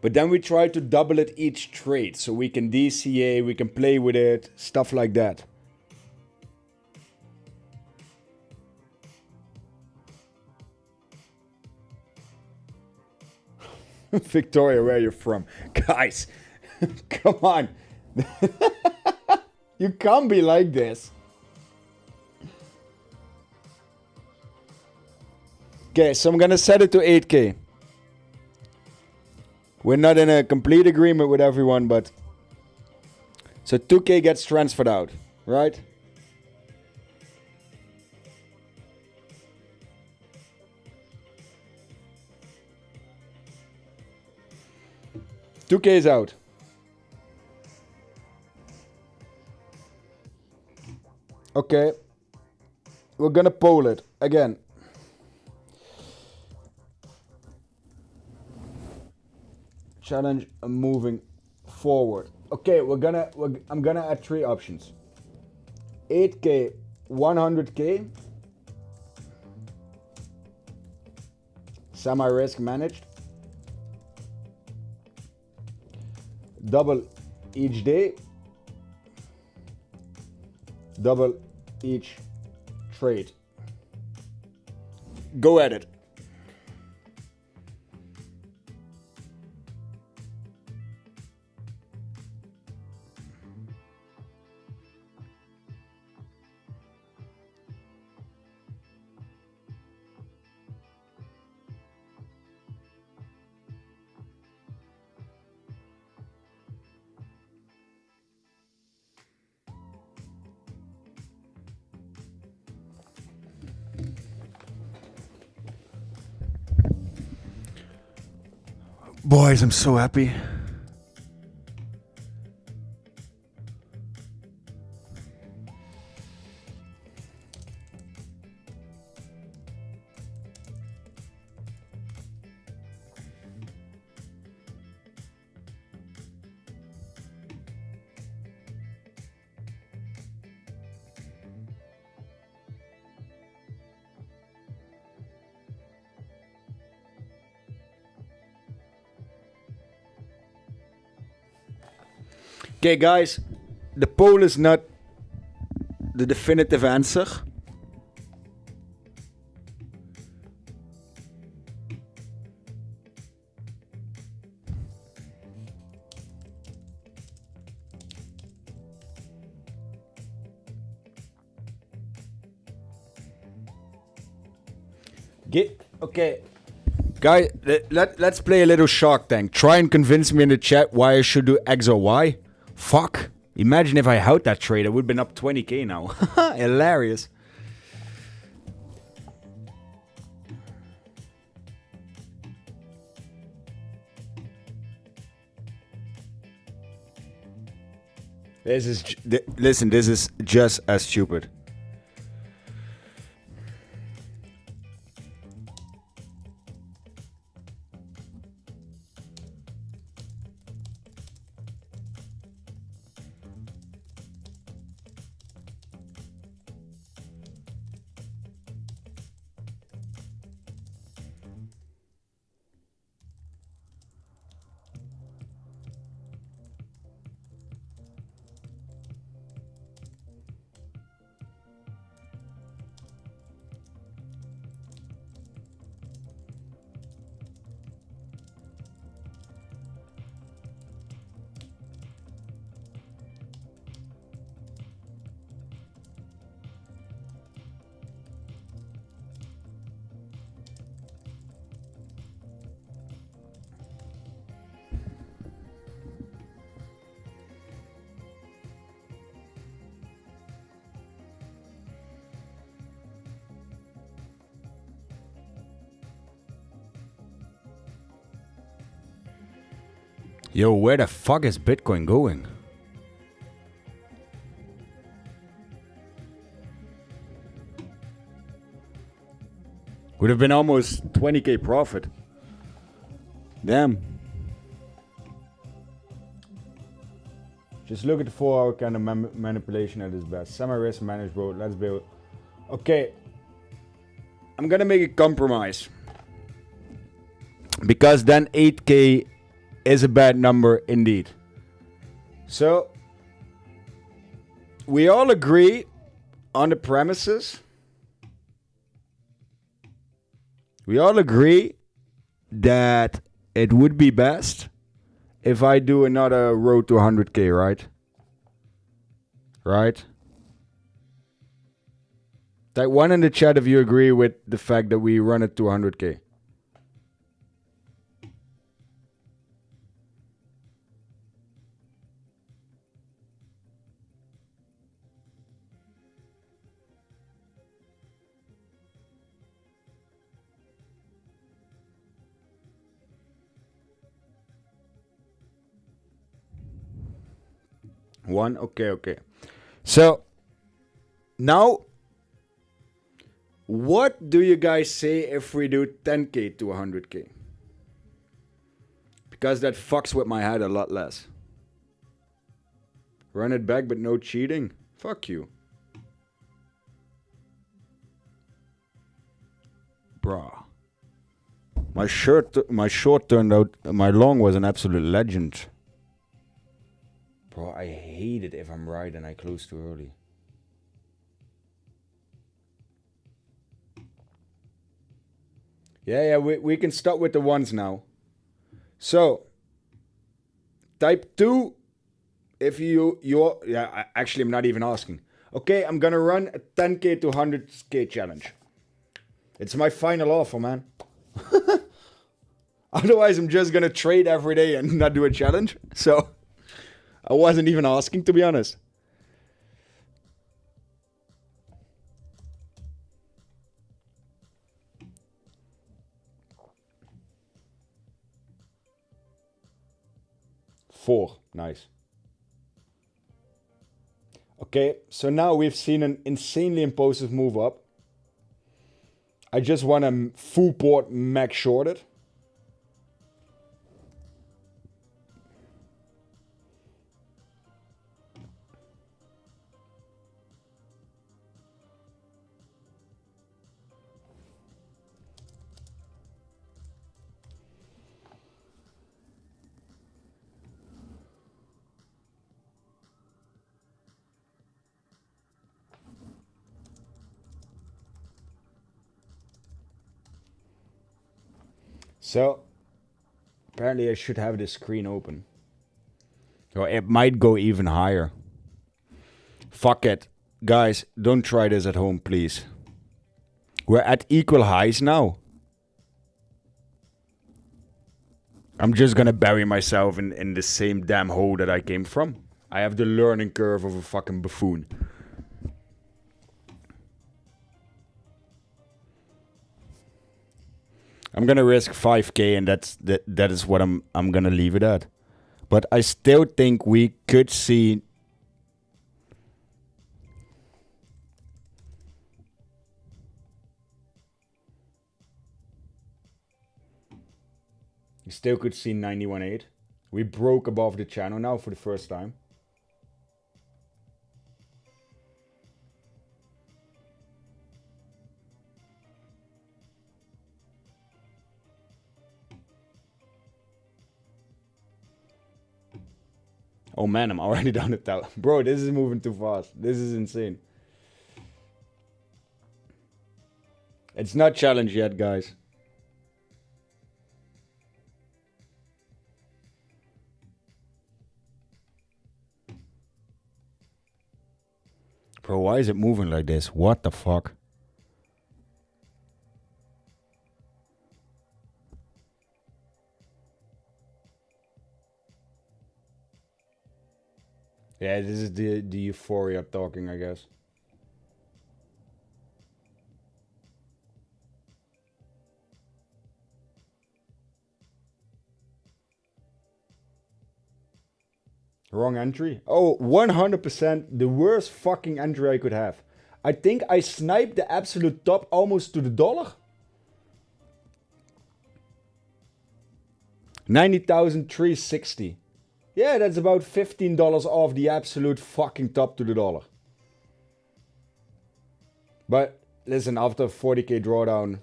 But then we try to double it each trade. So we can DCA, we can play with it, stuff like that. Victoria, where are you from? Guys, come on. You can't be like this. Okay, so I'm gonna set it to 8k. We're not in a complete agreement with everyone, but... So 2k gets transferred out, right? $2k is out. Okay. We're gonna poll it again. Challenge moving forward. Okay, I'm gonna add 3 options. 8k, 100k. Semi-risk managed. Double each day. Double each trade. Go at it. Boys, I'm so happy. Okay, guys, the poll is not the definitive answer. Okay, guys, let's play a little Shark Tank. Try and convince me in the chat why I should do X or Y. Fuck. Imagine if I held that trade, I would have been up 20k now. Hilarious. Listen, this is just as stupid. Yo, where the fuck is Bitcoin going? Would have been almost 20k profit. Damn. Just look at the 4-hour kind of manipulation at its best. Semi-risk managed, bro. Let's build. Okay. I'm gonna make a compromise. Because then 8k is a bad number indeed. So, we all agree on the premises. We all agree that it would be best if I do another road to 100k, right? Right? Type 1 in the chat if you agree with the fact that we run it to 100k. One, okay. So, now, what do you guys say if we do 10k to 100k? Because that fucks with my head a lot less. Run it back but no cheating? Fuck you. Bruh. My short turned out, my long was an absolute legend. Bro, I hate it if I'm right and I close too early. Yeah, we can start with the ones now. So, type 2, if actually I'm not even asking. Okay, I'm gonna run a 10k to 100k challenge. It's my final offer, man. Otherwise, I'm just gonna trade every day and not do a challenge. So, I wasn't even asking, to be honest. Four, nice. Okay, so now we've seen an insanely impulsive move up. I just want to full port max shorted. So, apparently I should have this screen open. Or it might go even higher. Fuck it. Guys, don't try this at home, please. We're at equal highs now. I'm just gonna bury myself in the same damn hole that I came from. I have the learning curve of a fucking buffoon. I'm gonna risk 5k and that is what I'm gonna leave it at. But I still think we could see we still could see 91.8. We broke above the channel now for the first time. Oh man, I'm already down at that. Bro, this is moving too fast. This is insane. It's not challenge yet, guys. Bro, why is it moving like this? What the fuck? Yeah, this is the euphoria talking, I guess. Wrong entry? Oh, 100% the worst fucking entry I could have. I think I sniped the absolute top almost to the dollar. 90,360. Yeah, that's about $15 off the absolute fucking top to the dollar. But listen, after 40k drawdown,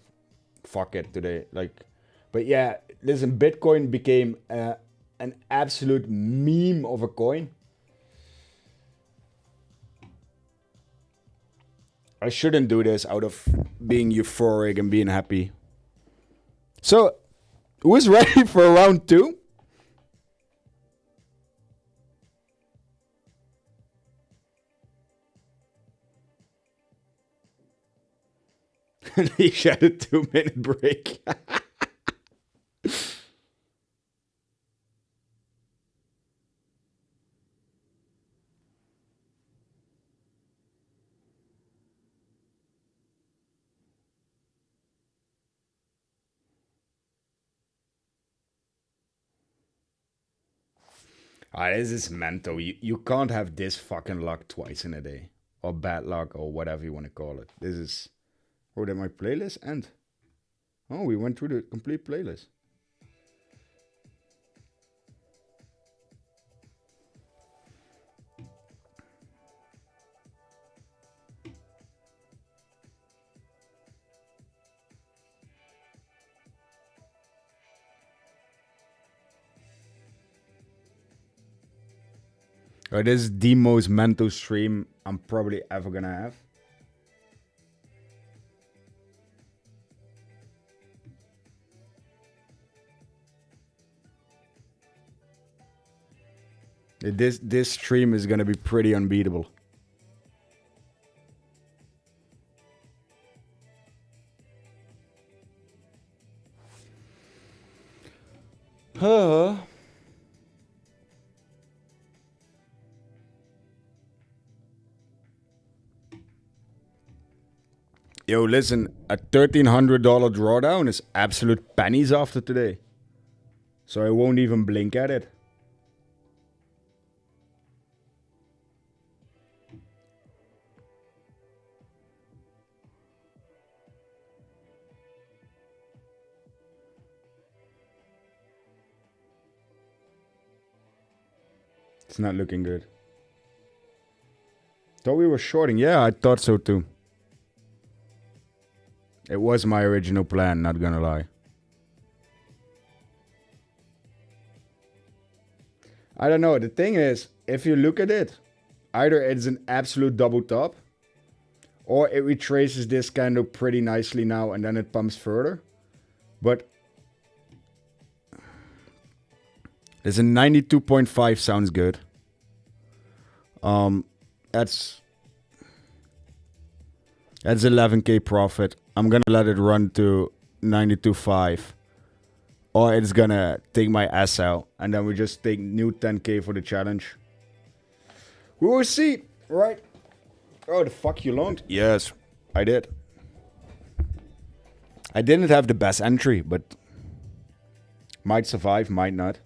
fuck it today. Like, but yeah, listen, Bitcoin became an absolute meme of a coin. I shouldn't do this out of being euphoric and being happy. So, who's ready for round 2? He had a 2-minute break. This is mental. You can't have this fucking luck twice in a day. Or bad luck, or whatever you want to call it. This is... Oh, did my playlist end? Oh, we went through the complete playlist. Oh, this is the most mental stream I'm probably ever gonna have. This stream is gonna be pretty unbeatable. Huh. Yo, listen, a $1,300 drawdown is absolute pennies after today. So I won't even blink at it. It's not looking good. Thought we were shorting. Yeah, I thought so too. It was my original plan, not gonna lie. I don't know. The thing is, if you look at it, either it's an absolute double top, or it retraces this candle pretty nicely now and then it pumps further. But there's a 92.5 sounds good. That's 11k profit. I'm gonna let it run to 92.5, or it's gonna take my ass out, and then we just take new 10k for the challenge. We will see, right? Oh, the fuck you loaned? Yes, I did. I didn't have the best entry, but might survive, might not.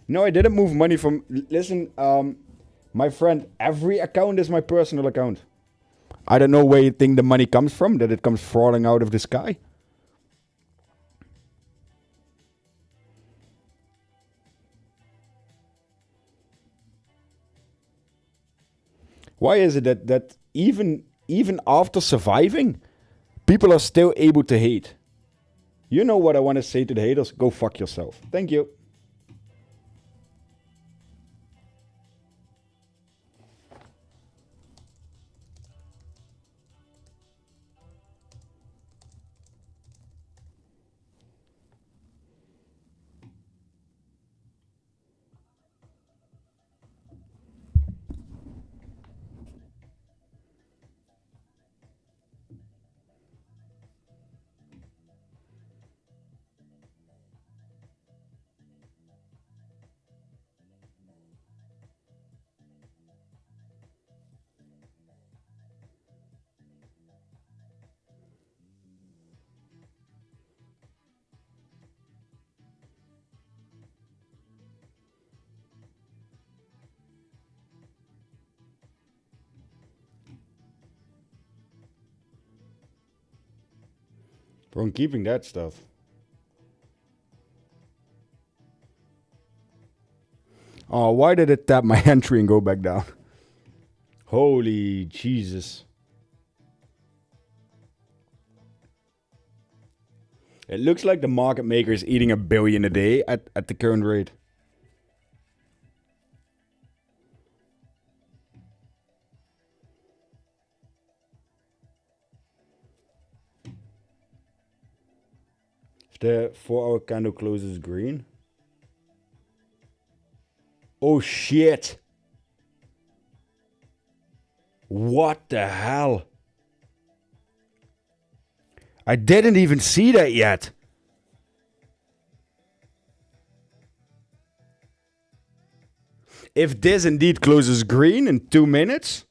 No, I didn't move money from... Listen, my friend, every account is my personal account. I don't know where you think the money comes from, that it comes falling out of the sky. Why is it that even after surviving, people are still able to hate? You know what I want to say to the haters? Go fuck yourself. Thank you. Bro, I'm keeping that stuff. Oh, why did it tap my entry and go back down? Holy Jesus. It looks like the market maker is eating $1 billion a day at the current rate. If the 4-hour candle closes green. Oh shit. What the hell? I didn't even see that yet. If this indeed closes green in 2 minutes.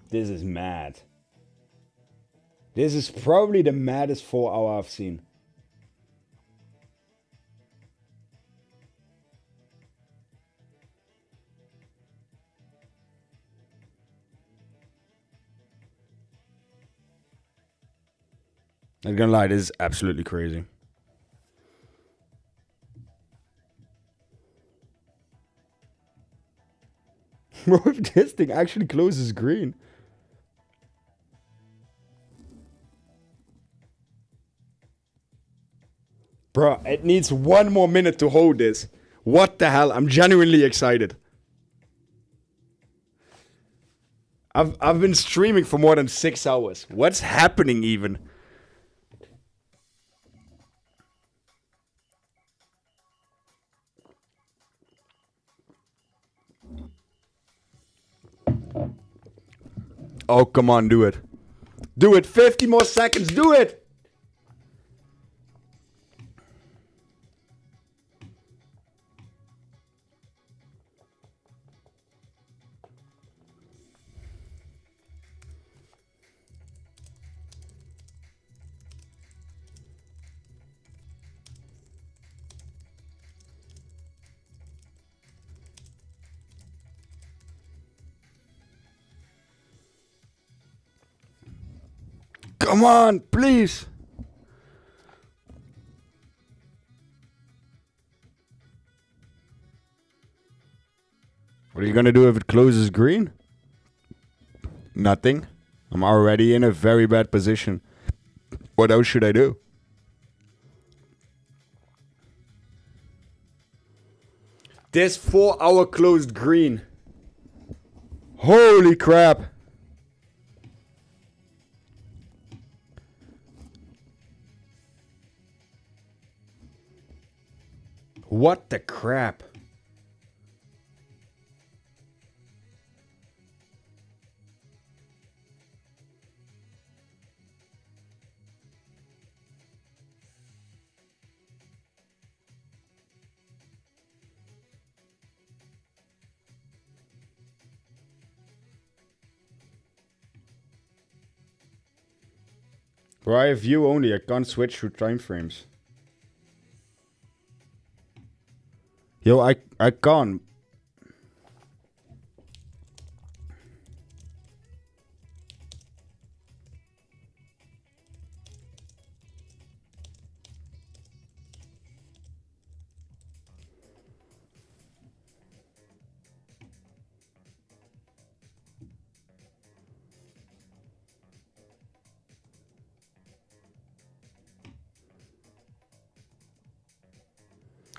This is mad. This is probably the maddest 4-hour I've seen. Not gonna lie, this is absolutely crazy. Bro, if this thing actually closes green. Bro, it needs 1 more minute to hold this. What the hell? I'm genuinely excited. I've been streaming for more than 6 hours. What's happening even? Oh, come on, do it. Do it. 50 more seconds. Do it. Come on, please. What are you gonna do if it closes green? Nothing. I'm already in a very bad position. What else should I do? This 4-hour closed green. Holy crap. What the crap? Bro, I have view only. I can't switch through time frames. Yo, I can't.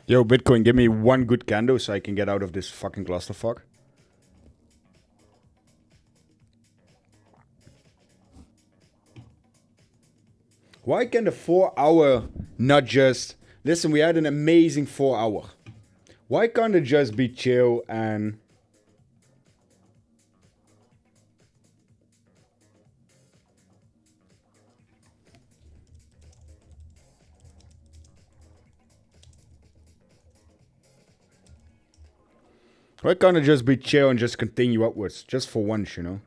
Yo, Bitcoin, give me one good candle so I can get out of this fucking clusterfuck. Why can the 4-hour not just... Listen, we had an amazing 4-hour. Why can't it just be chill and... Why can't it just be chill and just continue upwards? Just for once, you know?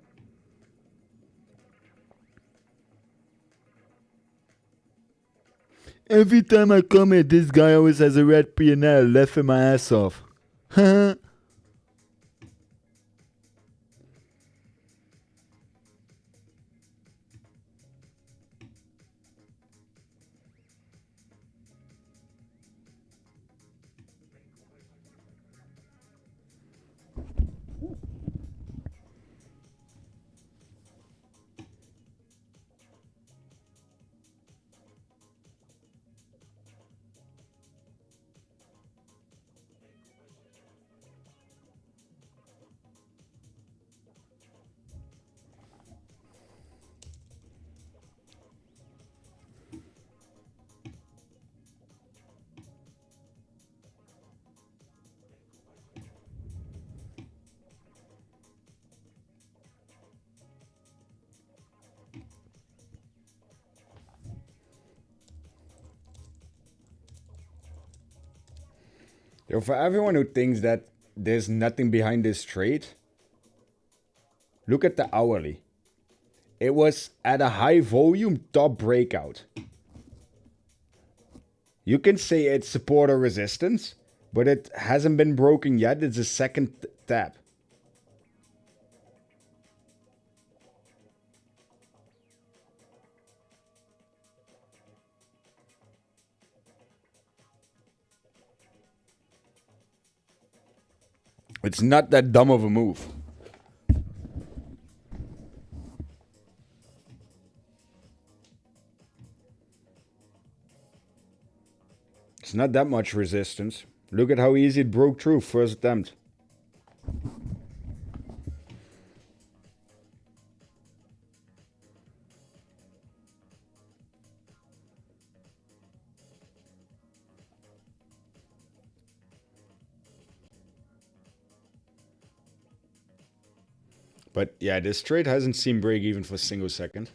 Every time I come here, this guy always has a red P&L, laughing my ass off. So for everyone who thinks that there's nothing behind this trade, look at the hourly. It was at a high volume top breakout. You can say it's support or resistance, but it hasn't been broken yet. It's a second tap. It's not that dumb of a move. It's not that much resistance. Look at how easy it broke through first attempt. But yeah, this trade hasn't seen break even for a single second.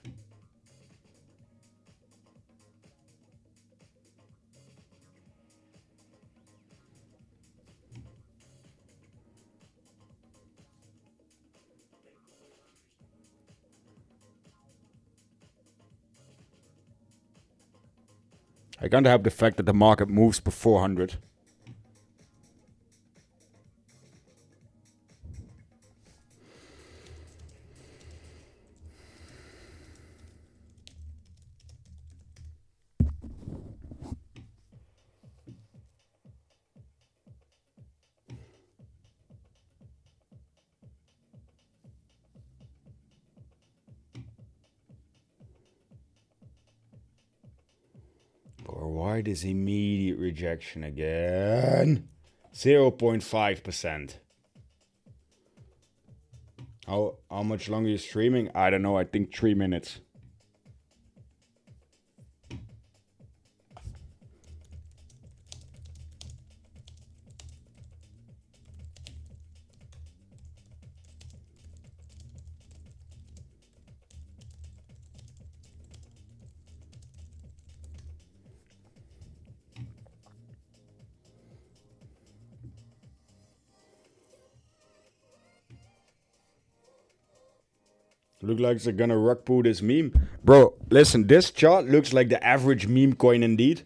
I can't help the fact that the market moves per 400. Or why this immediate rejection again? 0.5%. How much longer are you streaming? I don't know. I think 3 minutes. Look like they're gonna rug pull this meme. Bro, listen, this chart looks like the average meme coin indeed.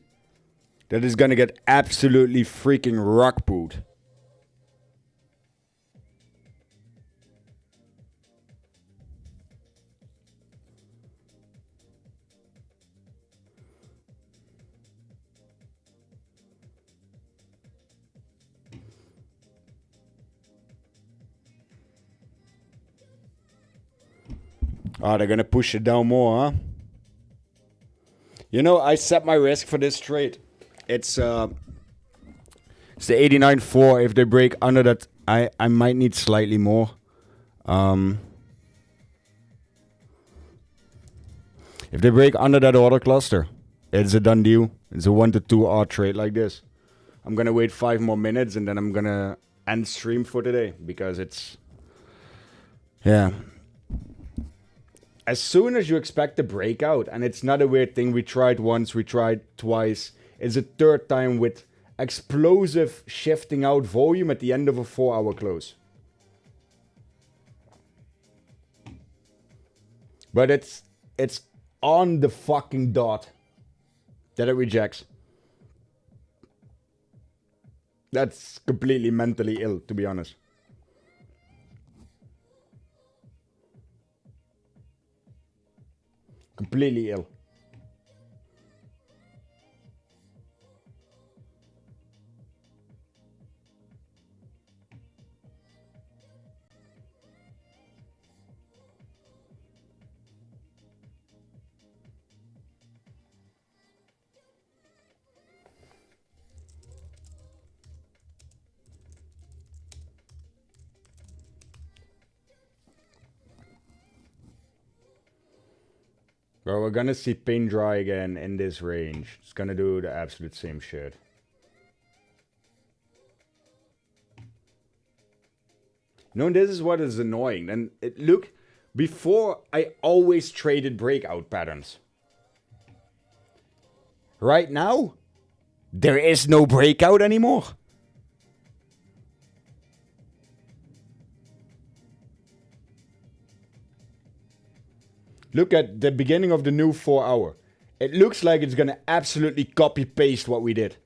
That is gonna get absolutely freaking rug pulled. Oh, they're gonna push it down more, huh? You know, I set my risk for this trade. It's the 89.4. If they break under that, I might need slightly more. If they break under that order cluster, it's a done deal. It's a 1 to 2 hour trade like this. I'm gonna wait 5 more minutes and then I'm gonna end stream for today because it's, yeah. As soon as you expect a breakout, and it's not a weird thing, we tried once, we tried twice, it's a third time with explosive shifting out volume at the end of a 4-hour close. But it's on the fucking dot that it rejects. That's completely mentally ill, to be honest. Completely ill. Bro, we're gonna see pin dry again in this range. It's gonna do the absolute same shit. No, this is what is annoying. And look, before I always traded breakout patterns. Right now, there is no breakout anymore. Look at the beginning of the new 4 hour. It looks like it's going to absolutely copy paste what we did.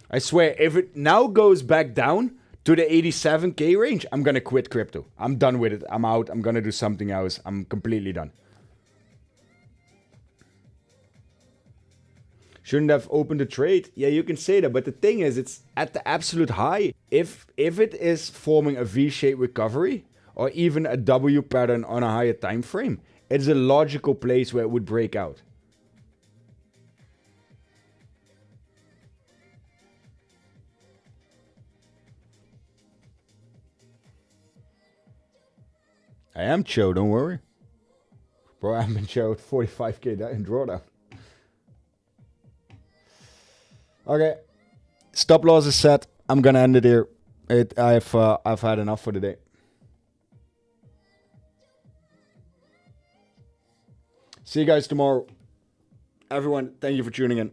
I swear, if it now goes back down to the 87k range, I'm going to quit crypto. I'm done with it. I'm out. I'm going to do something else. I'm completely done. Shouldn't have opened the trade. Yeah, you can say that. But the thing is, it's at the absolute high. If it is forming a V-shaped recovery or even a W pattern on a higher time frame, it's a logical place where it would break out. I am chill, don't worry. Bro, I've been chill with 45k in drawdown. Okay. Stop loss is set. I'm gonna end it here. I've had enough for the day. See you guys tomorrow. Everyone, thank you for tuning in.